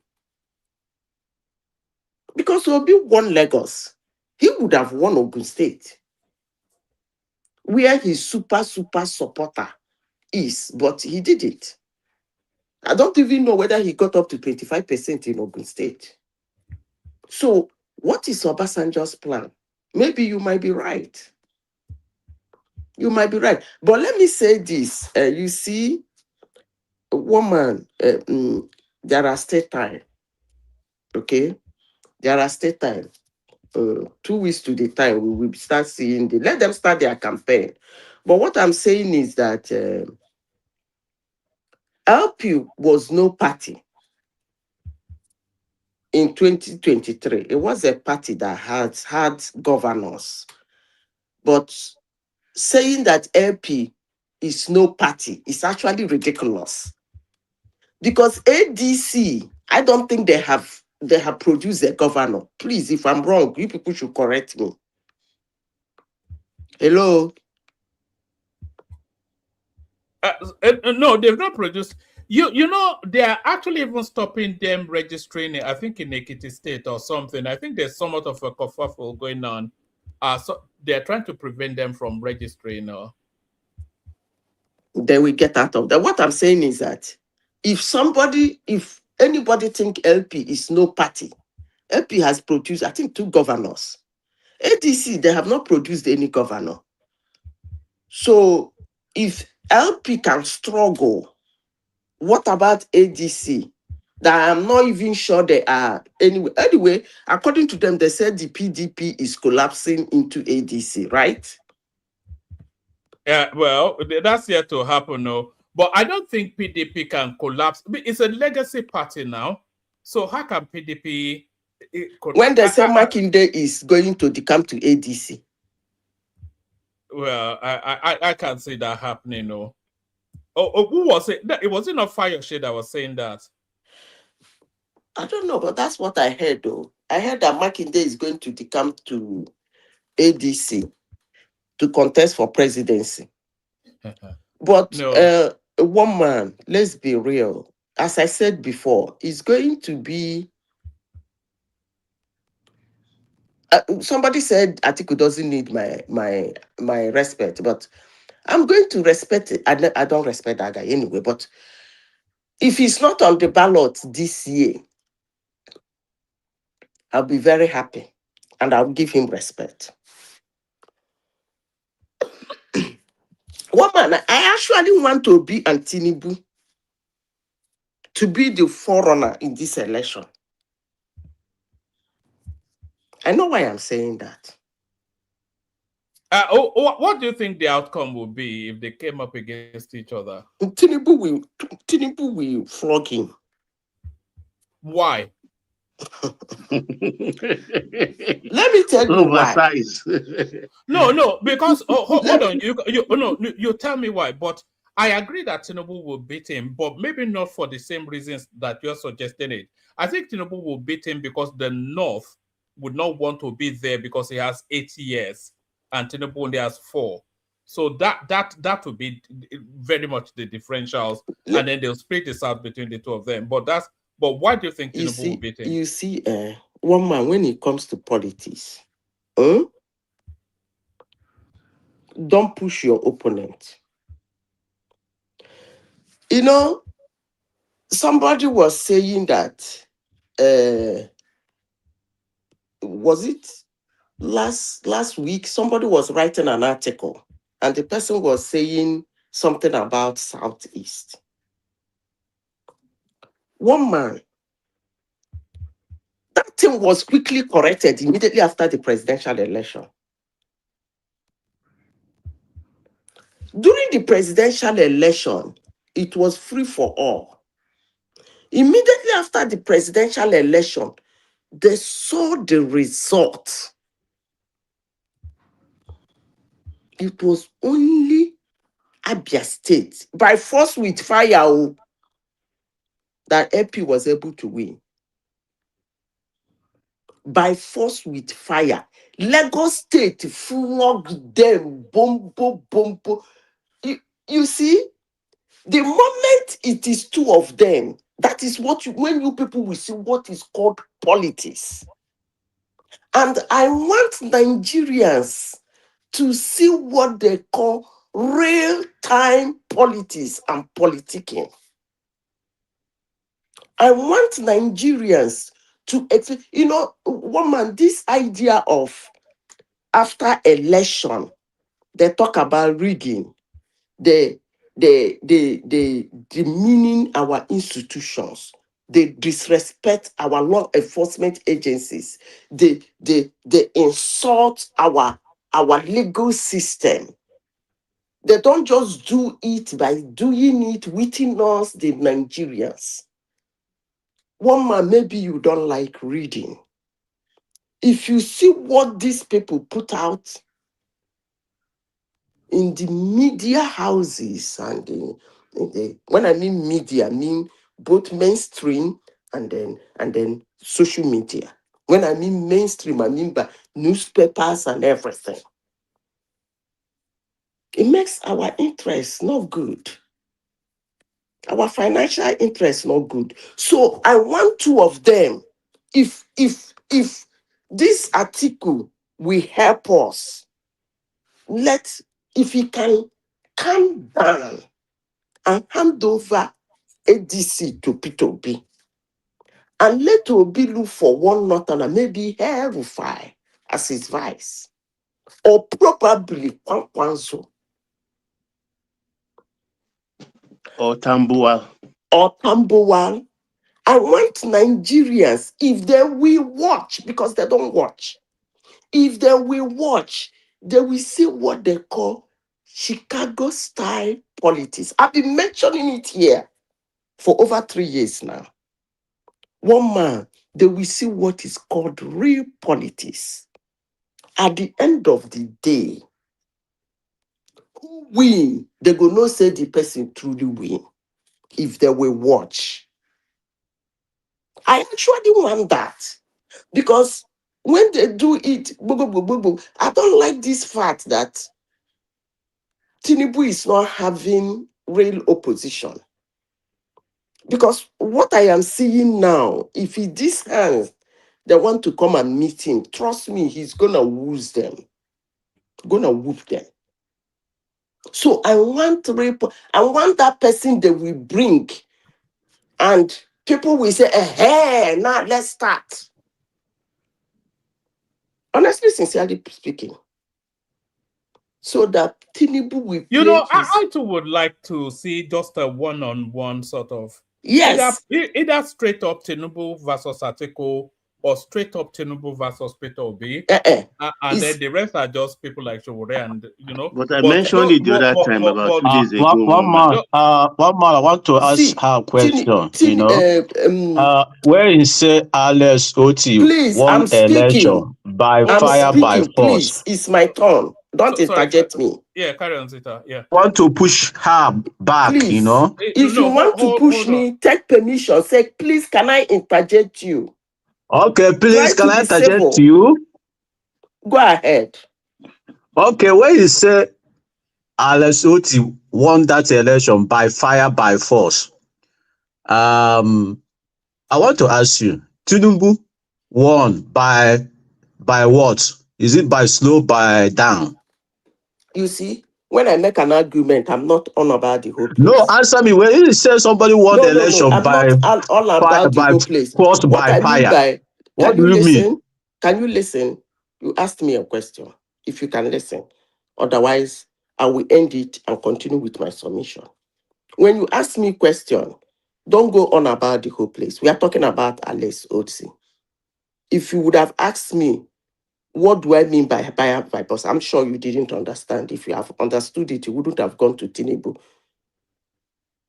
Because Obi won Lagos, he would have won Ogun State, where his super supporter is, but he didn't. I don't even know whether he got up to 25% in Ogun State. So what is Obasanjo's plan? Maybe you might be right. You might be right. But let me say this. You see, woman, there are state time. Okay? There are state time. 2 weeks to the time, we will start seeing let them start their campaign. But what I'm saying is that LP was no party in 2023. It was a party that had governors. But saying that LP is no party is actually ridiculous. Because ADC, I don't think they have produced a governor. Please, if I'm wrong, you people should correct me. Hello? No, they've not produced. You know, they are actually even stopping them registering it, I think in Ekiti State or something. I think there's somewhat of a kerfuffle going on. So they're trying to prevent them from registering. Then we get out of that. What I'm saying is that if anybody think LP is no party, LP has produced, I think, 2 governors. ADC, they have not produced any governor. So if LP can struggle, what about ADC? That I'm not even sure they are. Anyway, according to them, they said the PDP is collapsing into ADC, right? Yeah, well, that's yet to happen, no. But I don't think PDP can collapse. It's a legacy party now. So how can PDP... When they say Makinde is going to come to ADC? Well, I can't see that happening, no. Who was it? It wasn't a Fayoshe that was saying that. I don't know, but that's what I heard, though. I heard that Makinde is going to come to ADC to contest for presidency. But No. one man, let's be real. As I said before, is going to be... somebody said Atiku doesn't need my respect, but I'm going to respect it. I don't respect that guy anyway, but if he's not on the ballot this year, I'll be very happy and I'll give him respect. Woman, I actually want to be Tinubu to be the forerunner in this election. I know why I'm saying that. What do you think the outcome will be if they came up against each other? Tinubu will flog him. Why? Let me tell you why. No, because hold on, you tell me why. But I agree that Tinubu will beat him, but maybe not for the same reasons that you're suggesting it. I think Tinubu will beat him because the North would not want to be there because he has 8 years and Tinubu only has 4. So that would be very much the differentials, and then they'll split this out between the two of them. But why do you think Tinubu will beat him? You see, one man, when it comes to politics, don't push your opponent. You know, somebody was saying that, was it last week? Somebody was writing an article, and the person was saying something about Southeast. One man, that thing was quickly corrected immediately after the presidential election. During the presidential election, it was free for all. Immediately after the presidential election, they saw the result. It was only Abia State, by force with fire, that AP was able to win. By force with fire. Lagos State flogged them. Boom, boom, boom, boom. You see, the moment it is two of them, that is what when you people will see what is called politics. And I want Nigerians to see what they call real-time politics and politicking. I want Nigerians to, woman, this idea of after election, they talk about rigging, they demeaning our institutions, they disrespect our law enforcement agencies, they insult our legal system. They don't just do it by doing it within us, the Nigerians. One man, maybe you don't like reading. If you see what these people put out in the media houses, and when I mean media, I mean both mainstream and then social media. When I mean mainstream, I mean by newspapers and everything. It makes our interest not good. Our financial interest not good. So I want two of them. If this article will help us, if he can calm down and hand over ADC to Peter Obi, and let Obi look for one northerner, maybe Herufai as his vice, or probably Kwankwanzo Or Tambuwal. I want Nigerians, if they will watch, because they don't watch, if they will watch, they will see what they call Chicago style politics. I've been mentioning it here for over 3 years now. One man, they will see what is called real politics. At the end of the day, who win, they will not say the person truly win if they will watch. I actually want that, because when they do it, I don't like this fact that Tinubu is not having real opposition. Because what I am seeing now, if he this hands, they want to come and meet him, trust me, he's gonna lose them. Gonna whoop them. So I want that person they will bring, and people will say, hey, now let's start. Honestly, sincerely speaking. So that Tinubu will play I too would like to see just a one-on-one sort of. Yes. Either straight up Tinubu versus Atiku, or straight up Tinubu versus Peter Obi. And then the rest are just people like Showore and, But I mentioned it the other time about 2 days ago. One man, I want to ask her a question. Where is Alex Oti please, won I'm speaking. election by fire, by force? Please, it's my turn. Don't interject me. Yeah, carry on, Zita. Yeah. Want to push her back, please, if you want to push me, take permission. Say, please, can I interject you? Okay, please, can I interject you? Go ahead. Okay, where you say Alex Oti won that election by fire by force. I want to ask you, Tinubu won by what? Is it by slow, by down? You see, when I make an argument, I'm not on about the whole No, place. answer me. When you say somebody won the No. election I'm by not all fire, about the by whole place. force, What by I mean fire, by, what can do you you mean? listen? Can you listen? You asked me a question. If you can listen. Otherwise, I will end it and continue with my submission. When you ask me a question, don't go on about the whole place. We are talking about Alex Otsi. If you would have asked me, what do I mean by bypass? I'm sure you didn't understand. If you have understood it, you wouldn't have gone to Tinubu.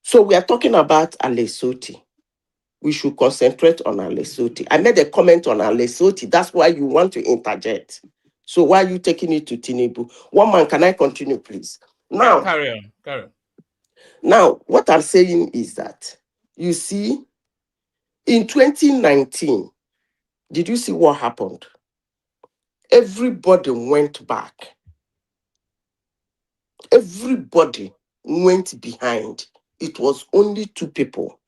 So we are talking about Alesoti. We should concentrate on Alesoti. I made a comment on Alesoti. That's why you want to interject. So why are you taking it to Tinubu? One man, can I continue, please? Now, Carry on. Carry on. Now, what I'm saying is that, you see, in 2019, did you see what happened? Everybody went back. Everybody went behind. It was only two people.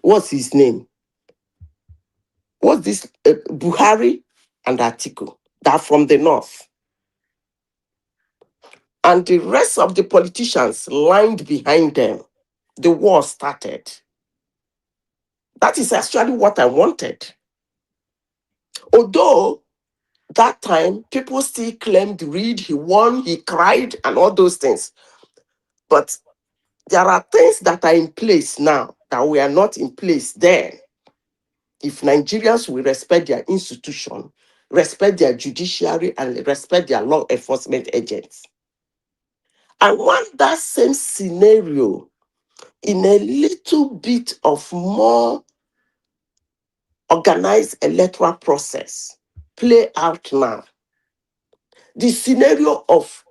What's his name? What's this? Buhari and Atiku. They're from the north. And the rest of the politicians lined behind them. The war started. That is actually what I wanted. Although that time, people still claimed Reid, he won, he cried, and all those things. But there are things that are in place now that were not in place then. If Nigerians will respect their institution, respect their judiciary, and respect their law enforcement agents. I want that same scenario in a little bit of more organized electoral process play out now. The scenario of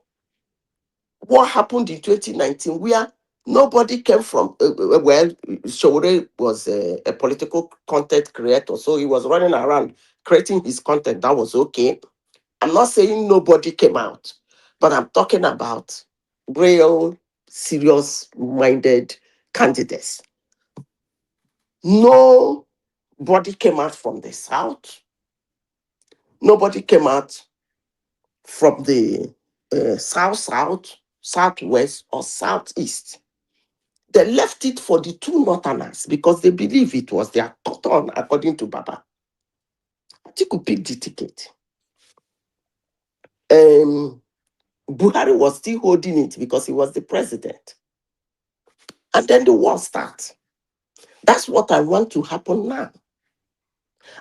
what happened in 2019, where nobody came from, Showore was a political content creator, so he was running around creating his content. That was okay. I'm not saying nobody came out, but I'm talking about real, serious-minded candidates. Nobody came out from the South. Nobody came out from the South, Southwest, or Southeast. They left it for the two Northerners because they believe it was their turn, according to Baba. Atiku picked the ticket. Buhari was still holding it because he was the president. And then the war starts. That's what I want to happen now.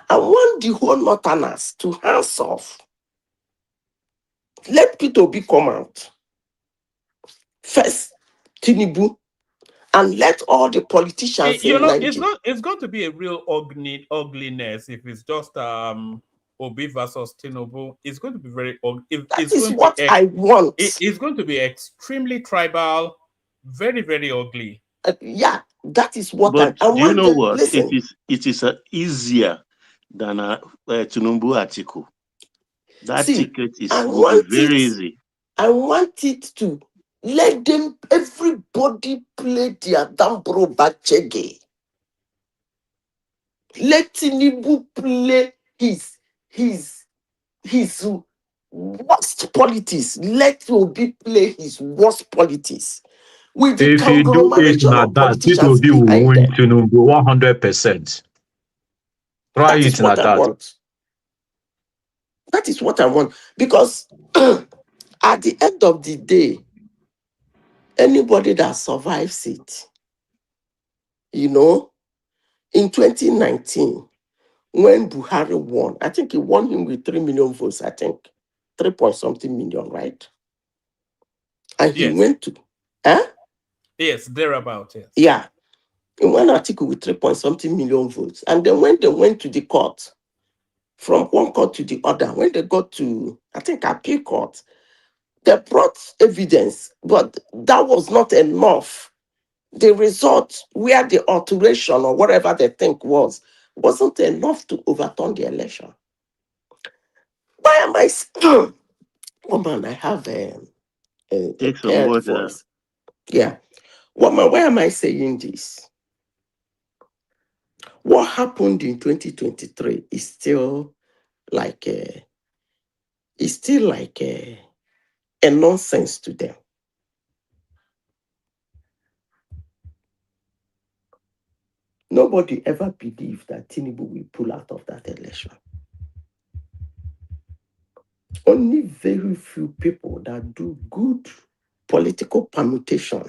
I want the whole Northerners to hands off. Let Peter Obi come out. First, Tinubu, and let all the politicians in Nigeria. It's going to be a real ugliness if it's just Obi versus Tinubu. It's going to be very ugly. That is what I want. It's going to be extremely tribal, very, very ugly. Yeah, that is what but I do you want. know what? Listen, It is easier than Tinubu Atiku. That ticket will be very easy. I want it to let them, everybody play their Dambro Bachege. Let Tinubu play his worst politics. Let Obi play his worst politics. With the If you do it conglomeration like of that, it will politicians be behind win them. Tinubu 100%. Try That is it like what I that. want. That is what I want. Because at the end of the day, anybody that survives it, in 2019, when Buhari won, I think he won him with 3 million votes, I think. 3 point something million, right? And he went to, Yes, thereabout, yes. Yeah. In one article with 3 point something million votes. And then when they went to the court, from one court to the other, when they got to, I think, appeal court, they brought evidence, but that was not enough. The result, where the alteration or whatever they think wasn't enough to overturn the election. Why Woman, I have a Take some paired water. voice. Yeah. Woman, why am I saying this? What happened in 2023 is still like a nonsense to them. Nobody ever believed that Tinubu will pull out of that election. Only very few people that do good political permutation,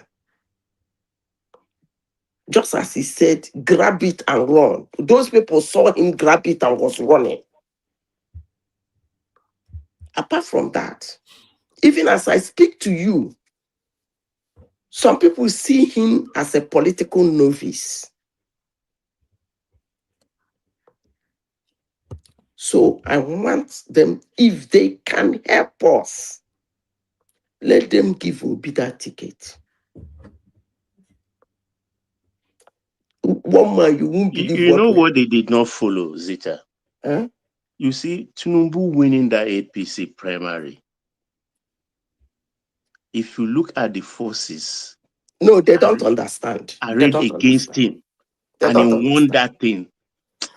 just as he said, grab it and run. Those people saw him grab it and was running. Apart from that, even as I speak to you, some people see him as a political novice. So I want them, if they can help us, let them give Obi that ticket. One man, you won't believe You know what they did not follow, Zita? Huh? You see, Tinubu winning that APC primary. If you look at the forces, no, they don't understand. arrayed against him, and he won that thing.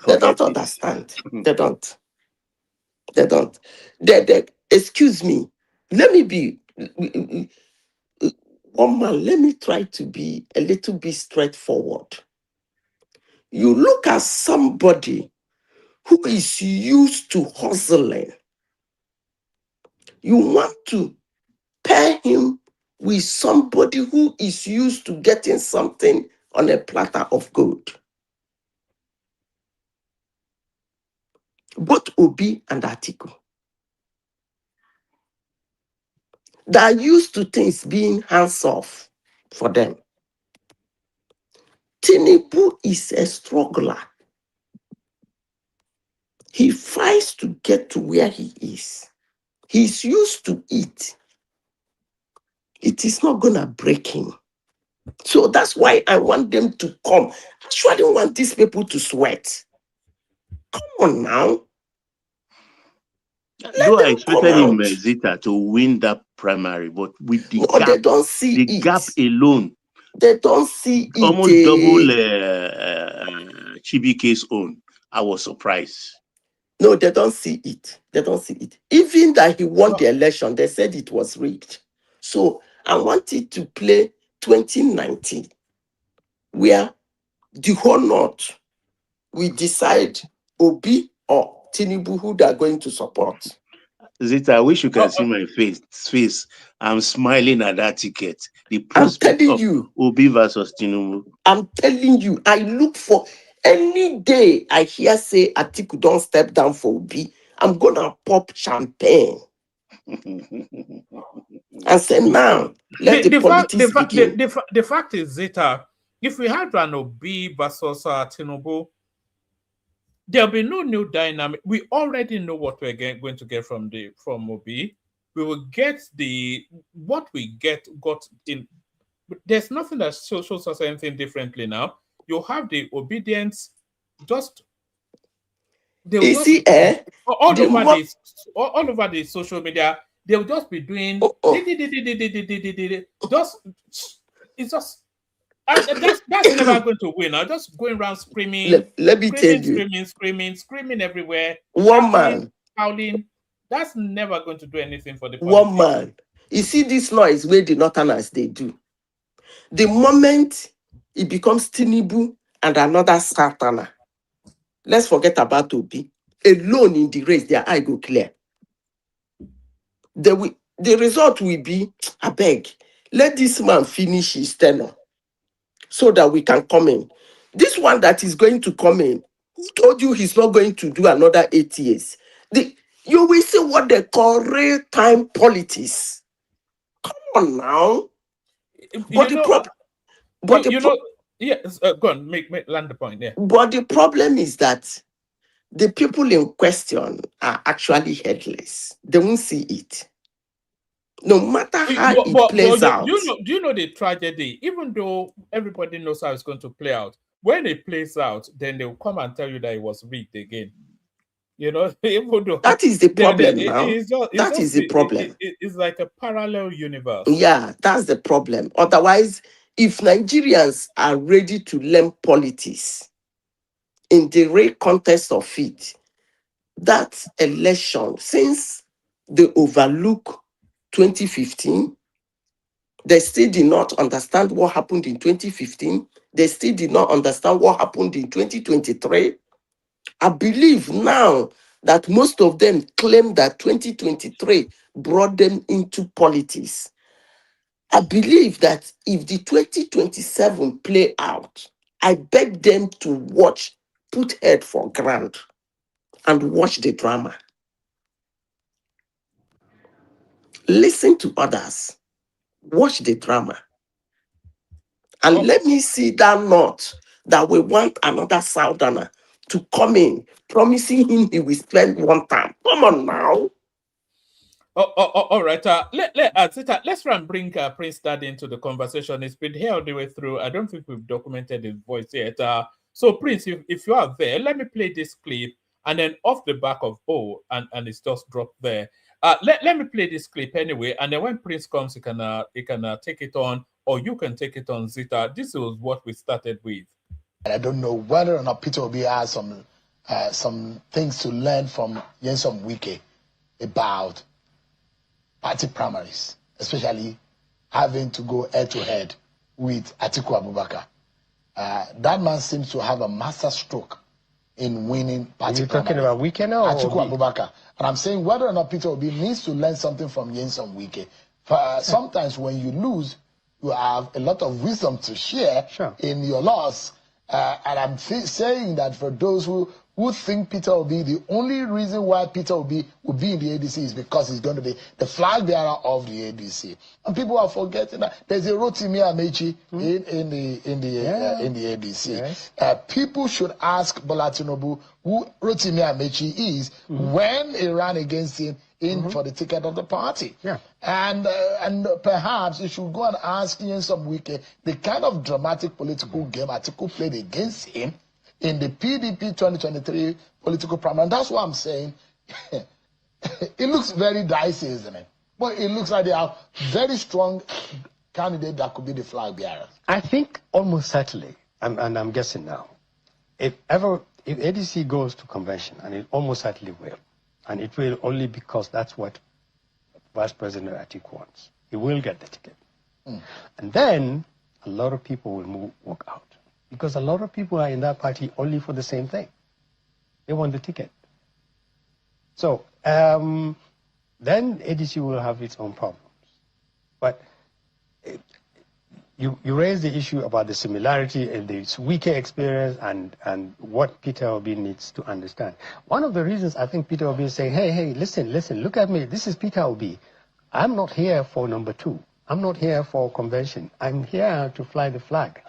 They don't understand. They don't. They don't. Excuse me. Let me be one man. Let me try to be a little bit straightforward. You look at somebody who is used to hustling. You want to pair him with somebody who is used to getting something on a platter of gold. Both Obi and Atiku. They are used to things being hands off for them. Tinubu is a struggler. He fights to get to where he is. He's used to it. It is not going to break him. So that's why I want them to come. I actually want these people to sweat. Come on now. Though I expected him, Zita, to win that primary, but with the gap, they don't see the gap alone, they don't see it. Almost double Chibike's own. I was surprised. No, they don't see it. They don't see it. Even that he won the election, they said it was rigged. So I wanted to play 2019, where the whole North we decide Obi or Tinubu who they are going to support. Zita, I wish you can see my face. I'm smiling at that ticket. The I'm prospect telling of you, Obi versus Tinubu. I'm telling you, I look for any day I hear say Atiku don't step down for Obi, I'm gonna pop champagne and say now let the politics begin. The fact is, Zita, if we had an Obi versus Tinubu, there'll be no new dynamic. We already know what we're going to get from Obi. We will get what we got in. There's nothing that shows us anything differently now. You have the obedience, just they'll just all over the social media. They'll just be doing just it's just that's never going to win. I'm just going around screaming. Let me tell you, screaming everywhere. One man howling. That's never going to do anything for the one man. You see this noise where the Northerners they do. The moment it becomes Tinubu and another Southerner, let's forget about Obi. Alone in the race, their eye go clear. The result will be, I beg, let this man finish his tenure so that we can come in. This one that is going to come in, who told you he's not going to do another 8 years? You will see what they call real-time politics. Come on now. But yes, go on, make land the point. Yeah. But the problem is that the people in question are actually headless. They won't see it. No matter how it plays out. Do you know the tragedy? Even though everybody knows how it's going to play out, when it plays out, then they'll come and tell you that it was rigged again. You know, even though That is the problem now. That is the problem. It's like a parallel universe. Yeah, that's the problem. Otherwise, if Nigerians are ready to learn politics in the real context of it, that election, since they overlook 2015, they still did not understand what happened in 2015. They still did not understand what happened in 2023. I believe now that most of them claim that 2023 brought them into politics. I believe that if the 2027 play out, I beg them to watch, put head for ground and watch the drama. Listen to others, watch the drama. And let me see that north that we want another southerner to come in, promising him he will spend one time. Come on now. All right. Let's try and bring Prince Dad into the conversation. It's been here all the way through. I don't think we've documented his voice yet. So Prince, if you are there, let me play this clip, and then off the back of and it's just dropped there. Let me play this clip anyway, and then when Prince comes, he can take it on, or you can take it on, Zita. This was what we started with. And I don't know whether or not Peter Obi has some things to learn from Nyesom Wike about party primaries, especially having to go head-to-head with Atiku Abubakar. That man seems to have a master stroke in winning party You're talking primaries. about Wike now? Atiku Abubakar. And I'm saying whether or not Peter Obi needs to learn something from Nyesom Wike. Sometimes when you lose, you have a lot of wisdom to share in your loss. And I'm saying that for those who think Peter Obi, the only reason why Peter Obi will be in the ADC is because he's going to be the flag bearer of the ADC. And people are forgetting that there's a Rotimi Amechi in the ADC. Yes. People should ask Bola Tinubu who Rotimi Amechi is when he ran against him for the ticket of the party. Yeah. And perhaps you should go and ask Nyesom Wike the kind of dramatic political game Atiku played against him in the PDP 2023 political primary. And that's what I'm saying. It looks very dicey, isn't it? But it looks like they are very strong candidate that could be the flag bearer. I think almost certainly, and I'm guessing now, if ADC goes to convention, and it almost certainly will, and it will only because that's what Vice President Atiku wants. He will get the ticket. And then a lot of people will walk out. Because a lot of people are in that party only for the same thing. They want the ticket. So then ADC will have its own problems. But you raise the issue about the similarity and the weaker experience and what Peter Obi needs to understand. One of the reasons I think Peter Obi is saying, hey, listen, look at me. This is Peter Obi. I'm not here for number 2. I'm not here for convention. I'm here to fly the flag.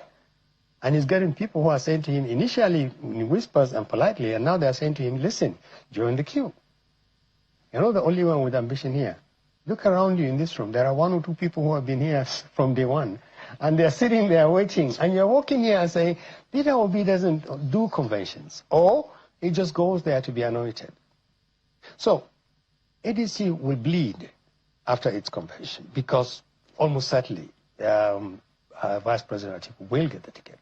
And he's getting people who are saying to him initially in whispers and politely, and now they're saying to him, listen, join the queue. You're not the only one with ambition here. Look around you in this room. There are 1 or 2 people who have been here from day one. And they're sitting there waiting. And you're walking here and saying, Peter Obi doesn't do conventions. Or he just goes there to be anointed. So ADC will bleed after its convention because almost certainly Vice President Atiku will get the ticket.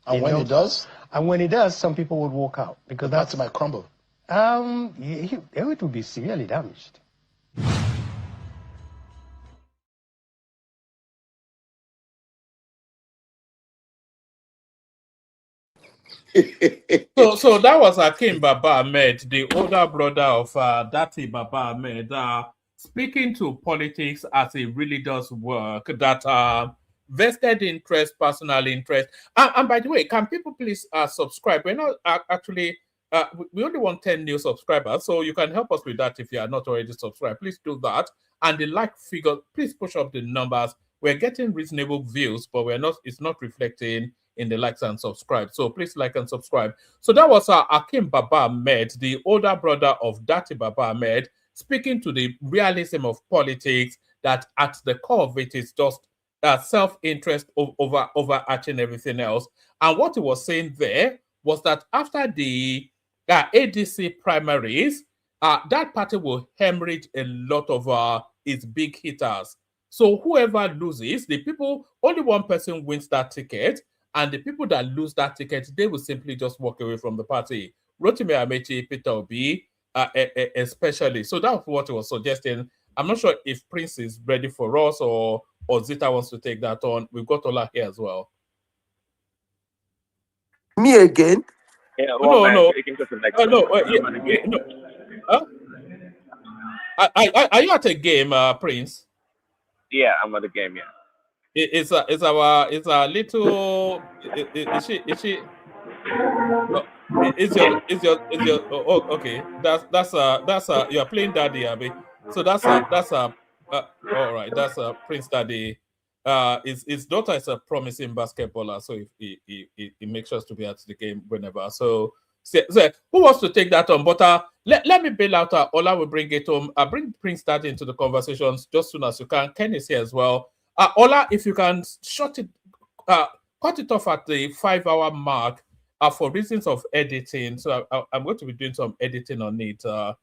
And when he does? And when he does, some people would walk out. Because the party might crumble. It will be severely damaged. So that was Akim Baba Ahmed, the older brother of Dati Baba Ahmed, speaking to politics as he really does work, that vested interest, personal interest. And by the way, can people please subscribe? We're not actually, we only want 10 new subscribers, so you can help us with that if you are not already subscribed. Please do that. And the like figure, please push up the numbers. We're getting reasonable views, but it's not reflecting in the likes and subscribe. So please like and subscribe. So that was Akim Baba Ahmed, the older brother of Dati Baba Ahmed, speaking to the realism of politics, that at the core of it is just self-interest overarching everything else. And what he was saying there was that after the ADC primaries, that party will hemorrhage a lot of its big hitters. So whoever loses, only one person wins that ticket, and the people that lose that ticket, they will simply just walk away from the party. Rotimi Amechi, Peter Obi, especially. So that's what he was suggesting. I'm not sure if Prince is ready for us or Zita wants to take that on. We've got Ola here as well. Me again? Yeah, No. no. Huh? Are you at a game, Prince? Yeah, I'm at the game. Yeah. It's a little. Is she? No, is your okay. That's you are playing Daddy, Abby. So that's all right. That's Prince Daddy. His daughter is a promising basketballer, so he makes sure to be at the game whenever. So who wants to take that on? But let me bail out. Ola will bring it home. Bring Prince Daddy into the conversations just soon as you can. Ken is here as well. Ola, if you can cut it off at the 5-hour mark. For reasons of editing, so I'm going to be doing some editing on it. The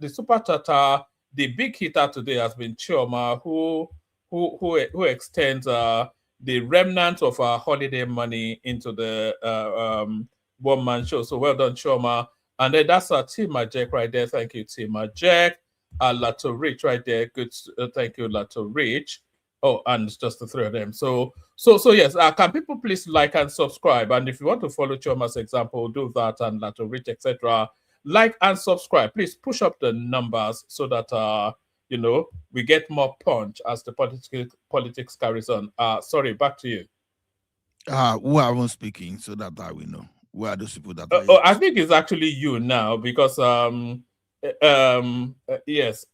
super chatter, the big hitter today has been Chioma, who extends the remnants of our holiday money into the one-man show. So well done, Chioma. And then that's Tima Jack right there. Thank you, Tima Jack. Lato Rich right there. Good. Thank you, Lato Rich. Oh, and it's just the three of them. So yes, can people please like and subscribe? And if you want to follow Choma's example, do that, and Lato Rich, etc. Like and subscribe. Please push up the numbers so that we get more punch as the politics carries on. Sorry, back to you. Who are we speaking so that I will know? Who are those people that I think it's actually you now because yes,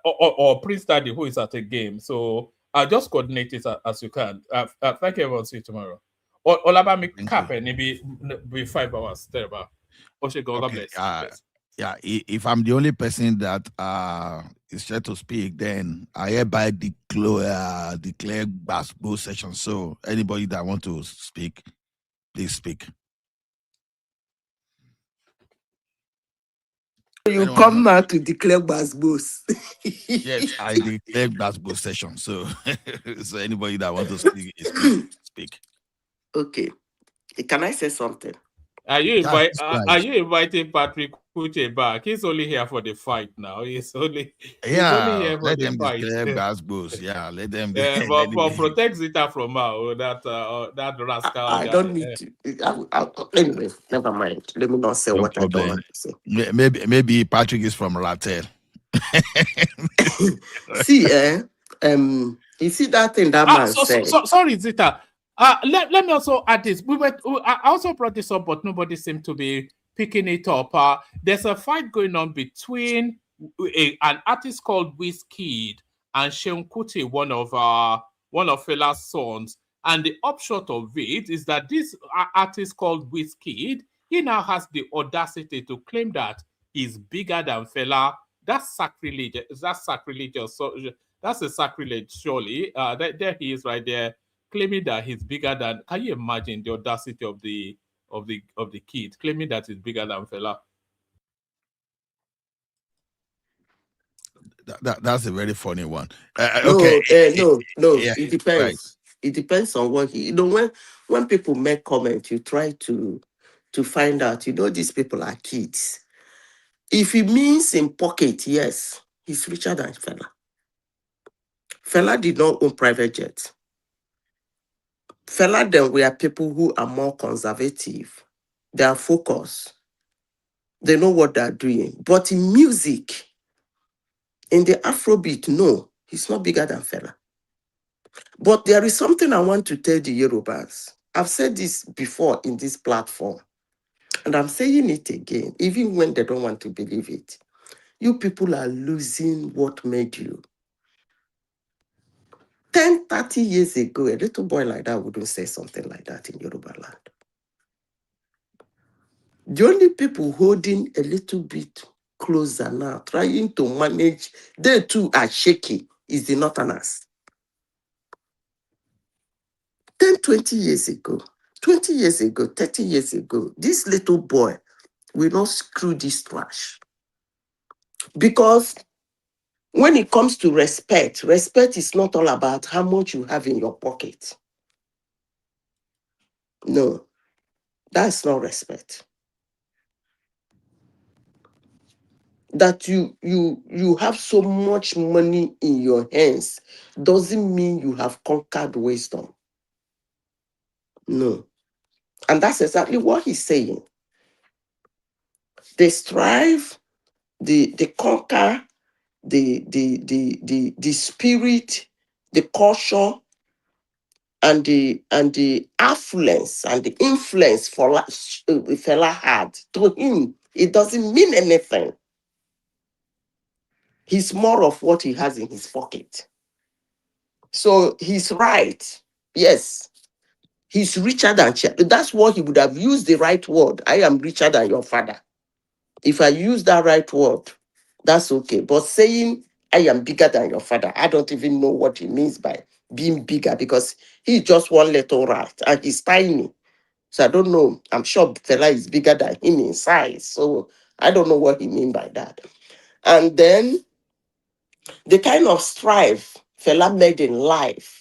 or Prince Daddy who is at a game. So I'll just coordinate it as you can. Thank you, everyone. See you tomorrow. Olabami cap and maybe 5 hours. Terrible. God bless. Yeah, if I'm the only person that is trying to speak, then I hereby declare both sessions. So anybody that want to speak, please speak. You come now to declare Basbos. Yes, I declare Basbos session. So, so anybody that wants to speak, speak. Okay. Can I say something? Are you inviting Patrick Kuche back? He's only here for the fight now. He's only here for let the them fight. declare Basbos. Yeah, let them. But protect Zita from that rascal. I don't need to. Anyway, never mind. Let me not say No what problem. I don't want to say. Maybe Patrick is from Latel. See, you see that thing that man said. Sorry, Zita. Let me also add this. I also brought this up, but nobody seemed to be picking it up. There's a fight going on between an artist called Wizkid and Seun Kuti, one of Fela's sons. And the upshot of it is that this artist called Wizkid, he now has the audacity to claim that he's bigger than Fela. That's sacrilege. That's sacrilegious. So that's a sacrilege, surely. There he is, right there, claiming that he's bigger than. Can you imagine the audacity of the kid claiming that he's bigger than Fela? That's a very funny one. No, okay. It depends. Right. It depends on what when people make comments, you try to find out. These people are kids. If he means in pocket, yes, he's richer than Fela. Fela did not own private jets. Fela, then we are people who are more conservative. They are focused. They know what they're doing. But in music, in the Afrobeat, no, he's not bigger than Fela. But there is something I want to tell the Yorubas. I've said this before in this platform, and I'm saying it again, even when they don't want to believe it. You people are losing what made you. 10, 30 years ago, a little boy like that wouldn't say something like that in Yoruba land. The only people holding a little bit closer now, trying to manage, they too are shaky, is the Northerners. 10, 20 years ago, 20 years ago, 30 years ago, this little boy will not screw this trash. Because when it comes to respect, respect is not all about how much you have in your pocket. No, that's not respect. That you have so much money in your hands doesn't mean you have conquered wisdom. No. And that's exactly what he's saying. They strive, they conquer the spirit, the culture, and the affluence and the influence fella had. To him, it doesn't mean anything. He's more of what he has in his pocket. So he's right. Yes. He's richer than that's what he would have used the right word. I am richer than your father. If I use that right word, that's okay. But saying I am bigger than your father, I don't even know what he means by being bigger, because he's just one little rat and he's tiny. So I don't know. I'm sure fella is bigger than him in size. So I don't know what he means by that. And then the kind of strife fella made in life,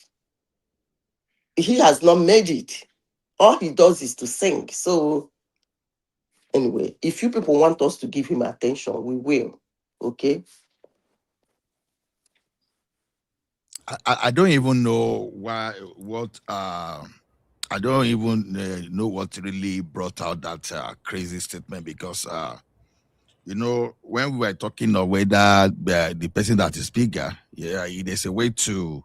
he has not made it. All he does is to sing. So anyway, if you people want us to give him attention, we will. Okay? I don't even know I don't even know what really brought out that crazy statement, because when we were talking of whether the person that is bigger, there's a way to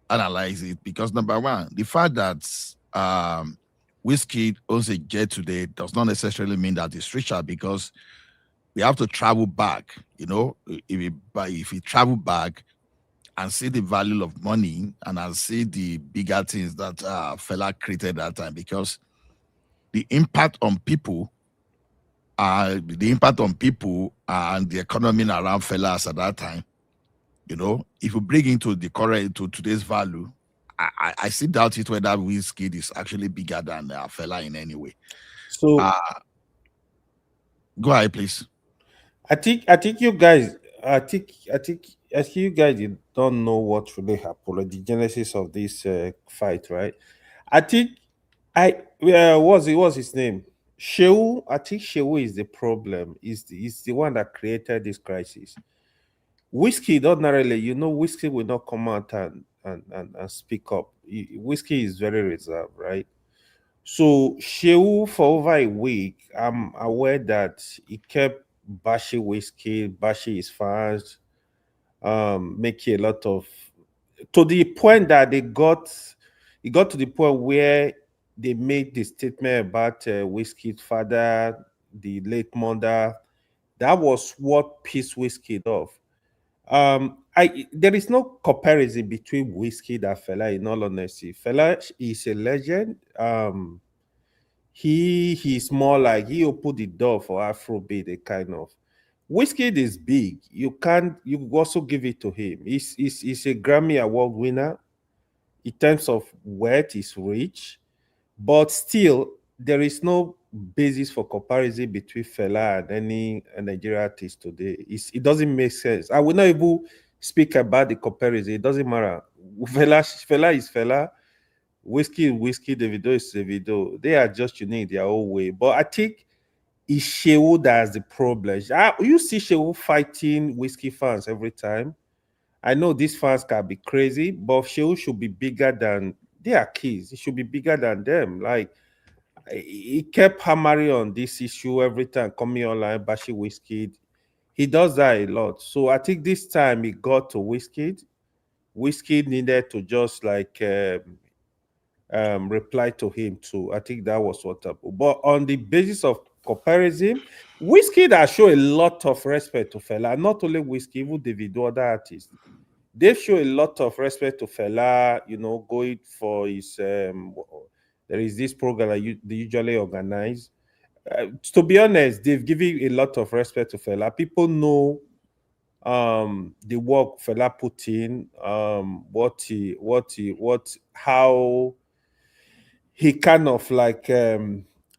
analyze it, because number one, the fact that Whiskey owns a jet today does not necessarily mean that it's richer, because we have to travel back. If we travel back and see the value of money and I see the bigger things that fella created that time, because the impact on people and the economy around fellas at that time, if you bring into the current to today's value, I still doubt it whether Whiskey is actually bigger than fella in any way. So go ahead, please. I think you guys you guys don't know what really happened, or the genesis of this fight, right? I think what's his name? Shehu. I think Shehu is the problem. Is the one that created this crisis. Whiskey, ordinarily, Whiskey will not come out and speak up. Whiskey is very reserved, right? So Shehu, for over a week, I'm aware that he kept bashing Whiskey, bashing his fans, making a lot of, to the point that it got to the point where they made the statement about Whiskey's father, the late mother. That was what pissed Whiskey off. There is no comparison between Whiskey and fella, in all honesty. Fella is a legend. He's more like he opened the door for Afrobeat, a kind of. Whiskey is big. You also give it to him. He's a Grammy Award winner. In terms of wealth, he's rich, but still there is no basis for comparison between fella and any Nigerian artist today. It doesn't make sense. I will not even speak about the comparison. It doesn't matter. Fella is fella. Whiskey is Whiskey. Davido is Davido. They are just unique their own way. But I think it's Shehu that's the problem. You see Shehu fighting Whiskey fans every time. I know these fans can be crazy, but Shehu should be bigger than their kids. He should be bigger than them. Like, he kept hammering on this issue every time, coming online, bashing Whiskey. He does that a lot. So I think this time he got to Whiskey. Whiskey needed to just like reply to him too. I think that was what happened. But on the basis of comparison, Whiskey that show a lot of respect to fella. Not only Whiskey, even Davido, other artists. They show a lot of respect to fella. Going for his there is this program that they usually organize. To be honest, they've given a lot of respect to fella. People know the work fella put in, how he kind of like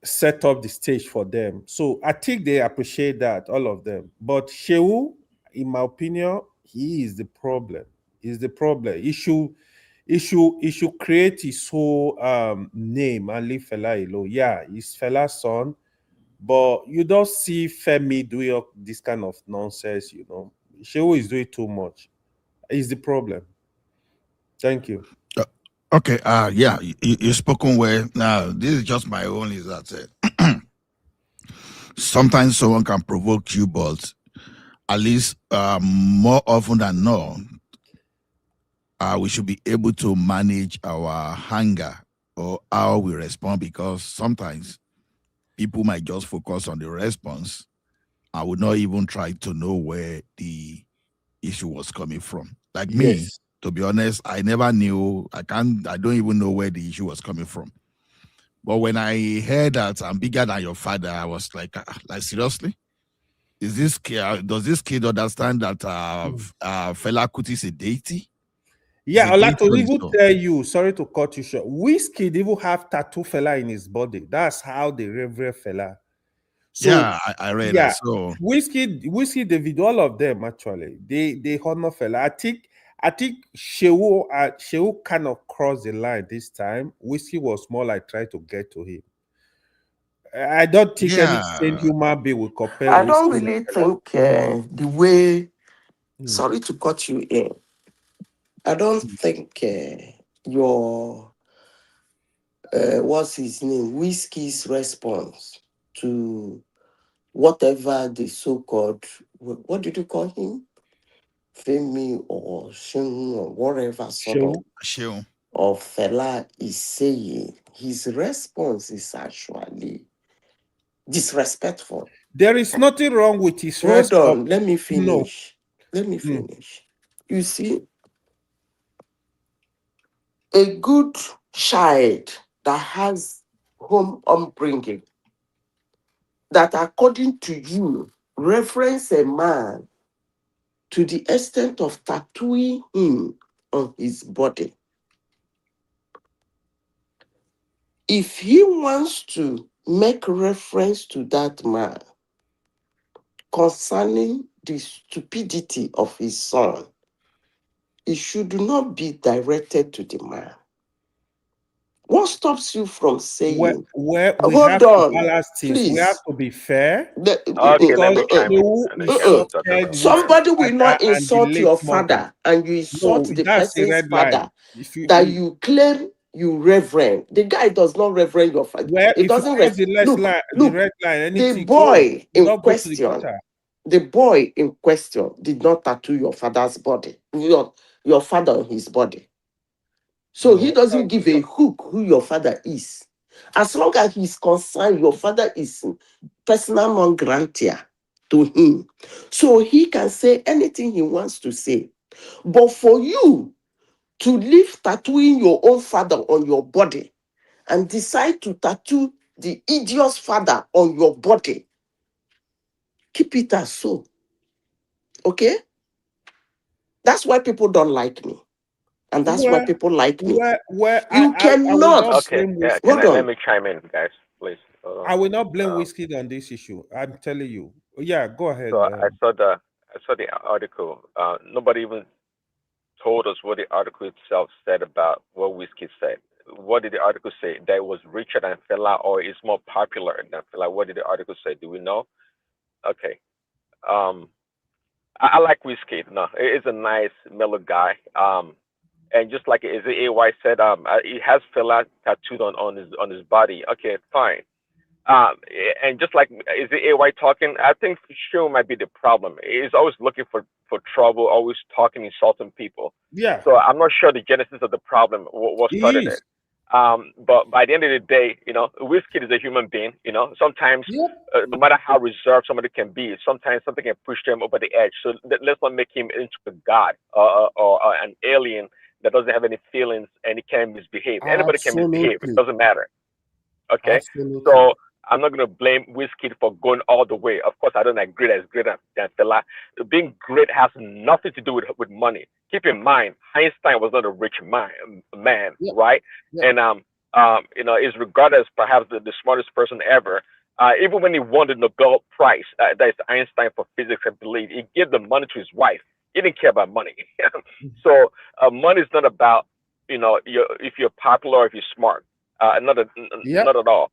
set up the stage for them. So I think they appreciate that, all of them. But Shehu, in my opinion, he is the problem. He's the problem. He should create his whole name and leave Fela alone. Yeah, he's Fela's son, but you don't see Femi doing this kind of nonsense, Shehu is doing too much. Is the problem. Thank you. Okay. Yeah, you spoken well. Now, this is just my own. Is that sometimes someone can provoke you, but at least more often than not, we should be able to manage our hunger or how we respond, because sometimes people might just focus on the response. I would not even try to know where the issue was coming from. Like me, Yes. to be honest, I never knew. I don't even know where the issue was coming from. But when I heard that I'm bigger than your father, I was like seriously? Is this kid, does this kid understand that Fela Kuti is a deity? Yeah, He's a I'd like deity to on his even own. tell you, sorry to cut you short. Whiskey even have tattoo Fela in his body. That's how they revere Fela. So Yeah, I read yeah, that. So Whiskey, David, all of them actually, they honor Fela. I think Shehu kind of crossed the line this time. Whiskey was more like trying to get to him. I don't think any sane yeah, human being will compare I don't Whiskey with really Fela. think the way. Mm. Sorry to cut you in. I don't think your what's his name, Whiskey's response to whatever the so-called, what did you call him, Femi or Shun or whatever sort of Shehu. Fela is saying, his response is actually disrespectful. There is nothing wrong with his Hold response. on, let me No. finish. Let me finish. You see, a good child that has home upbringing, that according to you, reference a man to the extent of tattooing him on his body. If he wants to make reference to that man concerning the stupidity of his son, it should not be directed to the man. What stops you from saying, Where we hold have to on, balance things, we have please? to be fair, Okay, let because me chime in, Shehu and then you can talk insulted about. Whiskey Somebody will father not and the insult late your mother. father and you insult No, the that's a person's red line. father If that you claim you reverend. The guy does not reverend your father. Well, It if you doesn't cross the look, red line, the anything go. boy Do in not go to the question, gutter. did not tattoo your father's body, your father on his body. So he No. doesn't give a hook who your father is. As long as he's concerned, your father is personal non gratiae to him. So he can say anything he wants to say. But for you to leave tattooing your own father on your body and decide to tattoo the idiot's father on your body, keep it as so. Okay? That's why people don't like me. And that's why people like me. You I will not cannot. Okay, blame yeah, Whiskey. let me chime in, guys, please. I will not blame Whiskey on this issue. I'm telling you. Yeah, go ahead. So I saw the article. Nobody even told us what the article itself said about what Whiskey said. What did the article say? That it was richer than Fela, or is more popular than Fela? What did the article say? Do we know? Okay. Um, I like Whiskey. No, it's a nice, mellow guy. And just like as AY said, he has Fela tattooed on his body. Okay, fine. And just like is the AY talking, I think Show might be the problem. He's always looking for trouble, always talking, insulting people. Yeah. So I'm not sure the genesis of the problem what started it. But by the end of the day, Whiskey is a human being. Sometimes, no matter how reserved somebody can be, sometimes something can push them over the edge. So let's not make him into a god or an alien that doesn't have any feelings and he can misbehave. Anybody can misbehave. It Absolutely. doesn't matter. Okay, Absolutely. so I'm not going to blame Wizkid for going all the way. Of course, I don't agree that it's greater than Fela. Being great has nothing to do with money. Keep in mind, Einstein was not a rich man, right? Yeah. And is regarded as perhaps the smartest person ever. Even when he won the Nobel Prize, that is Einstein for physics, I believe, he gave the money to his wife. He didn't care about money. So money is not about if you're popular or if you're smart. Not not at all.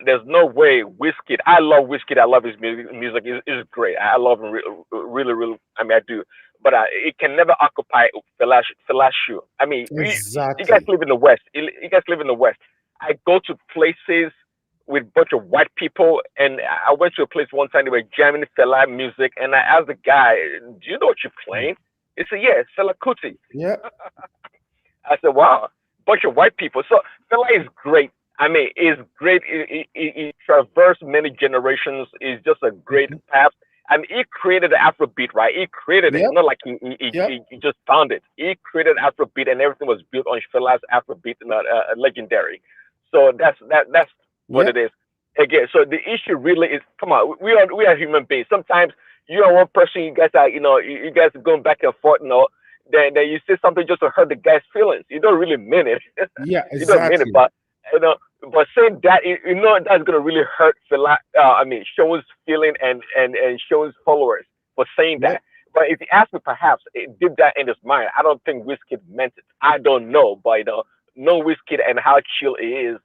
There's no way Whiskey. I love Whiskey. I love his music. Music is great. I love him really, really. I mean, I do. But it can never occupy Fela's shoe. I mean, you guys live in the West. You guys live in the West. I go to places with a bunch of white people, and I went to a place one time they were jamming Fela music, and I asked the guy, "Do you know what you're playing?" He said, "Yeah, it's Fela Kuti." Yeah. I said, "Wow, bunch of white people." So Fela is great. I mean, he's great. He traversed many generations. He's just a great path. I mean, he created the Afrobeat, right? He created it. Not like he just found it. He created Afrobeat, and everything was built on Fela's Afrobeat, legendary. So that's what it is. Again, so the issue really is, come on, we are human beings. Sometimes you are one person, you guys are, you guys are going back and forth, then you say something just to hurt the guy's feelings. You don't really mean it. Yeah, You don't mean it, but saying that, that's gonna really hurt Fela. Sean's feeling and Sean's followers for saying that. But if you ask me, perhaps it did that in his mind. I don't think Wizkid meant it. I don't know, but know Wizkid and how chill he is.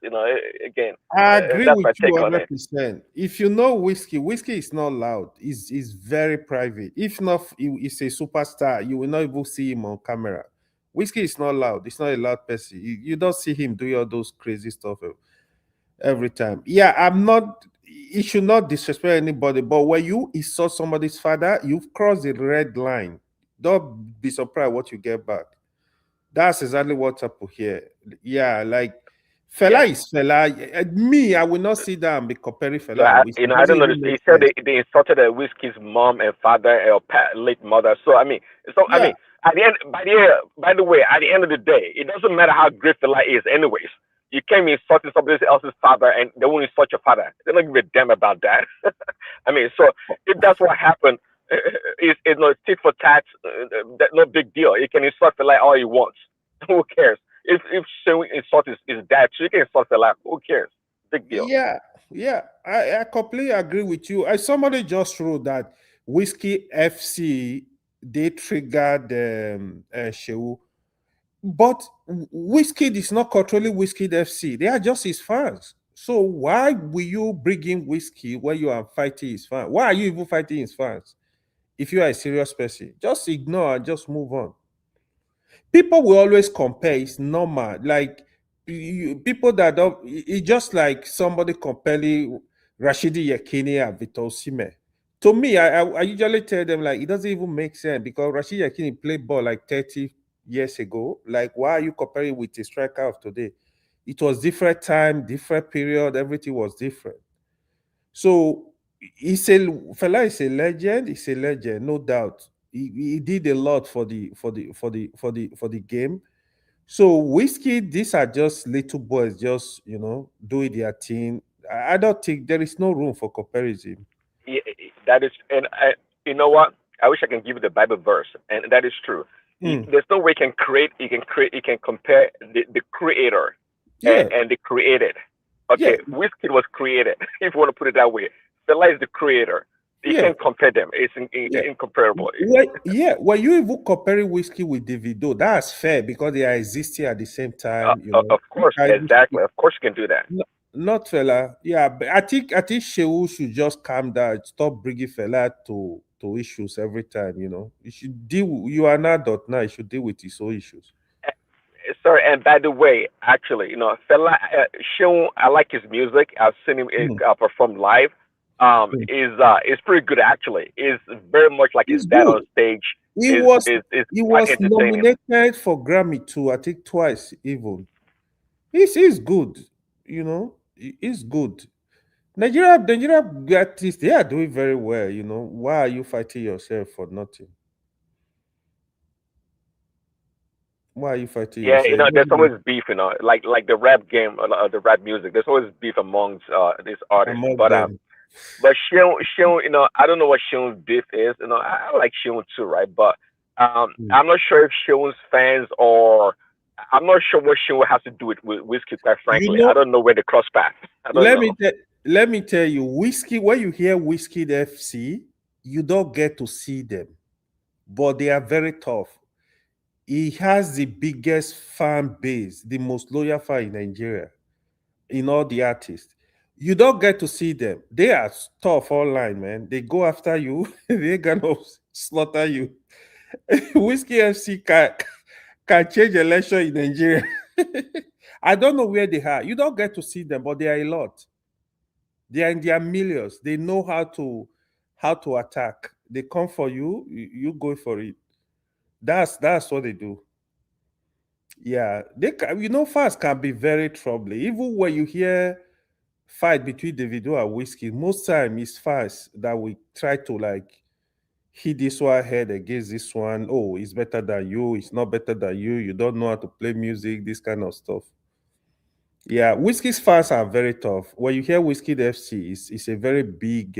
Again, I agree that's with my you take on it. 100%. If you know Whiskey is not loud. He's very private. If not, he's a superstar. You will not even see him on camera. Whiskey is not loud. He's not a loud person. You don't see him doing all those crazy stuff every time. Yeah, I'm not. You should not disrespect anybody. But when you insult somebody's father, you've crossed the red line. Don't be surprised what you get back. That's exactly what's up here. Yeah, like Fela is Fela. Me, I will not sit down and be comparing So Fela and Whiskey. I don't know. He said they insulted Whiskey's mom and father or late mother. So I mean, at the end, by the way, at the end of the day, it doesn't matter how great Fela is, anyways. You can't be insulting somebody else's father and they won't insult your father. They don't give a damn about that. I mean, so if that's what happened, it's tit for tat. That no big deal. You can insult Fela all you want. Who cares? If showing insult is dad, so you can insult Fela. Who cares? Big deal. Yeah, I completely agree with you. Somebody just wrote that Whiskey FC they triggered Shehu, but Whiskey is not controlling Whiskey FC. They are just his fans. So why will you bring in Whiskey when you are fighting his fans? Why are you even fighting his fans? If you are a serious person, just ignore and just move on. People will always compare. It's normal. Like people that don't. It's just like somebody comparing Rashidi Yekini and Victor Osimhen. To me, I usually tell them like it doesn't even make sense because Rashidi Yekini played ball like 30 years ago. Like why are you comparing with a striker of today? It was different time, different period. Everything was different. So Fela is a legend. He's a legend, no doubt. He did a lot for the game. So Whiskey, these are just little boys, just doing their thing. I don't think there is no room for comparison. Yeah, that is, and you know what? I wish I can give you the Bible verse, and that is true. There's no way you can compare the creator and the created. Okay, Whiskey was created, if you want to put it that way. Fela is the creator. You can't compare them. It's incomparable. When you even comparing Whiskey with Davido, that's fair because they are existing at the same time. Of course, exactly. Of course, you can do that. Not Fela. Yeah, but I think Shehu should just calm down. Stop bringing Fela to issues every time. You should deal. You are an adult now. You should deal with his own issues. Sorry, and by the way, actually, Fela, Sean, I like his music. I've seen him perform live. Is pretty good actually. Is very much like his dad on stage. He was nominated for Grammy too. I think twice even. He's good. He's good. Nigeria artists, they are doing very well. Why are you fighting yourself for nothing? Why are you fighting yourself? There's always beef, like the rap game, the rap music. There's always beef amongst these artists. But Sean, I don't know what Sean's beef is. I like Sean too, right? But I'm not sure if Sean's fans are I'm not sure what Shinwo has to do with whiskey. Quite frankly, You know, I don't know where they cross paths. I don't know. let me tell you, whiskey. When you hear Whiskey FC, you don't get to see them, but they are very tough. He has the biggest fan base, the most loyal fan in Nigeria, in all the artists. You don't get to see them. They are tough online, man. They go after you. They're gonna slaughter you. Whiskey FC can change election in Nigeria. I don't know where they are. You don't get to see them, but they are a lot. They are in their millions. They know how to attack. They come for you. You go for it. That's what they do. Yeah, they can, fast can be very troubling. Even when you hear fight between Davido and Whiskey, most time it's fast that we try to like hit this one head against this one. Oh, it's better than you. It's not better than you. You don't know how to play music. This kind of stuff. Yeah, Whiskey's fans are very tough. When you hear Whiskey FC, it's a very big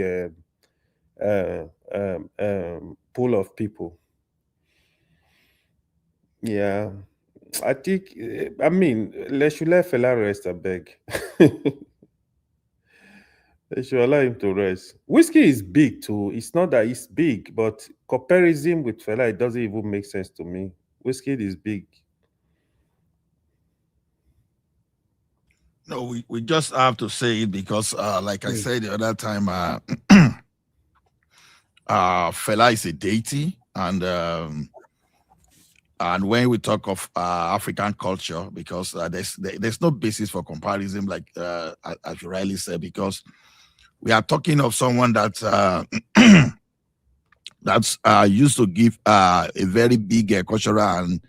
pool of people. Yeah, I think. I mean, let should let fella rest. I beg. They should allow him to rest. Whiskey is big too. It's not that it's big, but comparison with fella, it doesn't even make sense to me. Whiskey is big. No, we just have to say it because, like I said the other time, fella is a deity, and when we talk of African culture, because there's no basis for comparison, like as you rightly said, because we are talking of someone that that's used to give a very big cultural and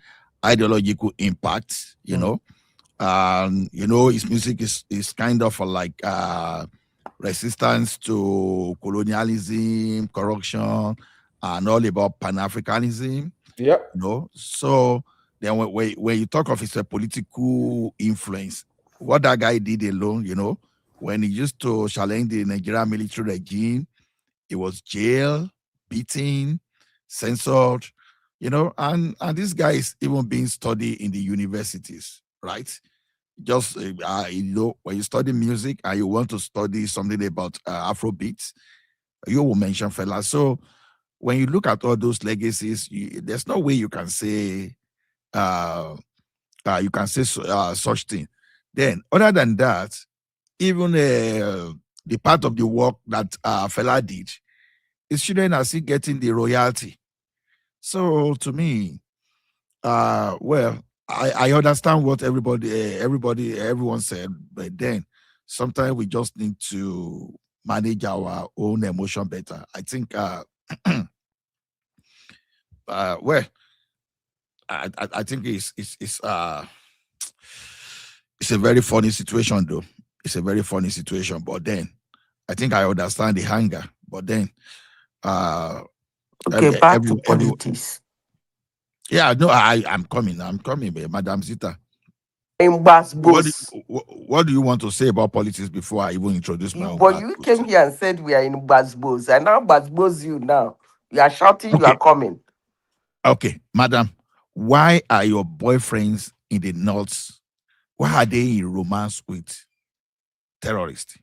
ideological impact, you know. His music is kind of like resistance to colonialism, corruption, and all about Pan-Africanism. Yeah. So then when you talk of his political influence, what that guy did alone, when he used to challenge the Nigerian military regime, it was jail, beating, censored, and this guy is even being studied in the universities, right? Just when you study music and you want to study something about Afrobeats, you will mention fella. So when you look at all those legacies, there's no way you can say such thing. Then, other than that, even the part of the work that fella did, his children are still getting the royalty. So to me, I understand what everyone said, but then sometimes we just need to manage our own emotion better. I think I think it's a very funny situation though. It's a very funny situation, but then I think I understand the hunger. But then okay, back to politics. Yeah, no, I'm coming, Madam Zita. What do you want to say about politics before I even introduce my own? But you came here and said we are in Basbos. I now Basbos you now. You are shouting, okay. You are coming. Okay, madam, why are your boyfriends in the north? Why are they in romance with terrorists?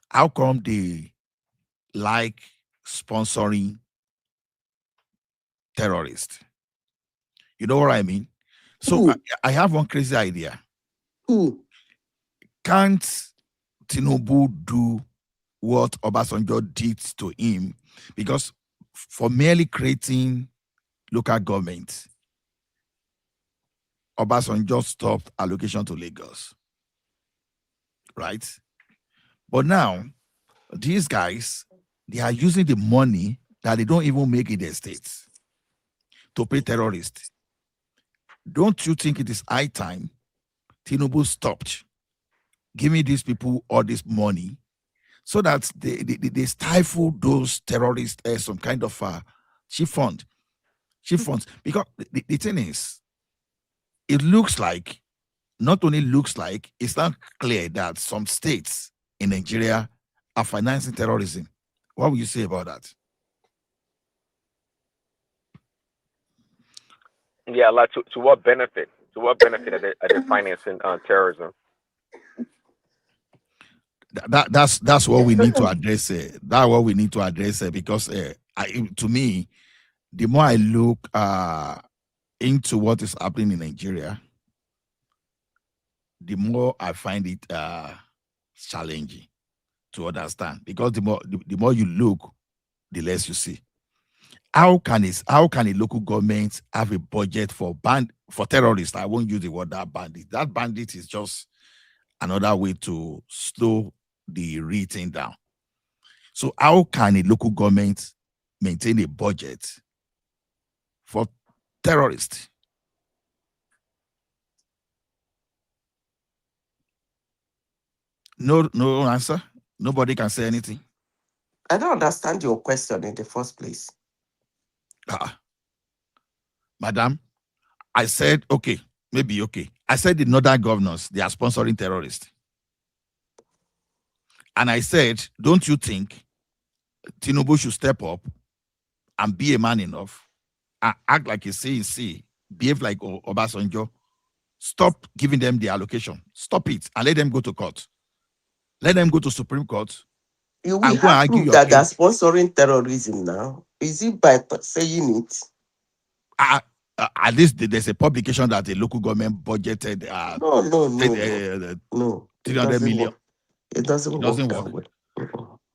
How come they like sponsoring terrorists? You know what I mean? So I have one crazy idea. Can't Tinubu do what Obasanjo did to him? Because for merely creating local government, Obasanjo stopped allocation to Lagos. Right? But now, these guys, they are using the money that they don't even make in their states to pay terrorists. Don't you think it is high time Tinubu stopped giving these people all this money so that they stifle those terrorists as some kind of chief funds? Because the thing is, it looks like, not only looks like, it's not clear that some states in Nigeria are financing terrorism. What would you say about that? Yeah, like to what benefit? To what benefit are they financing terrorism? That's what we need to address. That's what we need to address because to me, the more I look into what is happening in Nigeria, the more I find it challenging to understand. Because the more you look, the less you see. How can a local government have a budget for terrorists? I won't use the word that bandit. That bandit is just another way to slow the rating down. So how can a local government maintain a budget for terrorists? No answer. Nobody can say anything. I don't understand your question in the first place. Madam, I said, okay, maybe okay. I said the northern governors, they are sponsoring terrorists. And I said, don't you think Tinubu should step up and be a man enough and act like a CEC, behave like Obasanjo, stop giving them the allocation, stop it, and let them go to court. Let them go to Supreme Court. You will have proof that they're sponsoring terrorism now. Is it by saying it? At least there's a publication that the local government budgeted No. 300 million. It doesn't work that way.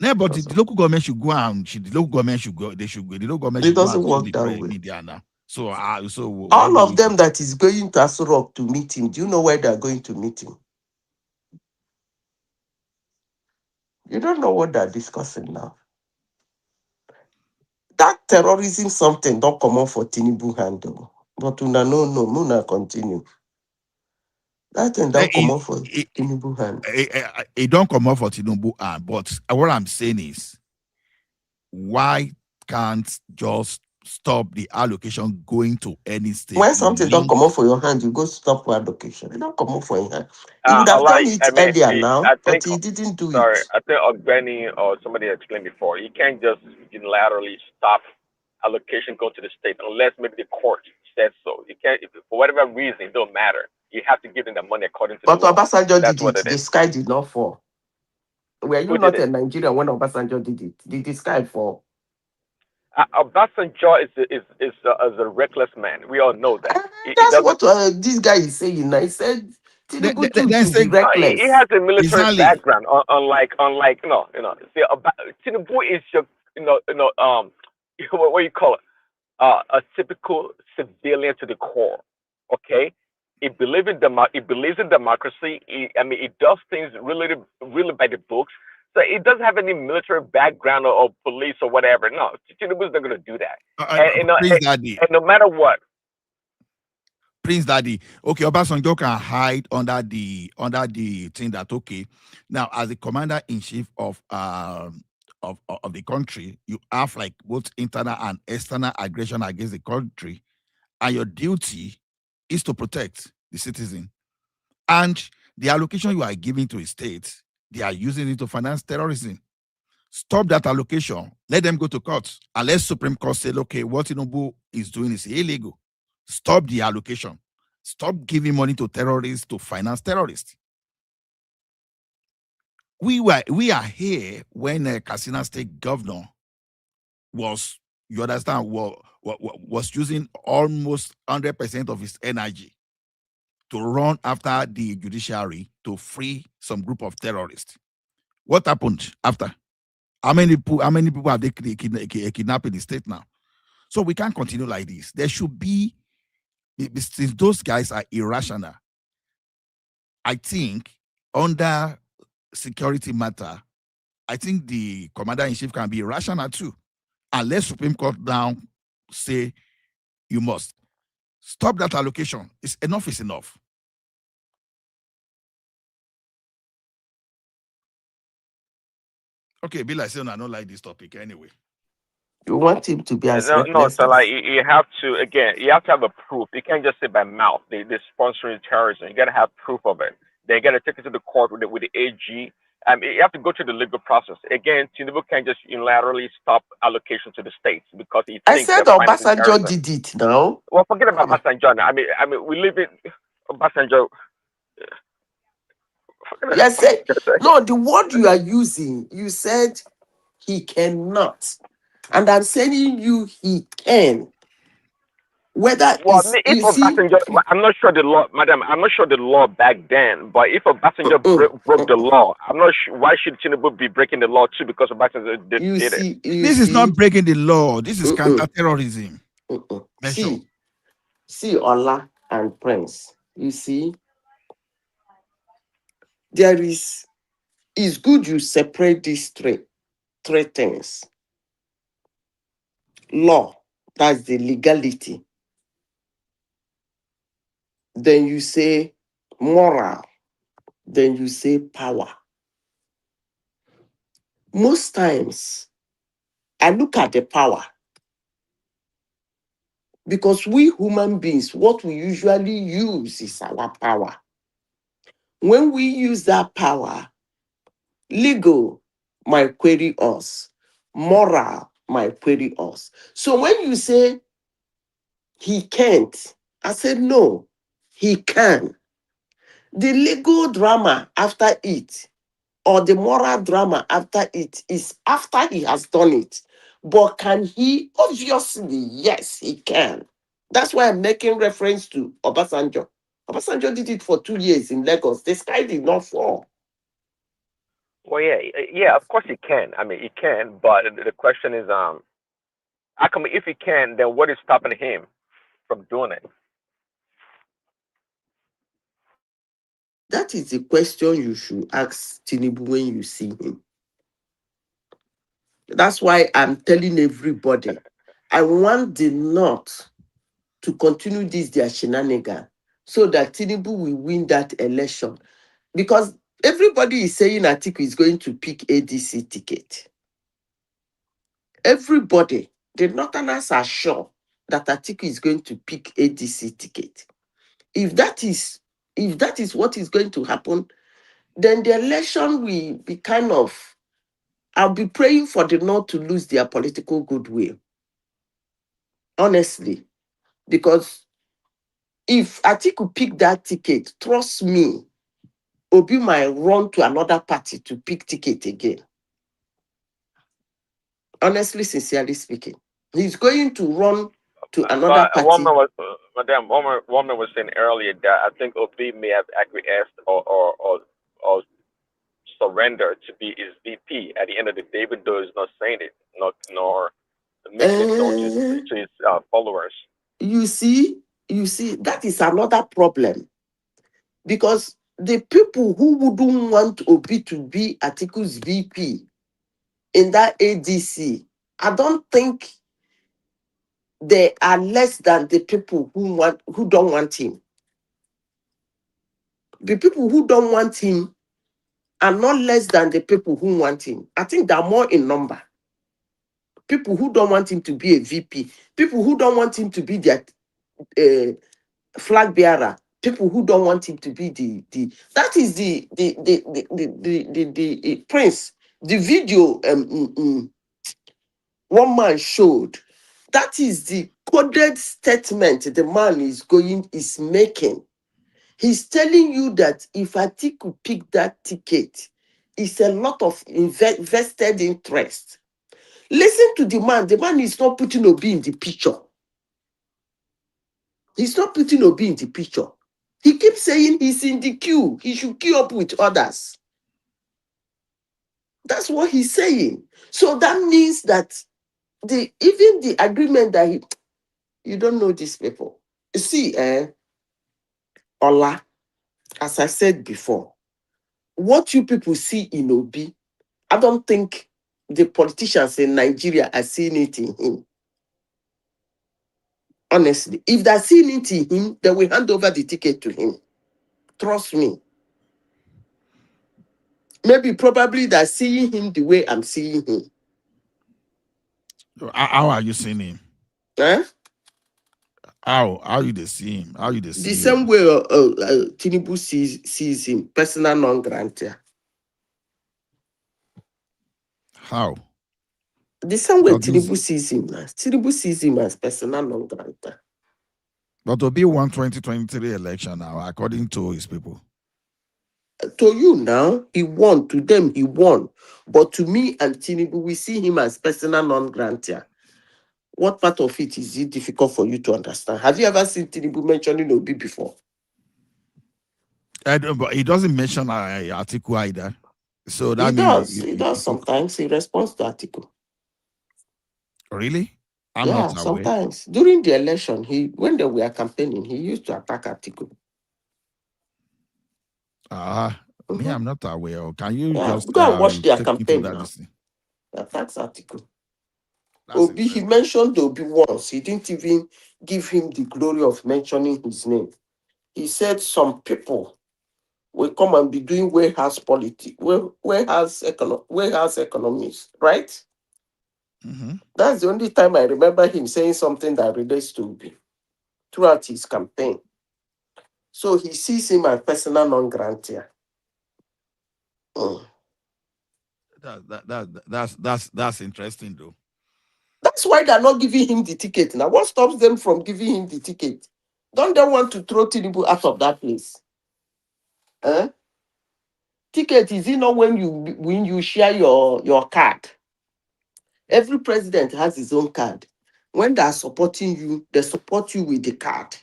No, but the local government should go and the local government should go. They should go. The local government It doesn't work that way. Media now. So all of them that is going to Aso Rock to meet him. Do you know where they are going to meet him? You don't know what they're discussing now. That terrorism something don't come on for Tinubu handle. But no, continue. That thing don't come on for Tinubu hand. It don't come off for Tinubu hand. But what I'm saying is, why can't just stop the allocation going to any state? When something don't come off for your hand, you go stop for allocation. It don't come off for your hand. He would have done it earlier now, but he didn't do it. I think Ogbeni or somebody explained before, you can't just unilaterally stop allocation go to the state unless maybe the court said so. You can't, for whatever reason, it don't matter. You have to give them the money according to but the law. Obasanjo That's did what it. it The is. sky did not fall. Were you not in Nigeria when Obasanjo did it? Did the sky fall? Obasanjo is a reckless man. We all know that. That's what this guy is saying. I said Tinubu too should be reckless. He has a military background. Unlike See, Tinubu is your what you call it? A typical civilian to the core. Okay, he believes in democracy. He does things really by the books. So it doesn't have any military background or police or whatever. No, Tinubu's not going to do that. And no matter what. Prince Daddy, okay, Obasanjo can hide under the thing that okay. Now, as the commander-in-chief of the country, you have like both internal and external aggression against the country, and your duty is to protect the citizen. And the allocation you are giving to a state, they are using it to finance terrorism. Stop that allocation. Let them go to court. And let Supreme Court say, okay, what Tinubu is doing is illegal. Stop the allocation. Stop giving money to terrorists to finance terrorists. We are here when Katsina State governor was, you understand, was using almost 100% of his energy to run after the judiciary to free some group of terrorists. What happened after? How many people have they kidnapped in the state now? So we can't continue like this. There should be, since those guys are irrational, I think under security matter, I think the commander-in-chief can be irrational too. Unless Supreme Court down say you must. Stop that allocation. Enough is enough. Okay, Bill, I say I don't like this topic anyway. You want him to be as no, so like you have to have a proof. You can't just say by mouth they're sponsoring terrorism. You gotta have proof of it. They gotta take it to the court with the AG You have to go through the legal process. Again, Tinubu can't just unilaterally stop allocation to the states because he I thinks said they're financing Obasanjo terrorism. did it now. Well, forget about Obasanjo now. I mean, we live in Obasanjo. You said no, the word you are using, you said he cannot. And I'm saying you he can. Whether Well, it's if you see, Obasanjo, I'm not sure the law, madam. I'm not sure the law back then. But if Obasanjo broke the law, I'm not sure why should Tinubu be breaking the law too because Obasanjo did it. This is not breaking the law. This is counter-terrorism. Measure. See Ola and Prince. You see, there is it's good you separate these three things. Law, that's the legality. Then you say moral. Then you say power. Most times, I look at the power because we human beings, what we usually use is our power. When we use that power, legal might query us, moral might query us. So when you say he can't, I said no, he can. The legal drama after it or the moral drama after it is after he has done it. But can he? Obviously, yes, he can. That's why I'm making reference to Obasanjo. Obasanjo did it for 2 years in Lagos. The sky did not fall. Well, yeah, of course he can. I mean, he can, but the question is, how come if he can, then what is stopping him from doing it? That is the question you should ask Tinubu when you see him. That's why I'm telling everybody, I want the North to continue their shenanigan so that Tinubu will win that election. Because everybody is saying Atiku is going to pick ADC ticket. Everybody, the Northerners are sure that Atiku is going to pick ADC ticket. If that is what is going to happen, then the election will be kind of, I'll be praying for the North to lose their political goodwill. Honestly. Because if Atiku pick that ticket, trust me, Obi might run to another party to pick ticket again. Honestly, sincerely speaking. He's going to run to another But party. Madam, woman was saying earlier that I think Obi may have acquiesced or surrendered to be his VP at the end of the day, even though he's not saying it, nor making it known to his followers. You see, that is another problem. Because the people who wouldn't want Obi to be Atiku's VP in that ADC, I don't think they are less than the people who don't want him. The people who don't want him are not less than the people who want him. I think they're more in number. People who don't want him to be a VP, people who don't want him to be their flag bearer, people who don't want him to be that is the prince. The video one man showed. That is the coded statement the man is making. He's telling you that if Atiku pick that ticket, it's a lot of vested interest. Listen to the man. The man is not putting Obi in the picture. He's not putting Obi in the picture. He keeps saying he's in the queue. He should queue up with others. That's what he's saying. So that means that even the agreement that you don't know these people. You see, Ola, as I said before, what you people see in Obi, I don't think the politicians in Nigeria are seeing it in him. Honestly, if they're seeing it in him, they will hand over the ticket to him. Trust me. Maybe probably they're seeing him the way I'm seeing him. How are you seeing him? How you they see him? How you they see The him? same way Tinubu sees him, personal non-grantor. How? The same way Because this, Tinubu sees him now. Tinubu sees him as persona non grata. but Obi won 2023 election now, according to his people. To you now, he won. To them, he won. But to me and Tinubu, we see him as persona non grata. What part of it is it difficult for you to understand? Have you ever seen Tinubu mentioning Obi before? But he doesn't mention Atiku either. So that He means does. He does sometimes. He responds to Atiku. really? I'm Yeah, not aware. sometimes. During the election, when they were campaigning, he used to attack Atiku. Me, I'm not aware. Can you Yeah, just go and watch their take me to campaign that? now. This thing? He attacks Atiku. That's Obi, he interesting. mentioned Obi once. He didn't even give him the glory of mentioning his name. He said some people will come and be doing warehouse politics, warehouse economies, right? Mm-hmm. That's the only time I remember him saying something that relates to Obi throughout his campaign. So he sees him as persona non grata. That's interesting though. That's why they're not giving him the ticket. Now, what stops them from giving him the ticket? Don't they want to throw Tinubu out of that place? Huh? Ticket is it not when you share your card? Every president has his own card. When they are supporting you, they support you with the card.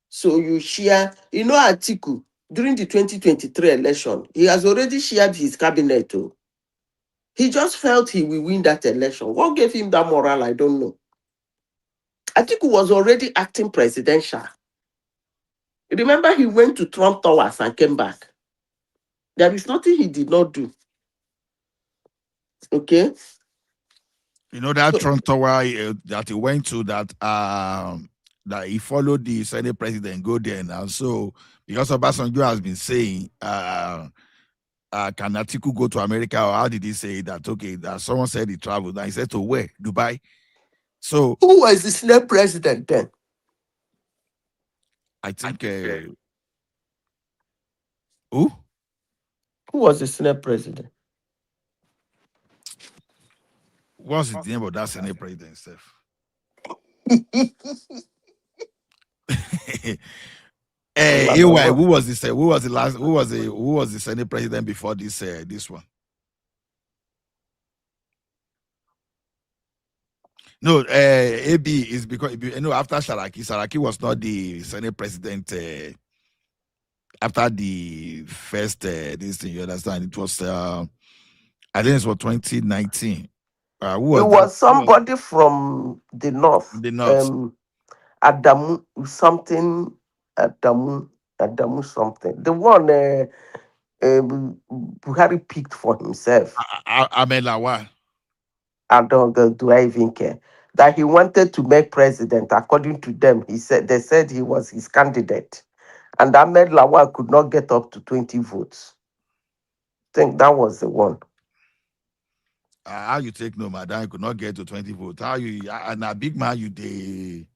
So you share, Atiku, during the 2023 election, he has already shared his cabinet. Oh. He just felt he will win that election. What gave him that morale? I don't know. Atiku was already acting presidential. Remember, he went to Trump Towers and came back. There is nothing he did not do. Okay? You know that Trump Tower that he went to that he followed the Senate president go there now. So because Obasanjo has been saying, can Atiku go to America, or how did he say that? Okay, that someone said he traveled. And he said to where? Dubai. So who was the Senate president then? I think who? Who was the Senate president? What's the name of that Senate president himself? Anyway, who was the Senate president before this one? No, AB is because after Saraki was not the Senate president after the first this thing. You understand? It was I think it was 2019. Who was It that? was somebody from the north. The north. Adamu something. Adamu something. The one Buhari picked for himself. Ahmed Lawal. I don't go. Do I even care? That he wanted to make president, according to them, they said he was his candidate, and Ahmed Lawal could not get up to 20 votes. I think that was the one. How you take no, madam? You could not get to 20 votes. How you and a big man you dey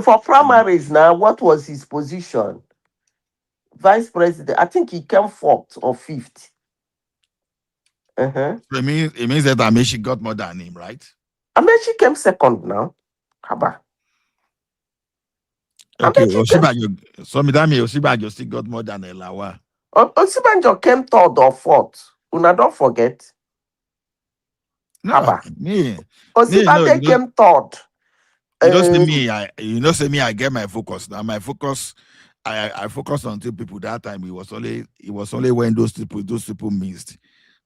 for primaries now? What was his position? Vice president. I think he came fourth or fifth. So it means that Amechi got more than him, right? Amechi came second now. Haba. Okay, Osibajo. So Midami Osibajo still got more than Elawa. Osibajo came third or fourth. Una don't forget. No, Haba. Osibajo came third. Say me, I get my focus. Now my focus, I focus on two people that time. It was only when those people missed.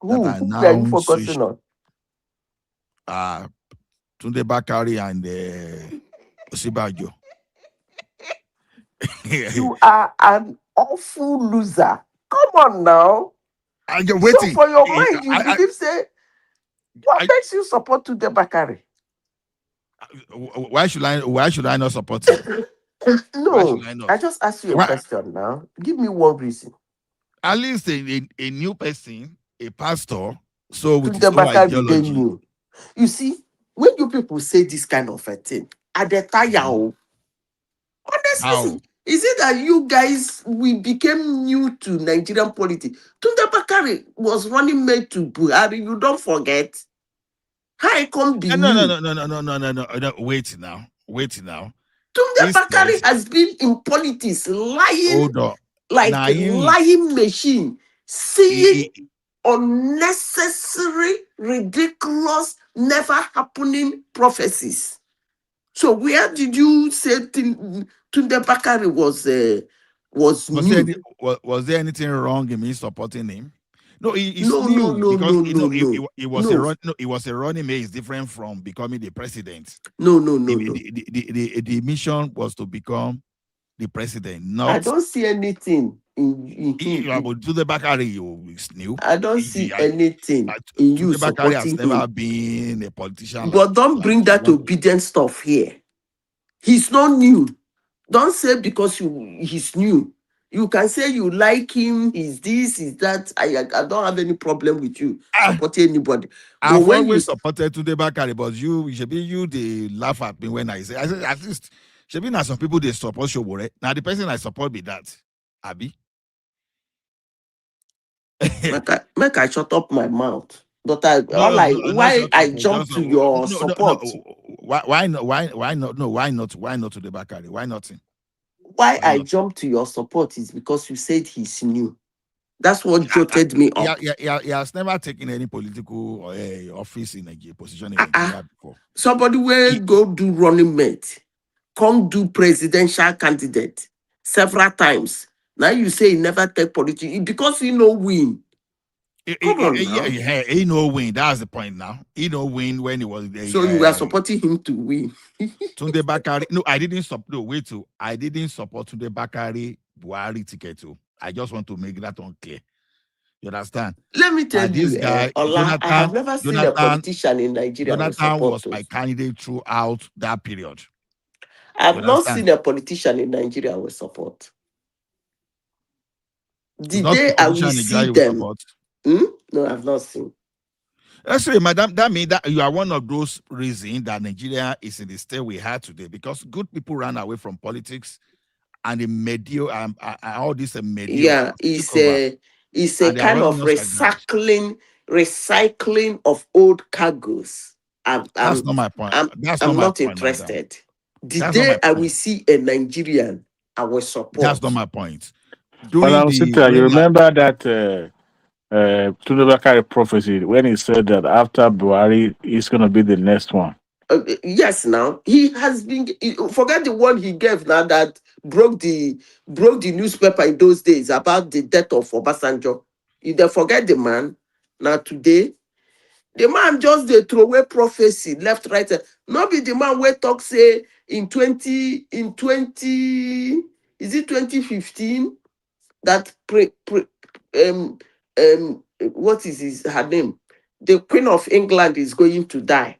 Who that I now are you focusing on? Tunde Bakari and Osibajo. You are an awful loser. Come on now. Waiting. So for your mind, you believe say what makes you support Tunde Bakari? Why should I not support him? No, I just asked you a question now. Give me one reason. At least a new person, a pastor, so with his Tunde own Bakari ideology. new. You see, when you people say this kind of a thing, at the time, honestly, is it that you guys we became new to Nigerian politics? Tunde Bakari was running mate to Buhari. You don't forget. How it can be No, new? no. Wait now. Tunde He said, Bakari has been in politics, lying hold on. like Now a you, lying machine, seeing he- unnecessary, ridiculous, never happening prophecies. So where did you say Tunde Bakari was new? was there anything wrong in me supporting him? No, it's No, new because it was a no, run. No, it was a running mate. It's different from becoming the president. no. The mission was to become the president, I not don't see anything in him. to the Bakari. Is new. I don't see anything in you Tunde Bakari has supporting never him. been a politician But don't like bring you that want. obedient stuff here. He's not new. Don't say because he's new. You can say you like him, he's this, he's that. I don't have any problem with you supporting anybody. But I've when you always supported Tunde Bakari, but you should be they laugh at me when I say at least should be now some people they support Shobore. Now the person I support be that Abi. make I shut up my mouth. But Not why shut I up. jump to your support? Why not? Why not? No, why not? Why not Tunde Bakari? Why not him? Why Why I not? jump to your support is because you said he's new. That's what jotted me up. He has never taken any political office in Nigeria, position in Nigeria before. Somebody will go do running mate, come do presidential candidate several times. Now you say he never take politics because he no win. Come on now. He no win. That's the point now. He no win when he was there. So you were supporting him to win. Tunde Bakari. No, I didn't support. No, wait. I didn't support Tunde Bakari Buhari ticket. I just want to make that unclear. You understand? Let me tell this you, guy, Ola, I have never seen a politician in Nigeria with Jonathan was support. my candidate throughout that period. I have not seen a politician in Nigeria with support. The day I will see them. No, I've not seen. Actually, madam, that means that you are one of those reasons that Nigeria is in the state we had today because good people ran away from politics and the medio and all this medio. Yeah, it's a kind of recycling of old cargoes. That's not my point. I'm not interested. The day I will see a Nigerian, I will support. That's not my point. Madam Sita, you remember that Tunde Bakari prophecy when he said that after Buhari, he's going to be the next one? Yes, now he has been. Forget the one he gave now that broke the newspaper in those days about the death of Obasanjo. You don't forget the man. Now today, the man just they throw away prophecy left, right. Not be the man where talk say in 2015 that what is her name? The Queen of England is going to die.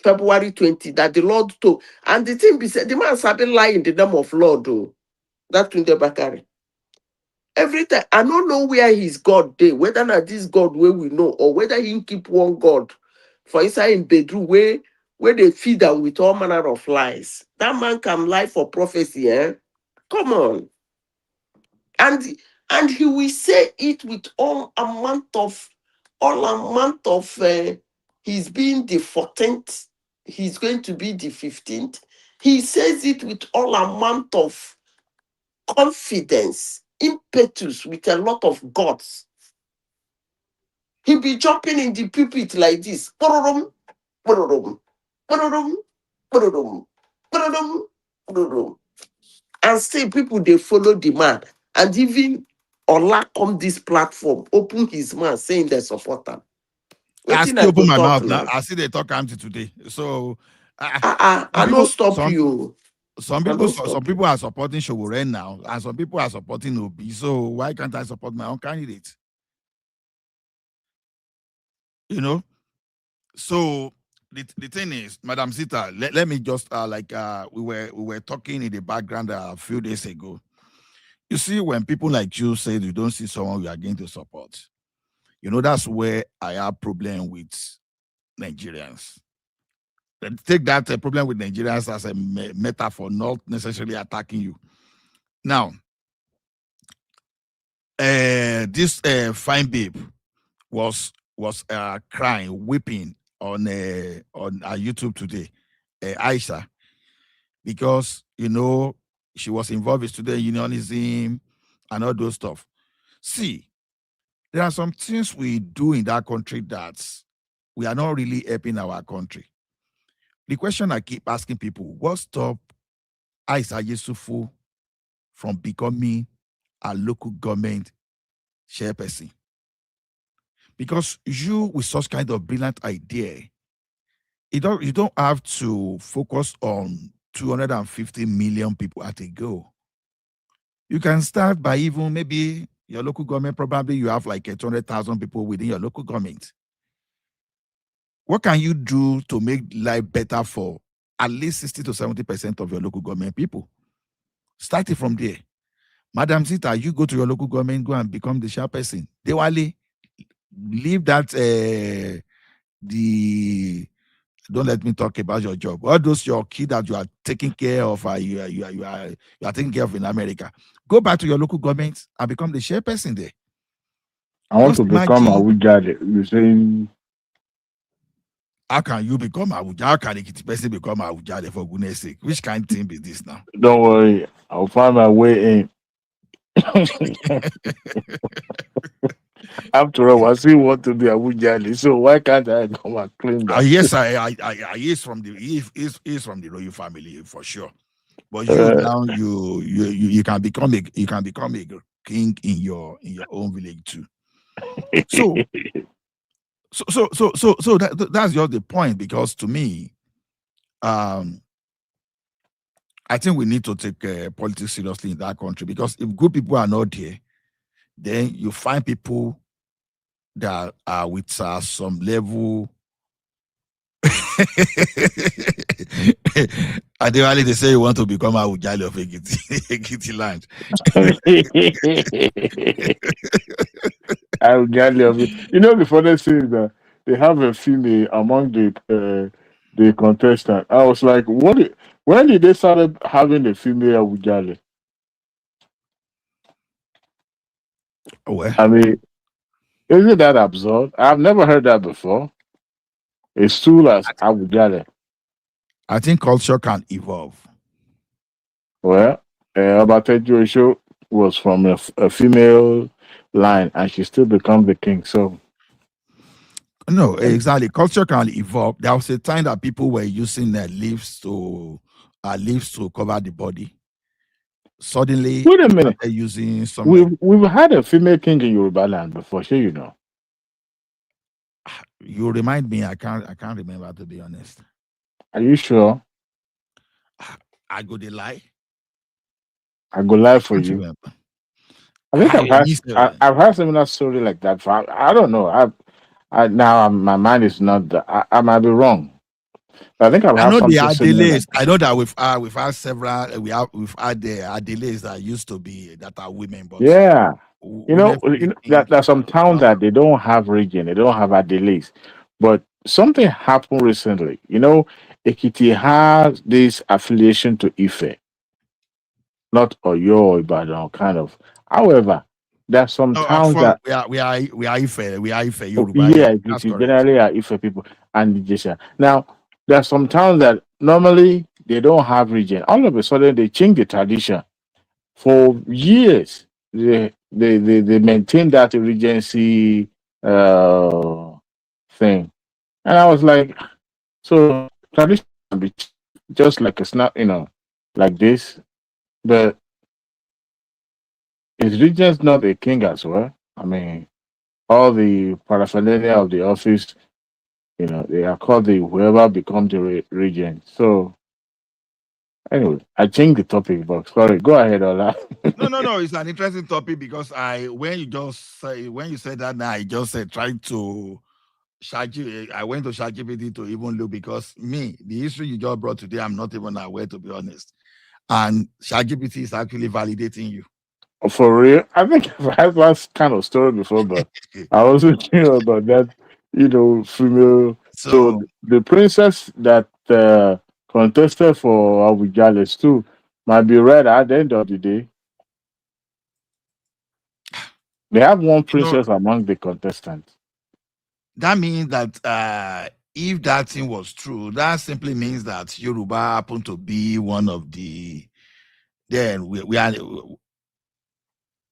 February 20, that the Lord told. And the thing be said, the man started lying in the name of Lord, though. That Tunde Bakari. Every time, I don't know where his God day, whether not this God where we know, or whether he keep one God for inside in bedroom where they feed them with all manner of lies. That man can lie for prophecy, eh? Come on. And he will say it with all amount of he's being the 14th, he's going to be the 15th. He says it with all amount of confidence, impetus, with a lot of guts. He'll be jumping in the pulpit like this. Ba-da-dum, ba-da-dum, ba-da-dum, ba-da-dum, ba-da-dum, ba-da-dum. And still people, they follow the man. And even Ola come this platform, open his mouth saying they support him. I still open my mouth now. I see they talk empty today. So I don't stop you. Some people are supporting Shobore now, and some people are supporting Obi. So why can't I support my own candidate? You know? So the thing is, Madam Sita, let me just we were talking in the background a few days ago. You see, when people like you say you don't see someone you are going to support, you know, that's where I have problem with Nigerians. Take that problem with Nigerians as a metaphor, not necessarily attacking you. Now, this fine babe was crying, weeping on YouTube today, Aisha, because she was involved in student unionism and all those stuff. See, there are some things we do in that country that we are not really helping our country. The question I keep asking people: what stop Aisha Yesufu from becoming a local government chairperson? Because you, with such kind of brilliant idea, you don't have to focus on 250 million people at a go. You can start by even maybe your local government, probably you have like 200,000 people within your local government. What can you do to make life better for at least 60 to 70% of your local government people? Starting from there. Madam Sita, you go to your local government, go and become the chairperson. Dewale, leave that don't let me talk about your job. All those your kid that you are taking care of, you are taking care of in America. Go back to your local government and become the chairperson there. I want to become a Wujade. You're saying, how can you become a Wujade? How can a person become a Wujade, for goodness sake? Which kind of thing is this now? Don't worry, I'll find my way in. After all, I still want to be a Wujade, so why can't I come and claim that? Yes, I is from the royal family for sure. But you now you can become a king in your own village too. So that's just the point, because to me, I think we need to take politics seriously in that country, because if good people are not there, then you find people that are with some level. And they say you want to become a Ujali of Ekiti land. Ujali of it. The funniest thing is that they have a female among the contestants. I was like, when did they start having a female Ujali? Well, I mean, isn't that absurd? I've never heard that before. A stool as Abujale. I think culture can evolve. Well, Abatejo Show was from a female line, and she still become the king. So, no, exactly. Culture can evolve. There was a time that people were using their leaves to cover the body. Suddenly, wait a minute. they're using some. We've had a female king in Yoruba land before. Sure, you know. You remind me. I can't remember, to be honest. Are you sure? I go the lie. I go lie for you. Remember. I think I've heard similar story like that. I don't know. My mind is not. I might be wrong. But I think I've had something similar. I know that we've had several. We've had delays that used to be that are women, but yeah. There's some towns that they don't have region, they don't have delays. But something happened recently. Ekiti has this affiliation to Ife, not Oyo or Ibadan, kind of. However, there's some towns that we are Ife, Yoruba. Yeah, Ekiti generally are Ife people and Jesha. Now, there's some towns that normally they don't have region. All of a sudden, they change the tradition. For years, they maintain that regency thing, and I was like, so tradition can be just like a snap, like this, but is regents not a king as well? I mean, all the paraphernalia of the office, they are called the whoever becomes the regent. So anyway, I changed the topic, but sorry, go ahead, Ola. No. It's an interesting topic because when you said that, now I just said trying to I went to ChatGPT to even look, because the history you just brought today, I'm not even aware, to be honest. And ChatGPT is actually validating you. For real? I think I've had that kind of story before, but I wasn't sure about that, female. So the princess that contested for Abujales too might be right at the end of the day. They have one princess among the contestants. That means that if that thing was true, that simply means that Yoruba happened to be one of the. Then we are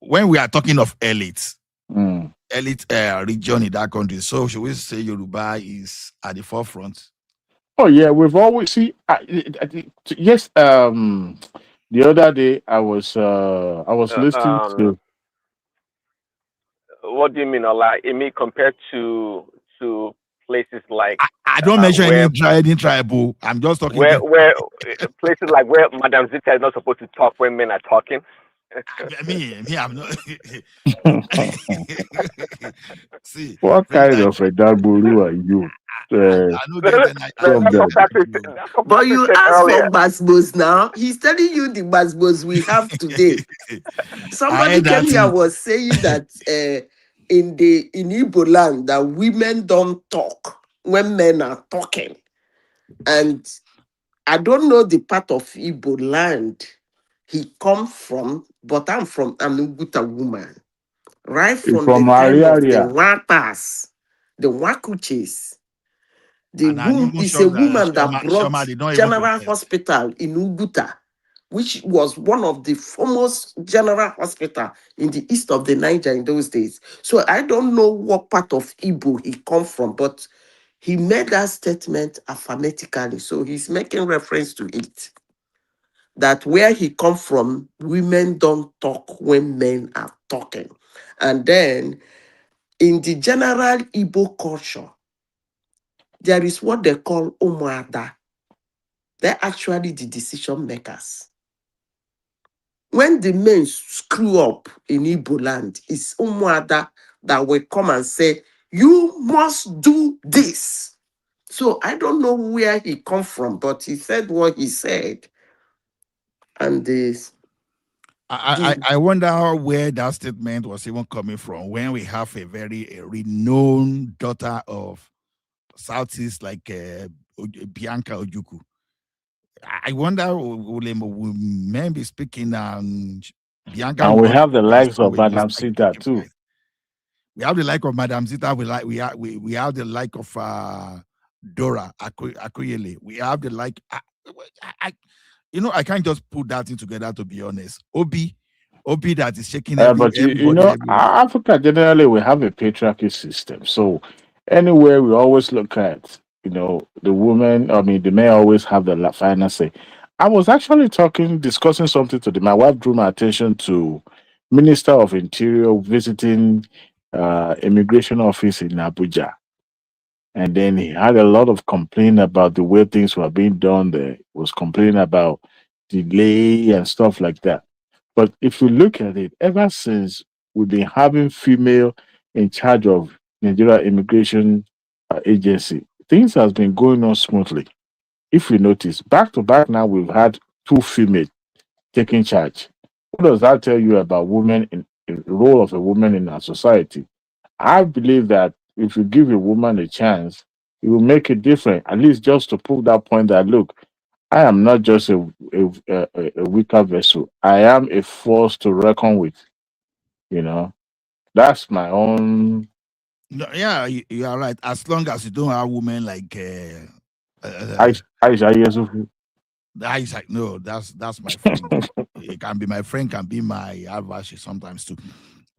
when we are talking of elites, elite region in that country. So should we say Yoruba is at the forefront? Oh yeah, we've always see. Yes. The other day I was listening to. What do you mean, Ola? I mean, compared to places like I don't mention where any tribal. I'm just talking. where places like where Madam Zita is not supposed to talk when men are talking. me, I'm not. See, What kind of a Dagburu are you? But you asked for Basbos now. He's telling you the Basbos we have today. Somebody came here was saying that in Igbo land that women don't talk when men are talking. And I don't know the part of Igbo land he comes from, but I'm from Anuguta woman. Right from the time of the Watas, the Wakuches. The woman is a woman that brought General Hospital in Uguta, which was one of the foremost general hospital in the east of the Niger in those days. So I don't know what part of Igbo he come from, but he made that statement affirmatively. So he's making reference to it. That where he come from, women don't talk when men are talking. And then in the general Igbo culture, there is what they call Umuada. They're actually the decision makers. When the men screw up in Igbo land, it's Umuada that will come and say, you must do this. So I don't know where he come from, but he said what he said. And this. I wonder where that statement was even coming from when we have a very renowned daughter of Southeast like Bianca Ojukwu. I wonder will men be speaking Bianca. And we have the likes of Madam Sita too. We have the like of Madam Zita. We have the like of Dora Akuyele. We have the like. I can't just put that in together, to be honest. Obi that is shaking But Africa generally we have a patriarchy system. So anywhere we always look at, the women. I mean, the men always have the final say. I was actually discussing something today. My wife drew my attention to Minister of Interior visiting immigration office in Abuja. And then he had a lot of complaint about the way things were being done there. He was complaining about delay and stuff like that. But if you look at it, ever since we've been having female in charge of Nigeria Immigration Agency, things has been going on smoothly. If you notice, back to back now, we've had 2 female taking charge. What does that tell you about women in the role of a woman in our society? I believe that if you give a woman a chance, it will make it different. At least just to prove that point that look, I am not just a weaker vessel. I am a force to reckon with. That's my own. No, yeah, you are right. As long as you don't have women like Aisha Yesufu. Isaac, no, that's my friend. It can be my friend, can be my adversary sometimes too.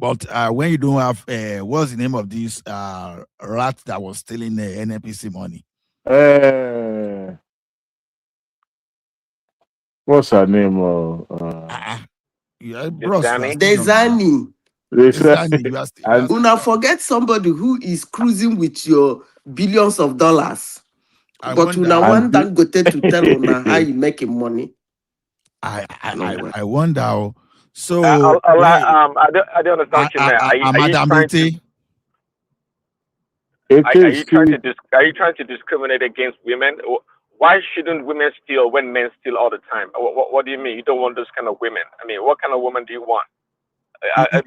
But when you don't have, what's the name of this rat that was stealing the NNPC money? What's her name? Desani. Una forget somebody who is cruising with your billions of dollars. But una want that go to tell una how you making money. I wonder. So I don't understand you, man. Are you trying to discriminate against women? Why shouldn't women steal when men steal all the time? What do you mean? You don't want those kind of women? I mean, what kind of woman do you want?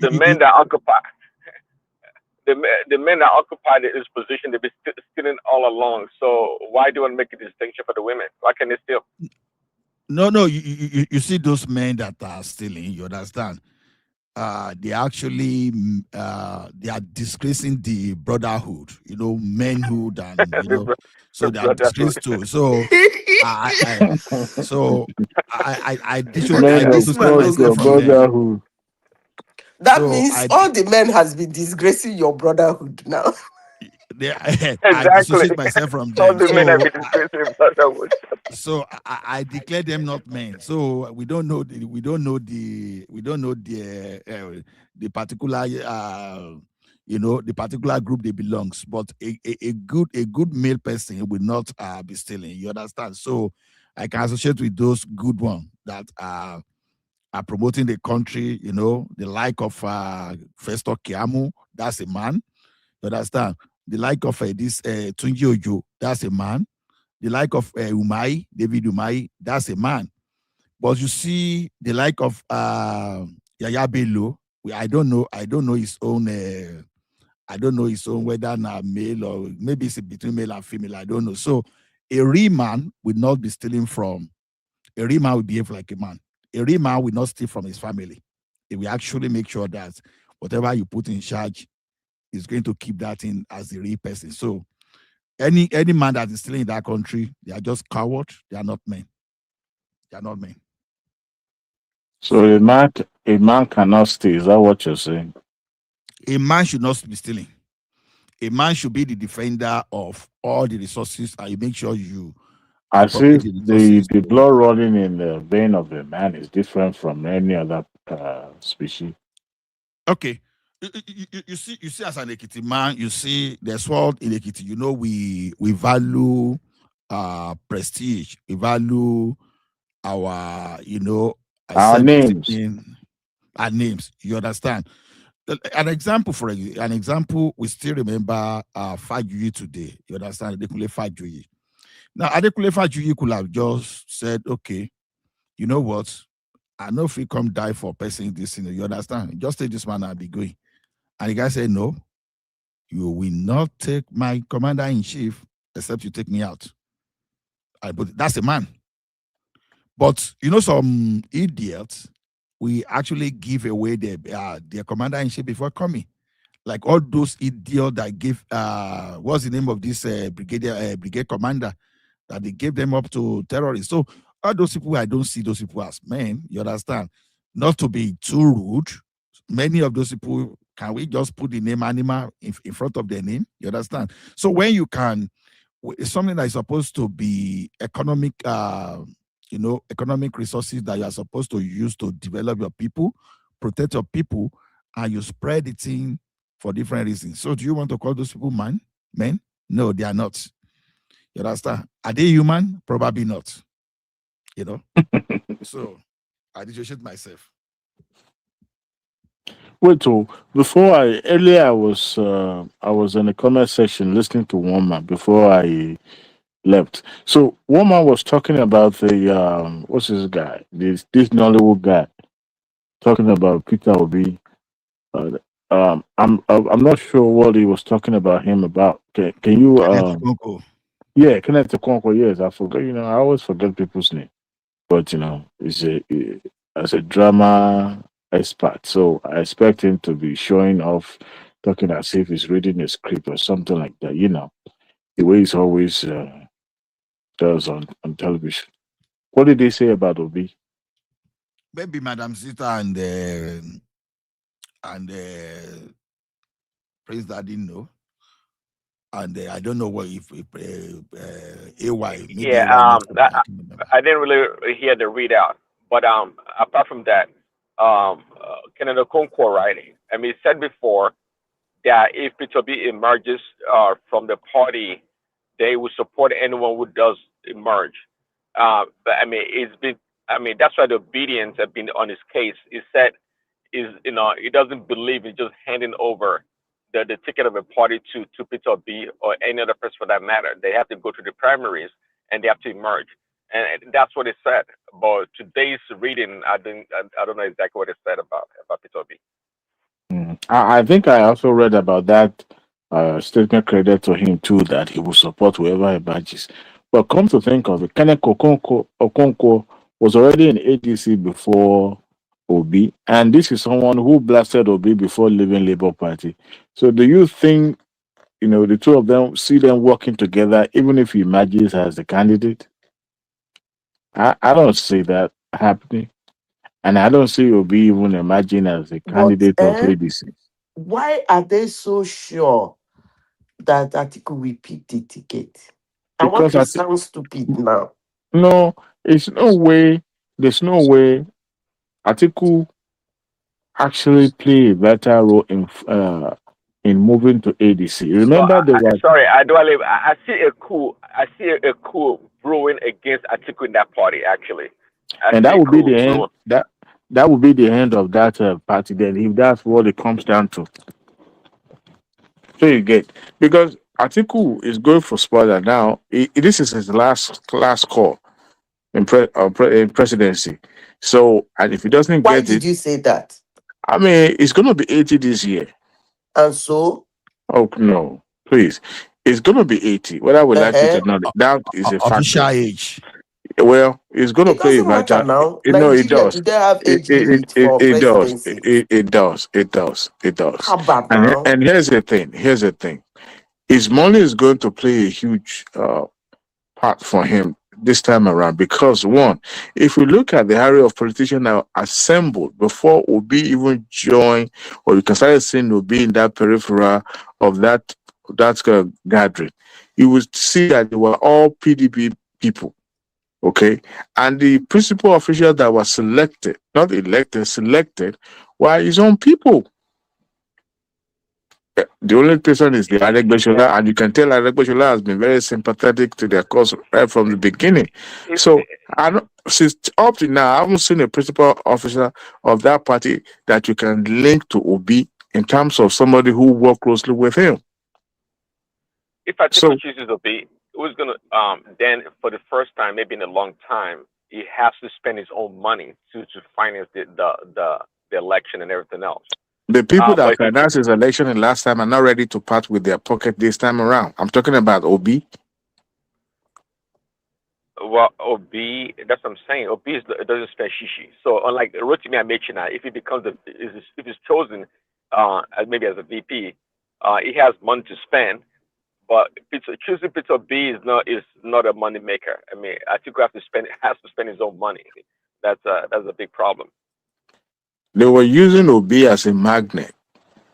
The men that occupy the men that occupy this position, they've been stealing all along. So why do you want to make a distinction for the women? Why can't they steal? No, you see those men that are stealing, you understand? they actually they are disgracing the brotherhood, manhood, and so they are disgraced too. So I Where this man dissociate no go myself from them. from. That So means all the men has been disgracing your brotherhood now. I dissociate myself from All them. the men have So been disgracing brotherhood. so I declare them not men. So we don't know the the particular the particular group they belongs. But a good male person will not be stealing. You understand? So I can associate with those good ones that are promoting the country. The like of Festo Kiamu, that's a man. You understand? The like of this Tunji Ojo, that's a man. The like of David Umai, that's a man. But you see, the like of Yaya Bello, I don't know his own. I don't know his own whether now male or maybe it's between male and female. I don't know. So a real man will not be stealing from. A real man will behave like a man. A real man will not steal from his family. He will actually make sure that whatever you put in charge is going to keep that in as the real person. So any man that is still in that country, they are just cowards. They are not men. They are not men. So a man cannot steal. Is that what you're saying? A man should not be stealing. A man should be the defender of all the resources, and you make sure you As appropriate if the resources. the blood running in the vein of a man is different from any other species. Okay. You see, as an Ekiti man, you see there's what in Ekiti, we value prestige, we value our, Our names. self-discipline, our names. You understand? An example, we still remember Fajuyi today. You understand? Adekunle Fajuyi. Now, Adekunle Fajuyi could have just said, okay, you know what? I know if we come die for person this thing, you understand? Just take this man and be going. And the guy said, no, you will not take my commander-in-chief except you take me out. But that's a man. But some idiots, we actually give away their commander-in-chief before coming. Like all those idiots that give what's the name of this brigade commander that they gave them up to terrorists. So all those people, I don't see those people as men. You understand? Not to be too rude. Many of those people, can we just put the name animal in front of their name? You understand? So when you can, it's something that is supposed to be economic, economic resources that you are supposed to use to develop your people, protect your people, and you spread it in for different reasons. So do you want to call those people men? No, they are not. You understand? Are they human? Probably not. So I dissociate myself. Wait, earlier I was in the comment section listening to one man before I left. So one man was talking about the what's this guy? This Nollywood guy talking about Peter Obi. I'm not sure what he was talking about him about. Can you Kenneth Okonkwo. Yeah, Kenneth Okonkwo. Yes, I forgot. I always forget people's name. But as a drama expert, so I expect him to be showing off, talking as if he's reading a script or something like that. The way he's always does on television. What did they say about Obi? Maybe Madam Sita and Prince Daddy know. And I don't know what if AY. Yeah, I didn't really hear the readout, but apart from that, Kenneth Okonkwo, right? I mean, he said before that if Peter Obi emerges from the party, they will support anyone who does emerge. But I mean, that's why the obedience have been on his case. He said he doesn't believe in just handing over the ticket of a party to Peter Obi or any other person for that matter. They have to go to the primaries and they have to emerge. And that's what it said. But today's reading, I don't know exactly what it said about Peter Obi. I think I also read about that statement credited to him too, that he will support whoever emerges. But come to think of it, Kenneth Okonkwo was already in ADC before Obi, and this is someone who blasted Obi before leaving Labour Party. So do you think, the two of them, see them working together, even if he emerges as the candidate? I don't see that happening. And I don't see Obi even emerging as a But candidate of ADC. why are they so sure that Atiku will pick the ticket? I want Because to sound stupid now. no, there's no way Atiku actually play a better role in moving to ADC. Remember there was Sorry, I do. I see a coup. I see a coup brewing against Atiku in that party. Actually, I and see that a would be coup the end. brewing. That would be the end of that party. Then, if that's what it comes down to, so you get because Atiku is going for spoiler now. This is his last call in presidency. So, and if he doesn't Why get did it, you say that? I mean, it's going to be 80 this year. And so? Oh no, please, it's going to be 80. Whether we like it or not, that is a Official factor. age. Well, it's going to It play a doesn't matter vital. now. It Nigeria, does. do they have age limit for It does. presidency? It does. It does. It does. How about And now? and here's the thing. His money is going to play a huge part for him this time around because one, if we look at the area of politicians that are assembled before Obi even joined, or you can start seeing Obi in that peripheral of that gathering, you would see that they were all PDP people. Okay, and the principal official that was selected, not elected, selected, were his own people. The only person is the Adegbeshola, and you can tell Adegbeshola has been very sympathetic to their cause right from the beginning. So, since up to now, I haven't seen a principal officer of that party that you can link to Obi in terms of somebody who worked closely with him. If Atiku chooses Obi, who's gonna then for the first time, maybe in a long time, he has to spend his own money to finance the election and everything else. The people that financed his election the last time are not ready to part with their pocket this time around. I'm talking about Obi. Well, Obi, that's what I'm saying. Obi doesn't spend shishi. So unlike Rotimi Amechina, if he becomes if he's chosen maybe as a VP, he has money to spend. But choosing Peter Obi is not a money maker. I mean, Atiku has to spend his own money. That's a big problem. They were using Obi as a magnet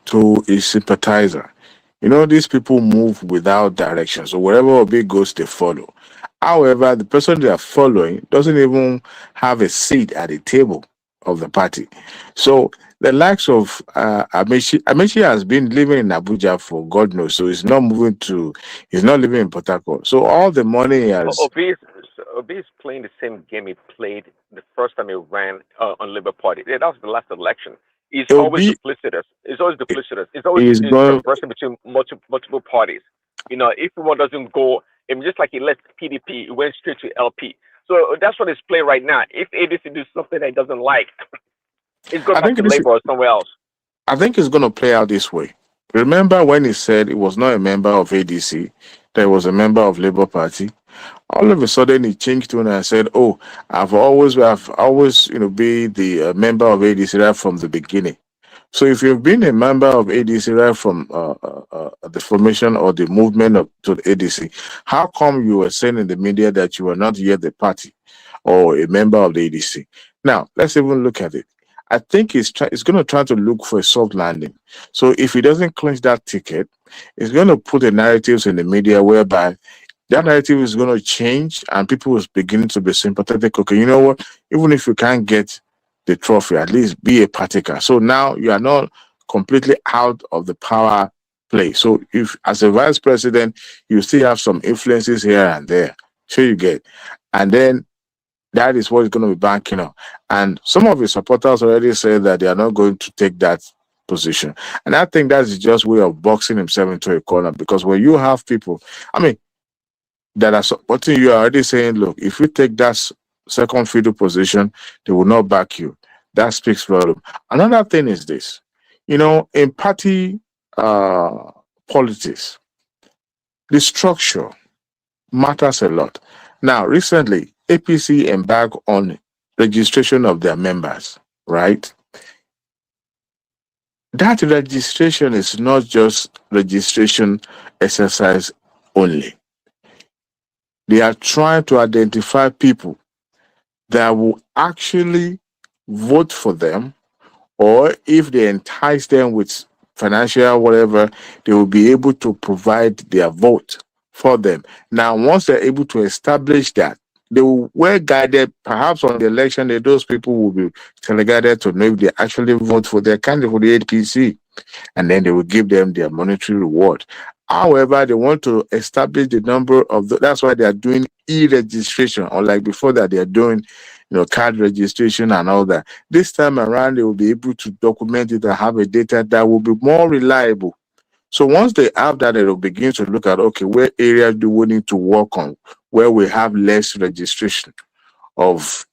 to a sympathizer. These people move without direction. So wherever Obi goes, they follow. However, the person they are following doesn't even have a seat at the table of the party. So the likes of Amechi has been living in Abuja for God knows. So he's not living in Port Harcourt. So all the money he has. Obi is playing the same game he played the first time he ran on Labour Party. Yeah, that was the last election. He's always duplicitous. It's always conversing between multiple parties. If one doesn't go, just like he left PDP, he went straight to LP. So that's what he's playing right now. If ADC do something that he doesn't like, he's going back to Labour or somewhere else. I think it's going to play out this way. Remember when he said he was not a member of ADC, that he was a member of Labour Party? All of a sudden he changed tone and said, "Oh, I've always be the member of ADC right from the beginning." So if you've been a member of ADC right from the formation or the movement to the ADC, how come you were saying in the media that you were not yet the party or a member of the ADC? Now let's even look at it. I think he's going to try to look for a soft landing. So if he doesn't clinch that ticket, he's going to put the narratives in the media whereby that narrative is going to change and people will begin to be sympathetic. Okay, you know what? Even if you can't get the trophy, at least be a partaker. So now you are not completely out of the power play. So if as a vice president, you still have some influences here and there. So you get. And then that is what is going to be banking on. And some of his supporters already said that they are not going to take that position. And I think that's just way of boxing himself into a corner, because when you have people, that are supporting you, are already saying, look, if you take that second fiddle position, they will not back you. That speaks volume. Another thing is this, in party politics, the structure matters a lot. Now, recently, APC embarked on registration of their members. right? That registration is not just registration exercise only. They are trying to identify people that will actually vote for them, or if they entice them with financial whatever, they will be able to provide their vote for them. Now, once they're able to establish that, they will well guided, perhaps on the election day, those people will be teleguided to know if they actually vote for their candidate for the APC, and then they will give them their monetary reward. However, they want to establish the number of that's why they are doing e-registration, unlike before that they are doing, card registration and all that. This time around, they will be able to document it and have a data that will be more reliable. So once they have that, they will begin to look at, okay, where areas do we need to work on, where we have less registration of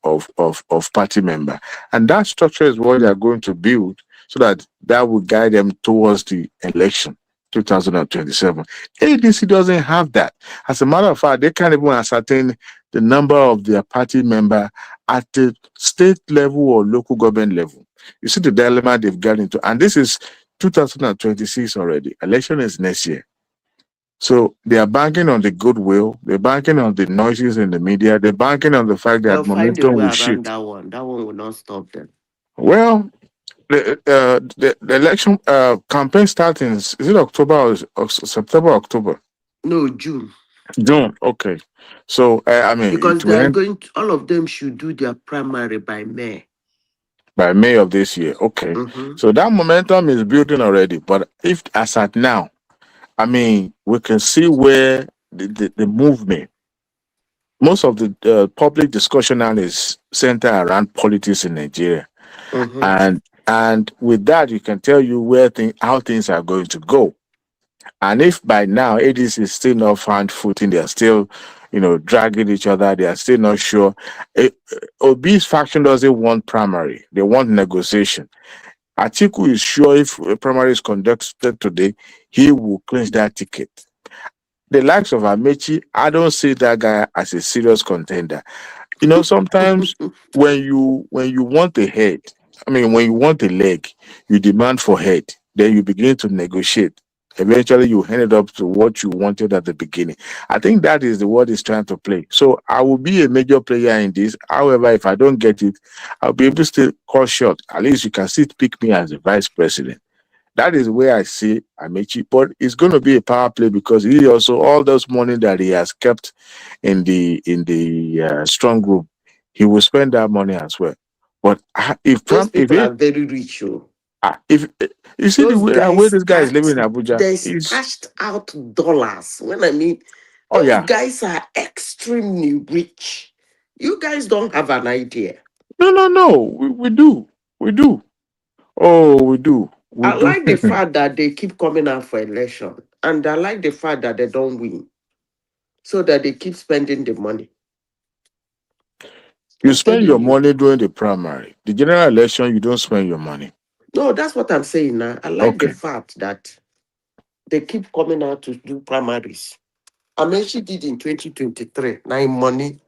party member, and that structure is what they are going to build, so that will guide them towards the election 2027. ADC doesn't have that. As a matter of fact, they can't even ascertain the number of their party member at the state level or local government level. You see the dilemma they've got into, and this is 2026 already. Election is next year. So they are banking on the goodwill, they're banking on the noises in the media, they're banking on the fact that They'll find a momentum way will around shift. that one. That one will not stop them. Well, the election campaign starting is it October or September, October? No, June. June, okay. So I mean, Because it will they are end going to, all of them should do their primary by May. by May of this year. Okay. Mhm. So that momentum is building already. But if as at now, I mean, we can see where the movement, most of the public discussion now is centered around politics in Nigeria, Mhm. and with that, you can tell you how things are going to go. And if by now ADC is still not found footing, they are still, dragging each other. They are still not sure. Obi's faction doesn't want primary; they want negotiation. Atiku is sure if a primary is conducted today, he will clinch that ticket. The likes of Amechi, I don't see that guy as a serious contender. Sometimes when you want a head, I mean when you want a leg, you demand for head, then you begin to negotiate. Eventually you hand it up to what you wanted at the beginning. I think that is the word he's trying to play. So I will be a major player in this. However, if I don't get it, I'll be able to still call shot. At least you can still pick me as the vice president. That is where I see Amechi, but it's going to be a power play because he also all those money that he has kept in the strong group, he will spend that money as well. But Those if people it are very rich. Oh. if you see the Those way guys this guy is living in Abuja, they is cashed out dollars. When I mean, oh those yeah, guys are extremely rich. You guys don't have an idea. no, we do. Oh, we I do. like the fact that they keep coming out for election, and I like the fact that they don't win, so that they keep spending the money. You I'm spend your telling you. money during the primary. The general election, you don't spend your money. No, that's what I'm saying now. I like the Okay. fact that they keep coming out to do primaries. I mean, she did in 2023, 9 money.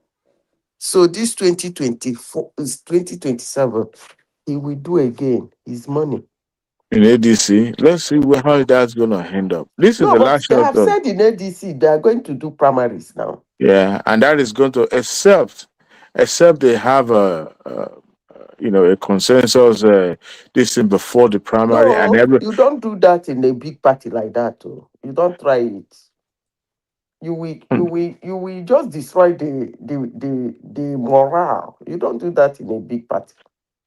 So this 2024 is 2027. He will do again. His money. In ADC, let's see how that's going to end up. This is No, the but last they shot have of, said in ADC they are going to do primaries now. yeah, and that is going to except they have a consensus this thing before the primary and No, every. you don't do that in a big party like that. Oh. You don't try it. You will just destroy the morale. You don't do that in a big party.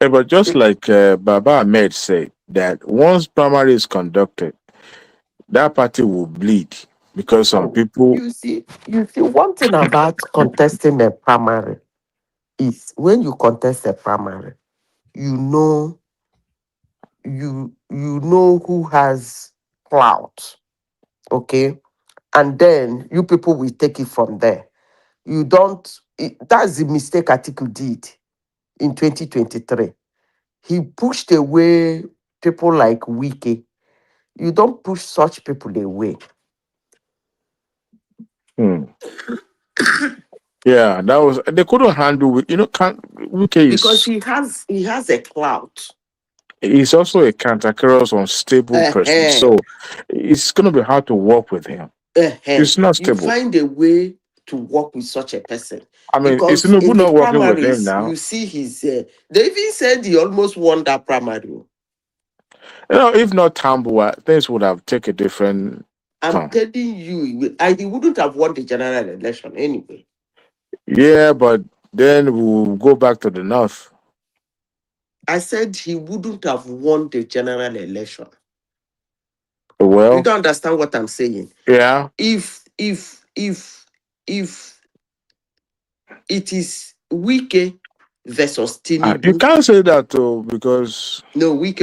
But just like Baba Ahmed said, that once primary is conducted, that party will bleed because some No, people. you see one thing about contesting a primary is when you contest a primary, you know you know who has clout, okay? And then you people will take it from there. You don't that's the mistake Atiku did in 2023. He pushed away people like Wiki. You don't push such people away. Hmm. Yeah, that was they couldn't handle it. You know, Wike because is he has a clout. he's also a cantankerous, unstable person. Uh-huh. So it's gonna be hard to work with him. Uh-huh. It's not You stable. find a way to work with such a person. I mean, is Because in Tinubu the not working with him primaries, now? you see his. They even said he almost won that primary. You know, if not Tambua, things would have taken a different I'm turn. telling you, he wouldn't have won the general election anyway. Yeah, but then we'll go back to the north. I said he wouldn't have won the general election. Well, You don't understand what I'm saying. yeah. If it is Wike versus Tinubu, You can't say that though, because no, Wike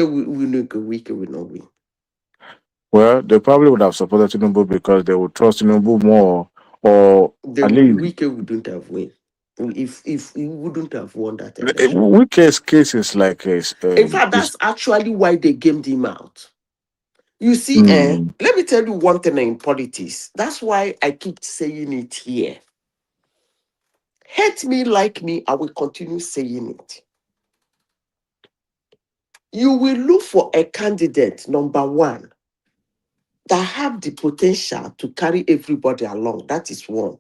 will not win. well, they probably would have supported Tinubu because they would trust Tinubu more, or at least Wike wouldn't have win. If he wouldn't have won that election. Wike's case is like a, In fact, is, that's actually why they gamed him out. You see, mm, let me tell you one thing in politics. That's why I keep saying it here. Hate me, like me, I will continue saying it. You will look for a candidate, number one, that have the potential to carry everybody along. That is one.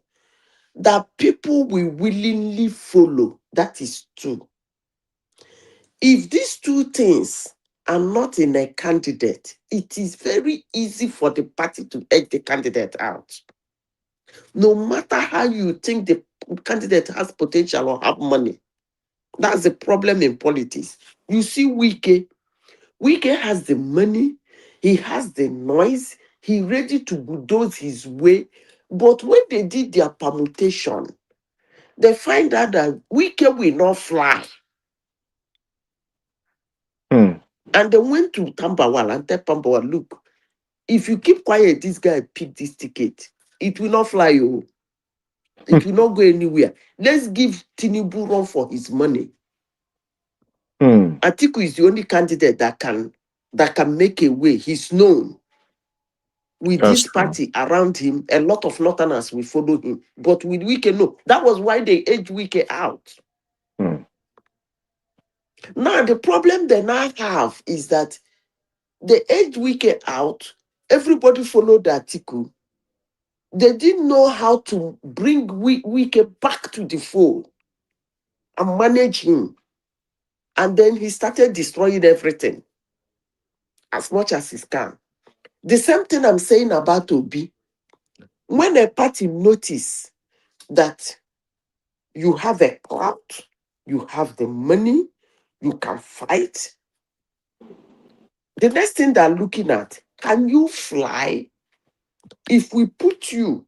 That people will willingly follow. That is two. If these two things are not in a candidate, it is very easy for the party to edge the candidate out. No matter how you think the candidate has potential or have money, that's the problem in politics. You see, Wike has the money, he has the noise, he ready to bulldoze his way. But when they did their permutation, they find out that Wike will not fly. And they went to Tambawal and tell Tambawal, look, if you keep quiet, this guy pick this ticket. It will not fly you. It will not go anywhere. Let's give Tinubu run for his money. Atiku is the only candidate that can make a way. He's known. With that's this party around him, a lot of Northerners will follow him. But with Wike, no. That was why they edged Wike out. Now, the problem they now have is that they edged Wike out. Everybody followed Atiku. They didn't know how to bring Wike back to the fold and manage him. And then he started destroying everything as much as he can. The same thing I'm saying about Obi. When a party notice that you have a clout, you have the money, you can fight, the next thing they're looking at, can you fly? If we put you,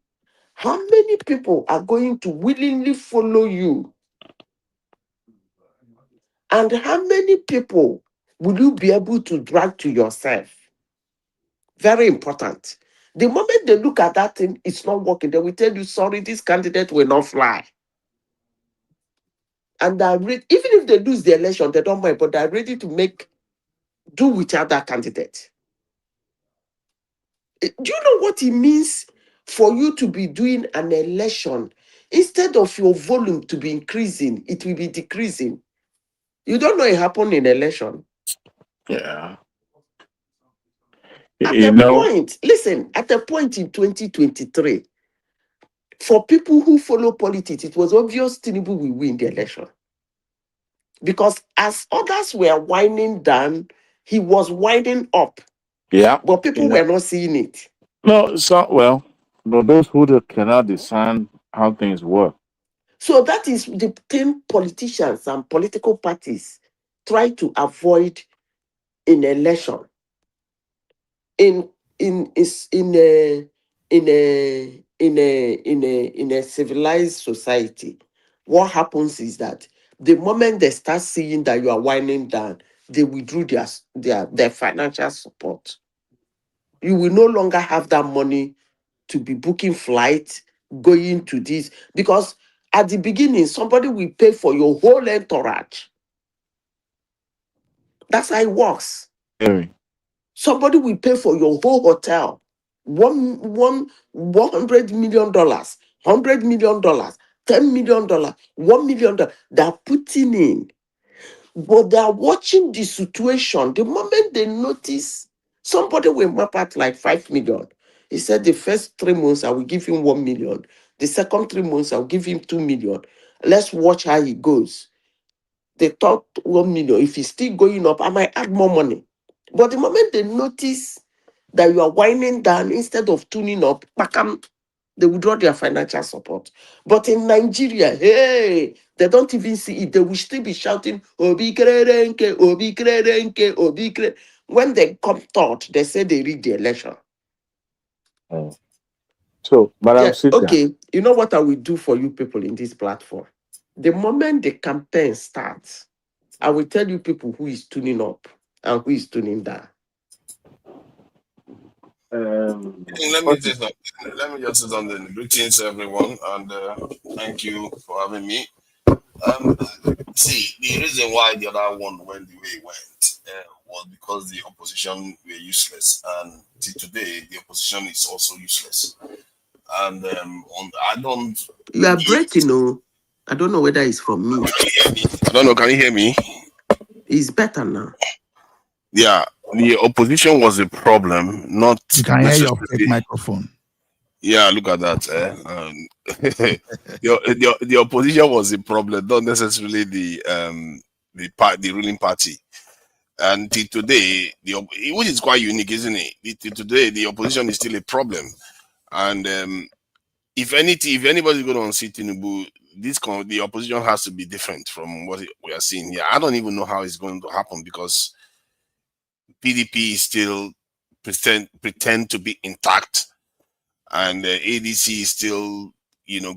how many people are going to willingly follow you? And how many people will you be able to drag to yourself? Very important. The moment they look at that thing, it's not working, they will tell you, sorry, this candidate will not fly. And even if they lose the election, they don't mind, but they're ready to do with other candidate. Do you know what it means for you to be doing an election? Instead of your volume to be increasing, it will be decreasing. You don't know it happened in election. yeah. At You a know, point, listen, at a point in 2023, for people who follow politics, it was obvious Tinubu will win the election. Because as others were winding down, he was winding up. yeah. But people were not seeing it. No, so well, but those who cannot discern how things work. So that is the thing politicians and political parties try to avoid in election. In a civilized society, what happens is that the moment they start seeing that you are winding down, they withdrew their financial support. You will no longer have that money to be booking flights, going to this, because at the beginning, somebody will pay for your whole entourage. That's how it works. Somebody will pay for your whole hotel. $100 million, $100 million, $10 million, $1 million. They're putting in, but they're watching the situation. The moment they notice somebody will map out like 5 million, he said the first 3 months I will give him 1 million. The second 3 months I'll give him 2 million. Let's watch how he goes. They thought 1 million. If he's still going up, I might add more money. But the moment they notice that you are winding down instead of tuning up, bakam, they withdraw their financial support. But in Nigeria, hey, they don't even see it. They will still be shouting, Obi Krerenke, Obi Krerenke, Obi Kre. When they come thought, they say they read the election. So, Madam Yeah, Sita, okay. You know what I will do for you people in this platform? The moment the campaign starts, I will tell you people who is tuning up and who is tuning down. Let me say something. Let me just say something. Greetings, everyone, and thank you for having me. See, the reason why the other one went the way it went was because the opposition were useless, and till today the opposition is also useless. And I don't. You are breaking, oh. I don't know whether it's from me. I don't know. Can you hear me? It's better now. Yeah, the opposition was a problem, not You can hear your fake necessarily. microphone. Yeah, look at that. The opposition was a problem, not necessarily the ruling party. And till today, which is quite unique, isn't it? Till today, the opposition is still a problem. And if anybody's going to unseat Tinubu, the opposition has to be different from what we are seeing here. I don't even know how it's going to happen because PDP is still pretend to be intact, and ADC is still,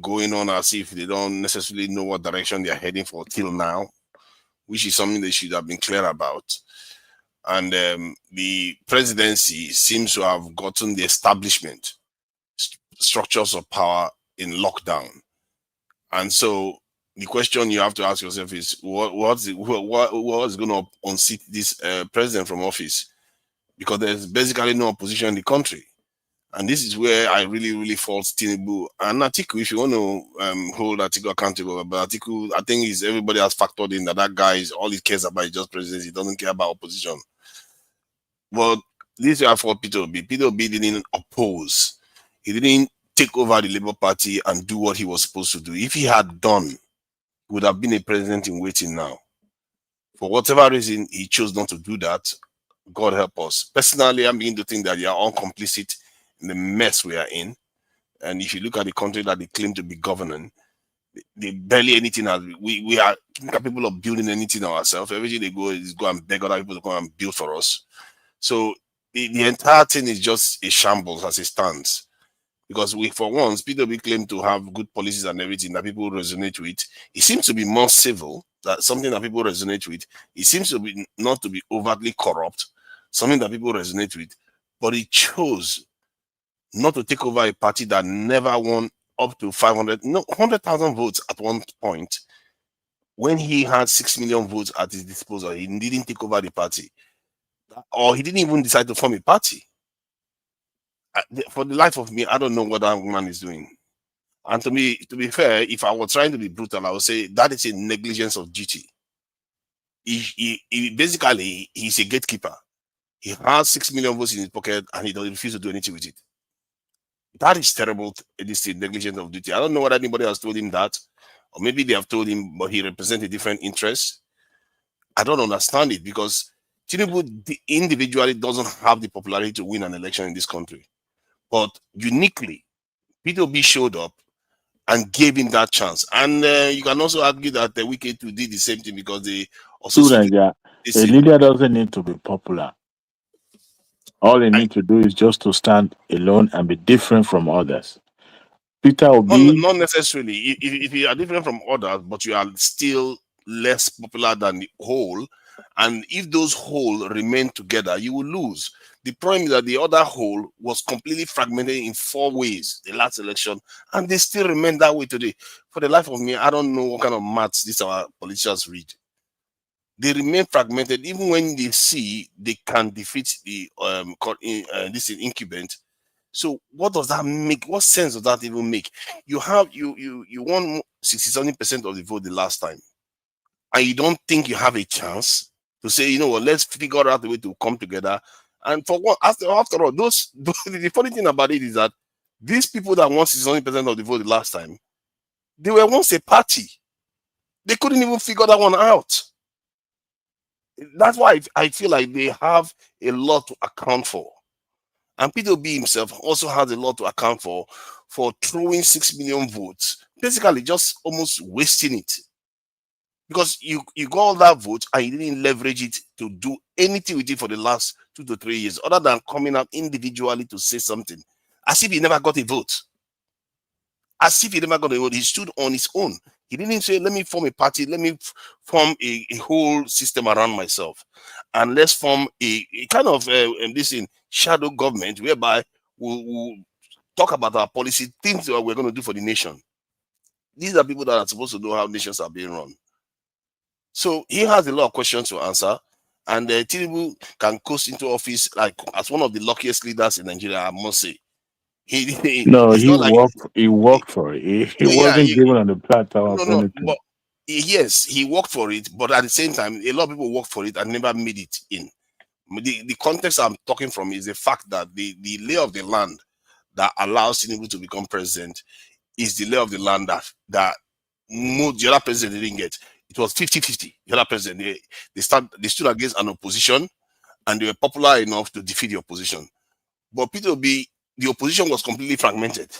going on as if they don't necessarily know what direction they're heading for till now, which is something they should have been clear about. And the presidency seems to have gotten the establishment structures of power in lockdown. And so the question you have to ask yourself is, what's going to unseat this president from office? Because there's basically no opposition in the country. And this is where I really, really fault Tinubu and Atiku. If you want to hold Atiku accountable, but Atiku, I think everybody has factored in that guy is all he cares about is just presidency. He doesn't care about opposition. But this is where I fault Peter Obi. Peter Obi didn't oppose. He didn't take over the Labour Party and do what he was supposed to do. If he had done, he would have been a president in waiting now. For whatever reason, he chose not to do that. God help us. Personally, I'm beginning to think that they are all complicit in the mess we are in. And if you look at the country that they claim to be governing, they barely anything as we are capable of building anything ourselves. Everything they go is go and beg other people to come and build for us. So the entire thing is just a shambles as it stands. Because for once, PW claim to have good policies and everything that people resonate with. It seems to be more civil, that something that people resonate with. It seems to be not to be overtly corrupt, something that people resonate with. But he chose not to take over a party that never won up to 100,000 votes at one point. When he had 6 million votes at his disposal, he didn't take over the party. Or he didn't even decide to form a party. For the life of me, I don't know what that man is doing. And to be fair, if I were trying to be brutal, I would say that is a negligence of duty. He basically, he's a gatekeeper. He has 6 million votes in his pocket and he doesn't refuse to do anything with it. That is terrible. It is a negligence of duty. I don't know whether anybody has told him that, or maybe they have told him, but he represents a different interest. I don't understand it because Tinubu individually doesn't have the popularity to win an election in this country. But uniquely, Peter Obi showed up and gave him that chance. And you can also argue that the Wike too did the same thing because they also... a leader doesn't need to be popular. All he needs to do is just to stand alone and be different from others. Peter Obi... Not necessarily. If you are different from others, but you are still less popular than the whole, and if those whole remain together, you will lose. The problem is that the other whole was completely fragmented in 4 ways, the last election, and they still remain that way today. For the life of me, I don't know what kind of maths these our politicians read. They remain fragmented even when they see they can defeat the this incumbent. So what does that make? What sense does that even make? You have you won 67% of the vote the last time, and you don't think you have a chance to say, you know what, let's figure out a way to come together. And for what, after all, the funny thing about it is that these people that won 67% of the vote the last time, they were once a party. They couldn't even figure that one out. That's why I feel like they have a lot to account for. And Peter Obi himself also has a lot to account for throwing 6 million votes, basically just almost wasting it. Because you got all that vote and you didn't leverage it to do anything with it for the last 2 to 3 years, other than coming out individually to say something, as if he never got a vote. As if he never got a vote. He stood on his own. He didn't say, let me form a party, let me form a whole system around myself, and let's form a kind of this in shadow government whereby we'll talk about our policy, things that we're going to do for the nation. These are people that are supposed to know how nations are being run. So he has a lot of questions to answer, and Tinubu can coast into office like as one of the luckiest leaders in Nigeria, I must say. No, It's he not like worked for it. He yeah, wasn't given on the platter of no, anything. but yes, he worked for it, but at the same time, a lot of people worked for it and never made it in. The context I'm talking from is the fact that the lay of the land that allows Tinubu to become president is the lay of the land that the other president didn't get. It was 50-50. The other president, they stood against an opposition, and they were popular enough to defeat the opposition. But Peter Obi, the opposition was completely fragmented.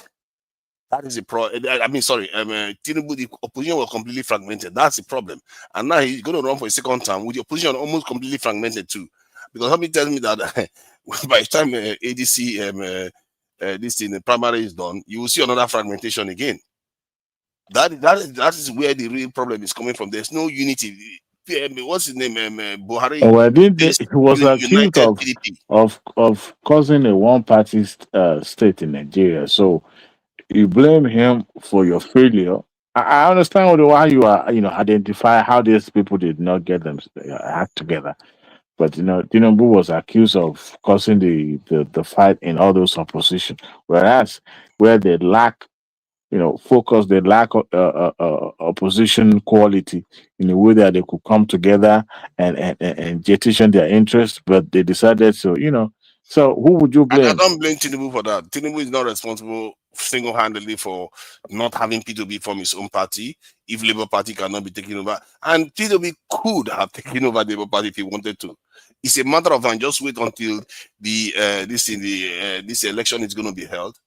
That is the problem. I mean, sorry, Tinubu, the opposition was completely fragmented. That's the problem. And now he's going to run for a second term with the opposition almost completely fragmented too. Because somebody tells me that by the time ADC this thing, the primary is done, you will see another fragmentation again. That is where the real problem is coming from. There's no unity. What's his name? Buhari. Well, he was accused United PDP. of causing a one-party state in Nigeria. So you blame him for your failure. I understand why you are, identify how these people did not get them act together. But Tinubu was accused of causing the fight in all those opposition, whereas where they lack focus, they lack opposition quality in a way that they could come together and jettison their interests, but they decided to. So who would you I blame? don't blame Tinubu for that. Tinubu is not responsible single-handedly for not having P2B form his own party if Labour Party cannot be taken over. And P2B could have taken over the Labour Party if he wanted to. It's a matter of time. Just wait until this election is going to be held,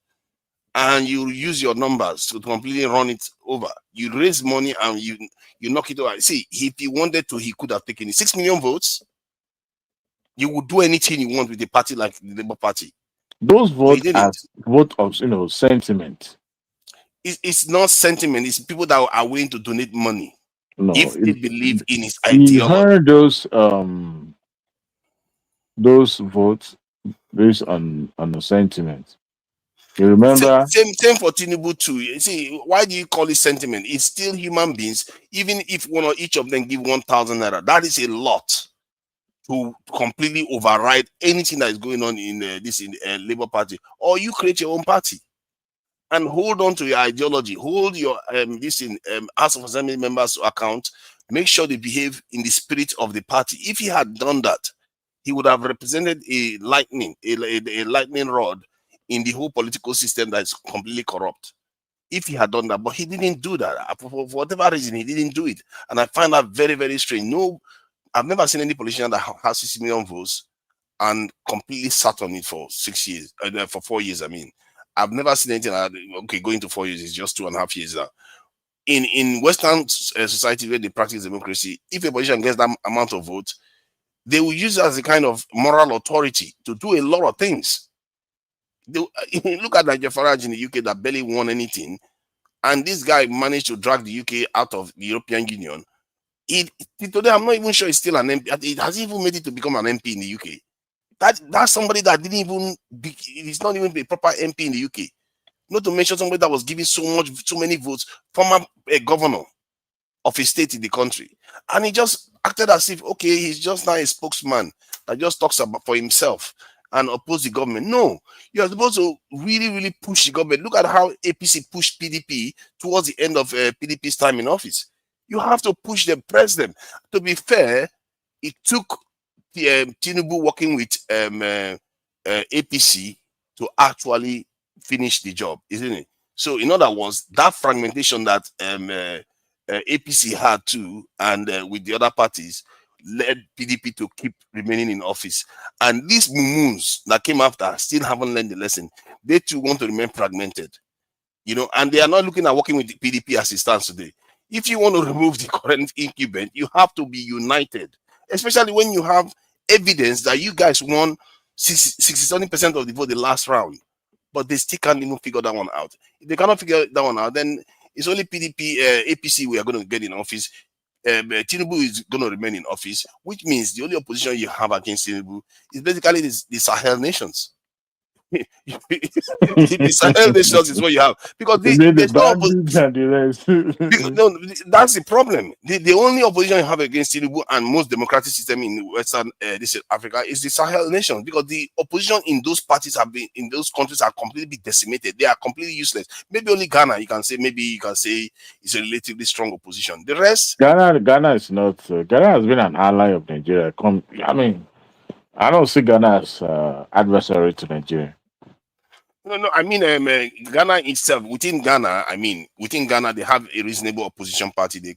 and you use your numbers to completely run it over. You raise money and you knock it over. See, if he wanted to, he could have taken it. 6 million votes. You would do anything you want with a party like the Labour Party. Those votes are vote of sentiment. It's not sentiment. It's people that are willing to donate money if they believe in his He ideology. heard those votes based on the sentiment. You remember? Same for Tinubu too. You see, why do you call it sentiment? It's still human beings. Even if one or each of them give 1,000 naira, that is a lot to completely override anything that is going on in Labour Party. Or you create your own party and hold on to your ideology. Hold your House of Assembly members account. Make sure they behave in the spirit of the party. If he had done that, he would have represented a lightning rod in the whole political system that is completely corrupt. If he had done that, but he didn't do that. For whatever reason, he didn't do it. And I find that very, very strange. No, I've never seen any politician that has 6 million votes and completely sat on it for 6 years, for 4 years. I mean, I've never seen anything like that. Okay, going to 4 years is just 2.5 years now. In Western society where they practice democracy, if a politician gets that amount of votes, they will use it as a kind of moral authority to do a lot of things. Look at Nigel Farage in the UK that barely won anything, and this guy managed to drag the UK out of the European Union. Today, I'm not even sure he's still an MP. It has even made it to become an MP in the UK. That's somebody that didn't even he's not even a proper MP in the UK. Not to mention somebody that was giving so many votes, former governor of a state in the country, and he just acted as if, okay, he's just now a spokesman that just talks about for himself. and oppose the government. No, you are supposed to really, really push the government. Look at how APC pushed PDP towards the end of PDP's time in office. You have to push them, press them. To be fair, it took Tinubu working with APC to actually finish the job, isn't it? So, in other words, that fragmentation that APC had too, and with the other parties, led PDP to keep remaining in office. And these mumus that came after still haven't learned the lesson. They too want to remain fragmented, and they are not looking at working with the PDP as it stands today. If you want to remove the current incumbent, you have to be united, especially when you have evidence that you guys won 67% of the vote the last round, but they still can't even figure that one out. If they cannot figure that one out, then it's only PDP, APC we are going to get in office. Tinubu is going to remain in office, which means the only opposition you have against Tinubu is basically the Sahel nations. The Sahel nations is what you have, because there's no no, that's the problem. The only opposition you have against Tinubu and most democratic system in Western Africa is the Sahel nations, because the opposition in those parties in those countries are completely decimated. They are completely useless. Maybe only Ghana you can say it's a relatively strong opposition. The rest, Ghana is not. Ghana has been an ally of Nigeria. I don't see Ghana as adversary to Nigeria. No, I mean, Ghana itself, within Ghana, they have a reasonable opposition party. They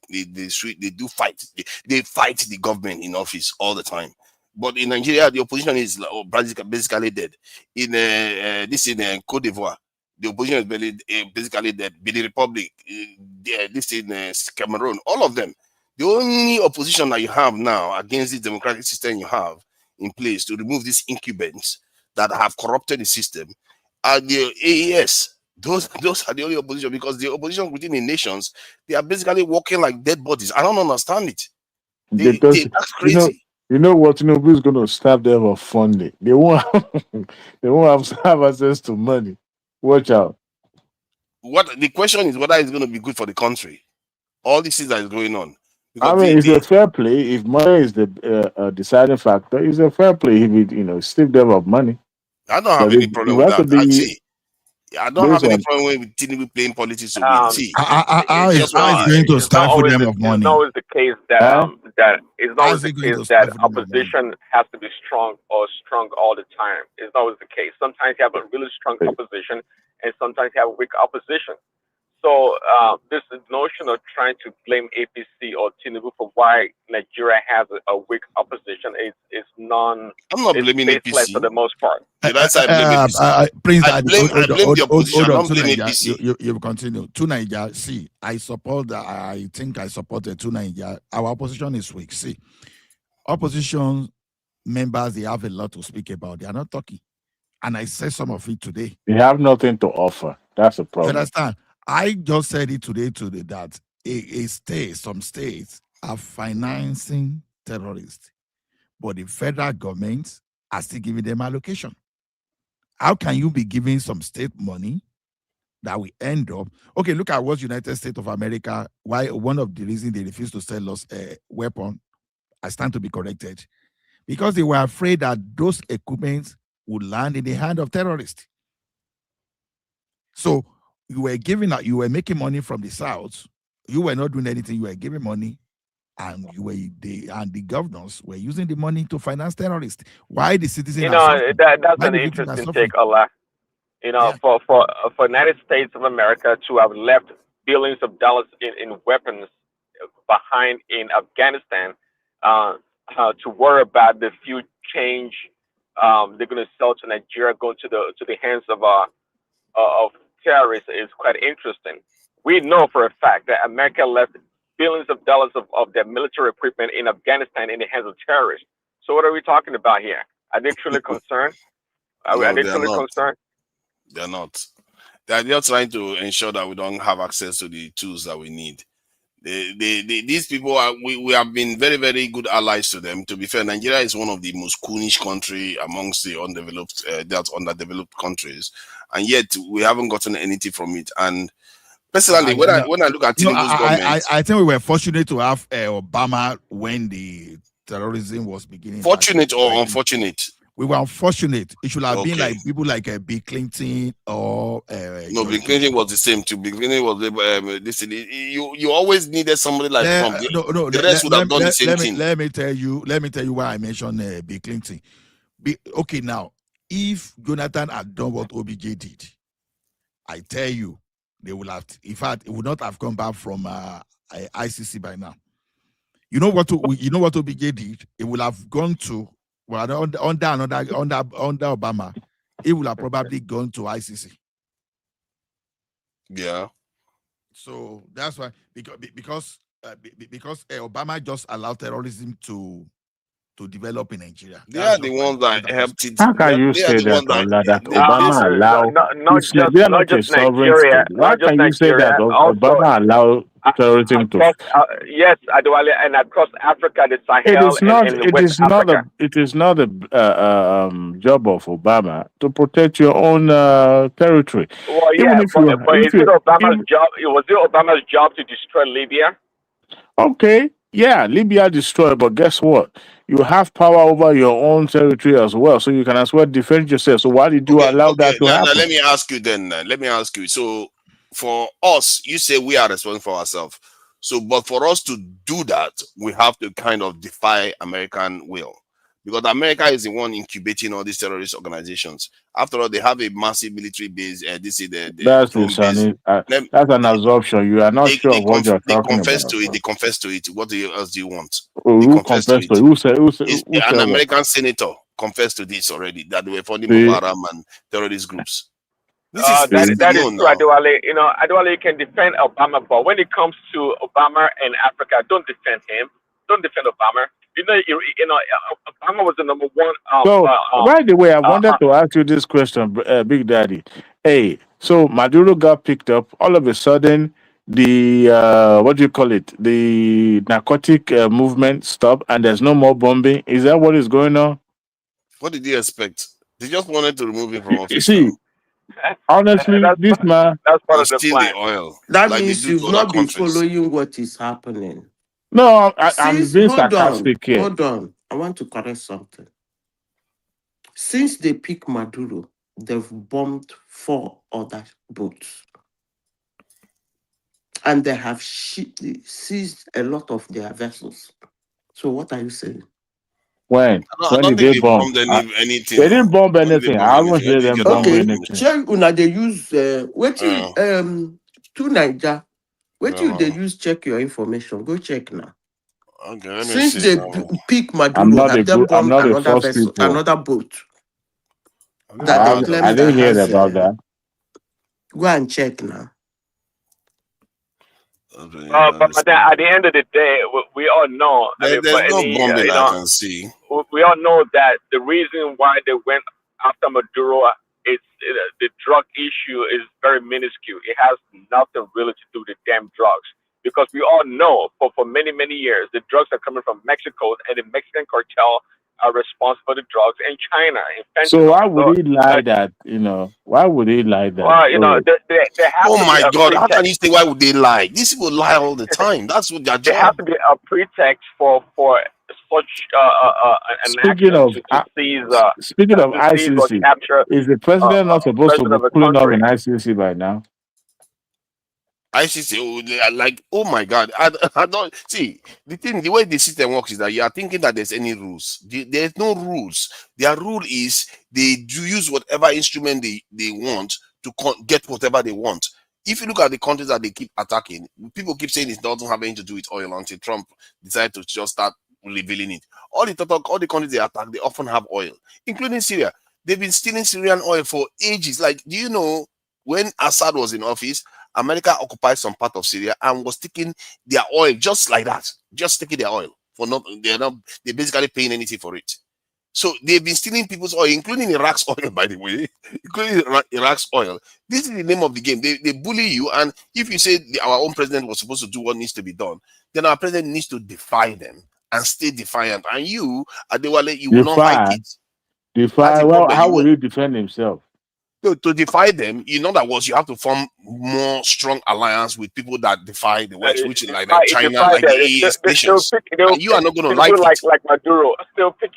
do fight. They fight the government in office all the time. But in Nigeria, the opposition is basically dead. In Cote d'Ivoire, the opposition is basically dead. Benin Republic, this in Cameroon, all of them. The only opposition that you have now against the democratic system you have in place to remove these incumbents that have corrupted the system are the AES. Those are the only opposition, because the opposition within the nations, they are basically walking like dead bodies. I don't understand it. That's crazy. You know what? Tinubu is going to stab them for funding. They won't have access to money. Watch out. What the question is, whether it's going to be good for the country. All this is that is going on. It's a fair play. If money is the deciding factor, it's a fair play. If it, strip them of money. I don't have any problem with that. I don't have any problem with Tinubu playing politics to win. See, how is going to stifle them of money? It's not always the case that opposition has to be strong all the time. It's not always the case. Sometimes you have a really strong opposition, and sometimes you have a weak opposition. So this notion of trying to blame APC or Tinubu for why Nigeria has a weak opposition is non. I'm not blaming APC for the most part. Prince, I blame the opposition. I don't blame APC. You continue. To Nigeria, see, I support that. I think I supported to Nigeria. Our opposition is weak. See, opposition members, they have a lot to speak about. They are not talking, and I said some of it today. They have nothing to offer. That's a problem. You understand? I just said it today that some states are financing terrorists, but the federal government are still giving them allocation. How can you be giving some state money that we end up? Okay, look at what United States of America, why one of the reasons they refused to sell us a weapon, I stand to be corrected, because they were afraid that those equipments would land in the hand of terrorists. So you were making money from the South. You were not doing anything. You were giving money, and the governors were using the money to finance terrorists. Why the citizens? That's an interesting take, Allah. For United States of America to have left billions of dollars in weapons behind in Afghanistan, to worry about the few change they're going to sell to Nigeria going to the hands of terrorists is quite interesting. We know for a fact that America left billions of dollars of their military equipment in Afghanistan in the hands of terrorists. So what are we talking about here? Are they truly concerned? Are they truly concerned? They're not. They're just trying to ensure that we don't have access to the tools that we need. These people we have been very, very good allies to them. To be fair, Nigeria is one of the most coonish country amongst the underdeveloped countries, and yet we haven't gotten anything from it. And personally, when I look at Tinubu's government, I think we were fortunate to have Obama when the terrorism was beginning. Fortunate or unfortunate? We were unfortunate. It should have been Okay. like people like Bill Clinton or No, Bill Clinton was the same too. Bill Clinton was this. You always needed somebody like Trump. The rest would have done the same thing. Let me tell you why I mentioned Bill Clinton. Okay, now if Jonathan had done what OBJ did, I tell you, they would have. In fact, it would not have come back from ICC by now. You know what OBJ did? It would have gone to under Obama. It would have probably gone to ICC. Yeah. So that's why because Obama just allowed terrorism to develop in Nigeria. They are the ones that helped it. How can you say that, that Obama allowed not just Nigeria, Why not just can you say Nigeria, that also Obama allowed terrorism to? across, yes, Adewale, and across Africa, the Sahel, and West Africa. It is not a job of Obama to protect your own territory. Well, yeah, but is it Obama's job? Was it Obama's job to destroy Libya? Okay, yeah, Libya destroyed, but guess what? You have power over your own territory as well, so you can as well defend yourself. So why did you allow that to happen? Now, let me ask you then. Let me ask you. So, for us, you say we are responsible for ourselves. So, but for us to do that, we have to kind of defy American will, because America is the one incubating all these terrorist organizations. After all, they have a massive military base. This is That's an assumption. You are not sure of what you're talking about. They confess to it. What else do you want? Who confessed to it? Who said an American senator confessed to this already, that they were funding Boko Haram and terrorist groups. That is true, Adewale. You know, Adewale, you can defend Obama, but when it comes to Obama and Africa, don't defend him. Don't defend Obama. You know, Obama was the number one. By the way, I wanted to ask you this question, Big Daddy. Hey, so Maduro got picked up. All of a sudden, the what do you call it? The narcotic movement stopped, and there's no more bombing. Is that what is going on? What did you expect? They just wanted to remove him from office. You see, honestly, this man that's part of the steal plan. the oil. That like means they do to you've other not been countries. following what is happening. No, I'm being sarcastic here. Hold on. I want to correct something. Since they picked Maduro, they've bombed 4 other boats. And they have seized a lot of their vessels. So what are you saying? When did they bomb? Anything. They didn't bomb anything. I haven't heard them bomb anything. Check una they use to Niger. They use check your information. Go check now. Okay, Since they pick Maduro, have they bombed another vessel, another boat? I didn't hear about that. Go and check now. But at the end of the day, we all know. There's no bombing I can see. We all know that the reason why they went after Maduro is the drug issue is very minuscule. It has nothing really to do with the damn drugs, because we all know for many years the drugs are coming from Mexico, and the Mexican cartel are responsible for the drugs in China. So why would he lie that? Why would he lie that? Well, they have. Oh my God! How can you say why would they lie? These people lie all the time. That's what their job. There has to be a pretext for such an Speaking of ICC, is the president not supposed to be pulling up in ICC by now? ICC, they are like, oh my God! I don't see the way the system works is that you are thinking that there's any rules. There's no rules. Their rule is they do use whatever instrument they want to get whatever they want. If you look at the countries that they keep attacking, people keep saying it doesn't have anything to do with oil until Trump decided to just start revealing it. All the countries they attack, they often have oil, including Syria. They've been stealing Syrian oil for ages. Like, do you know when Assad was in office, America occupied some part of Syria and was taking their oil just like that, just taking their oil for they're basically paying anything for it. So they've been stealing people's oil, including Iraq's oil, by the way, including Iraq's oil. This is the name of the game. They bully you, and if you say our own president was supposed to do what needs to be done, then our president needs to defy them and stay defiant. And you, Adewale, you will not like it. Defy? Well, how will he defend himself? To defy them, in other words, you have to form more strong alliance with people that defy the West, which is like China, like the nations. You are not going to like it. Like Maduro, still pick.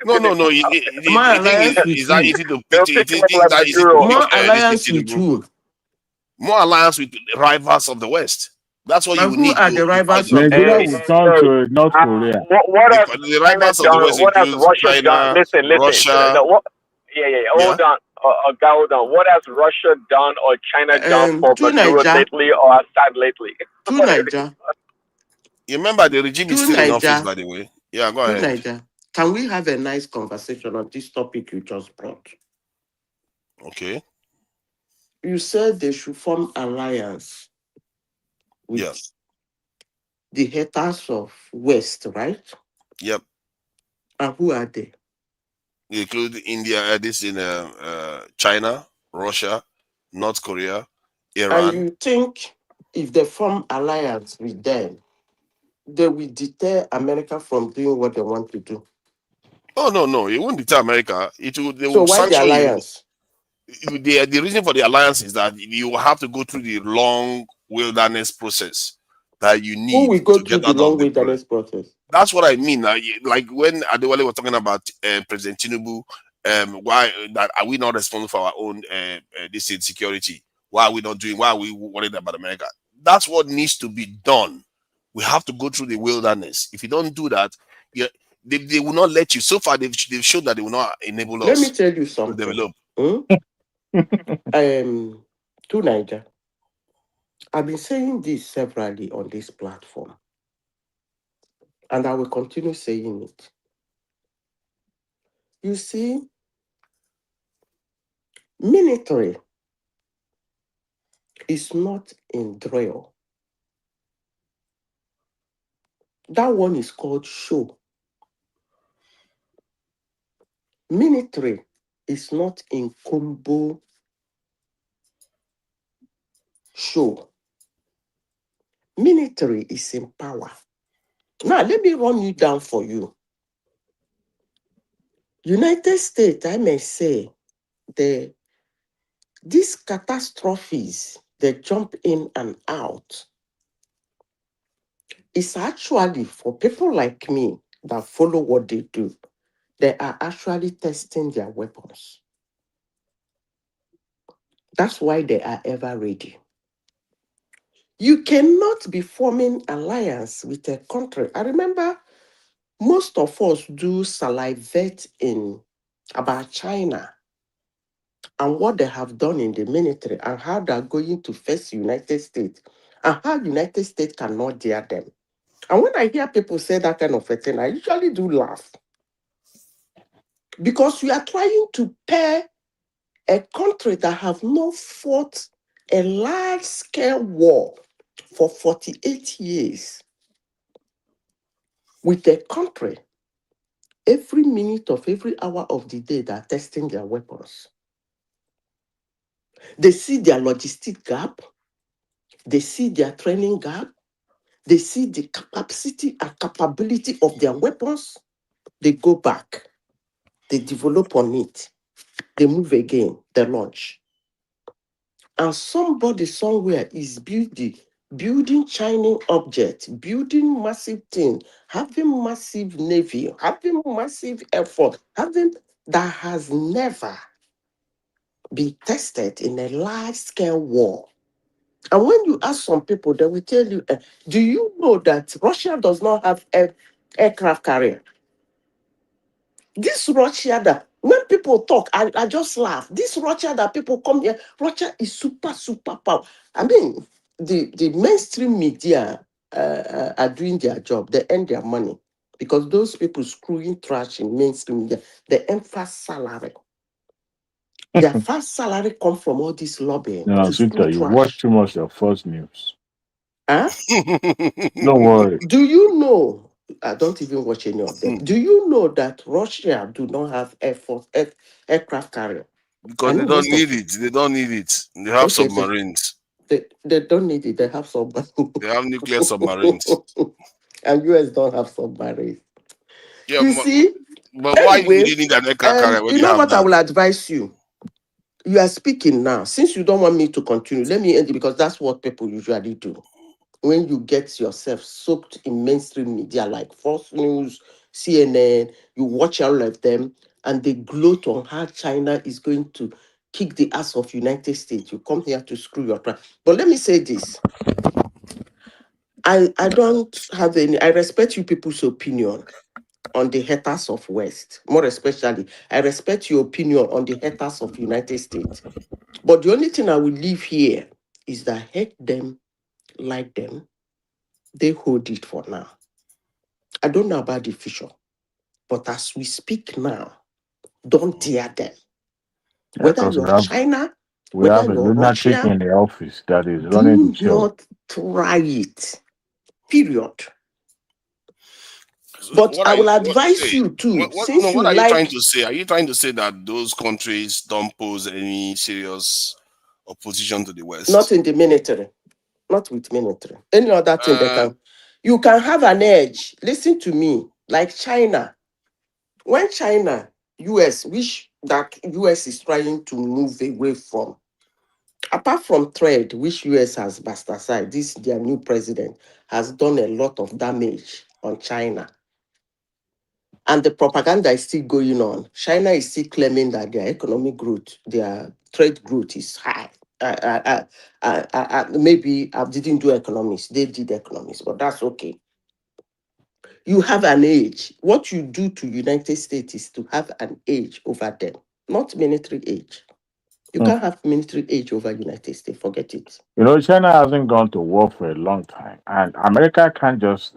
No. More The thing alliance with is that who? easy to They'll picture. pick him up It is like that easy to Maduro. More picture this thing alliance with Tinubu. who? More alliance with rivals of the West. That's what And you who need are the to fight rivals this of the Nigeria Hey, will West? turn hey, to North Korea. what has the China rivals of the done? West What has includes Russia done? China, Listen. Russia. What? Yeah. Yeah. Hold on, guy, hold on. What has Russia done or China done for To Maduro Niger, lately or Assad lately? to Niger, You remember the regime is to still in office, Niger, by the way. Yeah, go to ahead. Niger. Can we have a nice conversation on this topic you just brought? Okay. You said they should form alliance with Yeah. the haters of West, right? Yep. And who are they? They include India, this in China, Russia, North Korea, And Iran. you think if they form alliance with them, they will deter America from doing what they want to do? Oh no, it won't deter America. They So will why the sanction you. alliance? The reason for the alliance is that you will have to go through the long wilderness process that you Who need will go to through get the out of long the problem. wilderness process? That's what I mean. Like when Adewale was talking about President Tinubu, why that are we not responsible for our own this insecurity? Why are we not doing? Why are we worried about America? That's what needs to be done. We have to go through the wilderness. If you don't do that, they will not let you. So far, they've shown that they will not enable Let me us tell you to something. develop. To Niger, I've been saying this severally on this platform, and I will continue saying it. You see, military is not in drill. That one is called show. Military is not in combo show. Military is in power. Now, let me run you down for you. United States, I may say, these catastrophes, they jump in and out. It's actually for people like me that follow what they do. They are actually testing their weapons. That's why they are ever ready. You cannot be forming alliance with a country. I remember most of us do salivate about China and what they have done in the military and how they're going to face United States and how United States cannot dare them. And when I hear people say that kind of a thing, I usually do laugh. Because you are trying to pair a country that have not fought a large-scale war for 48 years with a country every minute of every hour of the day that are testing their weapons. They see their logistic gap, they see their training gap, they see the capacity and capability of their weapons. They go back, they develop on it, they move again, they launch. And somebody somewhere is building Chinese objects, building massive thing, having massive navy, having massive effort, having that has never been tested in a large-scale war. And when you ask some people, they will tell you, do you know that Russia does not have aircraft carrier? This Russia that, when people talk, I just laugh. This Russia that people come here, Russia is super, super power. I mean, the mainstream media are doing their job. They earn their money because those people screwing trash in mainstream media, they earn fast salary. Their fast salary come from all this lobbying No, to screw Sita, you watch trash. too much of Fox News. Huh? Don't worry. Do you know? I don't even watch any of them. Do you know that Russia do not have aircraft carrier? Because I they know don't most of need it. They don't need it. They have okay, submarines. they don't need it. They have submarines. They have nuclear submarines. And US don't have submarines. Yeah, You see? but why would Anyway, you need an aircraft carrier when you you know have what I that? will advise you? You are speaking now. Since you don't want me to continue, let me end it because that's what people usually do. When you get yourself soaked in mainstream media like Fox News, CNN, you watch all of them, and they gloat on how China is going to kick the ass of United States. You come here to screw your plan. But let me say this. I don't have any, I respect you people's opinion on the haters of West. More especially, I respect your opinion on the haters of United States. But the only thing I will leave here is that hate them, like them, they hold it for now. I don't know about the future, but as we speak now, don't dare them. Yeah, Whether because you're China, we whether have a you're lunatic Russia, in the office that is running the do show. not try it. Period. So But what I are you will what advise say? you too, No, since what you are you trying like, to say? Are you trying to say that those countries don't pose any serious opposition to the not West? in the military, not with military, any other thing they Uh, can, you can have an edge. Listen to me, like China. When China, US, which that US is trying to move away from, apart from trade, which US has bastardized, this their new president has done a lot of damage on China. And the propaganda is still going on. China is still claiming that their economic growth, their trade growth is high. Maybe I didn't do economics, they did economics, but that's okay. You have an age. What you do to United States is to have an age over them, not military age. You can't have military age over United States. Forget it. You know, China hasn't gone to war for a long time, and America can't just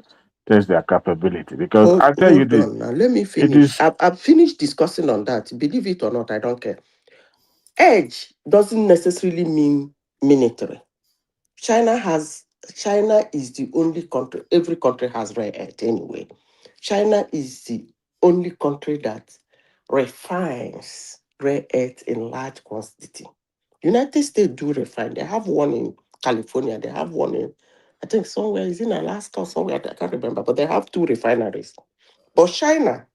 test their capability because I tell you Hold this, on now. Let me it finish. is I've finished discussing on that. Believe it or not, I don't care. Edge doesn't necessarily mean military. China is the only country, every country has rare earth anyway. China is the only country that refines rare earth in large quantity. United States do refine. They have one in California. They have one in, I think somewhere is in Alaska or somewhere. I can't remember, but they have 2 refineries. But China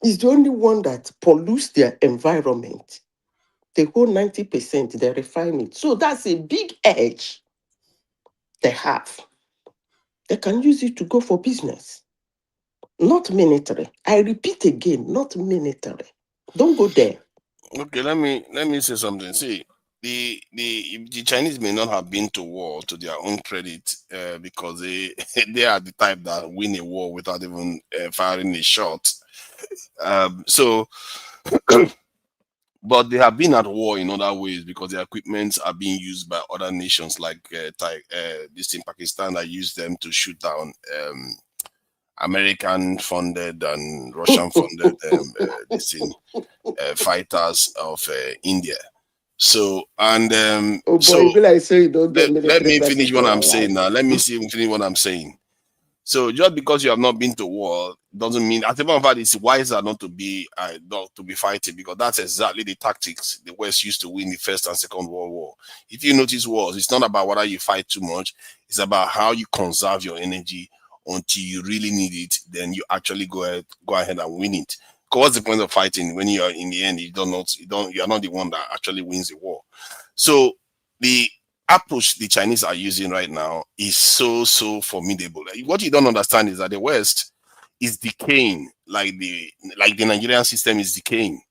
is the only one that pollutes their environment. They hold 90%, they refine it. So that's a big edge they have. They can use it to go for business, not military. I repeat again, not military. Don't go there. okay, let me say something. See, the Chinese may not have been to war to their own credit because they they are the type that win a war without even firing a shot. So, but they have been at war in other ways because their equipments are being used by other nations like this in Pakistan that use them to shoot down American funded and Russian funded fighters of India. So, and Oh boy, so you be like say you don't get let military me person finish what for I'm your saying now. life. Let me see finish what I'm saying. So just because you have not been to war doesn't mean, at the moment, it's wiser not to be fighting, because that's exactly the tactics the West used to win the First and Second World War. If you notice wars, it's not about whether you fight too much; it's about how you conserve your energy until you really need it. Then you actually go ahead and win it. Because what's the point of fighting when you are in the end you are not the one that actually wins the war? So the approach the Chinese are using right now is so formidable. What you don't understand is that the West is decaying, like the Nigerian system is decaying.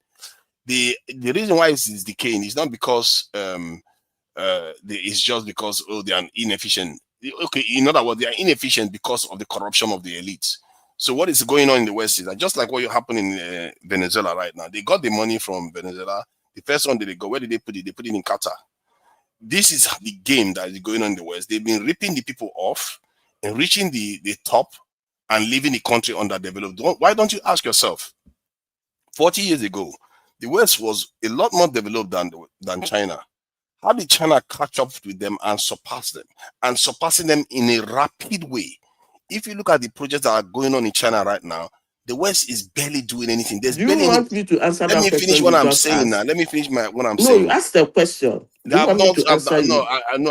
The reason why it is decaying is not because it's just because they are inefficient. Okay, in other words, they are inefficient because of the corruption of the elites. So what is going on in the West is that just like what happened in Venezuela right now, they got the money from Venezuela. The first one that they go, where did they put it? They put it in Qatar. This is the game that is going on in the West. They've been ripping the people off and reaching the top and leaving the country underdeveloped. Why don't you ask yourself, 40 years ago, the West was a lot more developed than China. How did China catch up with them and surpass them? And surpassing them in a rapid way. If you look at the projects that are going on in China right now, the West is barely doing anything. There's Do you barely any. want me to answer Let that me finish question what you I'm just saying now. asked? Let me finish what I'm No, you saying. asked the question. Do you want me to answer you?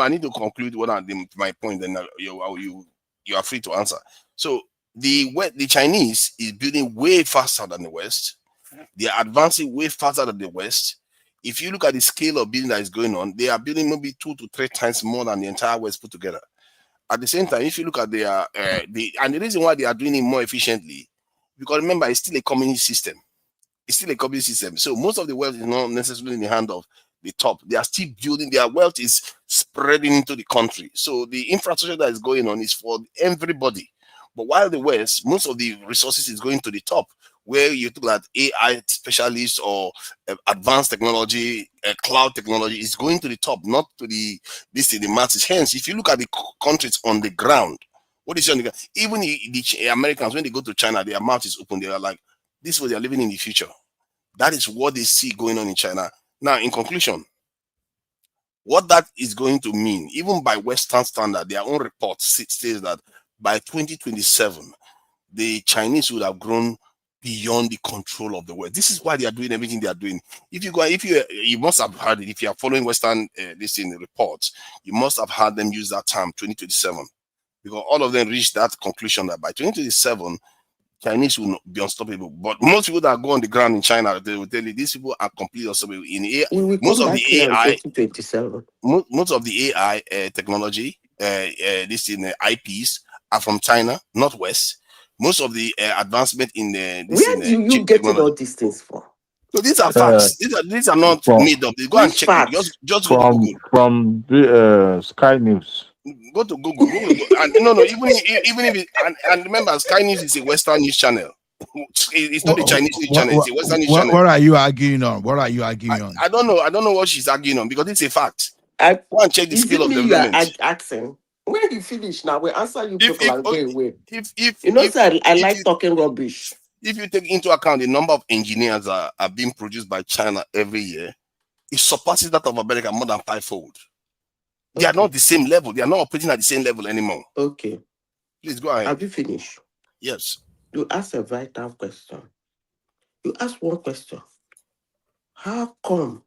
I need to conclude my point. Then you are free to answer. So the Chinese is building way faster than the West. They are advancing way faster than the West. If you look at the scale of building that is going on, they are building maybe 2 to 3 times more than the entire West put together. At the same time, if you look at and the reason why they are doing it more efficiently Because remember, it's still a communist system. It's still a communist system. So most of the wealth is not necessarily in the hand of the top. They are still building, their wealth is spreading into the country. So the infrastructure that is going on is for everybody. But while the West, most of the resources is going to the top, where you look at AI specialists or advanced technology, cloud technology is going to the top, not to the masses. Hence, if you look at the countries on the ground, what is on the ground? Even the Americans, when they go to China, their mouth is open. They are like, this is what they are living in the future. That is what they see going on in China. Now, in conclusion, what that is going to mean, even by Western standard, their own report says that by 2027, the Chinese would have grown beyond the control of the world. This is why they are doing everything they are doing. If you must have heard it. If you are following Western reports, you must have heard them use that term 2027, because all of them reached that conclusion that by 2027, Chinese will not be unstoppable. But most people that go on the ground in China, they will tell you these people are completely unstoppable. We will Most come of back the here in AI, 2027. most of the AI technology, IPs are from China, not West. Most of the advancement in Where do you get all these things from? So these are facts. These are not made up. Go and check it. Just go to Google. From the Sky News. Go to Google. And no, even if it, and remember, Sky News is a Western news channel. It's not a Chinese news channel. It's a Western news channel. What are you arguing on? What are you arguing on? I don't know. I don't know what she's arguing on, because it's a fact. Go and check the scale of development. You are asking. When you finish now, we'll answer you people and go away. If I like talking rubbish. If you take into account the number of engineers that are being produced by China every year, it surpasses that of America more than fivefold. They are not the same level. They are not operating at the same level anymore. Okay. Please go ahead. Have you finished? Yes. You asked a vital question. You asked one question. How come?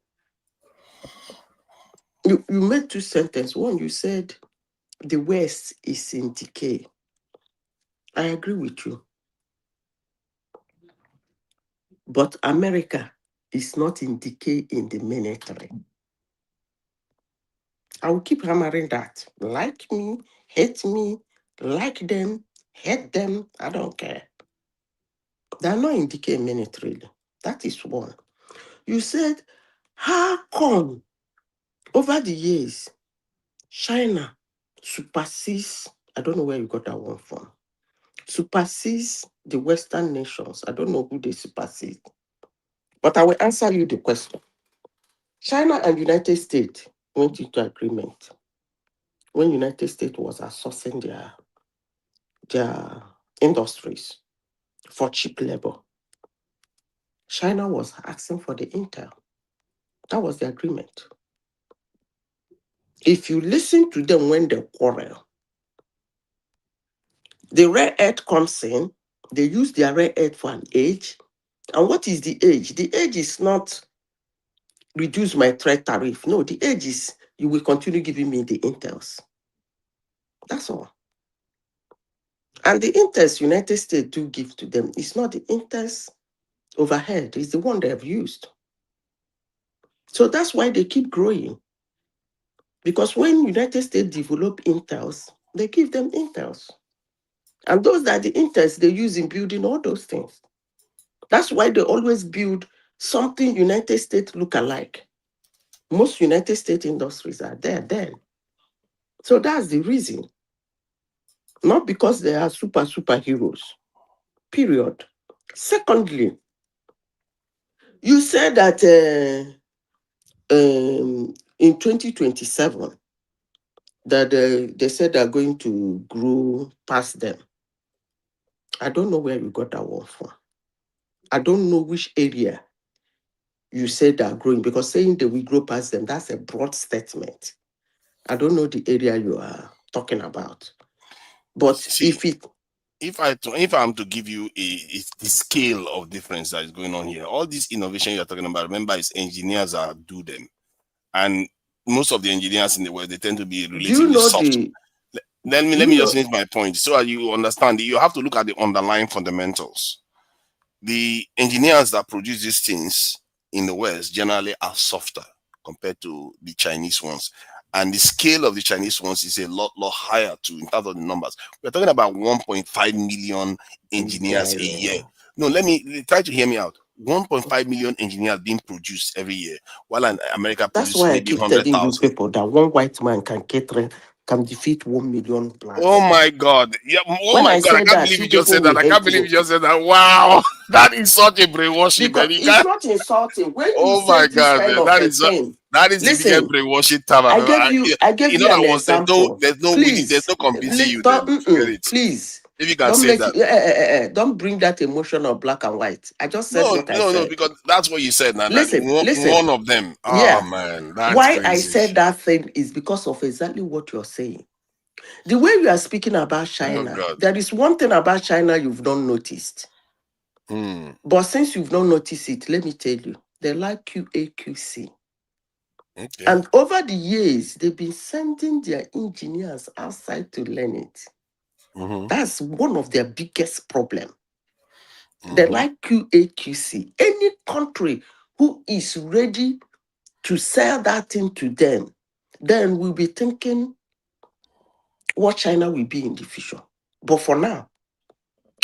You made two sentences. One, you said the West is in decay. I agree with you. But America is not in decay in the military. I will keep hammering that. Like me, hate me, like them, hate them, I don't care. They are not in decay militarily. That is one. You said, how come over the years, China supersedes, I don't know where you got that one from, supersedes the Western nations. I don't know who they supersede. But I will answer you the question. China and United States went into agreement when United States was outsourcing their industries for cheap labor. China was asking for the Intel. That was the agreement. If you listen to them when they quarrel, the rare earth comes in, they use their rare earth for an age. And what is the age? The age is not reduce my trade tariff. No, the age is you will continue giving me the Intels. That's all. And the Intels United States do give to them. It's not the Intels overhead, it's the one they have used. So that's why they keep growing. Because when United States develop Intels, they give them Intels. And those are the Intels they use in building all those things. That's why they always build something United States look alike. Most United States industries are there then. So that's the reason. Not because they are superheroes. Period. Secondly, you said that in 2027, that they said they're going to grow past them. I don't know where you got that one from. I don't know which area you said they're growing, because saying they will grow past them, that's a broad statement. I don't know the area you are talking about. But see, if I'm to give you the scale of difference that is going on here, all this innovation you're talking about, remember, it's engineers that do them. And most of the engineers in the world, they tend to be relatively soft. Let me just finish my point so that you understand. You have to look at the underlying fundamentals. The engineers that produce these things in the West generally are softer compared to the Chinese ones. And the scale of the Chinese ones is a lot higher too in terms of the numbers. We're talking about 1.5 million engineers a year. No, let me try to hear me out. 1.5 million engineers being produced every year, while in America That's produces why I maybe keep telling you 100,000. people that one white man can defeat 1 million blacks. Oh my God! Yeah. Oh When my I God! I said can't that, believe you you just people said that. will I can't hate believe me. you just said that. Wow, that is such a brainwashing, man. Because You it's can't. not insulting. When you Oh say my this God, kind man. of That a is thing, the biggest listen, brainwashing time I've I ever. gave you In an other words, example. there's no winning, there's Please, no convincing you. Then don't, forget it. please, If you can don't say make that. don't bring that emotion of black and white. I just said No, what I no, no, said. because that's what you said. Now that Listen, one of them. Oh yeah. man, that's Why I crazy. said that thing is because of exactly what you're saying. The way you are speaking about Oh China, God. there is one thing about China you've not noticed. But since you've not noticed it, let me tell you, they like QAQC. Okay. And over the years, they've been sending their engineers outside to learn it. That's one of their biggest problems. They like QAQC. Any country who is ready to sell that thing to them, then we'll be thinking what China will be in the future. But for now,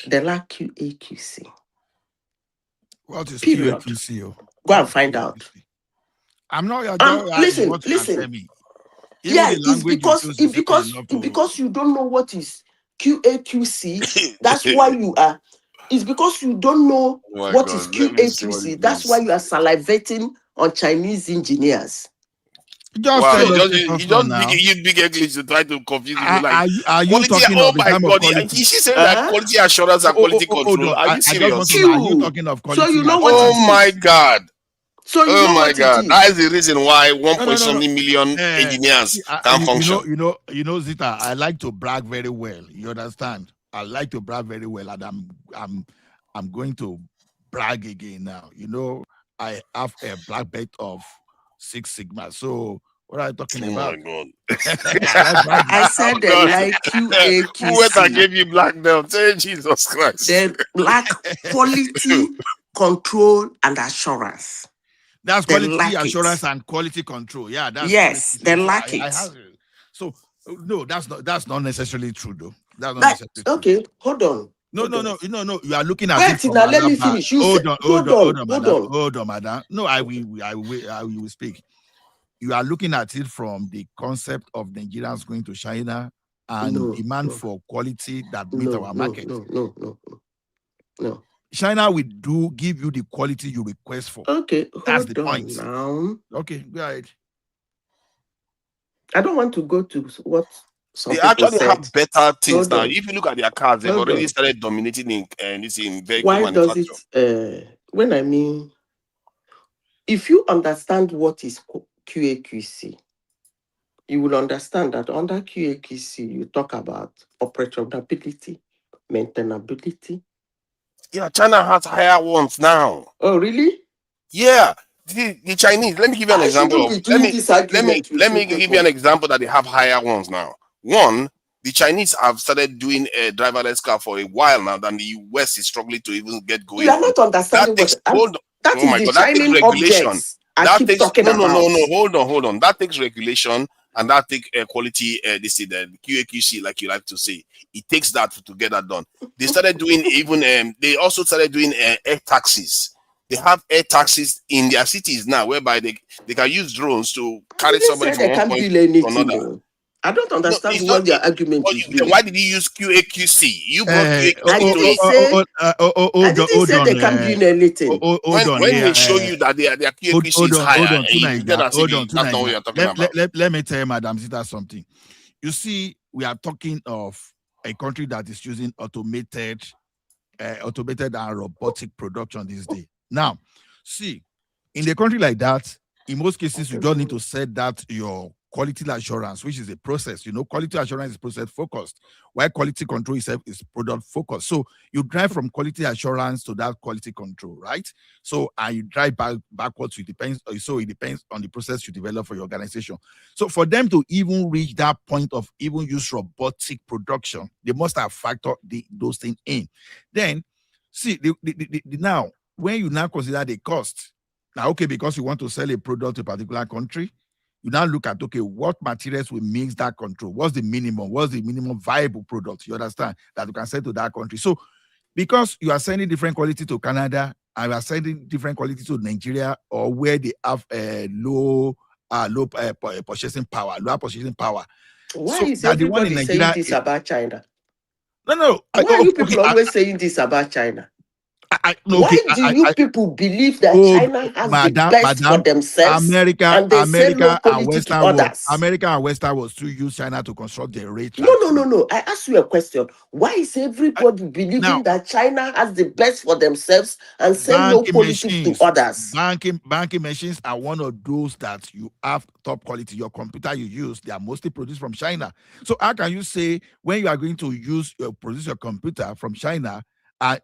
they like QAQC. What is Period. QAQC? Go and find out. I'm not your dog. Listen. What you can tell me. Even Yeah, the language you choose is simple enough to. because you don't know what is QAQC. That's why you are. It's because you don't know Oh my what is God, let me see what QAQC. it That's why is. you are salivating on Chinese engineers. Just Wow, tell us you straight up now. use big English to try to confuse people. Like Are you quality. talking Oh of a my time of God, quality? is she saying that quality assurance and quality Hold control? on. Are you I just want serious? to know, are you talking of quality? So you know what Oh it my is. God. So you Oh know my what God, it that is. is the reason why one No. point something million engineers can't function. You know, Zita. I like to brag very well. You understand? I like to brag very well, and I'm going to brag again now. You know, I have a black belt of 6 Sigma. So what are you talking about? Oh my I like bragging. I said they like Who went and QAQC. gave you black belt? Say Jesus Christ. They lack quality control and assurance. That's They quality lack assurance it. and quality control. Yeah, that's Yes, quality. they So lack I it. have it. So no, that's not necessarily true though. That's not necessarily true. Okay, hold on. No. You are looking at it Wait, from now let another me back. finish. You Hold said, on, madam. No, I will speak. You are looking at it from the concept of Nigerians going to China and demand for quality that meet our market. No. China will give you the quality you request for. Okay, That's the hold on point. now. Okay, go ahead. I don't want to go to what some They people actually said. have better things Hold now. on. If you look at their cars, they've Hold already on. started dominating in vehicle Why does manufacture. it, when I mean, if you understand what is QAQC, you will understand that under QAQC, you talk about operability, maintainability. Yeah, China has higher ones now. Oh, really? Yeah. The Chinese, let me give you an I example shouldn't of be doing this argument with let you me give you an people. example that they have higher ones now. One, the Chinese have started doing a driverless car for a while now, than the West is struggling to even get going You are on. not understanding That takes that oh is my the God, that takes shining regulation. objects I keep talking about. Hold on. That takes regulation and that takes quality. This is the QAQC, like you like to say. It takes that to get that done. They started doing even. They also started doing air taxis. They have air taxis in their cities now, whereby they can use drones to carry They somebody said from they one can't point build to anything. another. No. I don't No, understand it's not. what your argument is Then doing. why did you use QAQC? You brought QAQC I into didn't it. say Hold on. they can't build anything. When they show you that their QAQC is higher, you pretend as if that's not what you're talking about. Let me tell Madam Zita something. You see, we are talking of a country that is using automated and robotic production these days. Now, see, in a country like that, in most cases, you just need to set that your quality assurance, which is a process. You know, quality assurance is process focused, while quality control itself is product focused. So you drive from quality assurance to that quality control, right? So and you drive backwards. It depends on the process you develop for your organization. So for them to even reach that point of even use robotic production, they must have factored those things in. Then see now when you now consider the cost. Now, okay, because you want to sell a product to a particular country, you now look at, okay, what materials will mix that control? What's the minimum? What's the minimum viable product? You understand? That you can sell to that country. So because you are sending different quality to Canada and you are sending different quality to Nigeria, or where they have low purchasing power, lower purchasing power. Why So is that the one in everybody saying Nigeria this about China? no. Why are you people Okay, always saying this about China? no, Why do you people believe that China has the best for themselves America, and they sell low quality to others? America and Western was to use China to construct the rail No. tracks. I ask you a question. Why is everybody believing that China has the best for themselves and sell low quality to others? Banking machines are one of those that you have top quality. Your computer you use, they are mostly produced from China. So how can you say when you are going to produce your computer from China,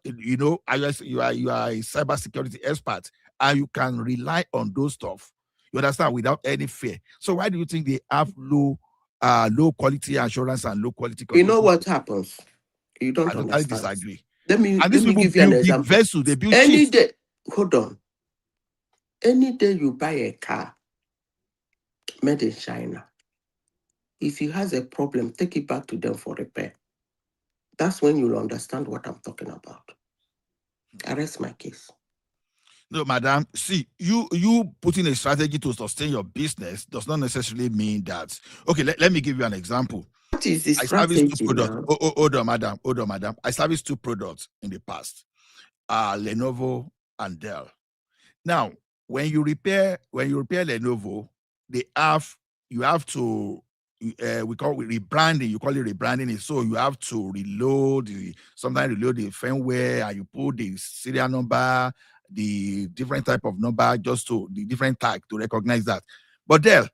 you know, you are a cybersecurity expert, and you can rely on those stuff, you understand, without any fear? So why do you think they have low quality assurance and low quality You know control? what happens? You don't I totally understand. disagree. Let me These people give you an build big example. vessels, they build Any ships. day, hold on. Any day you buy a car made in China, if it has a problem, take it back to them for repair. That's when you'll understand what I'm talking about. I rest my case. No, madam, see, you putting a strategy to sustain your business does not necessarily mean that. Okay, let me give you an example. What is the I service two strategy products. now? Hold on, madam. I serviced two products in the past, Lenovo and Dell. Now, when you repair Lenovo, you have to we call it rebranding. You call it rebranding. So you have to sometimes reload the firmware, and you put the serial number, the different type of number, just to the different tag to recognize that. But Dell,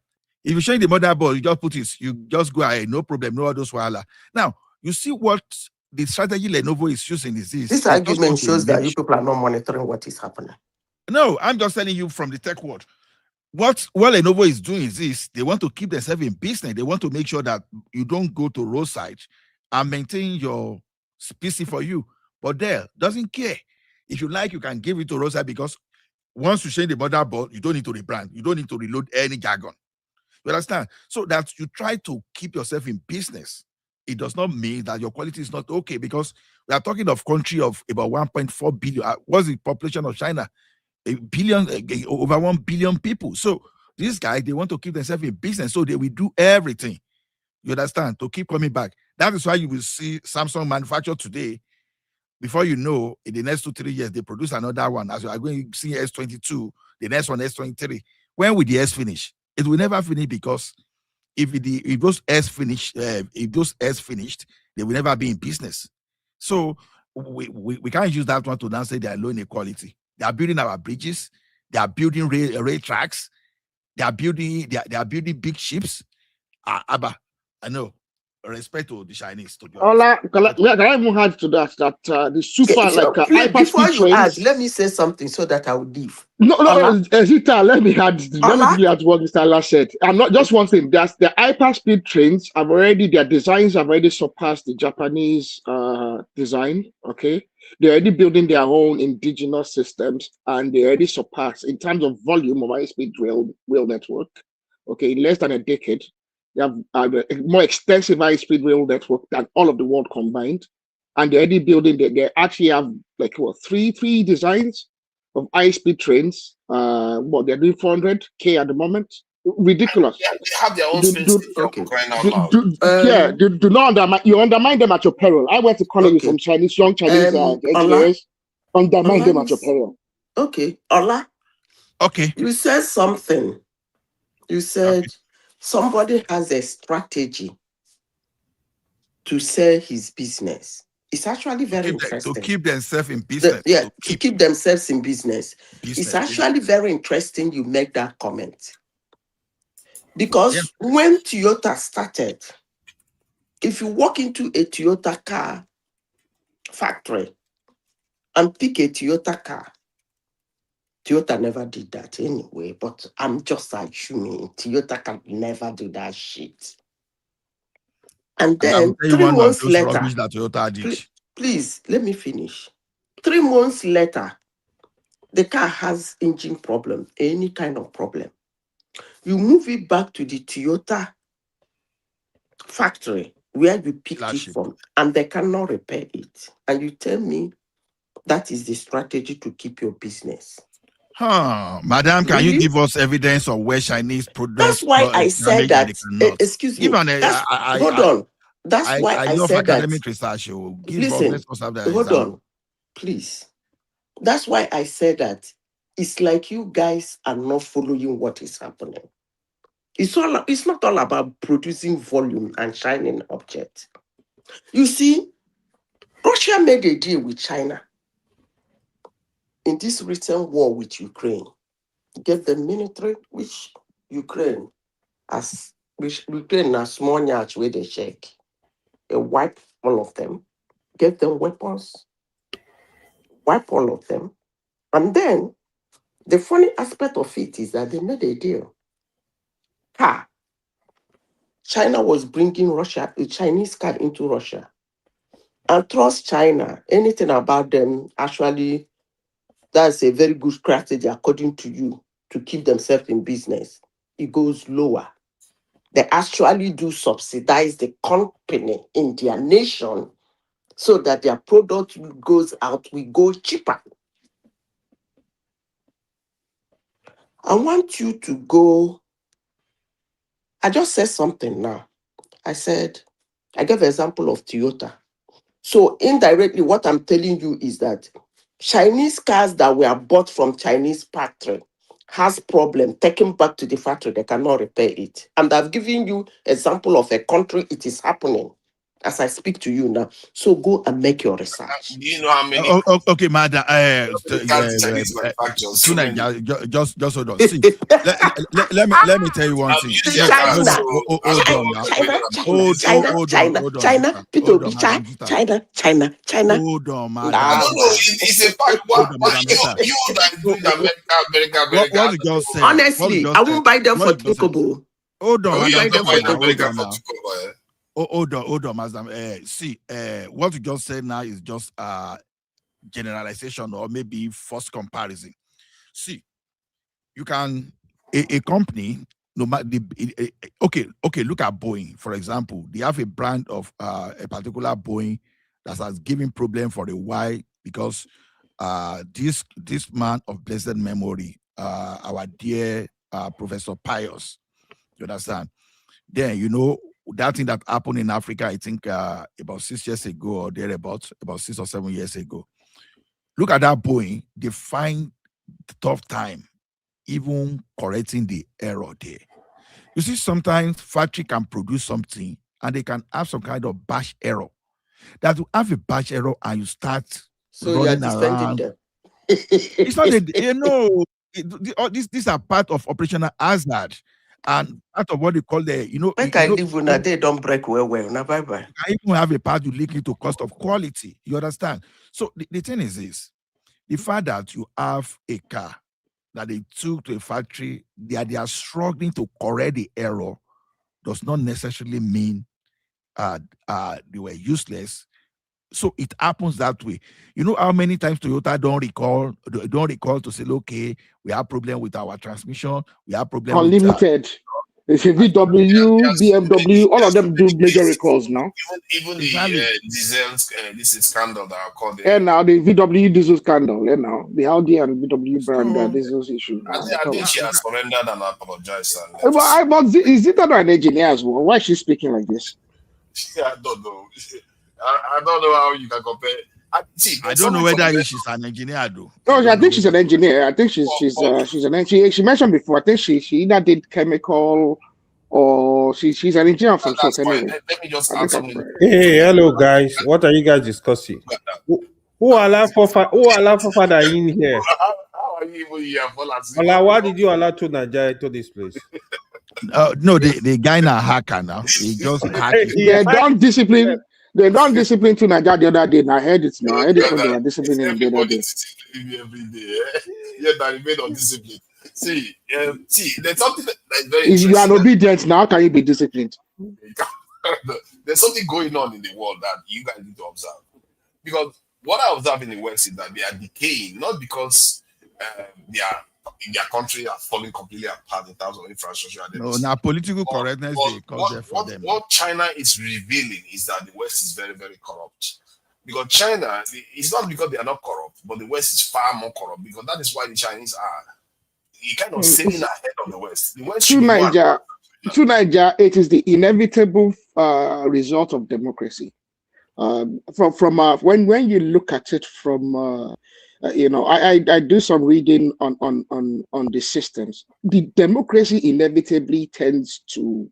if you change the motherboard, you just put it, you just go ahead, no problem, no other wahala. Now, you see what the strategy Lenovo is using is this. This argument shows that you people are not monitoring what is happening. No, I'm just telling you from the tech world. What Lenovo is doing is this: they want to keep themselves in business. They want to make sure that you don't go to roadside and maintain your PC for you. But Dell doesn't care. If you like, you can give it to roadside, because once you change the motherboard, you don't need to rebrand. You don't need to reload any jargon. You understand? So that you try to keep yourself in business. It does not mean that your quality is not okay, because we are talking of country of about 1.4 billion. What's the population of China? Over 1 billion people. So these guys, they want to keep themselves in business, so they will do everything, you understand, to keep coming back. That is why you will see Samsung manufacture today. Before you know, in the next 2-3 years, they produce another one. As you are going to see S22, the next one S23. When will the S finish? It will never finish, because if those S finished, they will never be in business. So we can't use that one to now say they are low inequality. They are building our bridges. They are building rail tracks. They are building big ships. Abba, I know. Respect to the Chinese. Ola, can I even add to that the super Before hyperspeed you trains? add, let me say something so that I will leave. No, Zita, let me quickly add what Mr. Allah said. I'm not just one thing. There's the hyperspeed trains their designs have already surpassed the Japanese design. Okay, they're already building their own indigenous systems, and they already surpass in terms of volume of high-speed rail network. Okay, in less than a decade, they have a more extensive high-speed rail network than all of the world combined, and they're already building. They actually have three designs of high-speed trains. They're doing 400K at the moment. Ridiculous. Yeah, they have their own space station, crying out loud. Do not undermine them at your peril. I went to college with some young Chinese engineers. Undermine them at your peril. Okay, Ola. Okay. You said something. You said somebody has a strategy to sell his business. It's actually very interesting. To keep themselves in business. To keep themselves in business. It's actually very interesting you make that comment. Because when Toyota started, if you walk into a Toyota car factory and pick a Toyota car, Toyota never did that anyway, but I'm just assuming Toyota can never do that shit. And then 3 months later, please, let me finish. 3 months later, the car has engine problem, any kind of problem. You move it back to the Toyota factory where you picked it from, and they cannot repair it. And you tell me that is the strategy to keep your business. Madam, can Really? you give us evidence of where Chinese products That's why I said damage and they that. cannot? Excuse me. Give an Hold on. That's why I I love said that. academic research. Give us, Listen, let us have that hold example. on, please. That's why I said that it's like you guys are not following what is happening. It's not all about producing volume and shining object. You see, Russia made a deal with China in this recent war with Ukraine. Gave them military, which Ukraine as small nyach where they shake. They wipe all of them, get them weapons, wipe all of them. And then the funny aspect of it is that they made a deal. China was bringing a Chinese car into Russia. And trust China, anything about them, actually, that's a very good strategy according to you to keep themselves in business. It goes lower. They actually do subsidize the company in their nation so that their product goes out, we go cheaper. I want you to go. I just said something now. I gave an example of Toyota. So indirectly, what I'm telling you is that Chinese cars that were bought from Chinese factory has problem taken back to the factory, they cannot repair it. And I've given you example of a country it is happening as I speak to you now. So go and make your research. Do you know how many Okay, madam. cars the Chinese manufacture? So many. Just hold on. See, let me tell you one thing. China, Peter Obi, China. Hold on, madam. I don't know. It's a fact. What you that do in America. What you just said? Honestly, I won't buy them for Tukobo. Hold on, madam. Hold on, madam. See, what you just said now is just generalization or maybe false comparison. See, you can a company, no matter okay, look at Boeing, for example. They have a brand of a particular Boeing that has given problem for a while because this man of blessed memory, our dear Professor Pius, you understand? Then that thing that happened in Africa, I think about 6 years ago or thereabouts, about 6 or 7 years ago. Look at that Boeing. They find the tough time even correcting the error there. You see, sometimes factory can produce something and they can have some kind of batch error. That you have a batch error and you start running around. It's not these are part of operational hazard. And part of what they call the, they don't break well. Now, bye-bye. You can even have a part you link into cost of quality. You understand? So the thing is this: the fact that you have a car that they took to a factory, they are struggling to correct the error, does not necessarily mean they were useless. So it happens that way. You know how many times Toyota don't recall to say, okay, we have problem with our transmission, we have problem Unlimited. It's a VW, BMW, all of them do major recalls now. Even the diesel, this is scandal that are called. And now the VW diesel scandal. And now the Audi and VW brand diesel issue. I think she has surrendered and apologized. But is it not an engineer as well? Why is she speaking like this? I don't know. I don't know how you can compare. I don't know whether she's an engineer though. No, I think she's an engineer. I think she's an engineer. She mentioned before. I think she either did chemical or she's an engineer of some sort. Anyway. Let me just ask something. Hey, hello guys. What are you guys discussing? Who allow father in here? How are you even here? Why did you allow to Nigeria to this place? No, the guy now hacker now. He just hacked. They don't discipline. They don't discipline to Nigeria the other day. I heard it now. I heard it when they were disciplining the other day. Every day, yeah, that remain on discipline. See, there's something that's very If you are obedient now, can you be disciplined? There's something going on in the world that you guys need to observe. Because what I observe in the West is that they are decaying, not because their country are falling completely apart in terms of infrastructure. No, now political correctness they cause there for them. What China is revealing is that the West is very, very corrupt. Because China, it's not because they are not corrupt, but the West is far more corrupt, because that is why the Chinese are kind of sailing ahead of the West. The West should To be more. Niger, it is the inevitable result of democracy. When you look at it from I do some reading on the systems. The democracy inevitably tends to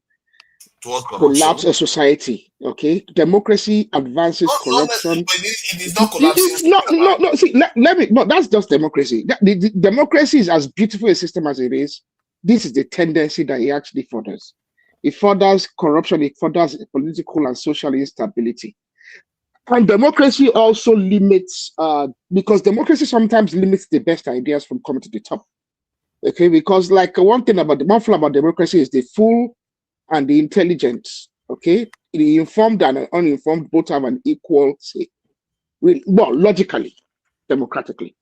collapse a society. Okay, democracy advances corruption. It is not collapsing. No. See, let me. No, that's just democracy. The democracy is as beautiful a system as it is. This is the tendency that it actually furthers. It furthers corruption. It furthers political and social instability. And democracy also limits, because democracy sometimes limits the best ideas from coming to the top. Okay, because like one thing about democracy is the fool and the intelligent. Okay, the informed and uninformed both have an equal say. Well, logically, democratically.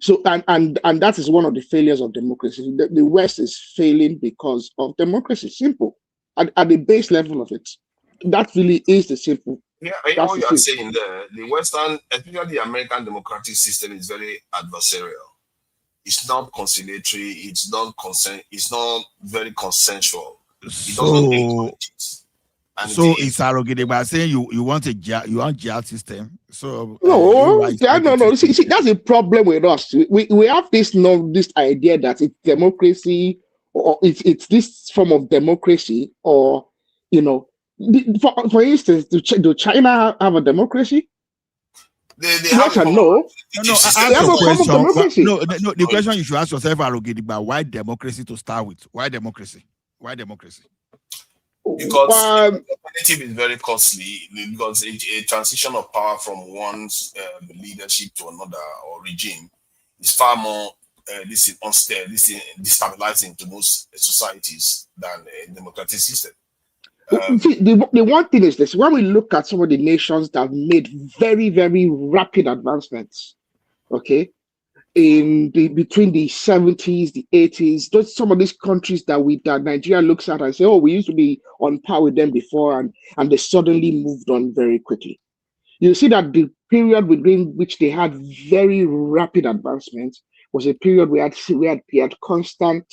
So and that is one of the failures of democracy. The West is failing because of democracy. Simple. At the base level of it, that really is the simple. Yeah, I know what you are saying there. The Western, especially the American democratic system, is very adversarial. It's not conciliatory. It's not very consensual. It doesn't encourage it. And so it's arrogant by saying you want jail system. So no. See, that's a problem with us. We have this idea that it's democracy, or it's this form of democracy, or for instance, do China have a democracy? They yes and no. The question you should ask yourself, arrogant, about why democracy to start with? Why democracy? Because alternative is very costly, because a transition of power from one's leadership to another or regime is far more destabilizing to most societies than a democratic system. See, the one thing is this: when we look at some of the nations that have made very, very rapid advancements, okay, between the 70s, the 80s, those some of these countries that Nigeria looks at and say, oh, we used to be on par with them before, and they suddenly moved on very quickly. You see that the period within which they had very rapid advancements was a period we had constant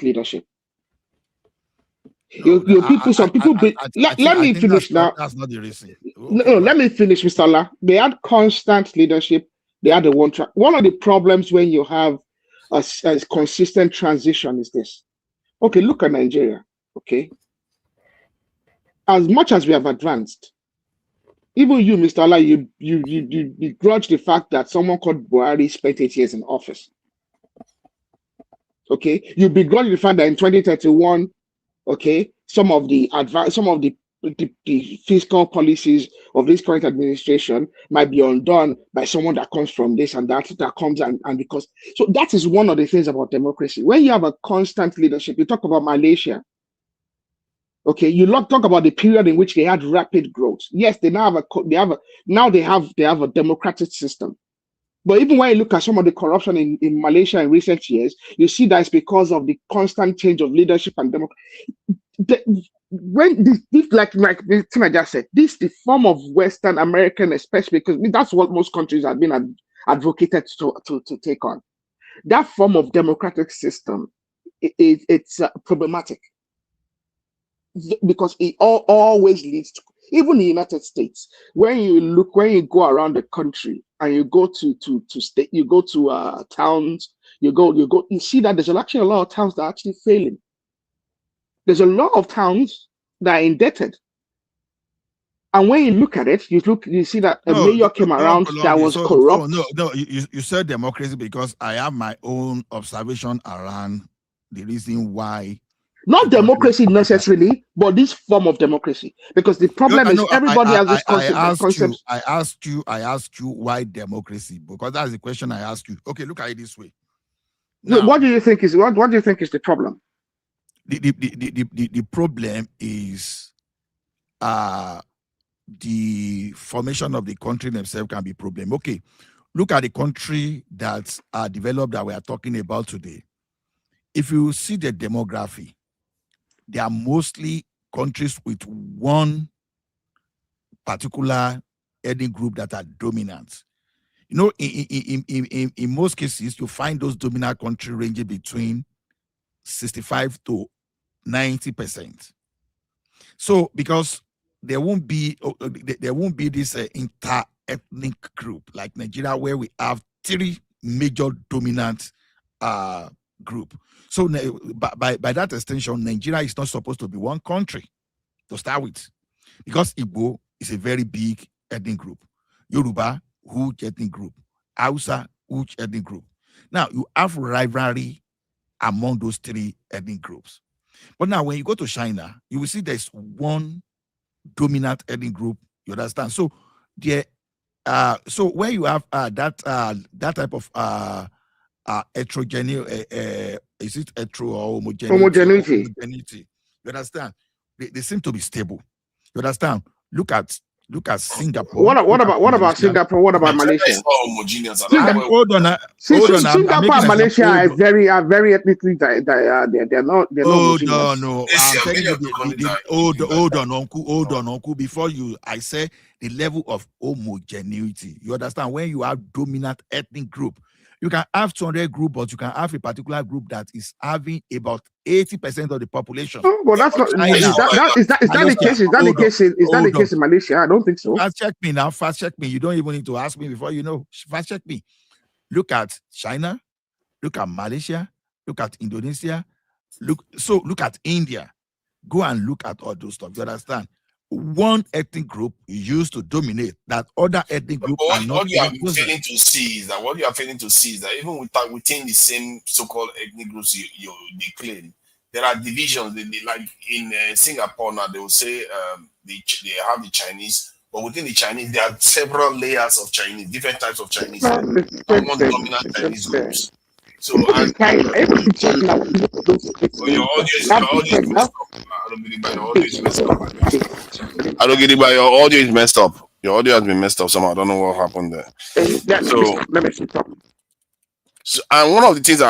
leadership. Let me finish now. That's not the reason. No, let me finish, Mr. Allah. They had constant leadership. They had one track. One of the problems when you have a consistent transition is this. Okay, look at Nigeria. Okay, as much as we have advanced, even you, Mr. Allah, you begrudge the fact that someone called Buhari spent 8 years in office. Okay, you begrudge the fact that in 2031. Okay, some of the fiscal policies of this current administration might be undone by someone that comes from this and that comes and because. So that is one of the things about democracy. When you have a constant leadership, you talk about Malaysia. Okay, you talk about the period in which they had rapid growth. Yes, they now have a democratic system. But even when you look at some of the corruption in Malaysia in recent years, you see that it's because of the constant change of leadership and democracy. When this like the thing I just said, this is the form of Western American, especially because that's what most countries have been advocated to take on. That form of democratic system, it's problematic because it always leads to, even in the United States, when you go around the country and you go to state, you go to towns, you see that there's actually a lot of towns that are actually failing. There's a lot of towns that are indebted. And when you look at it, you see that a mayor came around that was corrupt. You said democracy because I have my own observation around the reason why. Not democracy necessarily, but this form of democracy. Because the problem is everybody has this concept. I asked you why democracy, because that's the question I asked you. Okay, look at it this way. Now, what do you think is the problem? The problem is the formation of the country themselves can be a problem. Okay, look at the country that are developed that we are talking about today. If you see the demography, they are mostly countries with one particular ethnic group that are dominant. You know, in most cases, you find those dominant countries ranging between 65 to 90%. So because there won't be this inter-ethnic group like Nigeria, where we have 3 major dominant group. So by that extension, Nigeria is not supposed to be one country to start with, because Igbo is a very big ethnic group, Yoruba, huge ethnic group, Hausa, huge ethnic group. Now you have rivalry among those 3 ethnic groups. But now when you go to China, you will see there's one dominant ethnic group. You understand? So there, so where you have that type of heterogeneity, is it hetero or homogeneity? Homogeneity. You understand? They seem to be stable. You understand? Look at Singapore. What about Singapore? What about Malaysia? Hold on. Singapore and Malaysia are very ethnically they're not. Hold on, no. I'm telling you, hold on, uncle. Before I say the level of homogeneity. You understand? When you have dominant ethnic group, you can have 200 group, but you can have a particular group that is having about 80% of the population. Oh, but that's not. Is that the case? Is that the case in Malaysia? I don't think so. Fast check me now. Fast check me. You don't even need to ask me before you know. Fast check me. Look at China. Look at Malaysia. Look at Indonesia. Look at India. Go and look at all those stuff. You understand? One ethnic group used to dominate that other ethnic group. What you are failing to see is that even within the same so-called ethnic groups they claim, there are divisions. Like in Singapore now, they will say they have the Chinese, but within the Chinese there are several layers of Chinese, different types of Chinese among dominant Chinese groups. So your audio is messed up. I don't believe your audio is messed up. I don't get it, but your audio is messed up. Your audio has been messed up somehow. I don't know what happened there. So and one of the things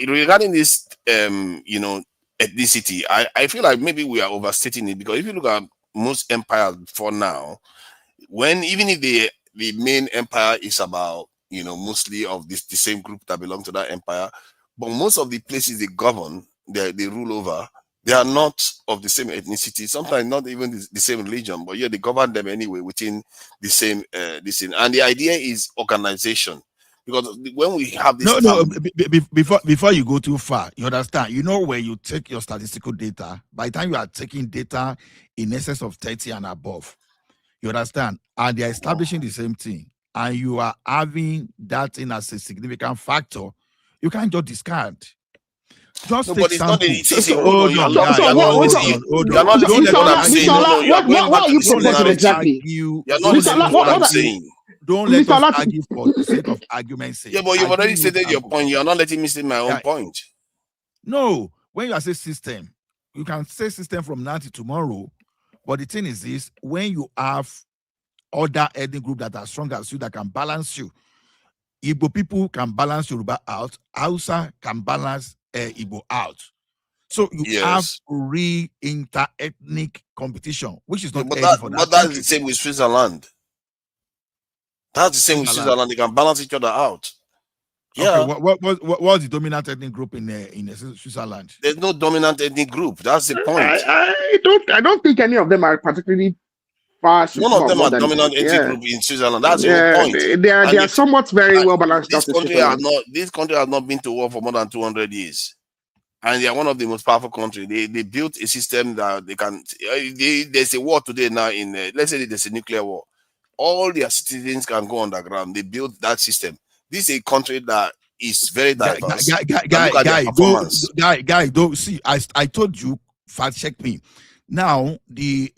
regarding this ethnicity, I feel like maybe we are overstating it, because if you look at most empires before now, even if the main empire is about mostly of the same group that belong to that empire, but most of the places they govern, they rule over, they are not of the same ethnicity, sometimes not even the same religion, but yeah, they govern them anyway within the same and the idea is organization, because when we have this before you go too far, you understand, where you take your statistical data, by the time you are taking data in excess of 30 and above, you understand, and they are establishing the same thing, and you are having that in as a significant factor, you can't just discard. Just take sample. Hold on. What are you proposing exactly? What I'm saying. Don't let us argue for the sake of argument's sake. Yeah, but you've already stated your point. You are not letting me state my own point. No, when you are saying system, you can say system from now to tomorrow. But the thing is this: when you have other ethnic group that are strong as you, that can balance you, Igbo people can balance Yoruba out, Hausa can balance Igbo out. So you have real inter-ethnic competition, which is not easy for that. But that's the same with Switzerland. That's the same with Switzerland. They can balance each other out. Yeah. Okay, what's the dominant ethnic group in Switzerland? There's no dominant ethnic group. That's the point. I don't think any of them are particularly far. None of them are dominant ethnic group in Switzerland. That's the whole point. They are somewhat very well balanced. This country has not been to war for more than 200 years. And they are one of the most powerful countries. They built a system that they can. There's a war today now in. Let's say there's a nuclear war. All their citizens can go underground. They built that system. This is a country that is very diverse. Guy, don't see. I told you, fact check me. Now the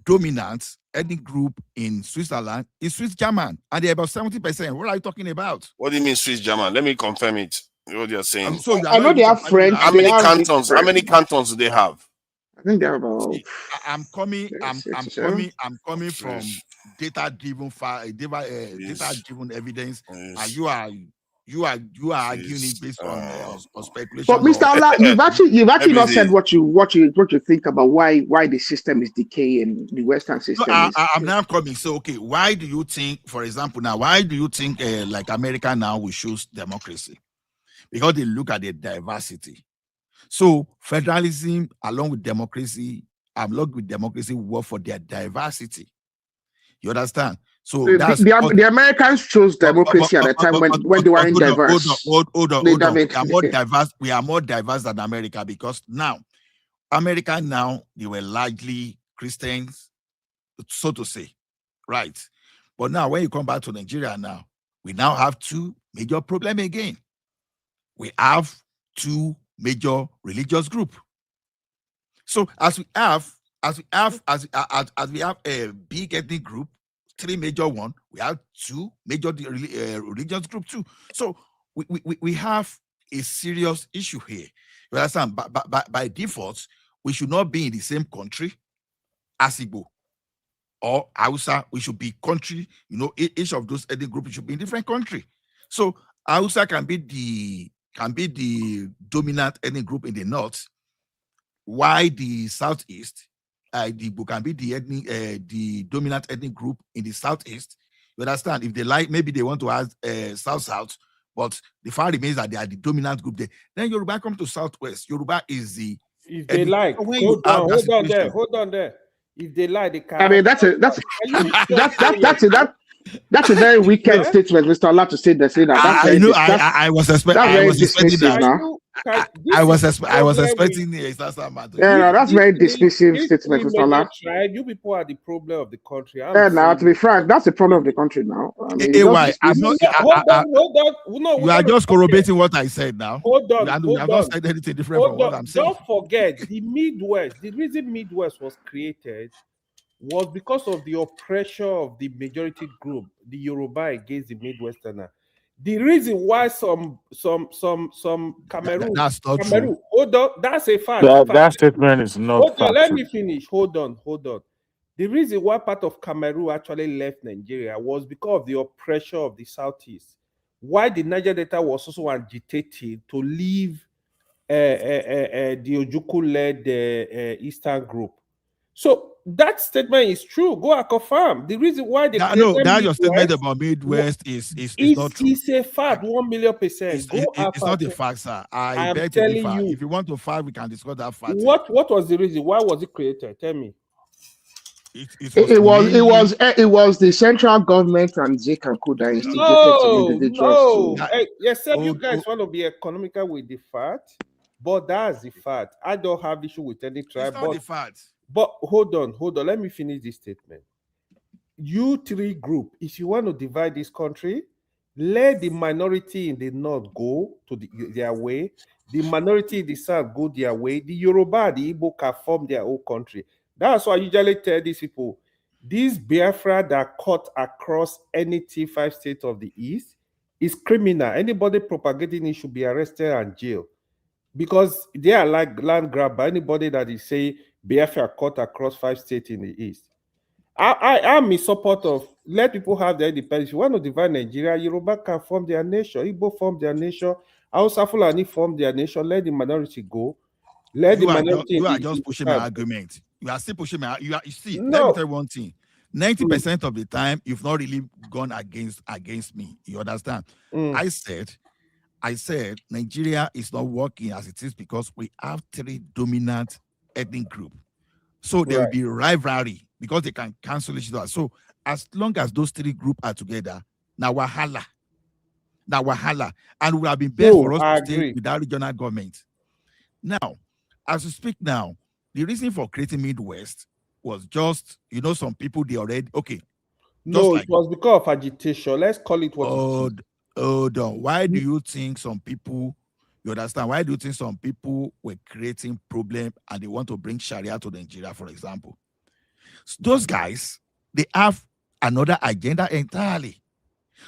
dominant ethnic group in Switzerland is Swiss German, and they're about 70%. What are you talking about? What do you mean Swiss German? Let me confirm it. What you're saying. I know they have French. How many cantons? How many cantons do they have? I think they're about. I'm coming from data-driven evidence, and you are You are arguing it based on speculation. But Mr. Allah, you've actually not said what you think about why the system is decaying, the Western system. No, I'm now coming. So okay, why do you think, for example, now why do you think like America now will choose democracy? Because they look at the diversity. So federalism along with democracy work for their diversity. You understand? So the Americans chose democracy at a time when they weren't diverse. Hold on. We are more diverse than America, because now America they were largely Christians, so to say, right? But now when you come back to Nigeria now, we now have two major problems again. We have two major religious groups. So as we have a big ethnic group, three major one, we have two major religious groups too. So we have a serious issue here. You understand? By default, we should not be in the same country as Igbo or Hausa. We should be country, each of those ethnic groups should be in different country. So Hausa can be the dominant ethnic group in the north, while the southeast, the Igbo can be the dominant ethnic group in the southeast. You understand? If they like, maybe they want to add south, but the fact remains that they are the dominant group there. Then Yoruba come to southwest. Yoruba is the. If they like, hold on there. If they like, they can. I mean, that's a very wicked statement, Mr. Allah, to say that. I was expecting that. I was expecting the that's very dismissive statement, Mr. Allah. You people are the problem of the country. Now, to be frank, that's the problem of the country now. I mean, hold on. You are just corroborating what I said now. Hold on. You have not said anything different from what I'm saying. Don't forget, the Midwest. The reason Midwest was created was because of the oppression of the majority group, the Yoruba, against the Midwesterner. The reason why some Cameroon, that's not Cameroon, true. hold on, that's a fact. That statement is not hold on, let me finish. Hold on. The reason why part of Cameroon actually left Nigeria was because of the oppression of the Southeast. Why the Niger Delta was also agitated to leave the Ojukwu-led Eastern group. So that statement is true. Go and confirm. The reason why they that your statement about Midwest is not true. It's a fact, 1,000,000%. It's not a fact, sir. I beg to differ. If you want to fight, we can discuss that fact. What was the reason? Why was it created? Tell me. It was the central government and Zik and Kuda that instigated some individuals. Yes, sir. You guys want to be economical with the fact, but that's the fact. I don't have issue with any tribe. It's not the fact. But hold on. Let me finish this statement. You three group, if you want to divide this country, let the minority in the north go to their way. The minority in the south go their way. The Yoruba, the Igbo can form their own country. That's why I usually tell these people, this Biafra that cut across any T5 state of the East is criminal. Anybody propagating it should be arrested and jailed. Because they are like land grabber. Anybody that is say Biafra cut across 5 states in the East. I am in support of let people have their independence. If you want to divide Nigeria, Yoruba can form their nation. Igbo form their nation. Hausa Fulani form their nation. Let the minority go. You are just pushing my argument. You are still pushing my. You see. Let me tell you one thing. 90% of the time, you've not really gone against me. You understand? I said Nigeria is not working as it is because we have 3 dominant ethnic groups. So there will be rivalry because they can cancel each other. So as long as those 3 groups are together, now wahala. And we have been best for us to stay without regional government. Now, as we speak now, the reason for creating Midwest was just, some people, they already, No, it was because of agitation. Let's call it what it is. Hold on. Why do you think some people, you understand, why do you think some people were creating problem and they want to bring Sharia to Nigeria, for example? Those guys, they have another agenda entirely.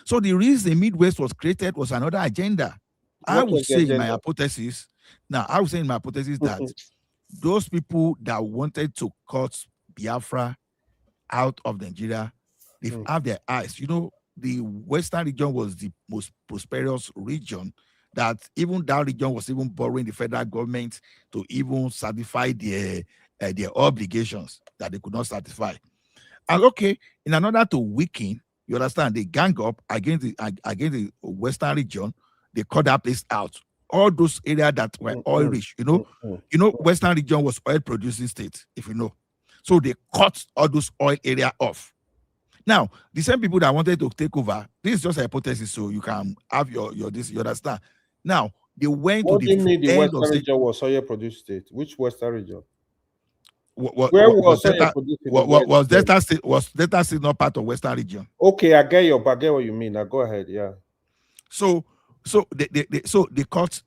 So the reason Midwest was created was another agenda. I would say in my hypothesis that those people that wanted to cut Biafra out of Nigeria, they have their eyes. the Western region was the most prosperous region, that even that region was even borrowing the federal government to even satisfy their obligations that they could not satisfy. And okay, in order to weaken, you understand, they gang up against the Western region, they cut that place out. All those areas that were oil rich, Western region was oil producing state, if you know. So they cut all those oil area off. Now, the same people that wanted to take over, this is just a hypothesis, so you can have your this, you understand. Now, they went What to do you mean the end of Western state. region was oil produced state? Which Western region? Where was Delta? Was Delta State not part of Western region? Okay, I get what you mean. Now go ahead, yeah. So they cut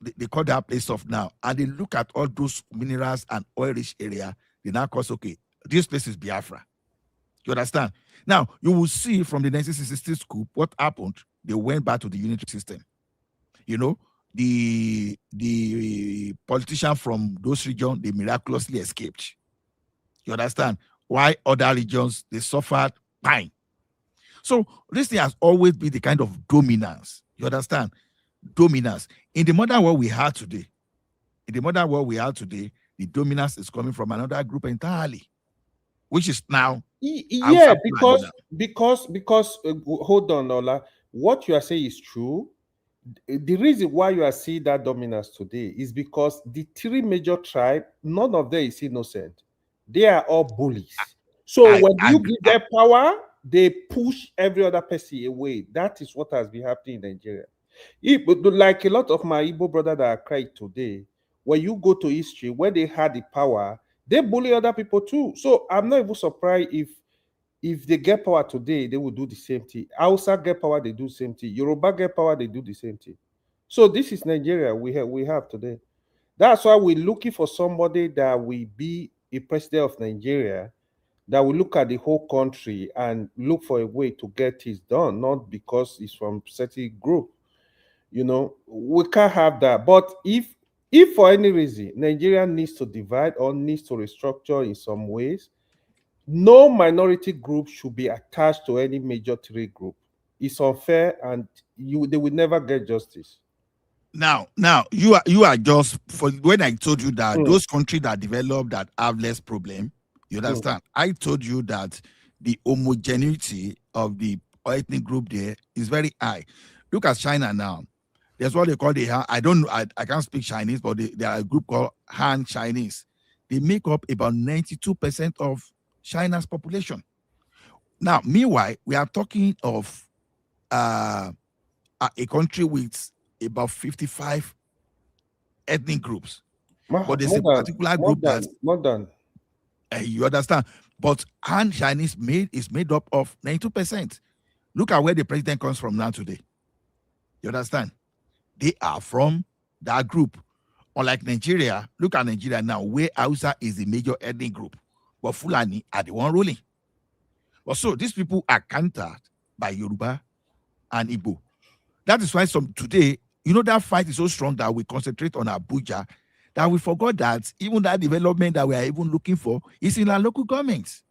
that place off now, and they look at all those minerals and oil-rich area. They now cause, okay, this place is Biafra. You understand? Now you will see from the 1960 scoop what happened. They went back to the unitary system. The politician from those regions, they miraculously escaped. You understand? Why other regions, they suffered pain. So this thing has always been the kind of dominance. You understand? Dominance. In the modern world we have today, the dominance is coming from another group entirely, which is now. Yeah, because hold on, Ola. What you are saying is true. The reason why you are seeing that dominance today is because the three major tribes, none of them is innocent. They are all bullies. So when you give them power, they push every other person away. That is what has been happening in Nigeria. Like a lot of my Igbo brothers that are crying today, when you go to history, when they had the power, they bully other people too. So I'm not even surprised if they get power today, they will do the same thing. Hausa get power, they do the same thing. Yoruba get power, they do the same thing. So this is Nigeria we have today. That's why we're looking for somebody that will be a president of Nigeria, that will look at the whole country and look for a way to get things done, not because it's from certain group. We can't have that. But if for any reason Nigeria needs to divide or needs to restructure in some ways, no minority group should be attached to any major three group. It's unfair, and they will never get justice. Now you are just, for when I told you that those countries that develop that have less problem, you understand? I told you that the homogeneity of the ethnic group there is very high. Look at China now. There's what they call I don't know, I can't speak Chinese, but there are a group called Han Chinese. They make up about 92% of China's population. Now, meanwhile, we are talking of a country with about 55 ethnic groups. But there's a particular group that's not done. You understand? But Han Chinese is made up of 92%. Look at where the president comes from now today. You understand? They are from that group. Unlike Nigeria, look at Nigeria now, where Hausa is the major ethnic group, but Fulani are the one ruling. But so these people are countered by Yoruba and Igbo. That is why today, that fight is so strong that we concentrate on Abuja, that we forgot that even that development that we are even looking for is in our local governments.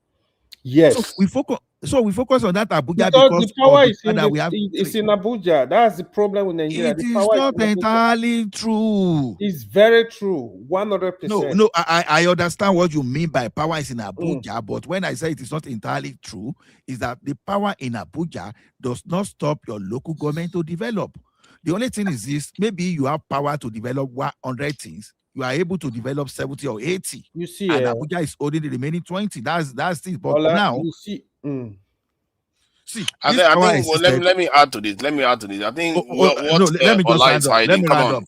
Yes. So we focus on that Abuja because the power is in it's in Abuja. That's the problem with Nigeria. It is not entirely true. It's very true, 100%. No, I understand what you mean by power is in Abuja, but when I say it is not entirely true, is that the power in Abuja does not stop your local government to develop. The only thing is this: maybe you have power to develop 100 things, you are able to develop 70 or 80. You see, and Abuja is holding the remaining 20. That's it. But Ola, now, you see. See, I think let me add to this. Let me add to this. I think let me Ola is hiding. Come on. up.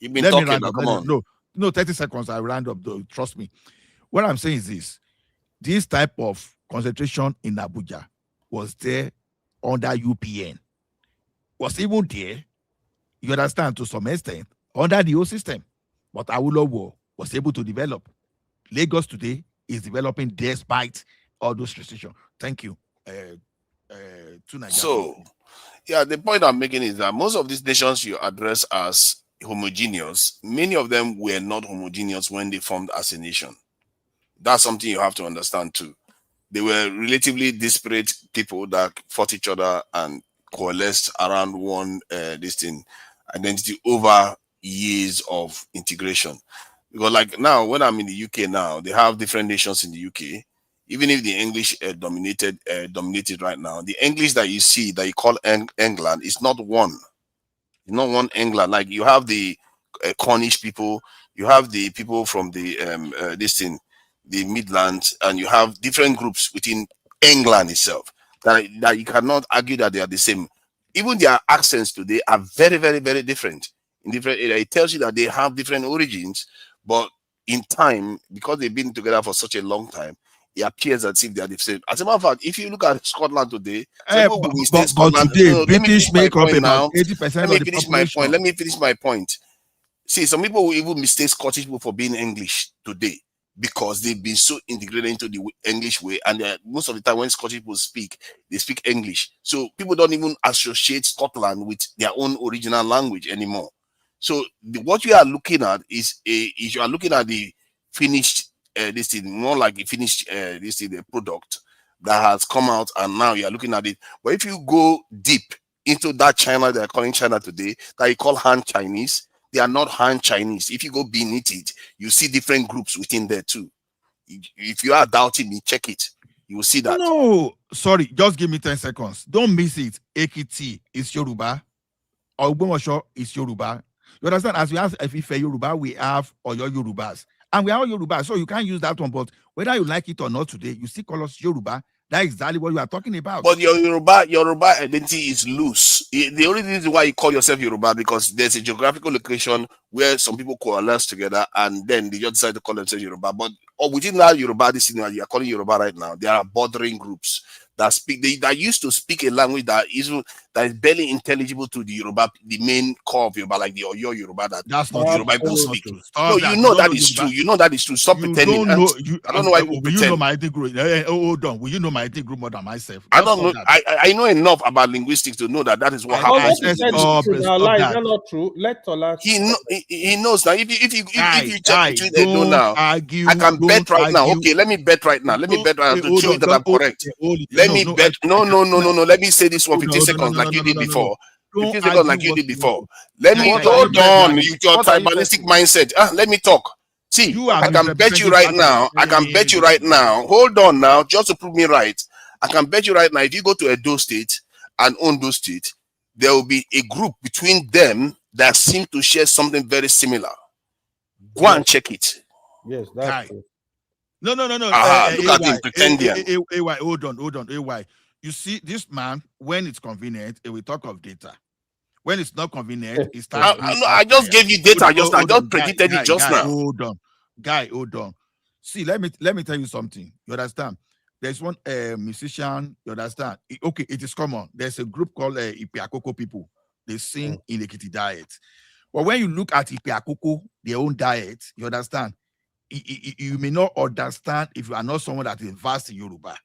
You've been talking now. Come on. No, 30 seconds. I round up, though. Trust me. What I'm saying is this type of concentration in Abuja was there under UPN. Was even there, you understand, to some extent, under the old system. But Awolowo was able to develop. Lagos today is developing despite all those restrictions. Thank you. So, yeah, the point I'm making is that most of these nations you address as homogeneous, many of them were not homogeneous when they formed as a nation. That's something you have to understand too. They were relatively disparate people that fought each other and coalesced around one this thing identity over years of integration. Because like now, when I'm in the UK now, they have different nations in the UK. Even if the English dominated right now, the English that you see that you call England is not one. It's not one England. Like you have the Cornish people, you have the people from the this thing, the Midlands, and you have different groups within England itself that you cannot argue that they are the same. Even their accents today are very, very, very different in different areas. It tells you that they have different origins, but in time, because they've been together for such a long time, it appears as if they are the same. As a matter of fact, if you look at Scotland today, people will mistake Scotland. today, No, let me British finish my make up point about now. 80% Let me of the finish my point. population. Let me finish my point. See, some people will even mistake Scottish people for being English today because they've been so integrated into the English way, and most of the time when Scottish people speak, they speak English. So people don't even associate Scotland with their own original language anymore. So what you are looking at is you are looking at the finished this thing, more like a finished this thing, the product that has come out, and now you are looking at it. But if you go deep into that China they're calling China today, that you call Han Chinese, they are not Han Chinese. If you go beneath it, you see different groups within there too. If you are doubting me, check it. You will see that. No, sorry, just give me 10 seconds. Don't miss it. Ekiti is Yoruba. Ogbomosho is Yoruba. You understand? As we have Ife Yoruba, we have Oyo Yorubas. And we are all Yoruba, so you can't use that one. But whether you like it or not today, you still call us Yoruba. That is exactly what you are talking about. But your Yoruba identity is loose. The only reason why you call yourself Yoruba because there's a geographical location where some people coalesce together and then they just decide to call themselves Yoruba. But within that Yoruba, this thing that you are calling Yoruba right now, there are bordering groups that speak that used to speak a language that is barely intelligible to the Yoruba, the main core of Yoruba, like the Oyo Yoruba that that's not Yoruba people true. speak. Stop No, that. you know don't that know is Yoruba. true. You know that is true. Stop You pretending. don't know. I don't know why people will pretend. you know my ethnic group? Hold on. Will you know my ethnic group more than myself? I don't know. I know enough about linguistics to know that that is what But happens. what you said is true. Now, lie, is that not true? Let Tola. He knows now. If you check between don't Edo now, argue, I can bet right now. Okay, let me bet right now. Let me bet right now to show you that I'm correct. Let me bet. No. Let me say this one 15 seconds like you did before. 15 seconds like you did before. Let me hold on. You your tribalistic mindset. Let me talk. See, I can bet you right now. I can bet you right now. Hold on now, just to prove me right. I can bet you right now. If you go to Edo State and Ondo State, there will be a group between them that seem to share something very similar. Go and check it. Yes, that's true. No. Look at him pretending. Hold on. AY. You see, this man, when it's convenient, he will talk of data. When it's not convenient, he starts. I just gave you data just now. I just predicted it just now. Hold on. See, let me tell you something. You understand? There's one musician. You understand? Okay, it is common. There's a group called Ipiakoko people. They sing in the Ekiti diet. But when you look at Ipiakoko, their own diet, you understand? You may not understand if you are not someone that is vast in Yoruba.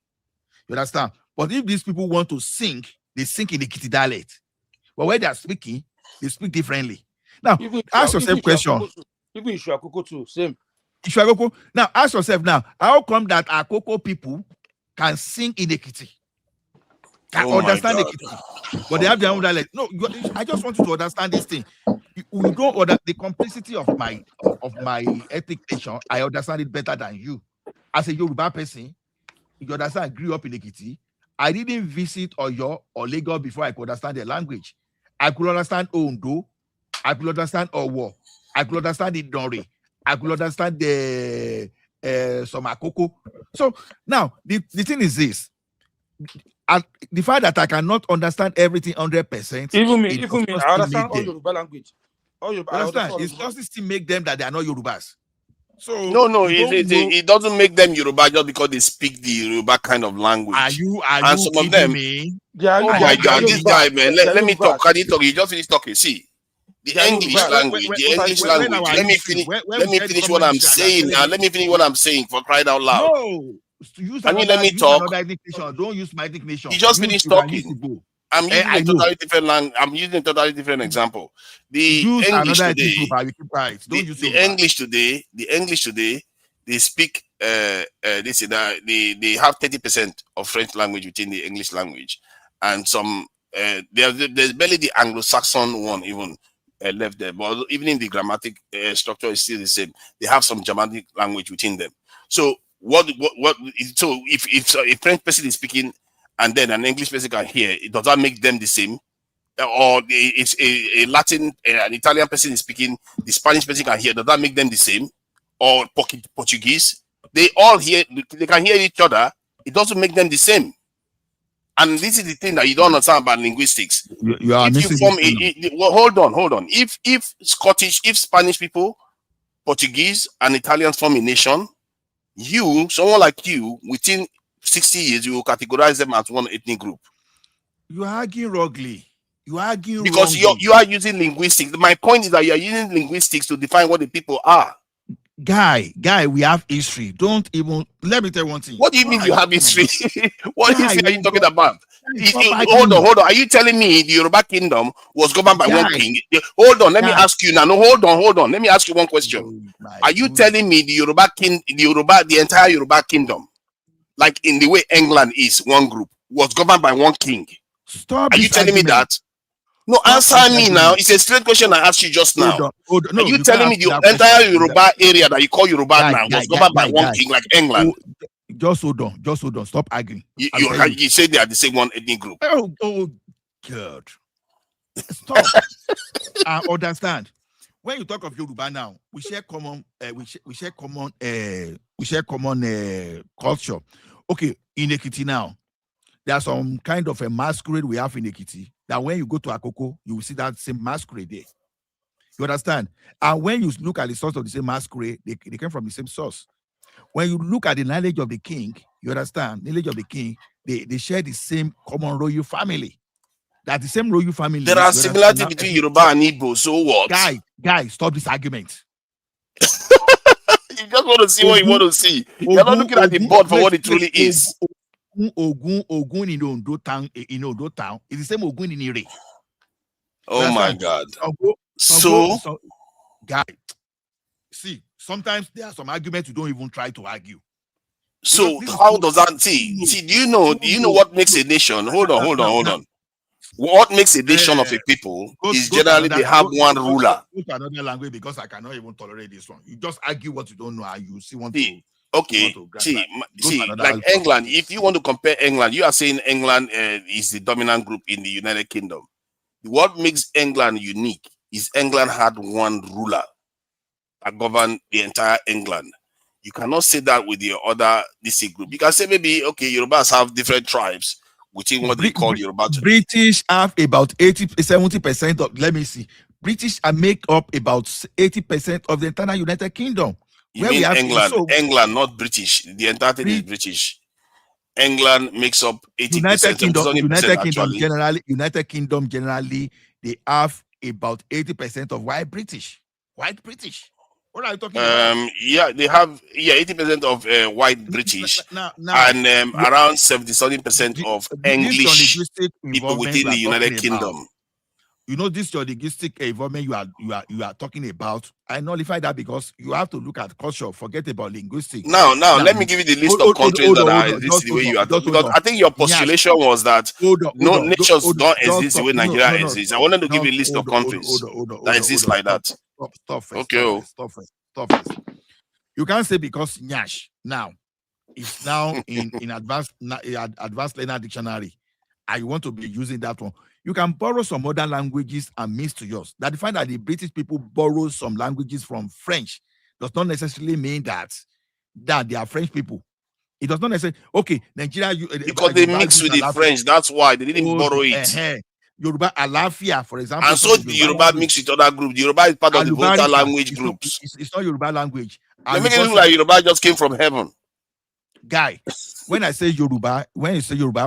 You understand? But if these people want to sing, they sing in the Ekiti dialect. But when they are speaking, they speak differently. Now, ask yourself a question. Even Ishuakoko too, same. Ishuakoko. Now, ask yourself now, how come that Akoko people can sing in Ekiti? Can understand Ekiti? But they have their own dialect. No, I just want you to understand this thing. We don't order the complexity of my ethnic nation. I understand it better than you. As a Yoruba person, you understand, I grew up in Ekiti. I didn't visit Oyo or Lagos before I could understand the language. I could understand Ondo. I could understand Owo. I could understand the Dori. I could understand the Somakoko. So now the thing is this. The fact that I cannot understand everything 100%. Even me, I understand all Yoruba language. It's just to make them that they are not Yorubas. So it doesn't make them Yoruba just because they speak the Yoruba kind of language. Are you some of them? Me? Oh my God, this guy, man. Let me talk. Can you talk? You just finish talking. See, the English language. Let me finish what I'm saying. Now, let me finish what I'm saying for crying out loud. No. Can you let me talk? Don't use my nation. You just finished talking. I'm using a totally different language. I'm using a totally different example. The English today, they speak. They say that they have 30% of French language within the English language, and some There's barely the Anglo-Saxon one even left there, but even in the grammatic structure is still the same. They have some Germanic language within them. So so if a French person is speaking and then an English person can hear, does that make them the same? Or it's a Latin, an Italian person is speaking, the Spanish person can hear, does that make them the same? Or Portuguese? They all hear, they can hear each other. It doesn't make them the same. And this is the thing that you don't understand about linguistics. You are if you form well, hold on. If Spanish people, Portuguese, and Italians form a nation, someone like you, within 60 years, you will categorize them as one ethnic group. You are arguing wrongly. You are arguing because wrongly. you are using linguistics. My point is that you are using linguistics to define what the people are. Guy, we have history. Don't even let me tell you one thing. What do you mean you have history? What history are you talking about? Hold on. Are you telling me the Yoruba kingdom was governed by one king? Hold on, let me ask you now. No, hold on. Let me ask you one question. Are you telling me the entire Yoruba kingdom, like in the way England is one group, was governed by one king? Stop. Are you telling me that? No, answer me now. It's a straight question I asked you just now. Hold on. No, are you telling me the entire Yoruba area that you call Yoruba now was governed by one king like England? Just hold on. Stop arguing. You say they are the same one ethnic group. Oh God. Stop. I understand. When you talk of Yoruba now, we share common culture. Okay, in Ekiti now, there's some kind of a masquerade we have in Ekiti that when you go to Akoko, you will see that same masquerade there. You understand? And when you look at the source of the same masquerade, they came from the same source. When you look at the lineage of the king, you understand, lineage of the king, they share the same common royal family. That the same royal family. There are similarities between Yoruba and Igbo, so what? Guy, stop this argument. You just want to see what you want to see. You're not looking at the board for what it truly is. Ogun in Ondo town is the same Ogun in Ire. Oh my God. So, guy, see, sometimes there are some arguments you don't even try to argue. So how does that see? Do you know what makes a nation? Hold on. What makes a nation of a people is generally they have one ruler. Go to another language because I cannot even tolerate this one. You just argue what you don't know and you see one thing. Okay, like England, if you want to compare England, you are saying England is the dominant group in the United Kingdom. What makes England unique is England had one ruler that governed the entire England. You cannot say that with your other DC group. You can say maybe, okay, Yorubas have different tribes within what they call Yoruba. British have about 70% of, let me see, British make up about 80% of the entire United Kingdom. You mean England? England, not British. The entire thing is British. England makes up 80%. United Kingdom generally, they have about 80% of white British. White British. What are you talking about? Yeah, they have 80% of white British and around 70% of English people within the United Kingdom. You know, this your linguistic involvement you are talking about. I nullify that because you have to look at culture. Forget about linguistics. Now, let me give you the list of countries that are exist the way you are talking. Because I think your postulation was that no nations don't exist the way Nigeria exists. I wanted to give you a list of countries that exist like that. Stop first. You can't say because Nyash now is now in advanced learner dictionary. I want to be using that one. You can borrow some other languages and mix to yours. That the fact that the British people borrow some languages from French does not necessarily mean that they are French people. It does not necessarily. Okay, Nigeria. Because they mix with the French. That's why they didn't borrow it. Yoruba Alafia, for example. And so the Yoruba mix with other groups. The Yoruba is part of the Volta language groups. It's not Yoruba language. They make it look like Yoruba just came from heaven. Guy, when you say Yoruba,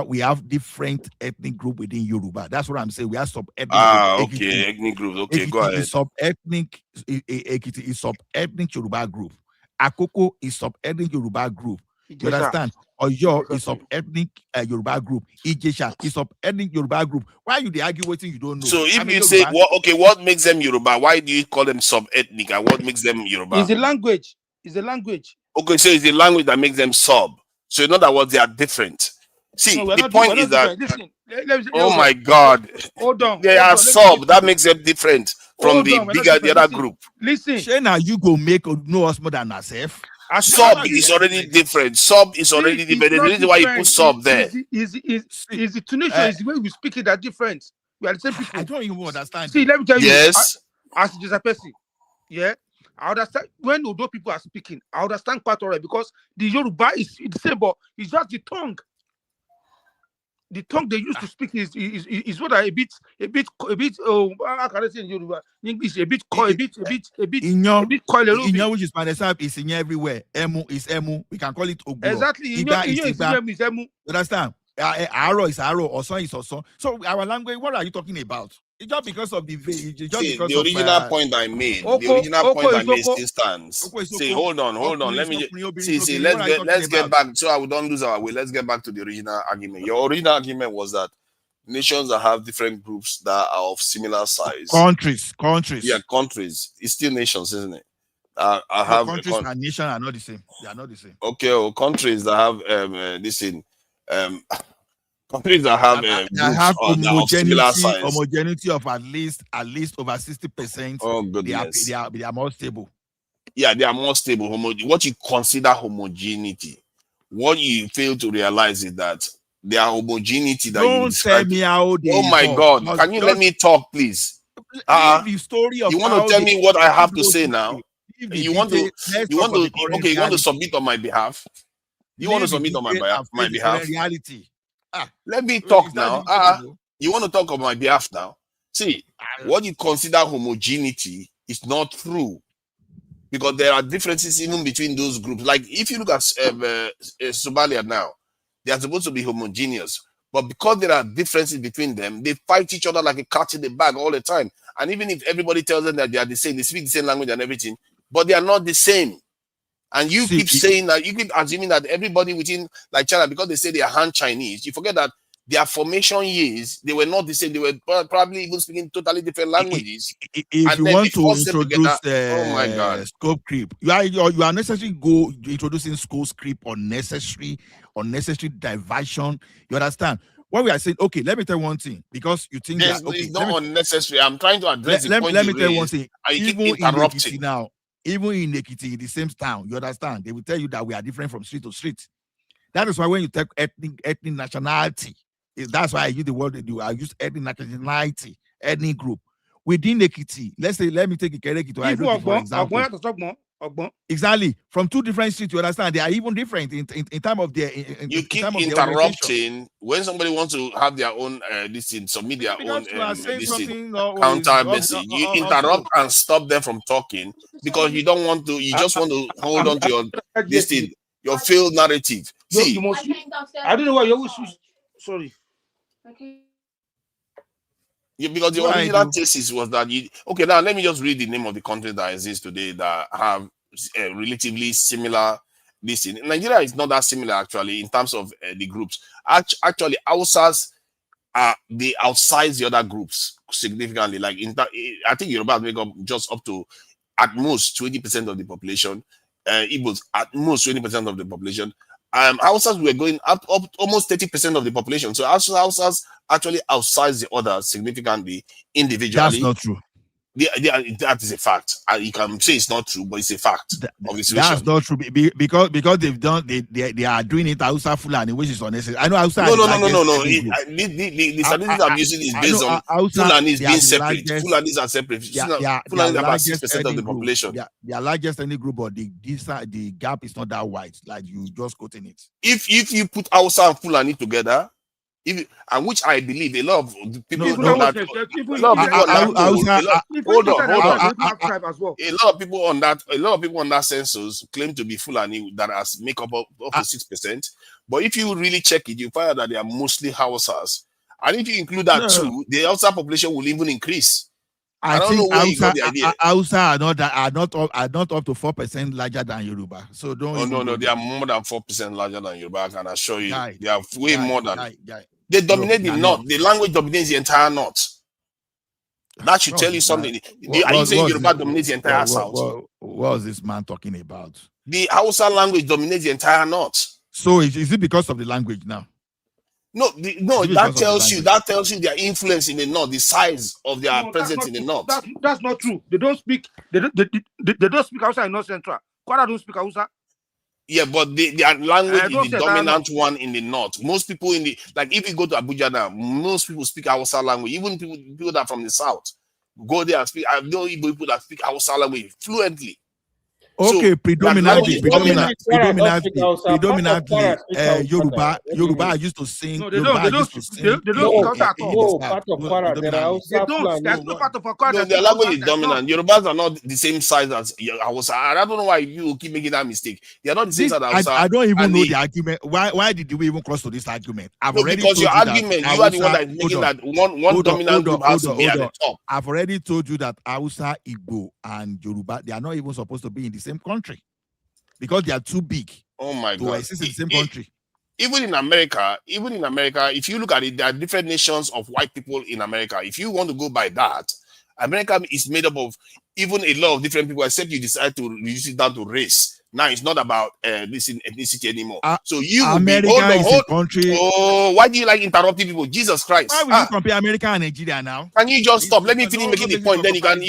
we have different ethnic group within Yoruba. That's what I'm saying. We have sub-ethnic. Ethnic groups. Okay, go ahead. Ekiti is sub-ethnic Yoruba group. Akoko is sub-ethnic Yoruba group. You understand? Oyo is sub-ethnic Yoruba group. Ijesha is sub-ethnic Yoruba group. Why you argue waiting you don't know? So if you say, what makes them Yoruba? Why do you call them sub-ethnic? And what makes them Yoruba? It's the language. Okay, so it's the language that makes them sub. So in other words, they are different. See, No, we're the not point we're is not that, different. Listen, let me oh hold my on. God, Hold on. they Hold are on. Let me give sub. That you. makes them different from Hold the on. We're not bigger, the different. other Listen. group. Listen. Shey you go make know us more than ourselves. Sub Atiku is already different. Sub is see, already it's different. There's a not reason why you put different. sub there. Is the intonation Uh, is the way we speak it that different. We are the same people. I don't even understand. See, let me tell you. Yes. As just a person, yeah, I understand when Odo people are speaking. I understand quite alright because the Yoruba is the same, but it's just the tongue. The tongue they used to speak is what a bit how can I say in Yoruba? In English a bit coil Inyo, which is Padesab, is in everywhere. Emu is emu. We can call it oguro. Exactly. Iba is iba. Is emu. You understand? Arrow is arrow. Oson is oson. So our language, what are you talking about? It's just because of the just See, because the of original point I made, still stands. See, hold on. Let me see. Let's get back. So we don't lose our way. Let's get back to the original argument. Your original argument was that nations that have different groups that are of similar size. Countries. Yeah, countries. It's still nations, isn't it? Countries and nations are not the same. They are not the same. Okay, well, countries that have countries that have groups have similar size. Homogeneity of at least over 60%. Oh goodness. They are more stable. Yeah, they are more stable. What you consider homogeneity, what you fail to realize is that their homogeneity that you describe. Tell me how they oh my evolve. God! Can you let me talk, please? The story of you want to tell me what I have to say now? You want to submit on my behalf? You want to submit on my behalf? Reality. Let me talk now. You want to talk on my behalf now? See, what you consider homogeneity is not true, because there are differences even between those groups. Like if you look at Somalia now, they are supposed to be homogeneous, but because there are differences between them, they fight each other like a cat in the bag all the time. And even if everybody tells them that they are the same, they speak the same language and everything, but they are not the same. And you keep saying that, you keep assuming that everybody within, like China, because they say they are Han Chinese, you forget that their formation years, they were not the same. They were probably even speaking totally different languages. If you want to introduce oh my God, scope creep, you are necessarily introducing scope creep, unnecessary diversion. You understand? What we are saying, okay, let me tell you one thing, because you think that it's not unnecessary. I'm trying to address the point. Let me tell you one thing. Even in Ekiti now, even in Ekiti, in the same town, you understand? They will tell you that we are different from street to street. That is why when you take ethnic nationality, that's why I use the word I use ethnic nationality, ethnic group. Within Ekiti, let me take Ekiti for example. Exactly. From two different streets, you understand? They are even different in terms of their you keep interrupting when somebody wants to have their own submit their own counter message. You interrupt and stop them from talking because you don't want to, you just want to hold on to your your failed narrative. See, I don't know why you sorry. Yeah, because the original thesis was that okay, now let me just read the name of the countries that exist today that have relatively similar listen. Nigeria is not that similar actually in terms of the groups. Actually, Hausas they outsize the other groups significantly. Like I think Yoruba make up just up to at most 20% of the population. Igbos at most 20% of the population. Hausas were going up almost 30% of the population. So Hausas actually outsize the others significantly individually. That's not true. That is a fact. You can say it's not true, but it's a fact. That's not true because they've done they are doing it Hausa Fulani, which is unnecessary. I know Hausa. No. The statistics I'm using is based on Fulanis being separate. Fulanis are separate. Fulanis are about 6% of the population. Their largest ethnic group, but the gap is not that wide. Like you just quoting it. If you put Hausa and Fulani together, and which I believe a lot of people on that. A lot of people on that census claim to be Fulani that has make up to 6%. But if you really check it, you find out that they are mostly Hausas. And if you include that too, the Hausa population will even increase. I don't know where you got the idea. Hausa are not up to 4% larger than Yoruba. So don't. No, they are more than 4% larger than Yoruba. I can assure you, they are way more than. They dominate the north. The language dominates the entire north. That should tell you something. Are you saying Yoruba dominates the entire south? What is this man talking about? The Hausa language dominates the entire north. So is it because of the language now? No, that tells you their influence in the north, the size of their presence in the north. That's not true. They don't speak. They don't speak Hausa in North Central. Kwara don't speak Hausa. Yeah, but their language is the dominant one in the north. Most people if you go to Abuja now, most people speak Hausa language. Even people that are from the south go there and speak. I know people that speak Hausa language fluently. Okay, So, predominantly, Yoruba. Yoruba used to sing. No, they don't. They don't speak Hausa at all. Part of Kwara, there are Hausa plan. There's no part of Kwara. No, their language is dominant. Yorubas are not the same size as Hausa. I don't know why you keep making that mistake. They are not the same size as Hausa. I don't even know the argument. Why did we even cross to this argument? Because your argument, you are the one that is making that one dominant group has to be at the top. I've already told you that Hausa, Igbo, and Yoruba, they are not even supposed to be in the same country because they are too big. Oh my God! To exist in the same country. Even in America, if you look at it, there are different nations of white people in America. If you want to go by that, America is made up of even a lot of different people, except you decide to reduce it down to race. Now it's not about this ethnicity anymore. So you America is a country. Oh, why do you like interrupting people? Jesus Christ! Why will you compare America and Nigeria now? Can you just stop? Let me finish making the point. Then you can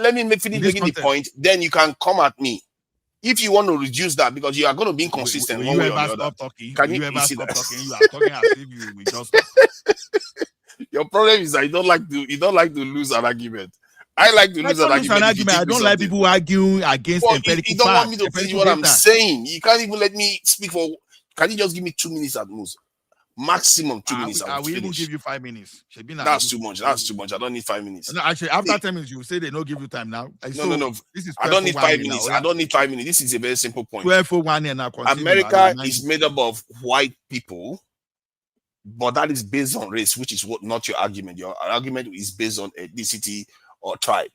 let me finish making the point. Then you can come at me. If you want to reduce that, because you are going to be inconsistent. Will you ever stop talking? Can you you ever see stop that? talking? You are talking as if you will just stop. Your problem is that you don't like to lose an argument. I like to lose an argument. I don't like people arguing against empirical you don't want me to finish what I'm saying. You can't even let me speak for. Can you just give me 2 minutes at most? Maximum 2 minutes. I will even give you 5 minutes. That's too much. That's too much. I don't need 5 minutes. No, actually, after 10 minutes, you say they don't give you time now. No. This is I don't need 5 minutes. I don't need 5 minutes. This is a very simple point. 12:01 and now America is made up of white people, but that is based on race, which is not your argument. Your argument is based on ethnicity or tribe.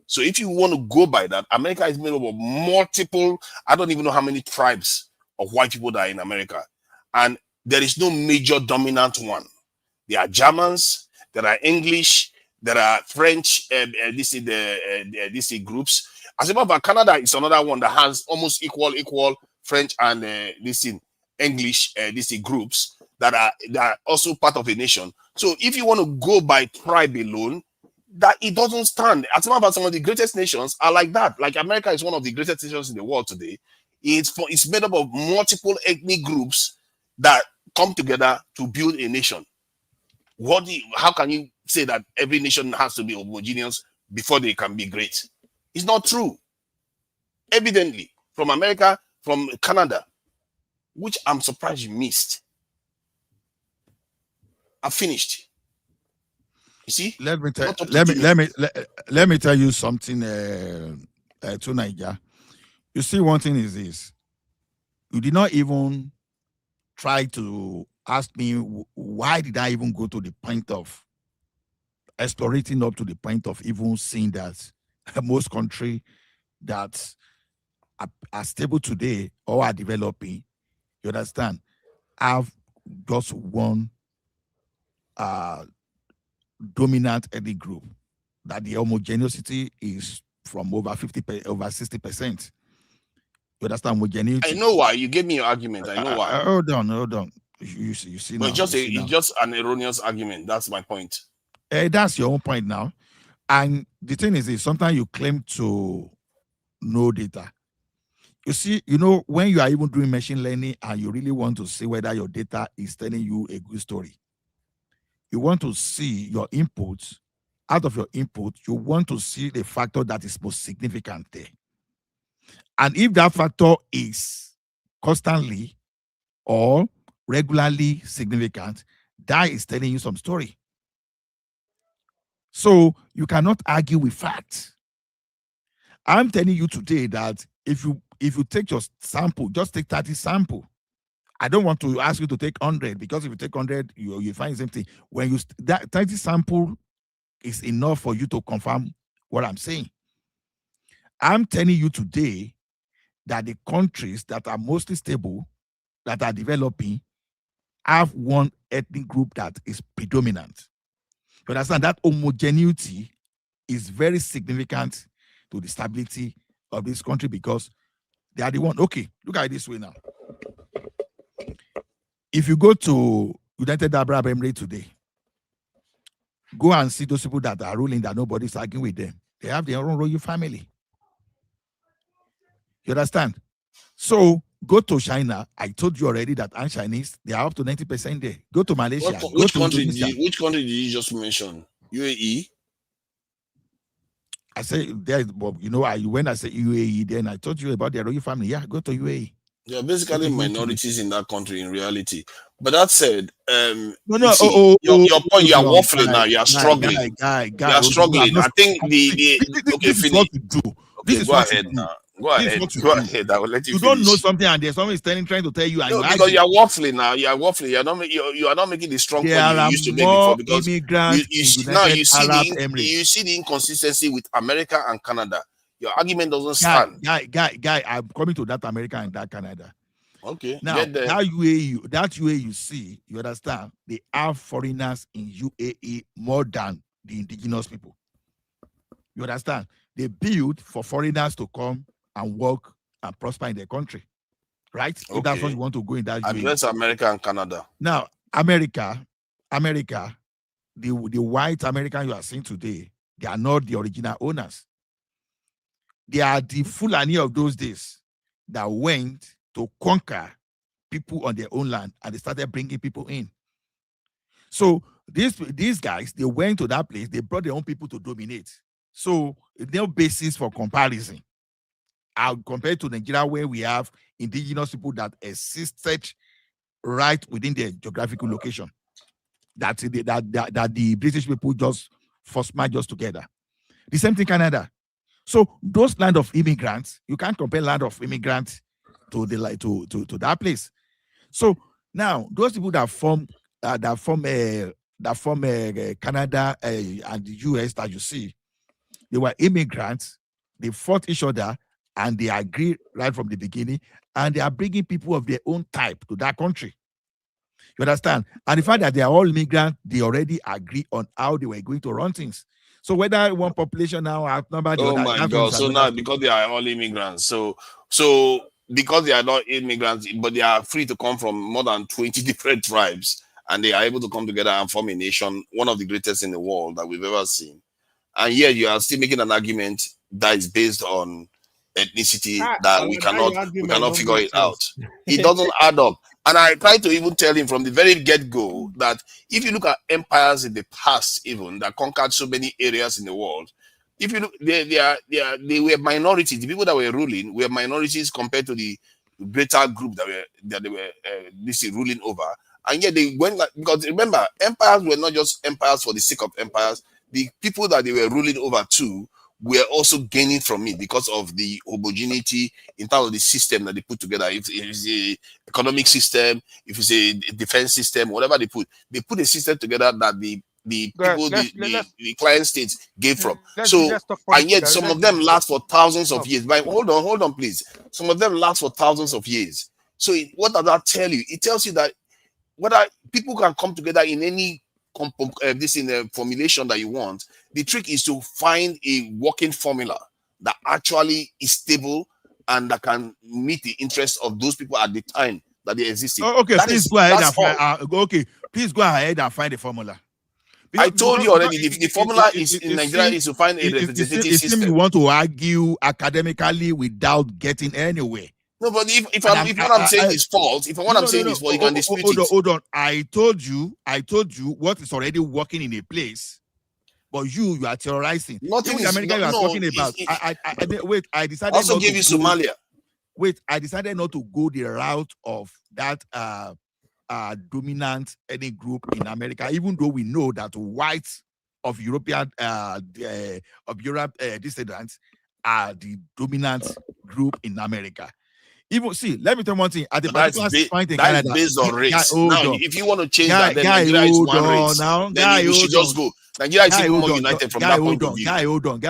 So if you want to go by that, America is made up of multiple. I don't even know how many tribes of white people that are in America, and there is no major dominant one. There are Germans, there are English, there are French, these groups. As a matter of fact, Canada is another one that has almost equal French and English, these groups that are also part of a nation. So if you want to go by tribe alone, that it doesn't stand. As a matter of fact, some of the greatest nations are like that. Like America is one of the greatest nations in the world today. It's made up of multiple ethnic groups that come together to build a nation. How can you say that every nation has to be homogeneous before they can be great? It's not true. Evidently, from America, from Canada, which I'm surprised you missed. I finished. You see? Let me tell you something to Niger. You see, one thing is this. You did not even try to ask me why did I even go to the point of explorating up to the point of even seeing that most countries that are stable today or are developing, you understand, have just one dominant ethnic group, that the homogeneity is from over 60%. You understand homogeneity? I know why. You gave me your argument. I know why. Hold on. You see but now. It's just an erroneous argument. That's my point. That's your own point now. And the thing is this, sometimes you claim to know data. You see, when you are even doing machine learning and you really want to see whether your data is telling you a good story, you want to see your inputs. Out of your input, you want to see the factor that is most significant there. And if that factor is constantly or regularly significant, that is telling you some story. So you cannot argue with facts. I'm telling you today that if you take your sample, just take 30 sample. I don't want to ask you to take 100, because if you take 100, you find the same thing. When that 30 sample is enough for you to confirm what I'm saying. I'm telling you today that the countries that are mostly stable, that are developing, have one ethnic group that is predominant. You understand that homogeneity is very significant to the stability of this country, because they are the one. Okay, look at it this way now. If you go to United Arab Emirates today. Go and see those people that are ruling that nobody's arguing with them. They have their own royal family. You understand? So go to China. I told you already that Chinese, they are up to 90% there. Go to Malaysia. Which country did you just mention? UAE? I say there, Bob, when I say UAE, then I told you about the royal family. Yeah, go to UAE. They are basically minorities in that country in reality. But that said, your point, you are waffling now. You are struggling. You are struggling. I think okay, finish. Okay, go ahead now. Go ahead. I will let you. You don't know something, and there's someone standing trying to tell you. No, because you are waffling now. You are waffling. You are not making the strong point you used to make before. Because you see the inconsistency with America and Canada. Your argument doesn't stand. Guy, I'm coming to that America and that Canada. Okay. Now that UAE you see, you understand, they have foreigners in UAE more than the indigenous people. You understand? They build for foreigners to come and work and prosper in their country. Right? Okay. If that's what you want to go in that UAE. Address America and Canada. Now, America, the white American you are seeing today, they are not the original owners. They are the Fulani of those days that went to conquer people on their own land, and they started bringing people in. So these guys, they went to that place, they brought their own people to dominate. So there's no basis for comparison. Compared to Nigeria, where we have indigenous people that existed right within their geographical location, that the British people just forced merge us together. The same thing Canada. So those land of immigrants, you can't compare land of immigrants to that place. So now those people that form Canada and the US that you see, they were immigrants. They fought each other and they agreed right from the beginning, and they are bringing people of their own type to that country. You understand? And the fact that they are all immigrants, they already agree on how they were going to run things. So whether one population now outnumbered the other, my God! So now because they are all immigrants, so because they are not immigrants, but they are free to come from more than 20 different tribes, and they are able to come together and form a nation, one of the greatest in the world that we've ever seen. And yet you are still making an argument that is based on ethnicity that we cannot figure it out. It doesn't add up. And I try to even tell him from the very get-go that if you look at empires in the past, even that conquered so many areas in the world, if you look, they were minorities. The people that were ruling were minorities compared to the greater group that they were ruling over. And yet they went, because remember, empires were not just empires for the sake of empires. The people that they were ruling over too were also gaining from it because of the homogeneity in terms of the system that they put together. If it's a economic system, if it's a defense system, whatever they put a system together that the people, the client states gave from. And yet some of them last for thousands of years. But hold on, please. Some of them last for thousands of years. So what does that tell you? It tells you that whether people can come together in any in a formulation that you want. The trick is to find a working formula that actually is stable and that can meet the interests of those people at the time that they existed. Please go ahead and find the formula. I told you already. The formula in Nigeria is to find a representative system. You want to argue academically without getting anywhere. No, but if what I'm saying is false, if what I'm saying is false, you can dispute it. Hold on. I told you what is already working in a place, but you are terrorizing. Nothing is America you are talking about. I decided also not give to you Somalia. I decided not to go the route of that dominant any group in America, even though we know that whites of European descendants are the dominant group in America. Even see, let me tell you one thing. At the particular point in Canada, based on race. Now, if you want to change that, then Nigeria is one race. Then we should just go. Nigeria is even more united from that point of view. Guy, hold on.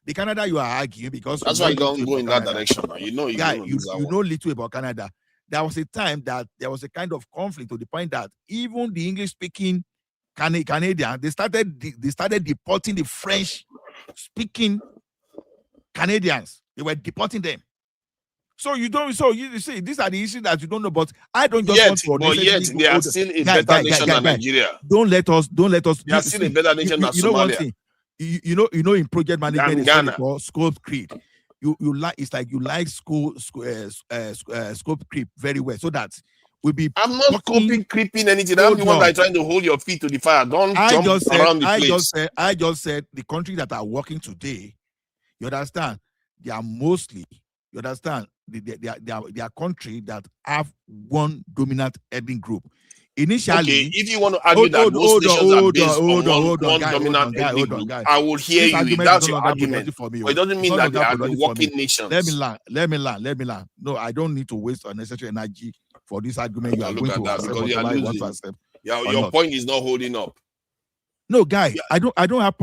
The Canada you are arguing because that's why you don't go in that direction. You know, you know little about Canada. There was a time that there was a kind of conflict to the point that even the English-speaking Canadians they started deporting the French-speaking Canadians. They were deporting them. So you don't. So you see, these are the issues that you don't know. But I don't just Yet, want to but unnecessarily yet go they are hold. still a better nation than Nigeria. Don't let us. They are still a better nation than You know one Somalia. thing. You know in project management is what they Ghana. call scope creep. You like it's like you like scope creep very well, so that we'll be. I'm not creeping anything. I'm the one that is trying to hold your feet to the fire. Don't jump around the place. I just said the countries that are working today, you understand, they are mostly, you understand, they are countries that have one dominant ethnic group. Initially, okay, if you want to argue that most nations are based on one dominant ethnic group, I will hear you. If that's your argument, but it doesn't mean that they are the working nations. Let me learn. No, I don't need to waste unnecessary energy for this argument. You are going to accept whatever you want to accept. Your point is not holding up. No, guy, I don't have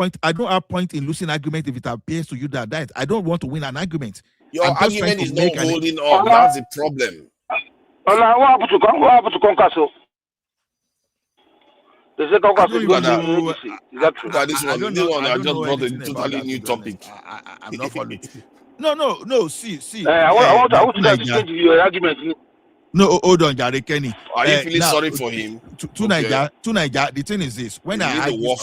point in losing argument if it appears to you that I don't want to win an argument. Your argument is not holding up. That's the problem. What happened to Konkaso? They say Konkaso is going to APC. Is that true? This one I just brought a totally new topic. I'm not following. No. See. I want to change your argument. No, hold on, Jare Kenny. Are you feeling sorry for him? To Niger, the thing is this: when I argue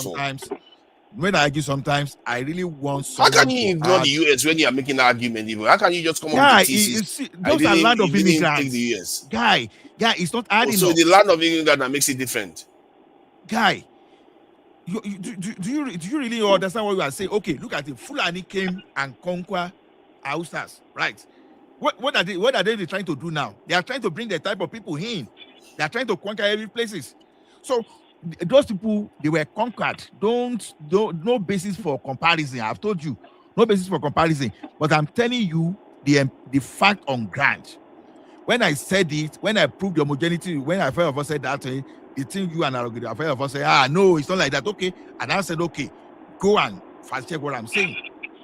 sometimes, I really want. How can you ignore the US when you are making an argument? Even how can you just come up with thesis? Those are land of immigrants. Guy, it's not adding up. So the land of immigrants that makes it different. Guy, do you really understand what you are saying? Okay, look at it. Fulani came and conquer Hausas, right? What are they trying to do now? They are trying to bring the type of people in. They are trying to conquer every places. So those people, they were conquered. No basis for comparison. I've told you, no basis for comparison. But I'm telling you the fact on ground. When I said it, when I proved the homogeneity, when I felt of us said that, the thing you and I felt of us say, no, it's not like that. Okay, and I said, okay, go and fast check what I'm saying.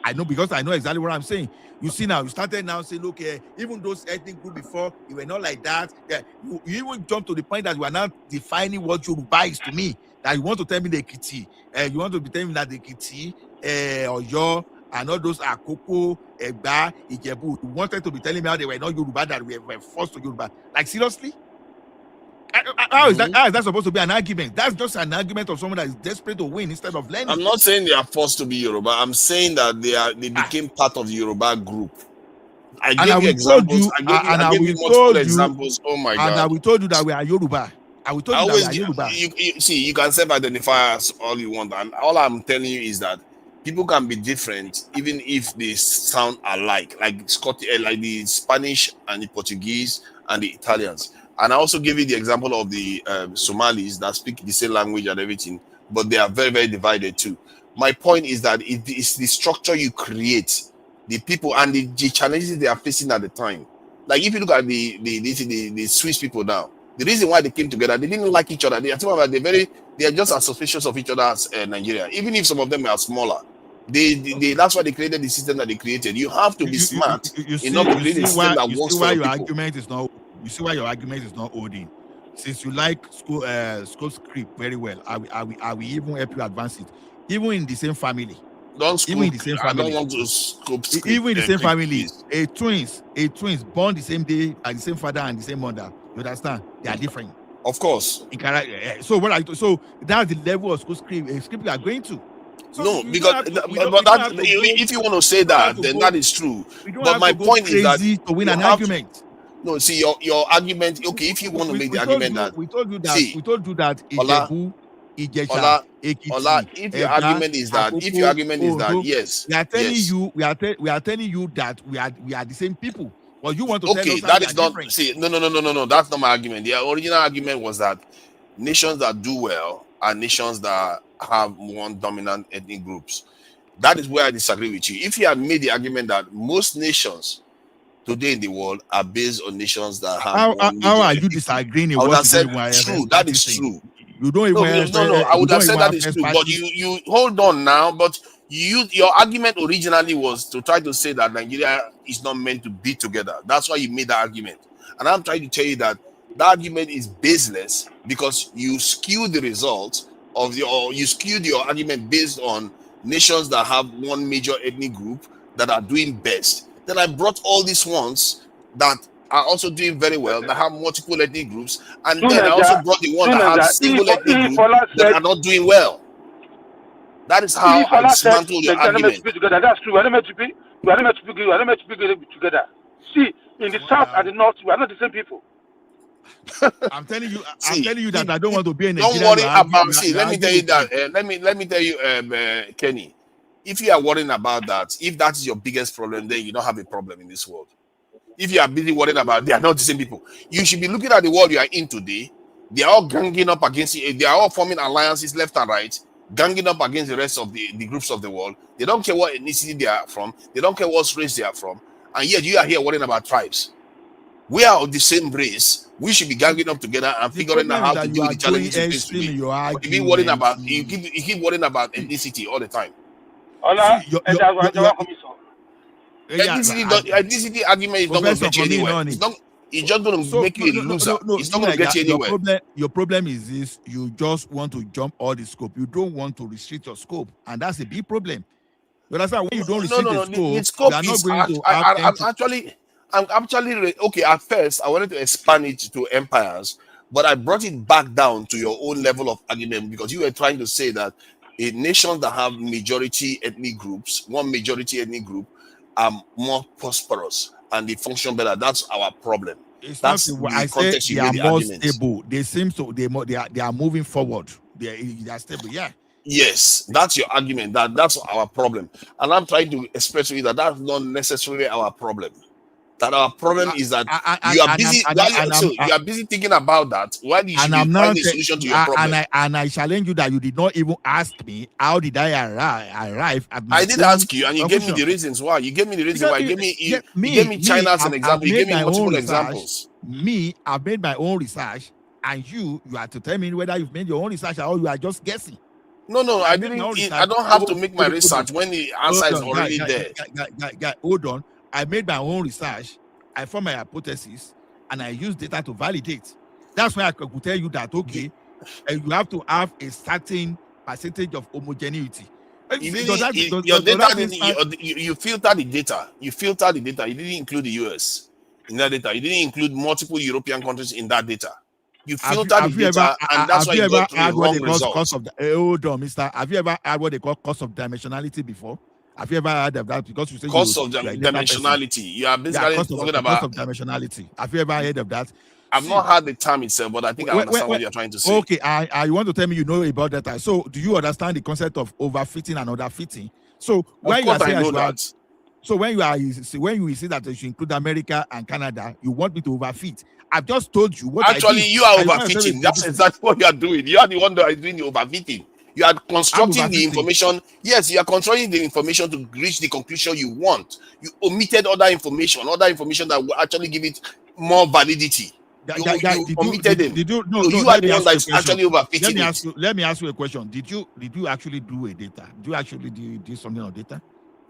I know because I know exactly what I'm saying. You see now, you started now saying, look, even those ethnic groups before, you were not like that. You even jump to the point that you are now defining what Yoruba is to me. That you want to tell me the Ekiti, you want to be telling me that the Ekiti, Oyo, and all those Akoko, Egba, Ijebu, you wanted to be telling me how they were not Yoruba, that we were forced to Yoruba. Like, seriously? How is that supposed to be an argument? That's just an argument of someone that is desperate to win instead of learning. I'm not saying they are forced to be Yoruba. I'm saying that they became part of the Yoruba group. I gave you examples. I gave you multiple examples. Oh my God! And we told you that we are Yoruba. We told you that we are Yoruba. You can self-identify as all you want, and all I'm telling you is that people can be different even if they sound alike, like the Spanish and the Portuguese and the Italians. And I also give you the example of the Somalis that speak the same language and everything, but they are very, very divided too. My point is that it is the structure you create, the people and the challenges they are facing at the time. Like if you look at the Swiss people now, the reason why they came together, they didn't like each other. They are just as suspicious of each other as Nigeria, even if some of them are smaller. That's why they created the system that they created. You have to be smart enough to create a system that works for people. You see why your argument is not holding. Since you like school script very well, I will even help you advance it. Even in the same family. Even in the same family. I don't want to scope script. Even in the same family, a twins born the same day by the same father and the same mother. You understand? They are different. Of course. So that's the level of school script you are going to. So no, because if you want to say that, then that is true. But my point is that to win an argument. No, see your argument. Okay, if you want to make the argument that we told you that Ijebu, Ijesha, Ekiti. If your argument is that, yes, we are telling you that we are the same people. Well, you want to tell us that is not different. See, no, that's not my argument. The original argument was that nations that do well are nations that have one dominant ethnic groups. That is where I disagree with you. If you had made the argument that most nations today in the world are based on nations that have how are you disagreeing? I would have said true. That is true. You don't even no. I would have said that is true. But you hold on now. But your argument originally was to try to say that Nigeria is not meant to be together. That's why you made that argument. And I'm trying to tell you that argument is baseless because you skewed the results you skewed your argument based on nations that have one major ethnic group that are doing best. Then I brought all these ones that are also doing very well, that have multiple ethnic groups, and Soon then I as also that- brought the one soon that as have that, single if ethnic group Ola but said- are not doing well. That is how If I Allah said dismantle your Nigeria meant to argument. be together, that's true. We are not meant to be. We are not meant to be. We are not meant to be together. See, in the south and the north, we are not the same people. I'm telling you, See, that I don't want to be in don't Nigeria. worry You are about. you are- See, you are let me tell arguing you with me. that. Let me tell you, Kenny. If you are worrying about that, if that is your biggest problem, then you don't have a problem in this world. If you are busy worrying about, they are not the same people. You should be looking at the world you are in today. They are all ganging up against you. They are all forming alliances left and right, ganging up against the rest of the groups of the world. They don't care what ethnicity they are from. They don't care what race they are from. And yet you are here worrying about tribes. We are of the same race. We should be ganging up together and figuring out how to deal with the challenges you face today. But you keep worrying about you keep worrying about ethnicity all the time. Allah, Ethnicity argument is not going to get you anywhere. It's just going to make you a loser. It's not going to get you anywhere. Your problem is this: you just want to jump all the scope. You don't want to restrict your scope, and that's a big problem. You understand? When you don't restrict the scope, you are not going to have I'm actually okay. At first, I wanted to expand it to empires, but I brought it back down to your own level of argument because you were trying to say that a nation that have majority ethnic groups, one majority ethnic group, are more prosperous and they function better. That's our problem. That's the context you made the argument. Stable. They seem so. They are moving forward. They are stable. Yeah. Yes, that's your argument. That's our problem, and I'm trying to express to you that that's not necessarily our problem. That our problem is that you are busy. You are busy thinking about that. Why you should be finding a solution to your problem? And I challenge you that you did not even ask me how did I arrive at my I did ask you, and you gave me the reasons why. You gave me the reason why. You gave me China as an example. You gave me multiple examples. I've made my own research, and you are to tell me whether you've made your own research or you are just guessing. No, I didn't. I don't have to make my research when the answer is already there. Hold on. I made my own research, I formed my hypothesis, and I used data to validate. That's why I could tell you that, okay, you have to have a certain percentage of homogeneity. You filter the data. You didn't include the US in that data. You didn't include multiple European countries in that data. You filter the data, and that's why you got to the wrong results. Hold on, mister. Have you ever had what they call cost of dimensionality before? Have you ever heard of that? Because you say cost of dimensionality. You are basically talking about cost of dimensionality. Have you ever heard of that? I've not heard the term itself, but I think I understand what you're trying to say. Okay, I want to tell me you know about that. So, do you understand the concept of overfitting and underfitting? So, when you are saying that, so when you see that you should include America and Canada, you want me to overfit. I've just told you what. Actually, you are overfitting. That's exactly what you are doing. You are the one that is doing the overfitting. You are constructing the information. Yes, you are constructing the information to reach the conclusion you want. You omitted other information that will actually give it more validity. You omitted them. You are the one that is actually overfitting it. Let me ask you a question. Did you actually do a data? Did you actually do something on data?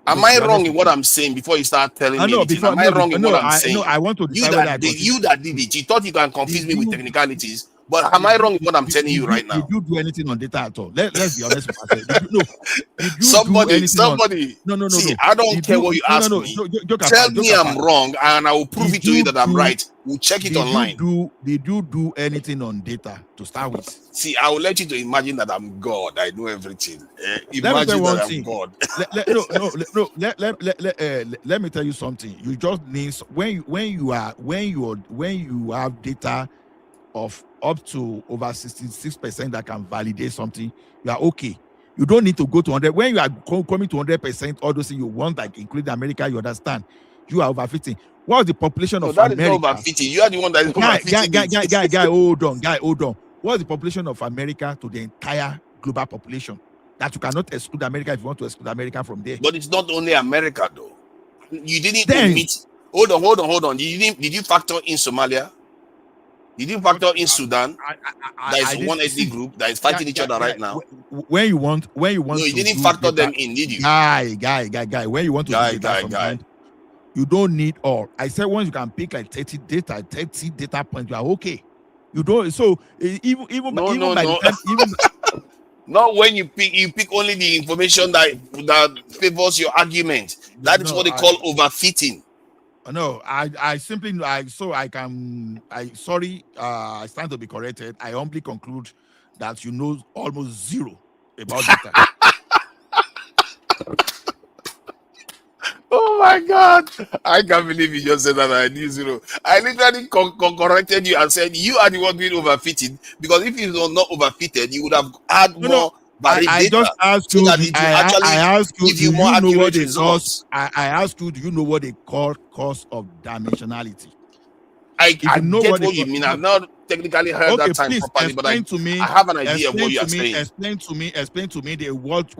Am I wrong in what I'm saying before you start telling me anything? Am I wrong in what I'm saying? No, I want to decide you that did it. You thought you can confuse me with technicalities. But am I wrong in what I'm telling you right now? Did you do anything on data at all? Let's be honest with ourselves. Did you somebody. No. See, I don't care what you ask me. Tell me I'm wrong, and I will prove it to you that I'm right. We'll check it online. Did you do anything on data to start with? See, I will let you to imagine that I'm God. I know everything. Imagine that I'm God. Let me tell you something. You just need when you have data of up to over 66% that can validate something, you are okay. You don't need to go to 100. When you are coming to 100%, all those things you want, like include America, you understand. You are overfitting. What's the population of America? That is not overfitting. You are the one that is overfitting. Guy, hold on. What's the population of America to the entire global population? That you cannot exclude America if you want to exclude America from there. But it's not only America, though. You didn't admit. Hold on. Did you factor in Somalia? Did you factor in Sudan? That is one ethnic group that is fighting each other right now. When you want. No, you didn't factor them in, did you? Guy. When you want to do you don't need all. I said once you can pick like 30 data points, you are okay. You don't. So not when you pick only the information that favors your argument. That is what they call overfitting. No, I simply I stand to be corrected. I humbly conclude that you know almost zero about data. Oh my God! I can't believe you just said that I knew zero. I literally corrected you and said you are the one being overfitted, because if you were not overfitted, you would have had more varied I data just asked so you. that it will I actually asked you. give you Do more you know what accurate they cause? results. I asked you. Do you know what they call cost of dimensionality? I If you know get what they what you call, mean. I've not technically heard okay, that time please properly, but I explain to me. have an idea of what Explain you to are me. saying. Explain to me. What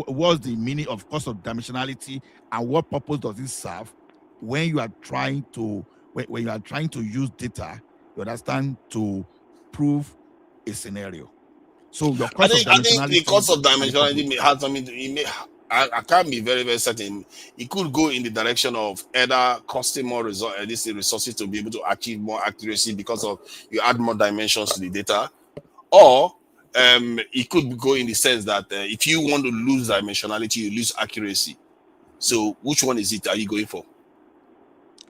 was the meaning of cost of dimensionality, and what purpose does it serve when you are trying to when you are trying to use data, you understand, to prove a scenario. So your cost of I think the dimensionality cost of and the purpose. dimensionality has something to I can't be very, very certain. It could go in the direction of either costing more resources to be able to achieve more accuracy because of you add more dimensions to the data, or it could go in the sense that if you want to lose dimensionality, you lose accuracy. So which one is it? Are you going for?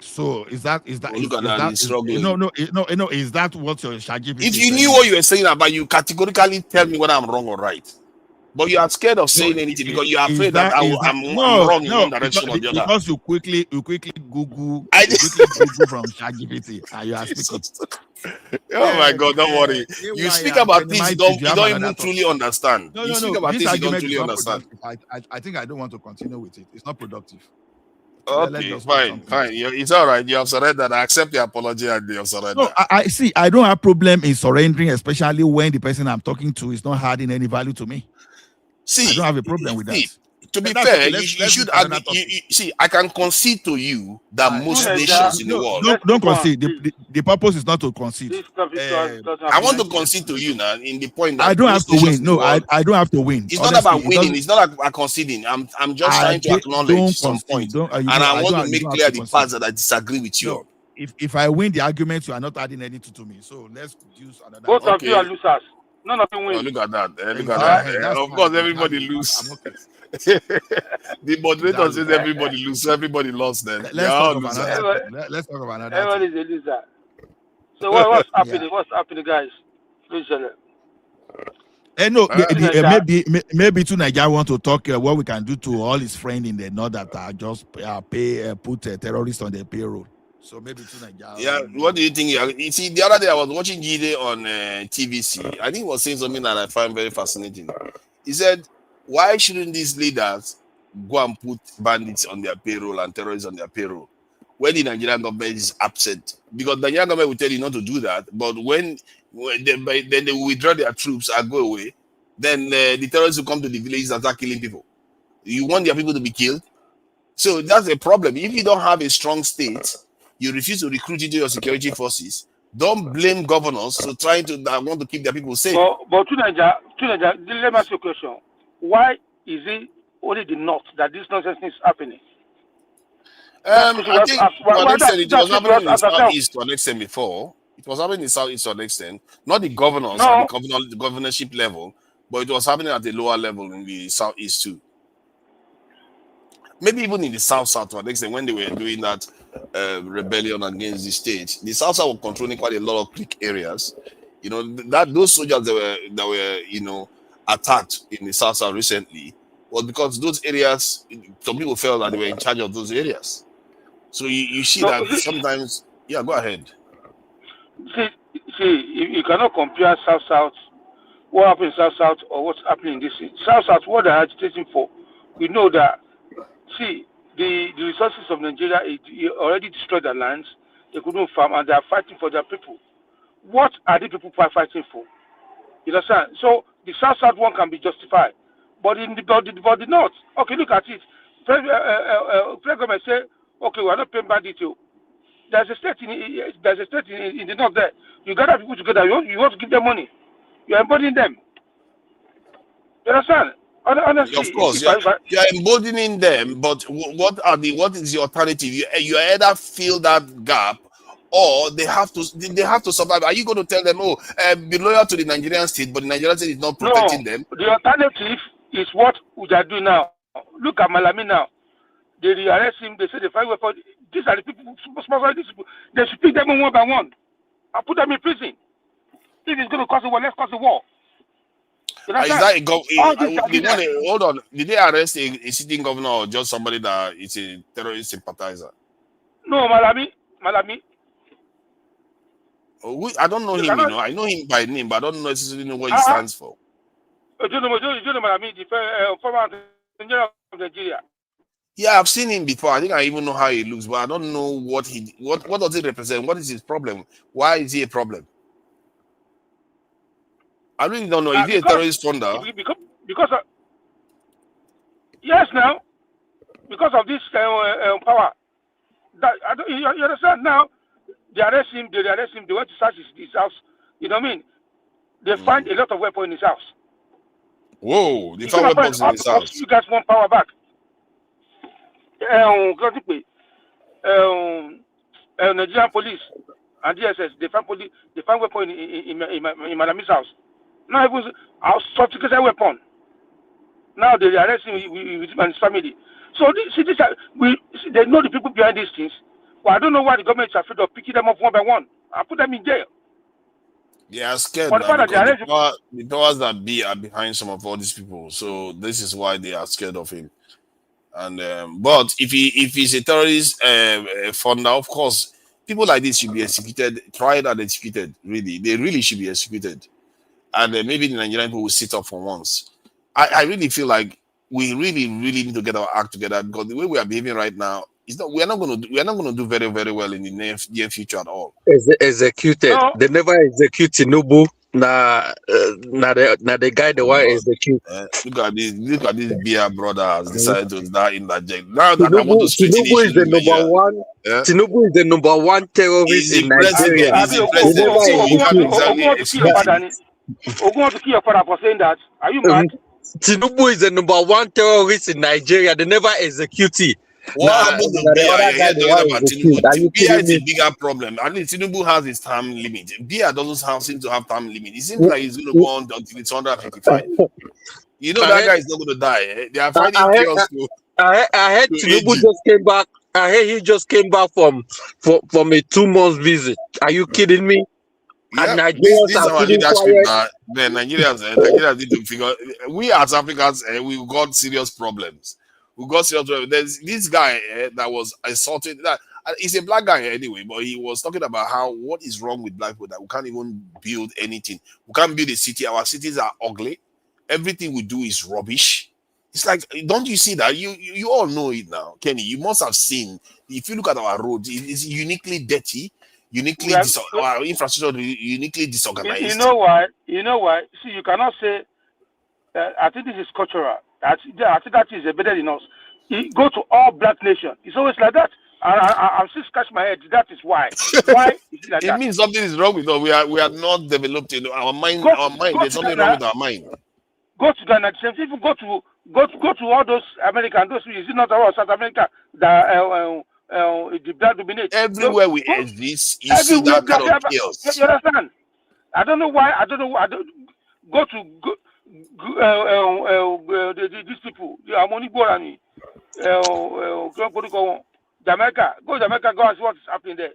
So is that Look at that, he's struggling. no, is that what your ChatGPT If is you telling knew you? what you were saying about, you categorically tell me whether I'm wrong or right. But you are scared of saying anything because you are Is afraid that I'm wrong in one direction or the other. Because you quickly Google from ChatGPT and you are speaking. Oh my God, don't worry. You speak about things you don't even truly understand. No, you speak about this things you don't argument is truly not understand. productive. I think I don't want to continue with it. It's not productive. Let's Okay, just move something fine. It's all right. You have surrendered. I accept the apology and you have surrendered. No, I see. I don't have problem in surrendering, especially when the person I'm talking to is not adding any value to me. See, I don't have a problem with that. To be That's fair, okay. you should agree. See, I can concede to you that most nations in the world. Don't concede. The purpose is not to concede. I want to concede to you now in the point that I don't have to win. No, I don't have to win. It's not about winning. It's not about conceding. I'm just trying to acknowledge some point, and I want to make clear the parts that I disagree with you on. If I win the argument, you are not adding anything to me. So let's use another. Both of you are losers. None of you win. Oh, look at that. Look at that. Of course, everybody lose. The moderator says everybody lose. So everybody lost then. Let's talk about another. Everybody's a loser. So what's happening? What's happening, guys? Please tell No, maybe to Nigeria want to talk what we can do to all his friends in the north that are just put terrorists on their payroll. So maybe to Nigeria. Yeah, what do you think? You see, the other day I was watching Gide on TVC. I think he was saying something that I find very fascinating. He said, why shouldn't these leaders go and put bandits on their payroll and terrorists on their payroll when the Nigerian government is absent? Because the Nigerian government will tell you not to do that, but when they will withdraw their troops and go away, then the terrorists will come to the villages and start killing people. You want their people to be killed? So that's a problem. If you don't have a strong state, you refuse to recruit into your security forces. Don't blame governors for trying to want to keep their people safe. But to Nigeria, let me ask you a question. Why is it only the north that this nonsense is happening? I think to an extent it was happening in the southeast to an extent before. It was happening in the southeast to an extent. Not the governors at the governorship level, but it was happening at a lower level in the southeast too. Maybe even in the south to an extent when they were doing that rebellion against the state. The south were controlling quite a lot of clique areas. You know, that those soldiers that were attacked in the south recently was because those areas, some people felt that they were in charge of those areas. So you see that sometimes. Yeah, go ahead. See, you cannot compare south, what happened in south, or what's happening in this south. What they're agitating for, we know that. See, the resources of Nigeria already destroyed their lands. They couldn't farm, and they are fighting for their people. What are the people fighting for? You understand? So the south one can be justified, but in the north, okay, look at it. Government say, okay, we are not paying bandits. There's a state in the north there. You gather people together. You want to give them money. You are embodying them. You understand? Honestly, of course, you are embodying them, but what is the alternative? You either fill that gap, or they have to survive. Are you going to tell them, be loyal to the Nigerian state, but the Nigerian state is not protecting them? The alternative is what we are doing now. Look at Malami now. They arrest him. They say they find weapons. These are the people who sponsor these people. They should pick them one by one and put them in prison. If it's going to cause a war, let's cause a war. Is that hold on. Did they arrest a sitting governor or just somebody that is a terrorist sympathizer? No, Malami. I don't know him. You know, I know him by name, but I don't necessarily know what he stands for. Malami, the former General of Nigeria. Yeah, I've seen him before. I think I even know how he looks, but I don't know what does he represent? What is his problem? Why is he a problem? I really don't know. Is he a terrorist funder? Because of, yes, now because of this power. You understand now? They arrest him. They went to search his house. You know what I mean? They find a lot of weapons in his house. Whoa! They found weapons in his house. You guys want power back? Nigerian police and DSS, they find weapon in Malami's house. Now it was a sophisticated weapon. Now they arrest him with him and his family. So they know the people behind these things. Well, I don't know why the government is afraid of picking them up one by one and put them in jail. They are scared the powers that be are behind some of all these people. So this is why they are scared of him. And but if he's a terrorist funder, of course, people like this should be executed, tried and executed. Really, they really should be executed. And maybe the Nigerian people will sit up for once. I really feel like we really need to get our act together, because the way we are behaving right now is not. We are not going to do very, very well in the near future at all. Executed. No. They never execute Tinubu. The guy the one execute. Look at this beer brother has decided to die in that jail. Now that I want to straighten Tinubu is the number one. Yeah? Tinubu is the number one terrorist in Nigeria. He's the president. Ogun to kill your father for saying that. Are you mad? Tinubu is the number one terrorist in Nigeria. They never execute it. What happened to Tinubu? Beer is a bigger problem. At least Tinubu has his term limit. Beer doesn't seem to have term limit. It seems like he's going to go on until it's 155. You know that guy is not going to die. They are fighting chaos. I heard Tinubu just came back. I heard he just came back from a 2-month visit. Are you kidding me? Yeah, and Nigerians are leadership now. The Nigerians need to figure. We as Africans, we got serious problems. There's this guy that was assaulted. He's a black guy anyway, but he was talking about what is wrong with black people, that we can't even build anything. We can't build a city. Our cities are ugly. Everything we do is rubbish. It's like, don't you see that? You all know it now, Kenny. You must have seen. If you look at our roads, it's uniquely dirty. Our infrastructure is uniquely disorganized. You know why? See, you cannot say. I think this is cultural. I think that is better than us. You go to all black nations. It's always like that. I'm still scratching my head. That is why. Why is it like that? It means something is wrong with us. We are not developed in our mind. There's something wrong with our mind. Go to Ghana. Even go to all those Americans. Those is it not all South America that the black dominate. Everywhere we exist, you see that kind of chaos. You understand? I don't know why. Go to these people. Harmony Borani. Jamaica. Go to Jamaica. Go and see what's happening there.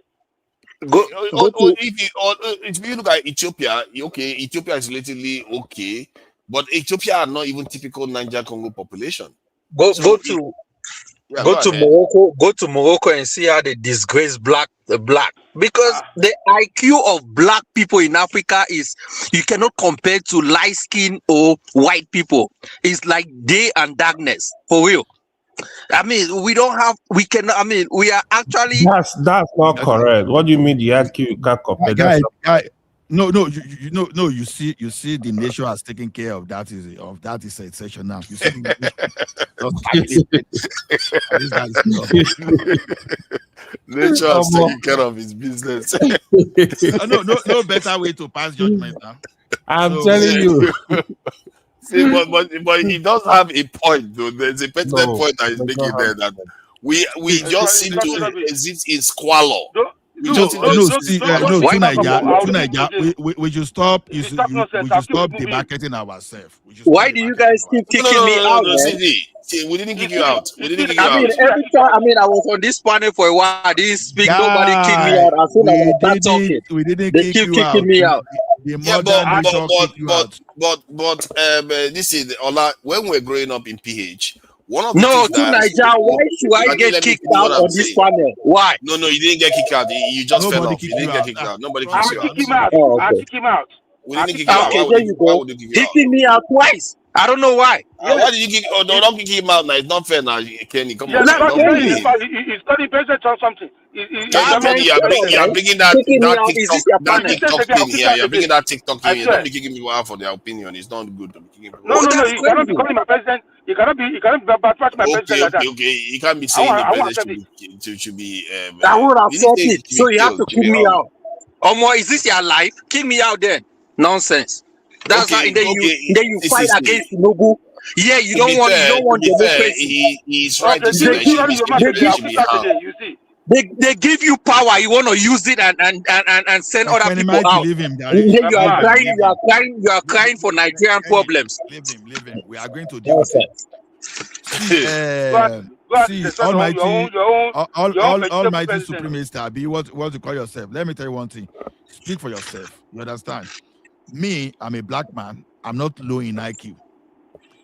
If you look at Ethiopia, okay, Ethiopia is relatively okay, but Ethiopia are not even typical Niger Congo population. Go to Morocco and see how they disgrace the black, because the IQ of black people in Africa is, you cannot compare to light skin or white people. It's like day and darkness, for real. I mean, we are actually. That's not correct. What do you mean the IQ you can't compare? No. You see, the nation has taken care of that. That is a session now. You see, nature has taken care of his business. No better way to pass judgment now. I'm telling you. See, but he does have a point, though. There's a pertinent point that he's making there, that we just seem to exist in squalor. We should stop demarketing ourselves. Why do you guys keep kicking me out? We didn't kick you out. We didn't kick you I mean, out. every time, I was on this panel for a while. I didn't speak. Nobody kicked me Guy, out. As soon as I start talking, we didn't they kick keep you kicking out. me out. The Yeah, modern nation kick you out. this is Ola. When we're growing up in PH, one of the No, things to that Nigeria, why should I get let me kicked finish out what I'm on this saying. panel? Why? No, you didn't get kicked out. You just fell Nobody off. You kicked didn't you get out. kicked out. Nobody Trust kicked me, you I out. know. Oh, I'll okay. kick him out. We didn't kick you out. Okay, Why would there you why go. would you kick you out? Kicking me out twice. I don't know why. Why did you kick? Oh no, don't kick him out now. It's not fair now, Kenny. Come Yeah, on, because don't Kenny. he's studying president or something. Kenny, you are bringing that Kicking me out. Is this your panel? TikTok thing here. You're bringing that TikTok thing here. Don't be kicking people out for their opinion. It's not good to be kicking people out. No. He cannot be calling my president. He cannot be backtrack my president like that. Okay. You can't be saying the I won't president accept it. should be. I would You accept didn't say it. So you have to should kick be me hung. out. Omo, is this your life? Kick me out then. Nonsense. That's how. And then you fight against Tinubu. Yeah, you don't want democracy. He's right to say that should be hung. You see. They give you power. You want to use it and send other people out. Leave him, You are crying for Nigerian problems. Leave him. We are going to deal with it. Almighty Supremacist Abi, what you call yourself? Let me tell you one thing. Speak for yourself. You understand? Me, I'm a black man. I'm not low in IQ.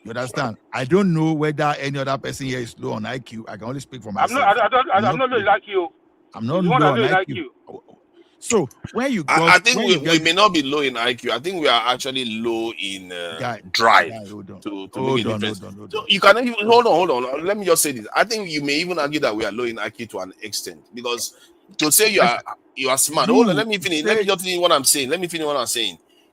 You understand? I don't know whether any other person here is low on IQ. I can only speak for myself. I'm not low like you. I'm not low on IQ. So when you got, I think we may not be low in IQ. I think we are actually low in drive to make a difference. So you can even hold on. Let me just say this. I think you may even argue that we are low in IQ to an extent, because to say you are smart. Hold on, let me finish. Let me just finish what I'm saying.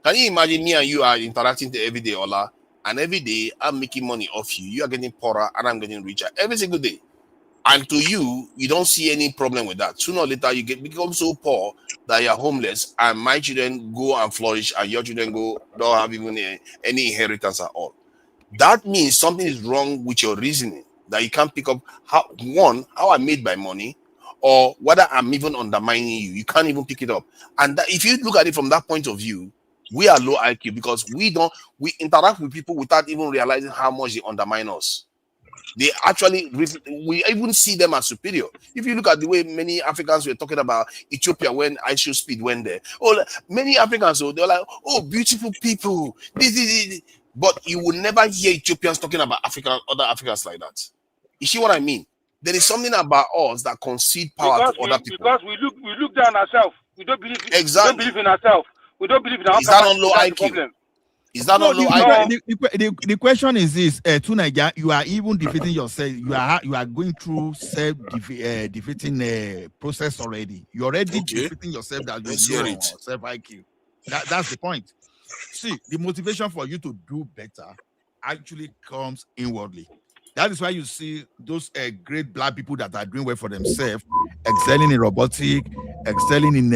Can you imagine me and you are interacting every day, Ola? And every day I'm making money off you. You are getting poorer and I'm getting richer every single day. And to you, you don't see any problem with that. Sooner or later, you become so poor that you're homeless, and my children go and flourish, and your children don't have even any inheritance at all. That means something is wrong with your reasoning, that you can't pick up how I made my money, or whether I'm even undermining you. You can't even pick it up. And if you look at it from that point of view, we are low IQ because we interact with people without even realizing how much they undermine us. They actually, we even see them as superior. If you look at the way many Africans were talking about Ethiopia when ISO speed went there, many Africans, they're like, oh, beautiful people. But you will never hear Ethiopians talking about other Africans like that. You see what I mean? There is something about us that concede power to other people. Because we look down ourselves. We don't believe. Exactly. We don't believe in ourselves. We don't believe in our Is that on low IQ? Is that not low IQ? The question is this: to Nigeria, you are even defeating yourself. You are going through self-defeating process already. You're already defeating yourself that you know self IQ. That's the point. See, the motivation for you to do better actually comes inwardly. That is why you see those great black people that are doing well for themselves, excelling in robotics, excelling in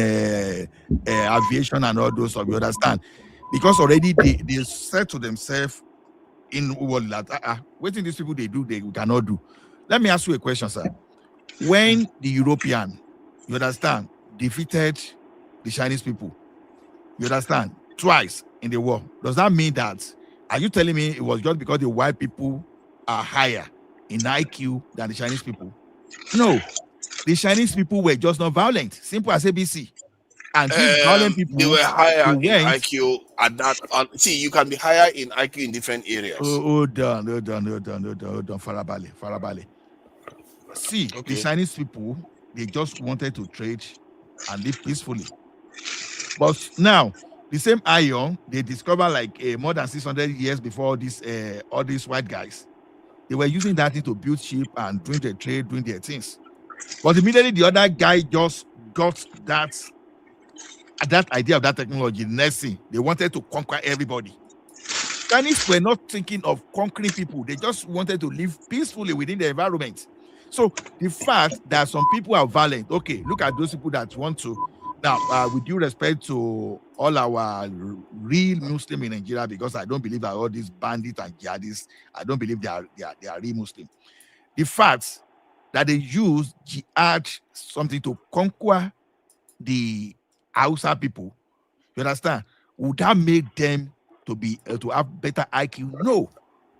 aviation and all those stuff. You understand? Because already they said to themselves in world that what these people they do, they cannot do. Let me ask you a question, sir. When the European, you understand, defeated the Chinese people, you understand, twice in the war, does that mean that, are you telling me it was just because the white people are higher in IQ than the Chinese people? No, the Chinese people were just not violent, simple as ABC. And these violent people, they were higher in IQ at that. See, you can be higher in IQ in different areas. Hold on, Farabale. See, the Chinese people, they just wanted to trade and live peacefully. But now, the same iron they discovered like more than 600 years before all these white guys. They were using that thing to build ship and doing their trade, doing their things. But immediately the other guy just got that idea of that technology. Next thing, they wanted to conquer everybody. Chinese were not thinking of conquering people. They just wanted to live peacefully within the environment. So the fact that some people are violent, okay, look at those people that want to. Now, with due respect to all our real Muslim in Nigeria, because I don't believe that all these bandits and jihadists, I don't believe they are real Muslim. The fact that they use jihad something to conquer the Hausa people, you understand? Would that make them to have better IQ? No.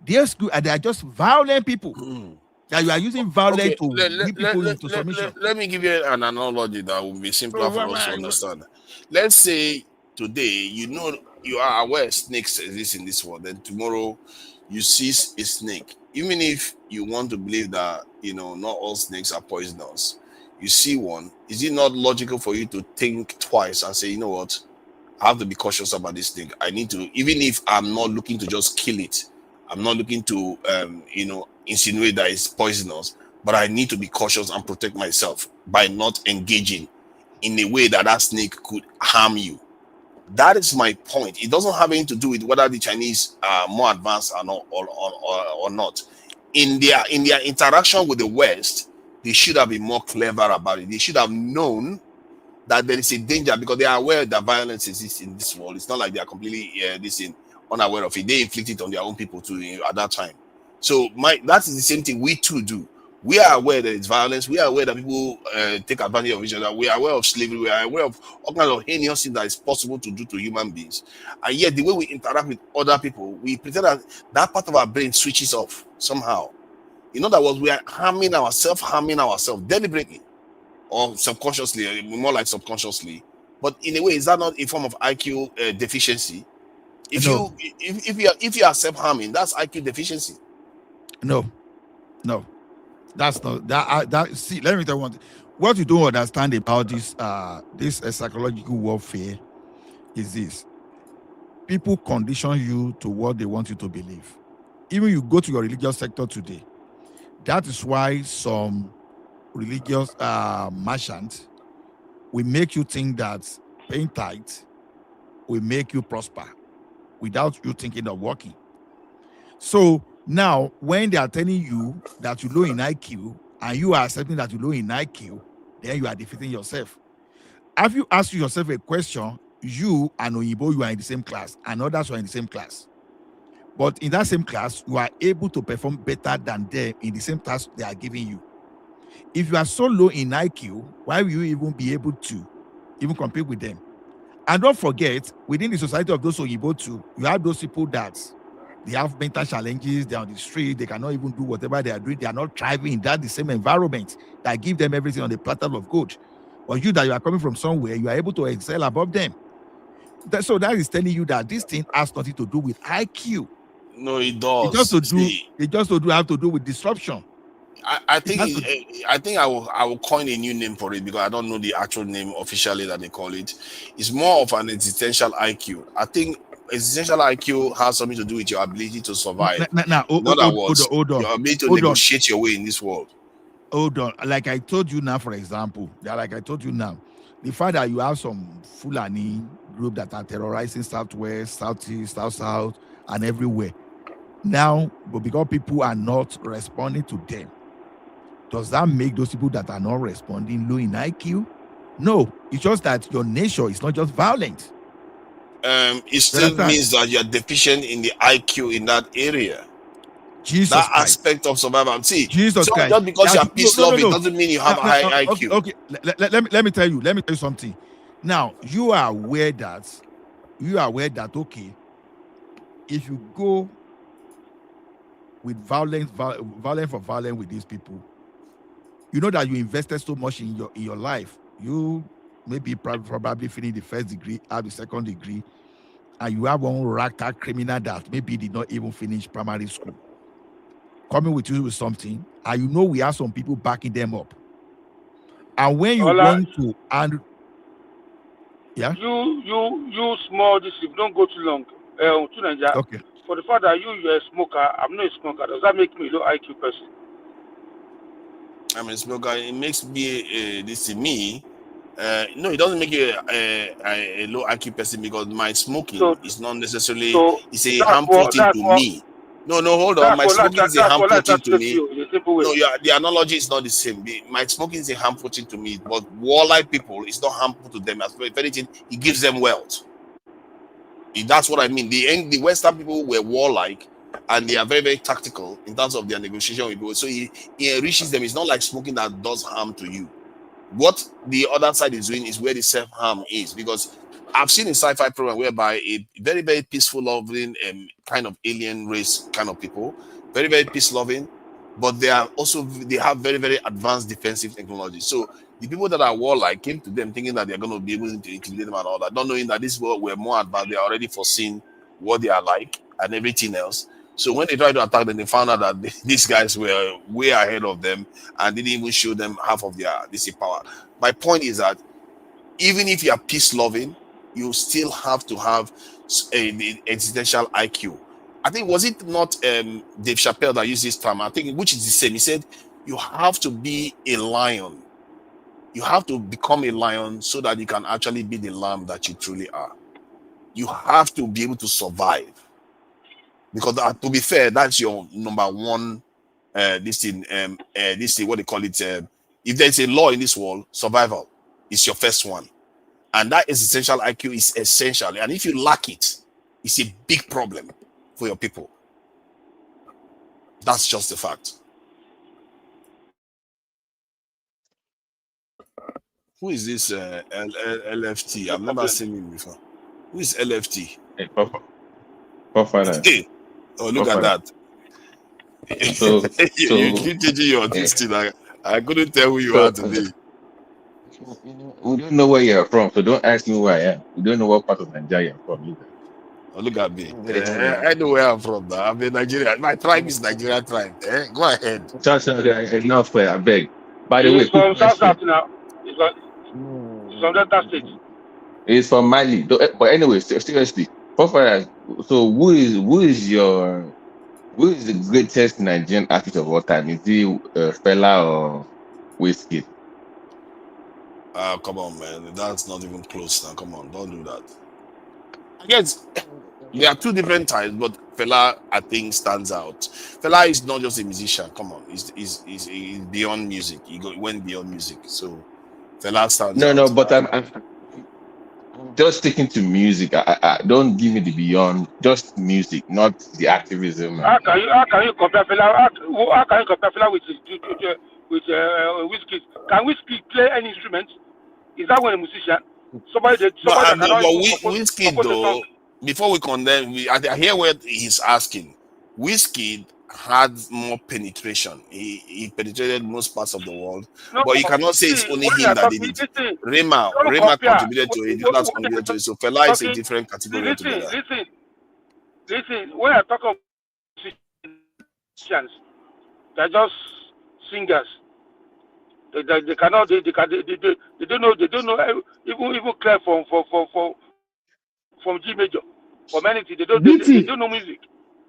They are just violent people. That you are using violence Okay, to whip people into submission. let me give you an analogy that will be simpler for us to understand. Let's say today, you are aware snakes exist in this world, and tomorrow you see a snake. Even if you want to believe that, not all snakes are poisonous, you see one, is it not logical for you to think twice and say, you know what, I have to be cautious about this thing. I need to, even if I'm not looking to just kill it, I'm not looking to, insinuate that it's poisonous, but I need to be cautious and protect myself by not engaging in a way that snake could harm you. That is my point. It doesn't have anything to do with whether the Chinese are more advanced or not. In their interaction with the West, they should have been more clever about it. They should have known that there is a danger, because they are aware that violence exists in this world. It's not like they are completely unaware of it. They inflict it on their own people too at that time. So that is the same thing we too do. We are aware that it's violence. We are aware that people take advantage of each other. We are aware of slavery. We are aware of all kinds of heinous things that is possible to do to human beings. And yet the way we interact with other people, we pretend that part of our brain switches off somehow. In other words, we are harming ourselves deliberately or subconsciously, more like subconsciously. But in a way, is that not a form of IQ deficiency? If you are self-harming, that's IQ deficiency. No, that's not that. See, let me tell you one thing. What you don't understand about this psychological warfare is this: people condition you to what they want you to believe. Even you go to your religious sector today, that is why some religious merchants will make you think that paying tithe will make you prosper without you thinking of working. So now, when they are telling you that you're low in IQ and you are accepting that you're low in IQ, then you are defeating yourself. Have you asked yourself a question? You and Oyibo, you are in the same class, and others are in the same class. But in that same class, you are able to perform better than them in the same task they are giving you. If you are so low in IQ, why will you even be able to even compete with them? And don't forget, within the society of those Oyibo too, you have those people that they have mental challenges, they're on the street, they cannot even do whatever they are doing, they are not thriving in the same environment that give them everything on the platter of gold. But you that you are coming from somewhere, you are able to excel above them. So that is telling you that this thing has nothing to do with IQ. No, it does. It just have to do with disruption. I think I will coin a new name for it, because I don't know the actual name officially that they call it. It's more of an existential IQ. I think existential IQ has something to do with your ability to survive. In other words, your ability to negotiate your way in this world. Hold on. Like I told you now, for example, the fact that you have some Fulani group that are terrorizing Southwest, Southeast, South, and everywhere. Now, but because people are not responding to them, does that make those people that are not responding low in IQ? No, it's just that your nature is not just violent. It still means that you're deficient in the IQ in that area. That aspect of survival. See, Jesus Christ. Just because you're peace loving doesn't mean you have a high IQ. Okay. Let me tell you something. Now, you are aware that okay, if you go with violence with these people, you know that you invested so much in your life. You maybe probably finish the first degree, have the second degree, and you have one rata criminal that maybe did not even finish primary school coming with you with something, and you know we have some people backing them up. And when you want to, and yeah, you small, this if don't go too long to Nigeria. Okay. For the fact that you're a smoker, I'm not a smoker. Does that make me a low IQ person? I'm a smoker. It makes me no, it doesn't make you a low IQ person, because my smoking is not necessarily it's a harmful thing to me. No, hold on. My smoking is a harmful thing to me. No, the analogy is not the same. My smoking is a harmful thing to me, but warlike people, it's not harmful to them. If anything, it gives them wealth. That's what I mean. The Western people were warlike, and they are very, very tactical in terms of their negotiation with people. So it enriches them. It's not like smoking that does harm to you. What the other side is doing is where the self-harm is, because I've seen a sci-fi program whereby a very, very peaceful, loving kind of alien race kind of people, very, very peace loving, but they have very, very advanced defensive technology. So the people that are warlike came to them thinking that they're going to be able to intimidate them and all that, not knowing that this world were more advanced. They are already foreseen what they are like and everything else. So when they tried to attack them, they found out that these guys were way ahead of them and didn't even show them half of their power. My point is that even if you are peace loving, you still have to have the existential IQ. I think, was it not Dave Chappelle that used this term? I think, which is the same. He said, you have to be a lion. You have to become a lion so that you can actually be the lamb that you truly are. You have to be able to survive. Because to be fair, that's your number one, what they call it. If there's a law in this world, survival is your first one. And that existential IQ is essential. And if you lack it, it's a big problem for your people. That's just the fact. Who is this LFT? I've never seen him before. Who is LFT? Hey, Papa. Hey. Oh, look at that. So, you keep changing your thing. I couldn't tell who you are today. We don't know where you're from, so don't ask me where I am. We don't know what part of Nigeria you're from either. Oh, look at me. I know where I'm from now. I'm in Nigeria. My tribe is Nigerian tribe. Go ahead. Enough, I beg. By the way, He's from South now. He's from Delta State. It's from Mali. But anyway, seriously, Papa, so who is the greatest Nigerian artist of all time? Is he Fela or Whiskey? Come on, man. That's not even close now. Come on, don't do that. I guess there are two different types, but Fela, I think, stands out. Fela is not just a musician. Come on, he's beyond music. He went beyond music. So Fela stands out. No, but I'm just sticking to music. I don't give me the beyond, just music, not the activism. How can you compare Fela? How can you compare Fela with Whiskey? Can Whiskey play any instrument? Is that one a musician? Whiskey, though, before we condemn, I hear what he's asking. Whiskey had more penetration. He penetrated most parts of the world. But you cannot say it's only him that did it. Rema contributed to it. Others contributed to it. So Fela is a different category altogether. Listen. When I talk of musicians, they're just singers. They don't know even clear from G major, from anything. They don't know music.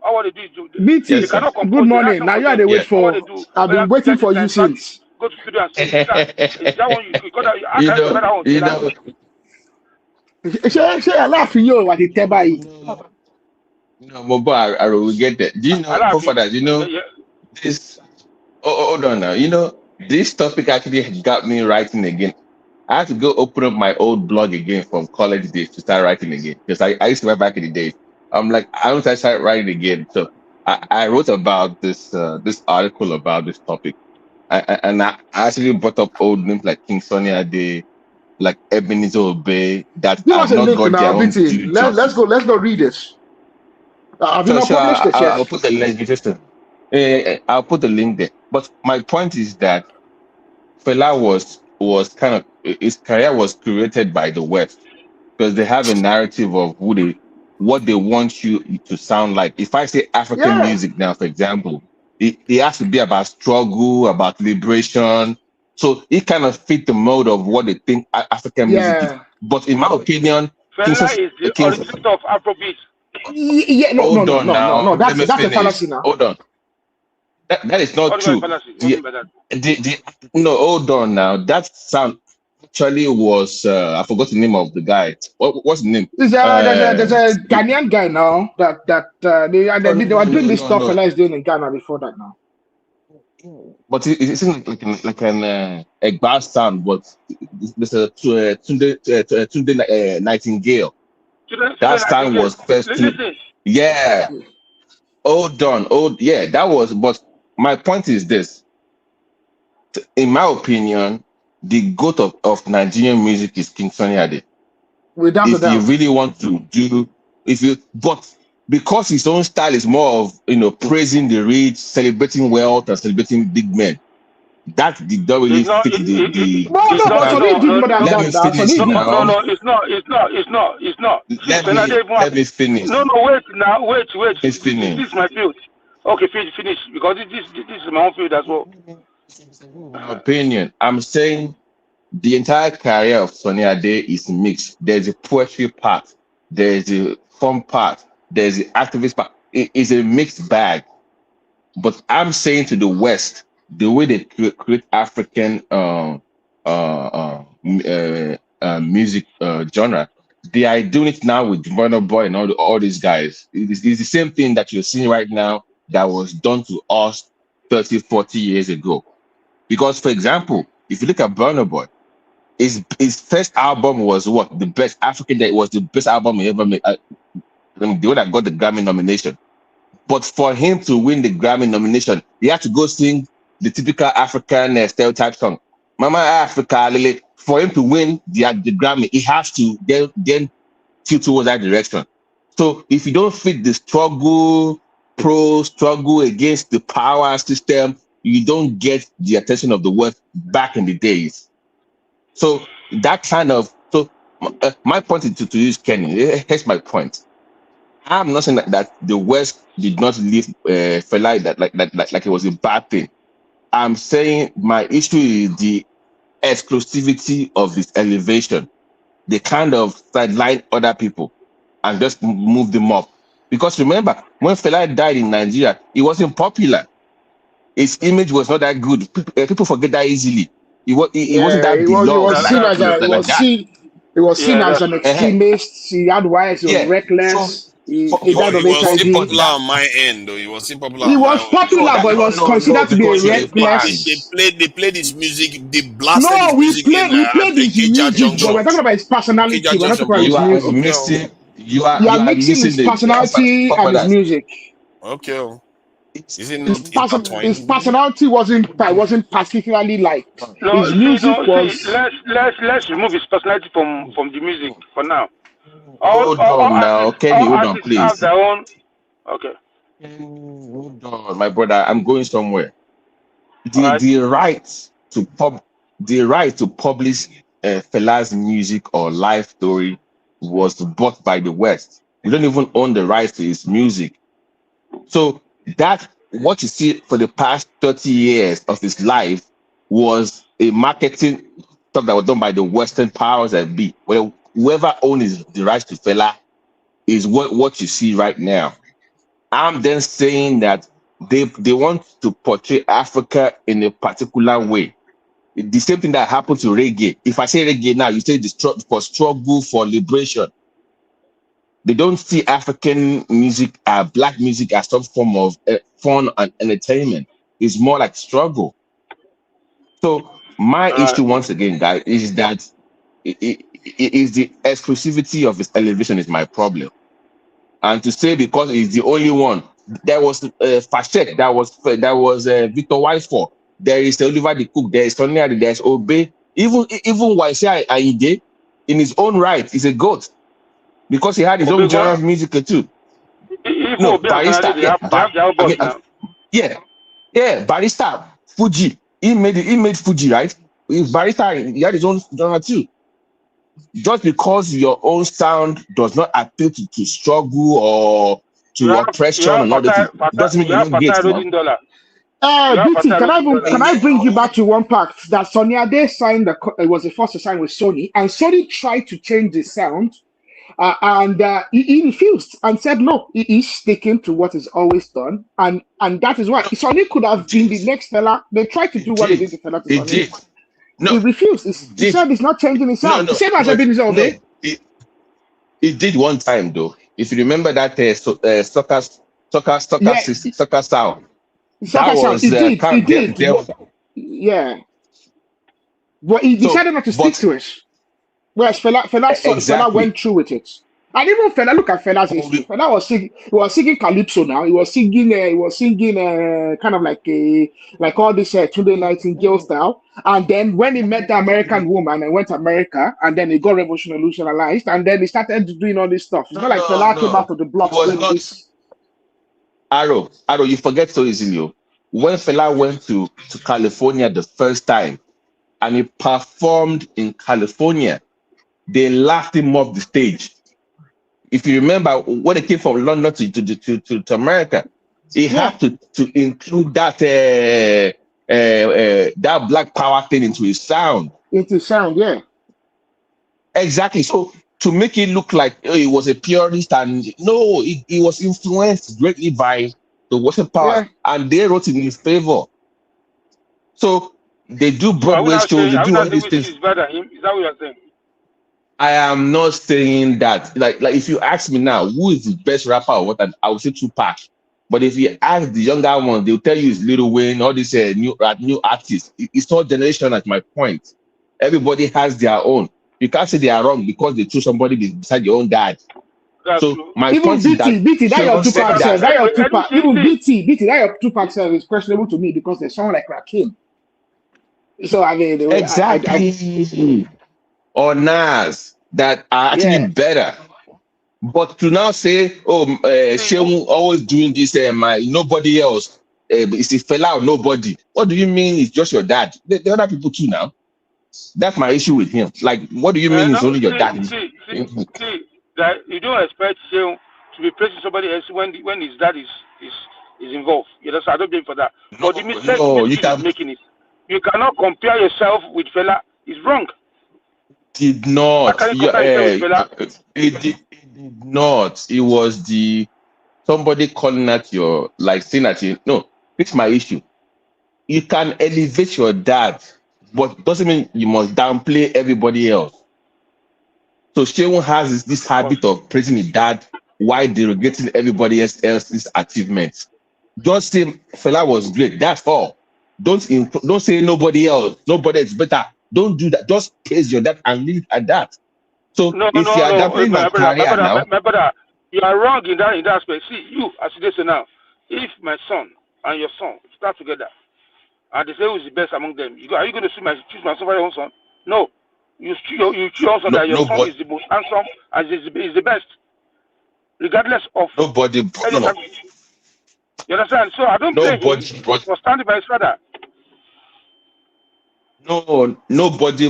All what they do is BT, good morning. Now you are the wait for. I've been waiting for you since. Go to studio and sing. Is that one you Say a laugh in you what the teba. No, Mobo, I will get that. Do you know, Fathers? You know this. Hold on now. You know, this topic actually got me writing again. I had to go open up my old blog again from college days to start writing again, because I used to write back in the days. I'm like, I want to start writing again. So I wrote about this article about this topic, and I actually brought up old names like King Sunny Ade, like Ebenezer Obey. That have not got their own due Let's go read this. Have you not published it yet? I'll put the link. I'll put the link there. But my point is that Fela was kind of, his career was created by the West, because they have a narrative of what they want you to sound like. If I say African music now, for example, it has to be about struggle, about liberation. So it kind of fit the mode of what they think African music is. But in my opinion, Fela is the origin of Afrobeat. No. That's a fallacy now. Hold on. That is not true. No, hold on now. That sound actually was I forgot the name of the guy. What's the name? There's a Ghanaian guy now they were doing this stuff Fela is doing in Ghana before that now. But it isn't like an Egba sound, but there's a Tunde Nightingale. That sound was first. Yeah. Hold on. That was. But my point is this. In my opinion, the goat of Nigerian music is King Sunny Ade. Without a If you doubt. really want to do, but because his own style is more of praising the rich, celebrating wealth, and celebrating big men, that did not really It's not. fit the No, but typical. Sonny did more than Let that me now. finish Sonny did. now. No, it's not. See, Let me finish. No, wait now. Wait. Let's finish. This is my field. Okay, finish because this is my own field as well. My opinion. I'm saying the entire career of Sonny Ade is mixed. There's a poetry part, there's a fun part, there's the activist part. It is a mixed bag. But I'm saying to the West, the way they create African music genre, they are doing it now with Burna Boy and all these guys. It's the same thing that you're seeing right now that was done to us 30, 40 years ago. Because, for example, if you look at Burna Boy, his first album was what? The best African Day. It was the best album he ever made. The one that got the Grammy nomination. But for him to win the Grammy nomination, he had to go sing the typical African stereotype song, Mama Africa, Lily. For him to win the Grammy, he has to then tilt towards that direction. So if you don't fit the struggle against the power system, you don't get the attention of the West back in the days. So that kind of, my point to use Kenny, here's my point. I'm not saying that the West did not leave Fela like it was a bad thing. I'm saying my issue is the exclusivity of this elevation. They kind of sideline other people and just move them up. Because remember, when Fela died in Nigeria, he wasn't popular. His image was not that good. People forget that easily. He wasn't that beloved. He was seen as an extremist. He had wives. He was reckless. He died of He wasn't HIV. popular on my end, though. He wasn't popular. He was popular, but he was considered to be a reckless. They played his music. They blasted No, his music we played his music, but we're talking about his personality. We're not talking about his music. You are mixing his personality and his music. Okay. His personality wasn't particularly liked. No, his music was. Let's remove his personality from the music for now. Hold on now, Kenny. Hold on, please. Have their own. Okay. Hold on, my brother. I'm going somewhere. The right to publish Fela's music or life story was bought by the West. We don't even own the rights to his music. So that what you see for the past 30 years of his life was a marketing stuff that was done by the Western powers that be. Well, whoever owns the rights to Fela is what you see right now. I'm then saying that they want to portray Africa in a particular way. The same thing that happened to reggae. If I say reggae now, you say for struggle for liberation. They don't see African music, black music, as some form of fun and entertainment. It's more like struggle. So my issue, once again, guys, is that it is the exclusivity of his elevation is my problem. And to say because he's the only one, there was Fashek, that was Victor Weisford, there is Oliver the Cook, there is Sonny Ade, there's Obey, even Waisha Aide, in his own right, is a goat. Because he had his own genre of music too. No, Barista. Barista, Fuji. He made Fuji, right? Barista, he had his own genre too. Just because your own sound does not appeal to struggle or to oppression and all that, doesn't mean you're not great. BT, can I bring you back to one part that Sonny Ade signed? It was the first to sign with Sony, and Sony tried to change the sound. And he refused and said no, he is sticking to what is always done, and that is why Sonny could have been the next fella. They tried to do what they did to fella to Sonny. No, he refused. He said he's not changing his sound. Same as I've been his own day. He did one time though. If you remember that soccer sound. He did. Yeah, but he decided not to stick to it. Whereas Fela went through with it. And even Fela, look at Fela's history. Fela was singing calypso now. He was singing kind of like all this Tunde Nightingale style. And then when he met the American woman and went to America, and then he got revolutionized, and then he started doing all this stuff. It's not like Fela came out of the blocks doing this. Arrow, you forget so easily. When Fela went to California the first time and he performed in California, they laughed him off the stage. If you remember, when they came from London to America, he had to include that that Black Power thing into his sound. Yeah. Exactly. So to make it look like he was a purist, and no, he was influenced greatly by the Western power, and they wrote in his favor. So they do Broadway shows, they do all these things. Is better him? Is that what you're saying? I am not saying that. Like if you ask me now, who is the best rapper or what, I would say Tupac. But if you ask the younger ones, they'll tell you it's Lil Wayne, all these new artists. It's not generation at my point. Everybody has their own. You can't say they are wrong because they choose somebody beside your own dad. That's so true. my Even point BT, is that BT, that your Tupac self, that your Tupac, even BT, that your Tupac self is questionable to me because there's someone like Rakim. So I mean, exactly. Or Nas that are actually better. But to now say, Shehu always doing this, nobody else, it's a fella or nobody. What do you mean it's just your dad? The other people too now. That's my issue with him. Like, what do you mean it's only your dad? See, that you don't expect Shehu to be praising somebody else when his dad is involved. You know, so I don't blame for that. But the mistake is making it. You cannot compare yourself with fella. It's wrong. Did not. It did not. It was somebody calling at your, like saying that no, fix my issue. You can elevate your dad, but doesn't mean you must downplay everybody else. So Shehu has this habit of praising his dad while derogating everybody else's achievements. Just say fella was great. That's all. Don't say nobody else. Nobody is better. Don't do that. Just praise your dad and leave it at that. So if you are downplaying my career now, my brother, you are wrong in that aspect. See, you as you say now, if my son and your son start together, and they say who is the best among them, are you going to choose my son for your own son? No, you choose also that your son is the most handsome and is the best, regardless of nobody. No. You understand? So I don't blame him for standing by his father. No, nobody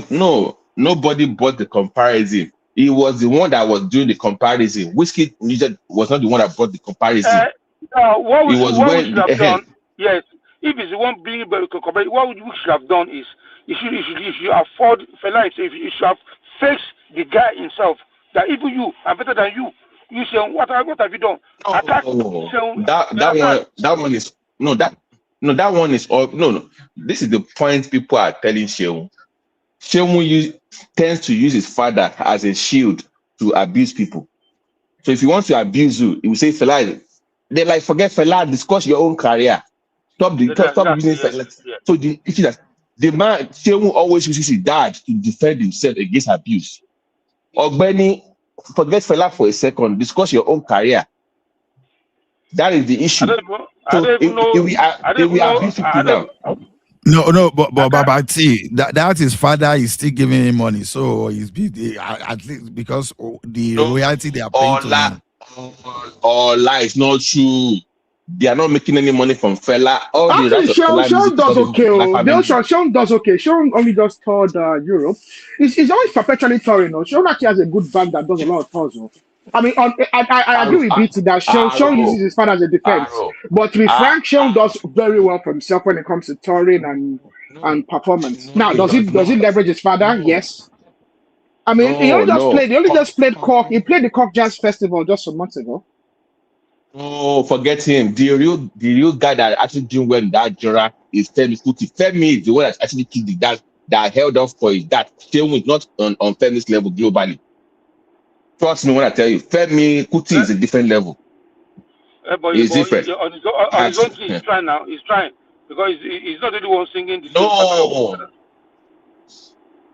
bought the comparison. He was the one that was doing the comparison. Whiskey was not the one that brought the comparison. What we should have done, yes, if he's the one bringing the comparison, what we should have done is, you should afford fella, you should have faced the guy himself, that even you are better than you. You say, what have you done? That one is all. No. This is the point people are telling Shehu. Shehu tends to use his father as a shield to abuse people. So if he wants to abuse you, he will say, Fela. They like forget Fela, discuss your own career. Stop using Fela. So the issue that the man Shehu always uses his dad to defend himself against abuse. Ogbeni, forget Fela for a second. Discuss your own career. That is the issue. No, but see, that his father is still giving him money, so he's at least because the royalty they are paying to him. All lies, not true. They are not making any money from Fela. Actually, Sean does okay. Sean does okay. Sean only does toured Europe. He's always perpetually touring. Sean actually has a good band that does a lot of tours. I mean, I agree with BT that Sean uses his father as a defense. But with Frank, Sean does very well for himself when it comes to touring and performance. Now, does he leverage his father? Yes. I mean, he only just played Cork. He played the Cork Jazz Festival just some months ago. Oh, forget him. The real guy that actually doing well in that genre is Femi Kuti. Femi is the one that actually took the dad that held off for his dad. Shehu is not on Femi's level globally. Trust me when I tell you, Femi Kuti is a different level. He's different. On his own, he's trying now. He's trying because he's not the one singing. No,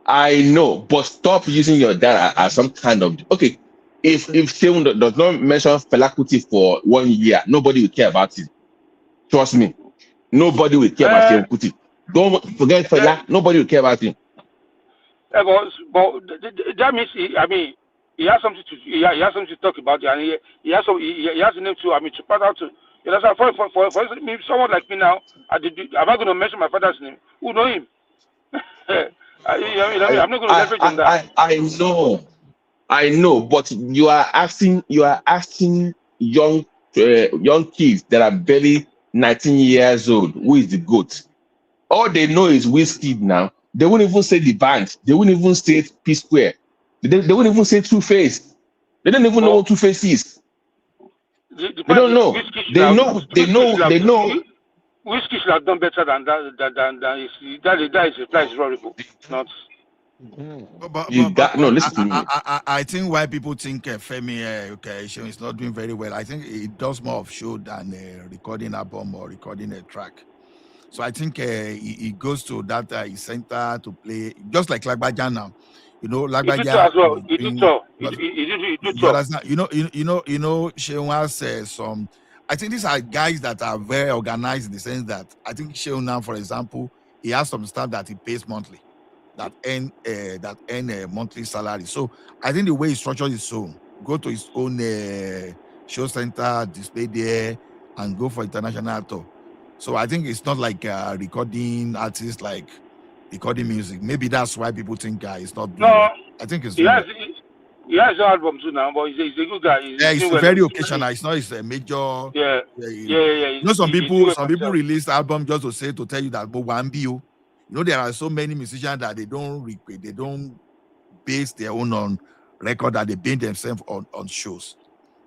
I know, but stop using your dad as some kind of okay. if Seun does not mention Fela Kuti for 1 year, nobody will care about it. Trust me, nobody will care about Seun Kuti. Don't forget Fela. Nobody will care about him. But that means he has something to talk about, and he has a name to to pass out to. You know, for someone like me now, am I going to mention my father's name? Who know him? I'm not going to leverage on that. I know, but you are asking young kids that are barely 19 years old who is the GOAT. All they know is Wizkid now. They won't even say the band. They won't even say P Square. They won't even say Two Face. They don't even know what Two Face is. They don't know. They know. Wizkid should have done better than that. That is horrible. Not. Listen to me. I think why people think Femi is not doing very well. I think it does more of show than recording album or recording a track. So I think he goes to that center to play, just like Lagbaja now. You know, Lagbaja. He did tour. Sheun has some. I think these are guys that are very organized in the sense that I think Sheun now, for example, he has some stuff that he pays monthly, that earn a monthly salary. So I think the way he structures his own, go to his own show center, display there, and go for international tour. So I think it's not like recording artists, like recording music. Maybe that's why people think it's not doing well. I think it's he has an album too now, but he's a good guy. It's very occasional. It's not a major. Yeah. You know, some people release album just to tell you that you know, there are so many musicians that they don't base their own on record, that they base themselves on shows.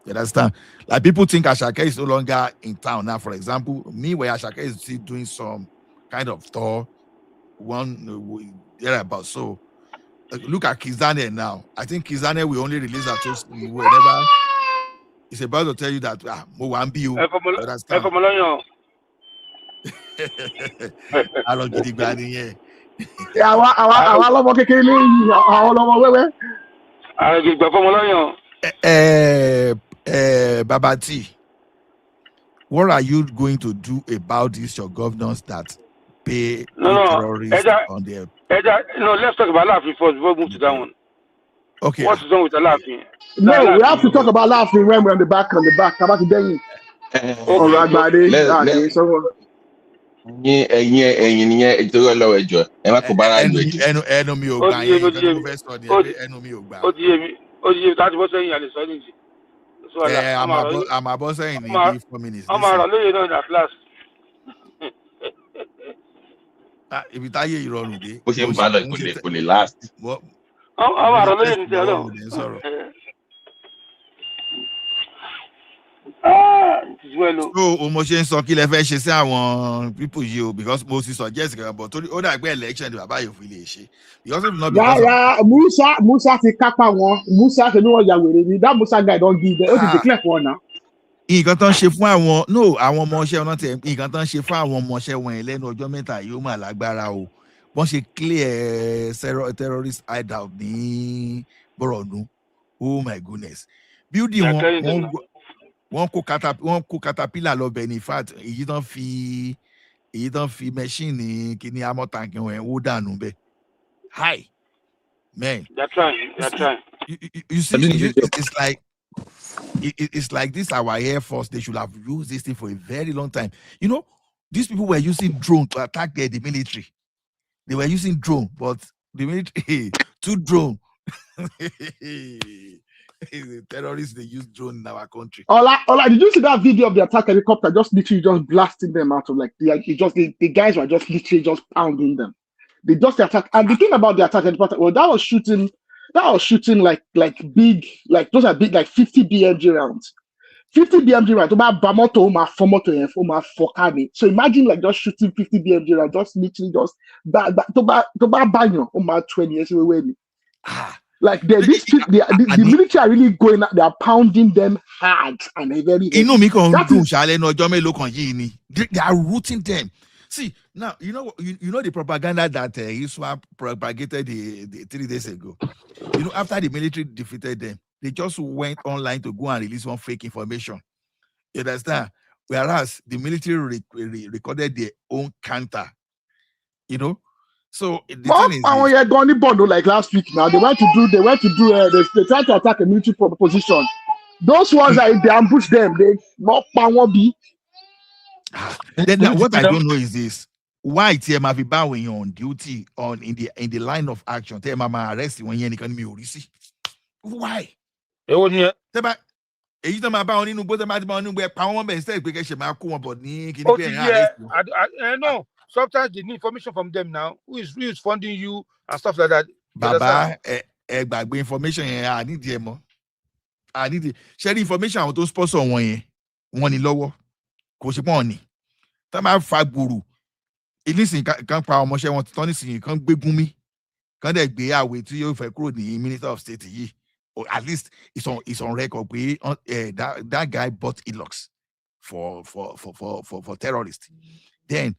You understand? Like people think Ashake is no longer in town now. For example, me where Ashake is still doing some kind of tour, thereabouts. So look at Kizane now. I think Kizane will only release a toast whenever it's about to tell you that Mowambi. I don't get it bad in here. Babati, what are you going to do about this? Your governors that pay terrorists on their. No, let's talk about laughing first before we move to that one. Okay. What's wrong with the laughing? No, we have to talk about laughing when we're on the back. About the All right, buddy. I'm about saying in 4 minutes. I'm in that class. If you tell you run with it, push last. What? So Omoshe sọ kí lẹ fẹ́ ṣe sí àwọn people yìí, because Moses suggest kan, but ó dà pé election bàbá yóò fi lè ṣe, because if not Musa ti kápá wọn. Musa ṣe ni wọ́n ya wèrè ni. That Musa guy don give them. Ó ti declare for now. Nǹkan tán ṣe fún àwọn ọmọọṣẹ́ wọn tẹ̀, nǹkan tán ṣe fún àwọn ọmọọṣẹ́ wọn lẹ́nu ọjọ́ mẹ́ta yóò máa lágbára o. Wọ́n ṣe clear terrorist hideout ní Borno. Oh my goodness. Building wọ́n kó caterpillar lọ bẹ̀ ní, in fact èyí tán fi machine kíní amọ̀ tank wọn ó dànù bẹ́ẹ̀. Hi man. They're trying. You see, it's like this our Air Force. They should have used this thing for a very long time. You know, these people were using drone to attack the military. They were using drone, but the military two drone. The terrorists, they use drone in our country. Ola, did you see that video of the attack helicopter just literally blasting them out of the guys were just literally just pounding them. They just attack. And the thing about the attack helicopter, well, that was shooting like big, like those are big, like 50 BMG rounds. 50 BMG rounds. So imagine like just shooting 50 BMG rounds, just literally just 20 years away. Like the military are really going out, they are pounding them hard and very. They are rooting them. See, now you know the propaganda that Iswa propagated the 3 days ago. You know, after the military defeated them, They just went online to go and release one fake information. You understand? Whereas the military recorded their own counter. You know? So the thing is this. Yeah, gone bundle like last week now. They tried to attack a military position. Those ones they ambush them. They not power be. Then what I don't know is this: why TMA be when you're on duty in the line of action? TMA arrest when you're in the why? Èyí tó máa bá wọn nínú bó tó máa ti bá wọn nínú ẹ pa wọn bẹ́ẹ̀ instead pé kẹ́sẹ̀ máa kó wọn bọ̀ ní kíní pé ẹ̀yìn arrest wọn. I know sometimes they need information from them now. Who is funding you and stuff like that. Bàbá ẹ gbàgbé information yẹn I need ẹ mọ́. I need share information àwọn tó sponsor wọn yẹn wọ́n ní lọ́wọ́ kò ṣe pọ́n ní. Tá máa fa gbòòrò ìnísìn kan pa ọmọọṣẹ́ wọn tán nísìnyí kan gbé Gúnmi kan dẹ̀ gbé àwẹ̀ tí yóò fẹ́ kúrò ní Minister of State yìí. Or at least it's on record. That guy bought Elox for terrorists. Then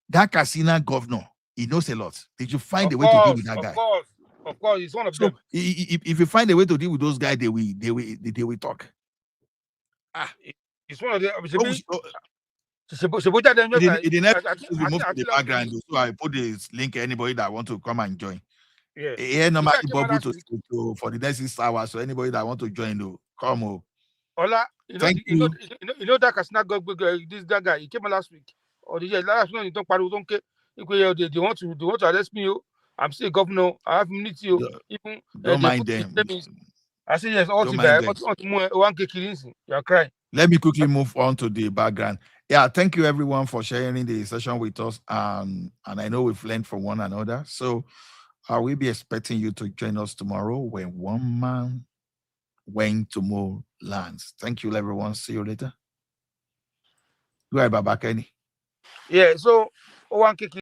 that Casina governor, he knows a lot. Did you find a way to deal with that guy? Of course, he's one of them. If you find a way to deal with those guys, they will talk. It's one of them. It didn't the background, so I put this link. Anybody that want to come and join. Yeah, no matter for the next 6 hours. So anybody that want to join, come. Ola, you know that Kasina this guy. He came last week or the year last one. He don't care. They want to arrest me. I'm still governor. I have immunity. Even don't mind them. I say yes. All you're crying. Let me quickly move on to the background. Yeah, thank you everyone for sharing the session with us. And I know we've learned from one another. So. I will be expecting you to join us tomorrow when One Man Went to More lands. Thank you, everyone. See you later. Goodbye, Baba Kenny. Yeah, so one